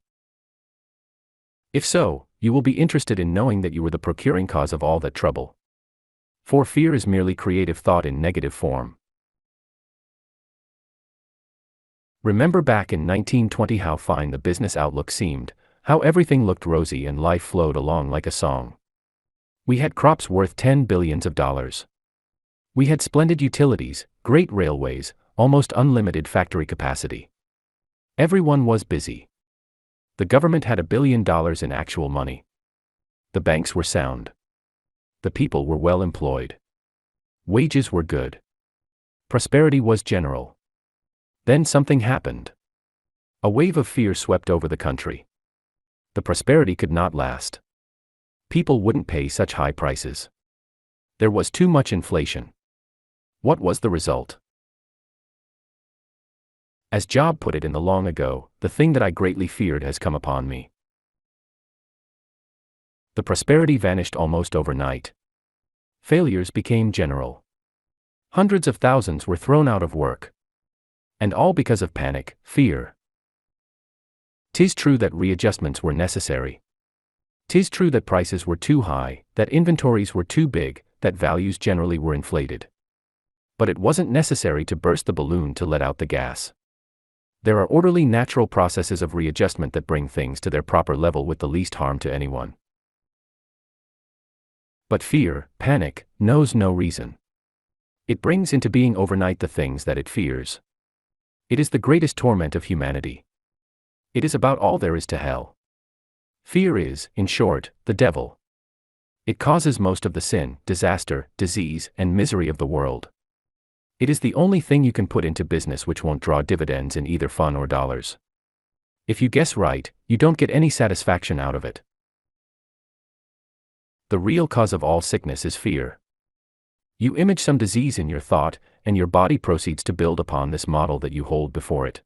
If so, you will be interested in knowing that you were the procuring cause of all that trouble. For fear is merely creative thought in negative form. Remember back in 1920 how fine the business outlook seemed, how everything looked rosy and life flowed along like a song. We had crops worth $10 billion. We had splendid utilities, great railways, almost unlimited factory capacity. Everyone was busy. The government had $1 billion in actual money. The banks were sound. The people were well employed. Wages were good. Prosperity was general. Then something happened. A wave of fear swept over the country. The prosperity could not last. People wouldn't pay such high prices. There was too much inflation. What was the result? As Job put it in the long ago, the thing that I greatly feared has come upon me. The prosperity vanished almost overnight. Failures became general. Hundreds of thousands were thrown out of work. And all because of panic, fear. 'Tis true that readjustments were necessary. 'Tis true that prices were too high, that inventories were too big, that values generally were inflated. But it wasn't necessary to burst the balloon to let out the gas. There are orderly natural processes of readjustment that bring things to their proper level with the least harm to anyone. But fear, panic, knows no reason. It brings into being overnight the things that it fears. It is the greatest torment of humanity. It is about all there is to hell. Fear is, in short, the devil. It causes most of the sin, disaster, disease, and misery of the world. It is the only thing you can put into business which won't draw dividends in either fun or dollars. If you guess right, you don't get any satisfaction out of it. The real cause of all sickness is fear. You image some disease in your thought, and your body proceeds to build upon this model that you hold before it.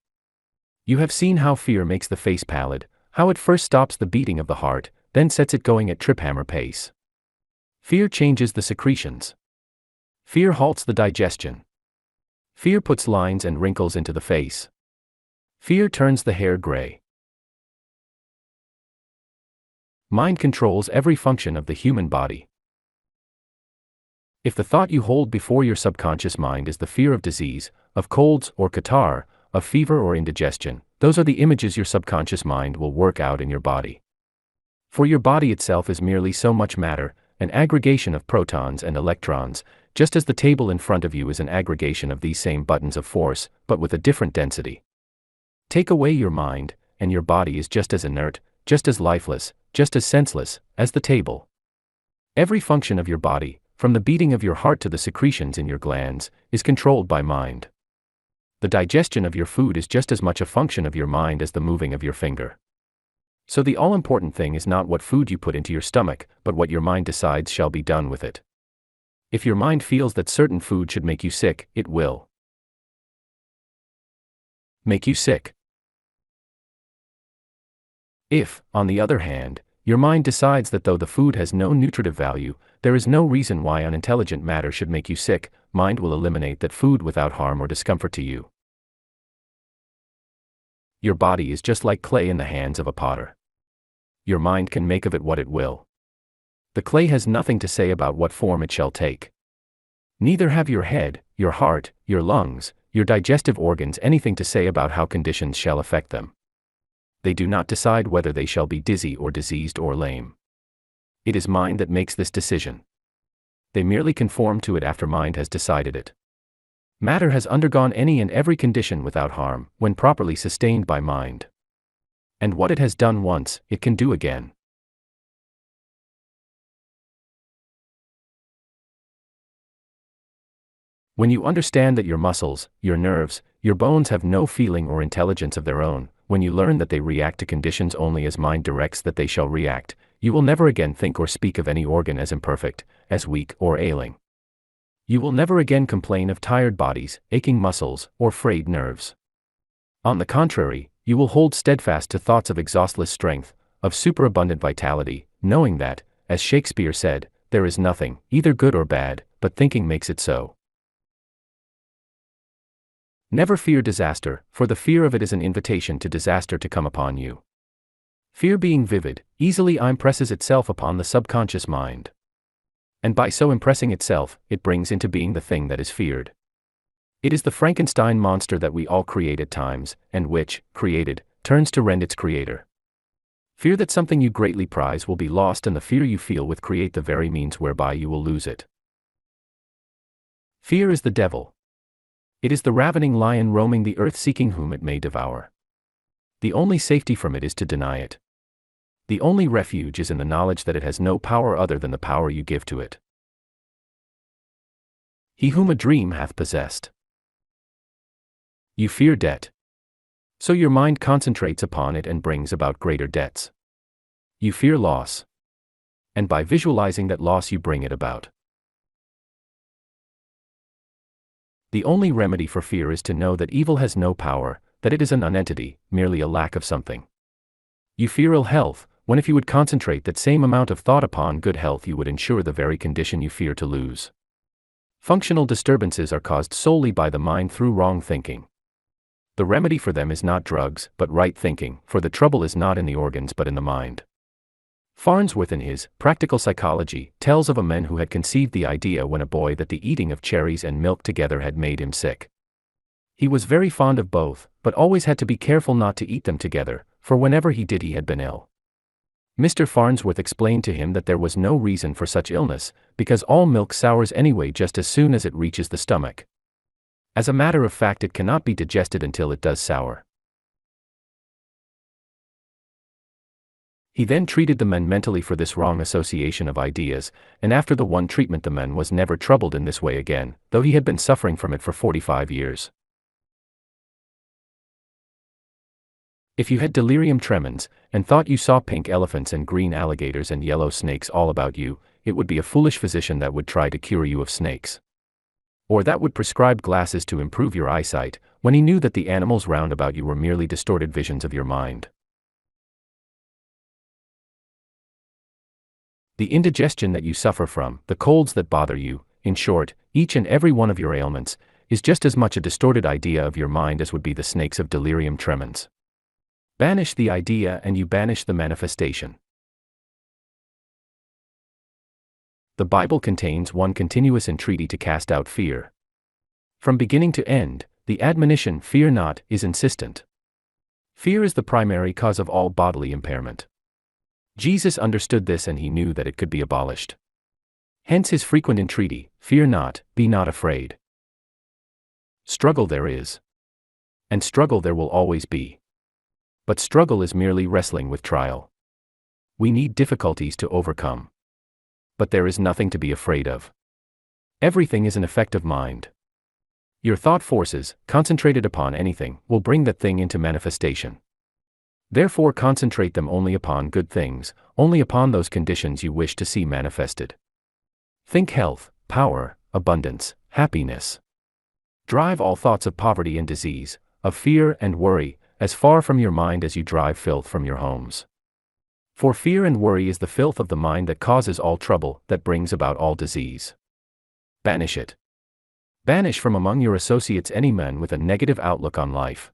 You have seen how fear makes the face pallid, how it first stops the beating of the heart, then sets it going at trip-hammer pace. Fear changes the secretions. Fear halts the digestion. Fear puts lines and wrinkles into the face. Fear turns the hair gray. Mind controls every function of the human body. If the thought you hold before your subconscious mind is the fear of disease, of colds or catarrh, of fever or indigestion, those are the images your subconscious mind will work out in your body. For your body itself is merely so much matter, an aggregation of protons and electrons, just as the table in front of you is an aggregation of these same buttons of force, but with a different density. Take away your mind, and your body is just as inert, just as lifeless, just as senseless, as the table. Every function of your body, from the beating of your heart to the secretions in your glands, is controlled by mind. The digestion of your food is just as much a function of your mind as the moving of your finger. So the all-important thing is not what food you put into your stomach, but what your mind decides shall be done with it. If your mind feels that certain food should make you sick, it will make you sick. If, on the other hand, your mind decides that though the food has no nutritive value, there is no reason why unintelligent matter should make you sick, mind will eliminate that food without harm or discomfort to you. Your body is just like clay in the hands of a potter. Your mind can make of it what it will. The clay has nothing to say about what form it shall take. Neither have your head, your heart, your lungs, your digestive organs anything to say about how conditions shall affect them. They do not decide whether they shall be dizzy or diseased or lame. It is mind that makes this decision. They merely conform to it after mind has decided it. Matter has undergone any and every condition without harm, when properly sustained by mind. And what it has done once, it can do again. When you understand that your muscles, your nerves, your bones have no feeling or intelligence of their own, when you learn that they react to conditions only as mind directs that they shall react, you will never again think or speak of any organ as imperfect, as weak or ailing. You will never again complain of tired bodies, aching muscles, or frayed nerves. On the contrary, you will hold steadfast to thoughts of exhaustless strength, of superabundant vitality, knowing that, as Shakespeare said, there is nothing, either good or bad, but thinking makes it so. Never fear disaster, for the fear of it is an invitation to disaster to come upon you. Fear being vivid, easily impresses itself upon the subconscious mind. And by so impressing itself, it brings into being the thing that is feared. It is the Frankenstein monster that we all create at times, and which, created, turns to rend its creator. Fear that something you greatly prize will be lost, and the fear you feel with create the very means whereby you will lose it. Fear is the devil. It is the ravening lion roaming the earth seeking whom it may devour. The only safety from it is to deny it. The only refuge is in the knowledge that it has no power other than the power you give to it. He whom a dream hath possessed. You fear debt. So your mind concentrates upon it and brings about greater debts. You fear loss. And by visualizing that loss you bring it about. The only remedy for fear is to know that evil has no power, that it is a nonentity, merely a lack of something. You fear ill health, when if you would concentrate that same amount of thought upon good health you would ensure the very condition you fear to lose. Functional disturbances are caused solely by the mind through wrong thinking. The remedy for them is not drugs, but right thinking, for the trouble is not in the organs but in the mind. Farnsworth in his Practical Psychology tells of a man who had conceived the idea when a boy that the eating of cherries and milk together had made him sick. He was very fond of both, but always had to be careful not to eat them together, for whenever he did he had been ill. Mr. Farnsworth explained to him that there was no reason for such illness, because all milk sours anyway just as soon as it reaches the stomach. As a matter of fact, it cannot be digested until it does sour. He then treated the men mentally for this wrong association of ideas, and after the one treatment the man was never troubled in this way again, though he had been suffering from it for 45 years. If you had delirium tremens, and thought you saw pink elephants and green alligators and yellow snakes all about you, it would be a foolish physician that would try to cure you of snakes. Or that would prescribe glasses to improve your eyesight, when he knew that the animals round about you were merely distorted visions of your mind. The indigestion that you suffer from, the colds that bother you, in short, each and every one of your ailments, is just as much a distorted idea of your mind as would be the snakes of delirium tremens. Banish the idea and you banish the manifestation. The Bible contains one continuous entreaty to cast out fear. From beginning to end, the admonition, "Fear not," is insistent. Fear is the primary cause of all bodily impairment. Jesus understood this and he knew that it could be abolished. Hence his frequent entreaty, "Fear not, be not afraid." Struggle there is. And struggle there will always be. But struggle is merely wrestling with trial. We need difficulties to overcome. But there is nothing to be afraid of. Everything is an effect of mind. Your thought forces, concentrated upon anything, will bring that thing into manifestation. Therefore concentrate them only upon good things, only upon those conditions you wish to see manifested. Think health, power, abundance, happiness. Drive all thoughts of poverty and disease, of fear and worry, as far from your mind as you drive filth from your homes. For fear and worry is the filth of the mind that causes all trouble, that brings about all disease. Banish it. Banish from among your associates any man with a negative outlook on life.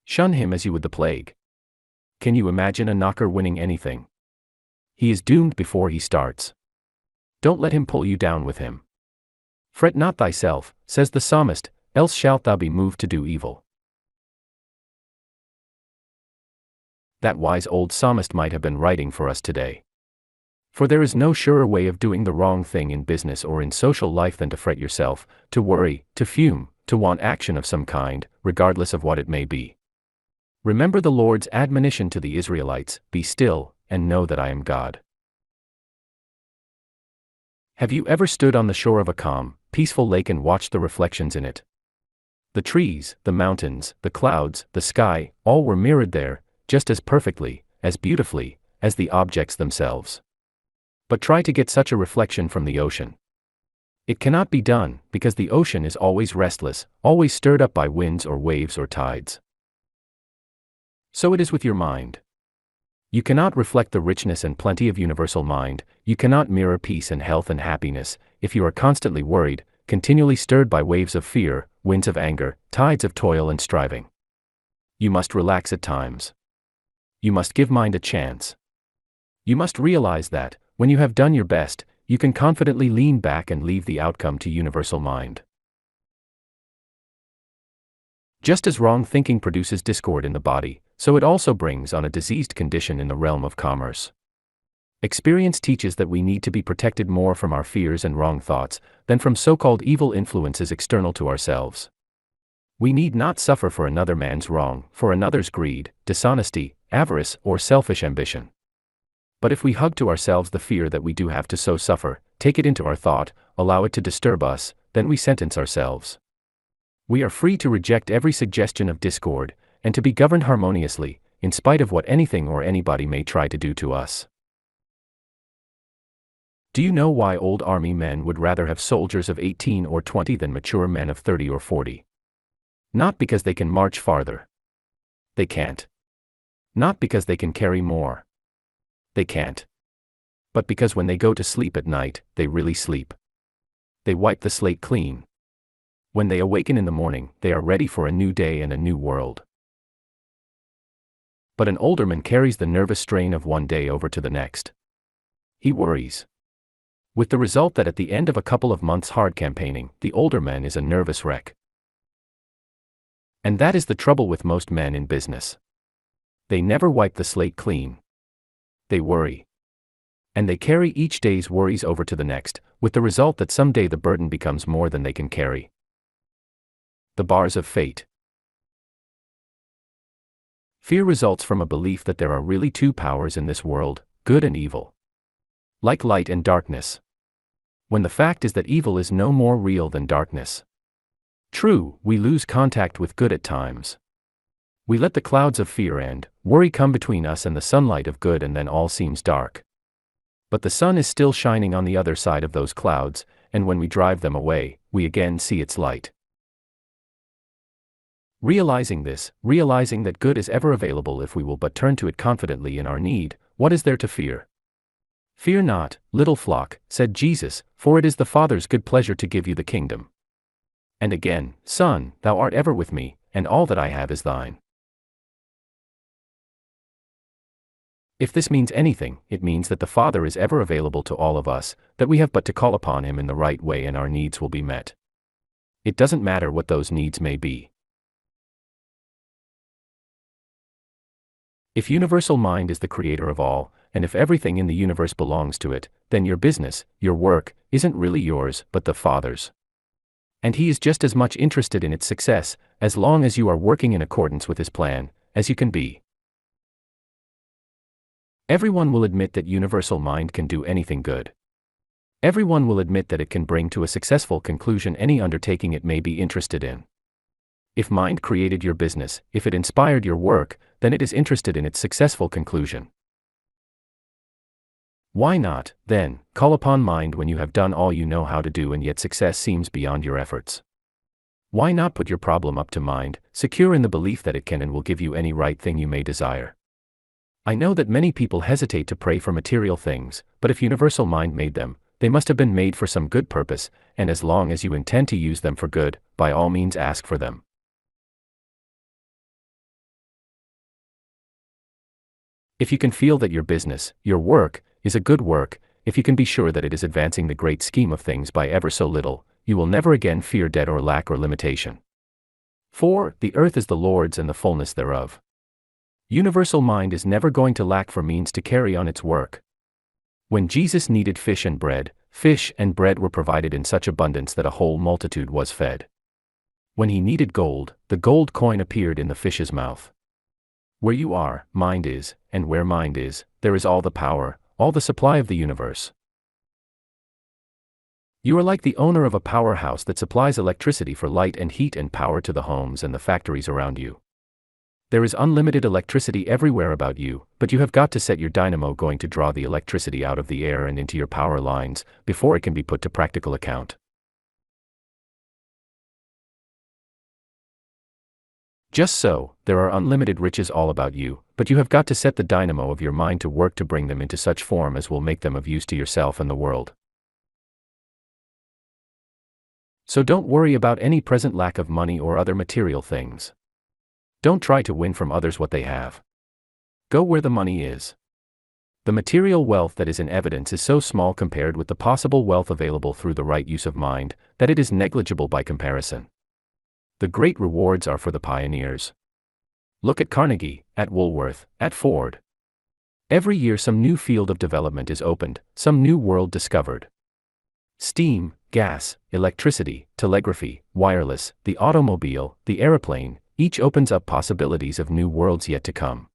Shun him as you would the plague. Can you imagine a knocker winning anything? He is doomed before he starts. Don't let him pull you down with him. Fret not thyself, says the psalmist, else shalt thou be moved to do evil. That wise old psalmist might have been writing for us today. For there is no surer way of doing the wrong thing in business or in social life than to fret yourself, to worry, to fume, to want action of some kind, regardless of what it may be. Remember the Lord's admonition to the Israelites, "Be still, and know that I am God." Have you ever stood on the shore of a calm, peaceful lake and watched the reflections in it? The trees, the mountains, the clouds, the sky, all were mirrored there, just as perfectly, as beautifully, as the objects themselves. But try to get such a reflection from the ocean. It cannot be done, because the ocean is always restless, always stirred up by winds or waves or tides. So it is with your mind. You cannot reflect the richness and plenty of universal mind, you cannot mirror peace and health and happiness, if you are constantly worried, continually stirred by waves of fear, winds of anger, tides of toil and striving. You must relax at times. You must give mind a chance. You must realize that, when you have done your best, you can confidently lean back and leave the outcome to universal mind. Just as wrong thinking produces discord in the body, so it also brings on a diseased condition in the realm of commerce. Experience teaches that we need to be protected more from our fears and wrong thoughts than from so-called evil influences external to ourselves. We need not suffer for another man's wrong, for another's greed, dishonesty, avarice, or selfish ambition. But if we hug to ourselves the fear that we do have to so suffer, take it into our thought, allow it to disturb us, then we sentence ourselves. We are free to reject every suggestion of discord, and to be governed harmoniously, in spite of what anything or anybody may try to do to us. Do you know why old army men would rather have soldiers of 18 or 20 than mature men of 30 or 40? Not because they can march farther. They can't. Not because they can carry more. They can't. But because when they go to sleep at night, they really sleep. They wipe the slate clean. When they awaken in the morning, they are ready for a new day and a new world. But an older man carries the nervous strain of one day over to the next. He worries. With the result that at the end of a couple of months' hard campaigning, the older man is a nervous wreck. And that is the trouble with most men in business. They never wipe the slate clean. They worry. And they carry each day's worries over to the next, with the result that someday the burden becomes more than they can carry. The bars of fate. Fear results from a belief that there are really two powers in this world, good and evil. Like light and darkness. When the fact is that evil is no more real than darkness. True, we lose contact with good at times. We let the clouds of fear and worry come between us and the sunlight of good, and then all seems dark. But the sun is still shining on the other side of those clouds, and when we drive them away, we again see its light. Realizing this, realizing that good is ever available if we will but turn to it confidently in our need, what is there to fear? Fear not, little flock, said Jesus, for it is the Father's good pleasure to give you the kingdom. And again, Son, thou art ever with me, and all that I have is thine. If this means anything, it means that the Father is ever available to all of us, that we have but to call upon Him in the right way and our needs will be met. It doesn't matter what those needs may be. If universal mind is the creator of all, and if everything in the universe belongs to it, then your business, your work, isn't really yours, but the Father's. And He is just as much interested in its success, as long as you are working in accordance with His plan, as you can be. Everyone will admit that universal mind can do anything good. Everyone will admit that it can bring to a successful conclusion any undertaking it may be interested in. If mind created your business, if it inspired your work, then it is interested in its successful conclusion. Why not, then, call upon mind when you have done all you know how to do and yet success seems beyond your efforts? Why not put your problem up to mind, secure in the belief that it can and will give you any right thing you may desire? I know that many people hesitate to pray for material things, but if universal mind made them, they must have been made for some good purpose, and as long as you intend to use them for good, by all means ask for them. If you can feel that your business, your work, is a good work, if you can be sure that it is advancing the great scheme of things by ever so little, you will never again fear debt or lack or limitation. For, the earth is the Lord's and the fullness thereof. Universal mind is never going to lack for means to carry on its work. When Jesus needed fish and bread were provided in such abundance that a whole multitude was fed. When he needed gold, the gold coin appeared in the fish's mouth. Where you are, mind is, and where mind is, there is all the power, all the supply of the universe. You are like the owner of a powerhouse that supplies electricity for light and heat and power to the homes and the factories around you. There is unlimited electricity everywhere about you, but you have got to set your dynamo going to draw the electricity out of the air and into your power lines, before it can be put to practical account. Just so, there are unlimited riches all about you, but you have got to set the dynamo of your mind to work to bring them into such form as will make them of use to yourself and the world. So don't worry about any present lack of money or other material things. Don't try to win from others what they have. Go where the money is. The material wealth that is in evidence is so small compared with the possible wealth available through the right use of mind, that it is negligible by comparison. The great rewards are for the pioneers. Look at Carnegie, at Woolworth, at Ford. Every year some new field of development is opened, some new world discovered. Steam, gas, electricity, telegraphy, wireless, the automobile, the aeroplane, each opens up possibilities of new worlds yet to come.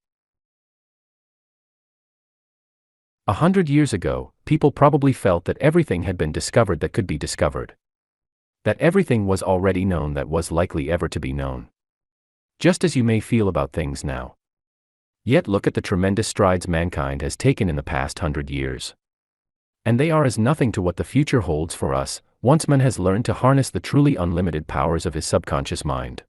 100 years ago, people probably felt that everything had been discovered that could be discovered. That everything was already known that was likely ever to be known. Just as you may feel about things now. Yet look at the tremendous strides mankind has taken in the past 100 years. And they are as nothing to what the future holds for us, once man has learned to harness the truly unlimited powers of his subconscious mind.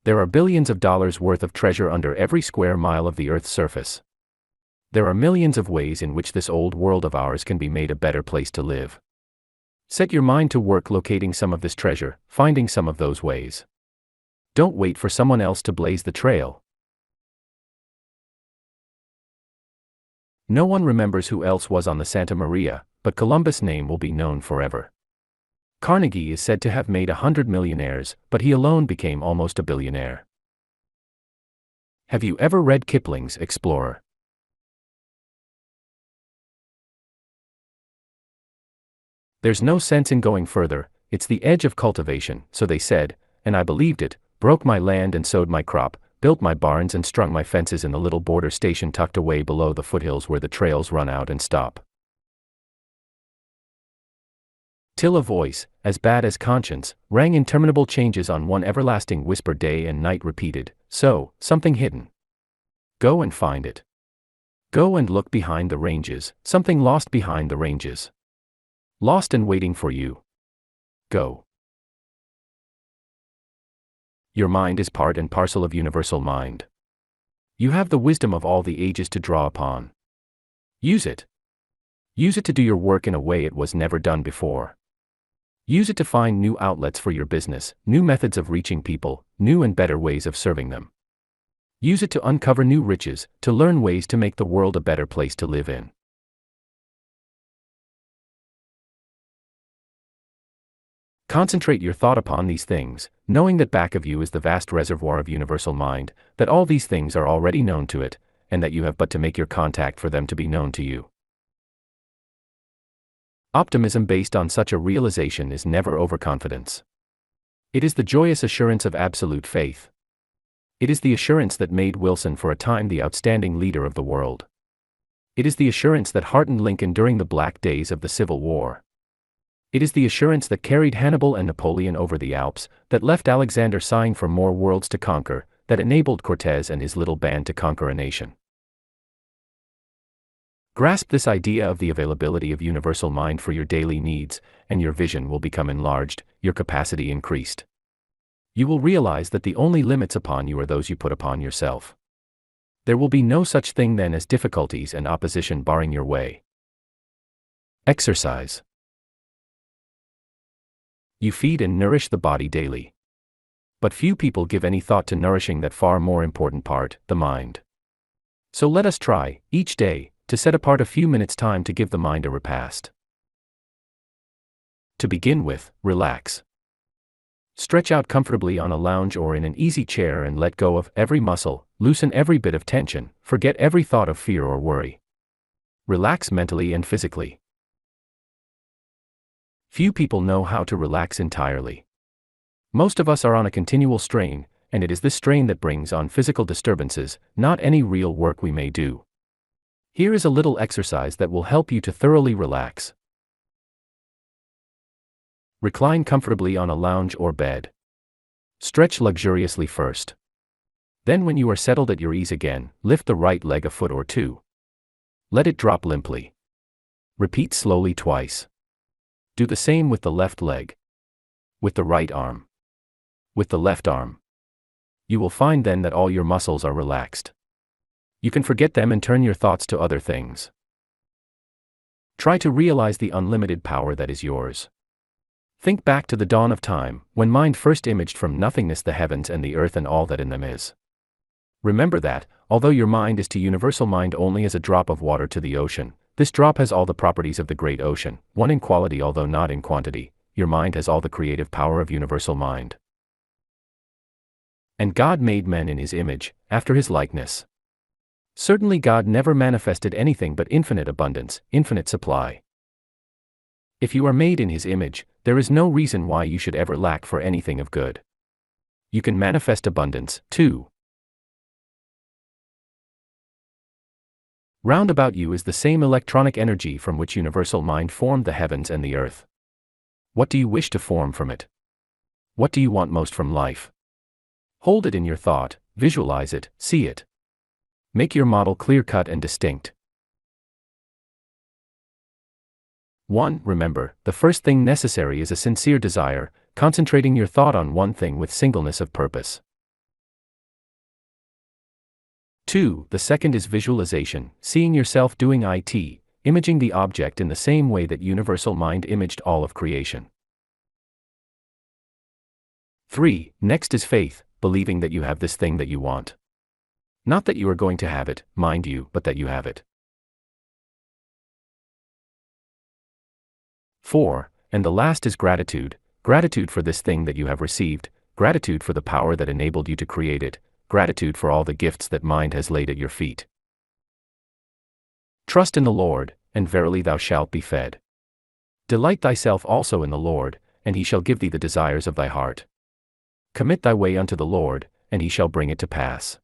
There are billions of dollars worth of treasure under every square mile of the Earth's surface. There are millions of ways in which this old world of ours can be made a better place to live. Set your mind to work locating some of this treasure, finding some of those ways. Don't wait for someone else to blaze the trail. No one remembers who else was on the Santa Maria, but Columbus' name will be known forever. Carnegie is said to have made 100 millionaires, but he alone became almost a billionaire. Have you ever read Kipling's Explorer? There's no sense in going further, it's the edge of cultivation, so they said, and I believed it, broke my land and sowed my crop, built my barns and strung my fences in the little border station tucked away below the foothills where the trails run out and stop. Till a voice, as bad as conscience, rang interminable changes on one everlasting whisper day and night repeated, so, something hidden. Go and find it. Go and look behind the ranges, something lost behind the ranges. Lost and waiting for you. Go. Your mind is part and parcel of universal mind. You have the wisdom of all the ages to draw upon. Use it. Use it to do your work in a way it was never done before. Use it to find new outlets for your business, new methods of reaching people, new and better ways of serving them. Use it to uncover new riches, to learn ways to make the world a better place to live in. Concentrate your thought upon these things, knowing that back of you is the vast reservoir of universal mind, that all these things are already known to it, and that you have but to make your contact for them to be known to you. Optimism based on such a realization is never overconfidence. It is the joyous assurance of absolute faith. It is the assurance that made Wilson for a time the outstanding leader of the world. It is the assurance that heartened Lincoln during the black days of the Civil War. It is the assurance that carried Hannibal and Napoleon over the Alps, that left Alexander sighing for more worlds to conquer, that enabled Cortés and his little band to conquer a nation. Grasp this idea of the availability of universal mind for your daily needs, and your vision will become enlarged, your capacity increased. You will realize that the only limits upon you are those you put upon yourself. There will be no such thing then as difficulties and opposition barring your way. Exercise. You feed and nourish the body daily. But few people give any thought to nourishing that far more important part, the mind. So let us try, each day, to set apart a few minutes' time to give the mind a repast. To begin with, relax. Stretch out comfortably on a lounge or in an easy chair and let go of every muscle, loosen every bit of tension, forget every thought of fear or worry. Relax mentally and physically. Few people know how to relax entirely. Most of us are on a continual strain, and it is this strain that brings on physical disturbances, not any real work we may do. Here is a little exercise that will help you to thoroughly relax. Recline comfortably on a lounge or bed. Stretch luxuriously first. Then when you are settled at your ease again, lift the right leg a foot or two. Let it drop limply. Repeat slowly twice. Do the same with the left leg. With the right arm. With the left arm. You will find then that all your muscles are relaxed. You can forget them and turn your thoughts to other things. Try to realize the unlimited power that is yours. Think back to the dawn of time, when mind first imaged from nothingness the heavens and the earth and all that in them is. Remember that, although your mind is to universal mind only as a drop of water to the ocean, this drop has all the properties of the great ocean, one in quality although not in quantity. Your mind has all the creative power of universal mind. And God made men in his image, after his likeness. Certainly God never manifested anything but infinite abundance, infinite supply. If you are made in his image, there is no reason why you should ever lack for anything of good. You can manifest abundance, too. Round about you is the same electronic energy from which universal mind formed the heavens and the earth. What do you wish to form from it? What do you want most from life? Hold it in your thought, visualize it, see it. Make your model clear-cut and distinct. 1. Remember, the first thing necessary is a sincere desire, concentrating your thought on one thing with singleness of purpose. 2. The second is visualization, seeing yourself doing it, imaging the object in the same way that universal mind imaged all of creation. 3. Next is faith, believing that you have this thing that you want. Not that you are going to have it, mind you, but that you have it. 4. And the last is gratitude, gratitude for this thing that you have received, gratitude for the power that enabled you to create it, gratitude for all the gifts that mind has laid at your feet. Trust in the Lord, and verily thou shalt be fed. Delight thyself also in the Lord, and he shall give thee the desires of thy heart. Commit thy way unto the Lord, and he shall bring it to pass.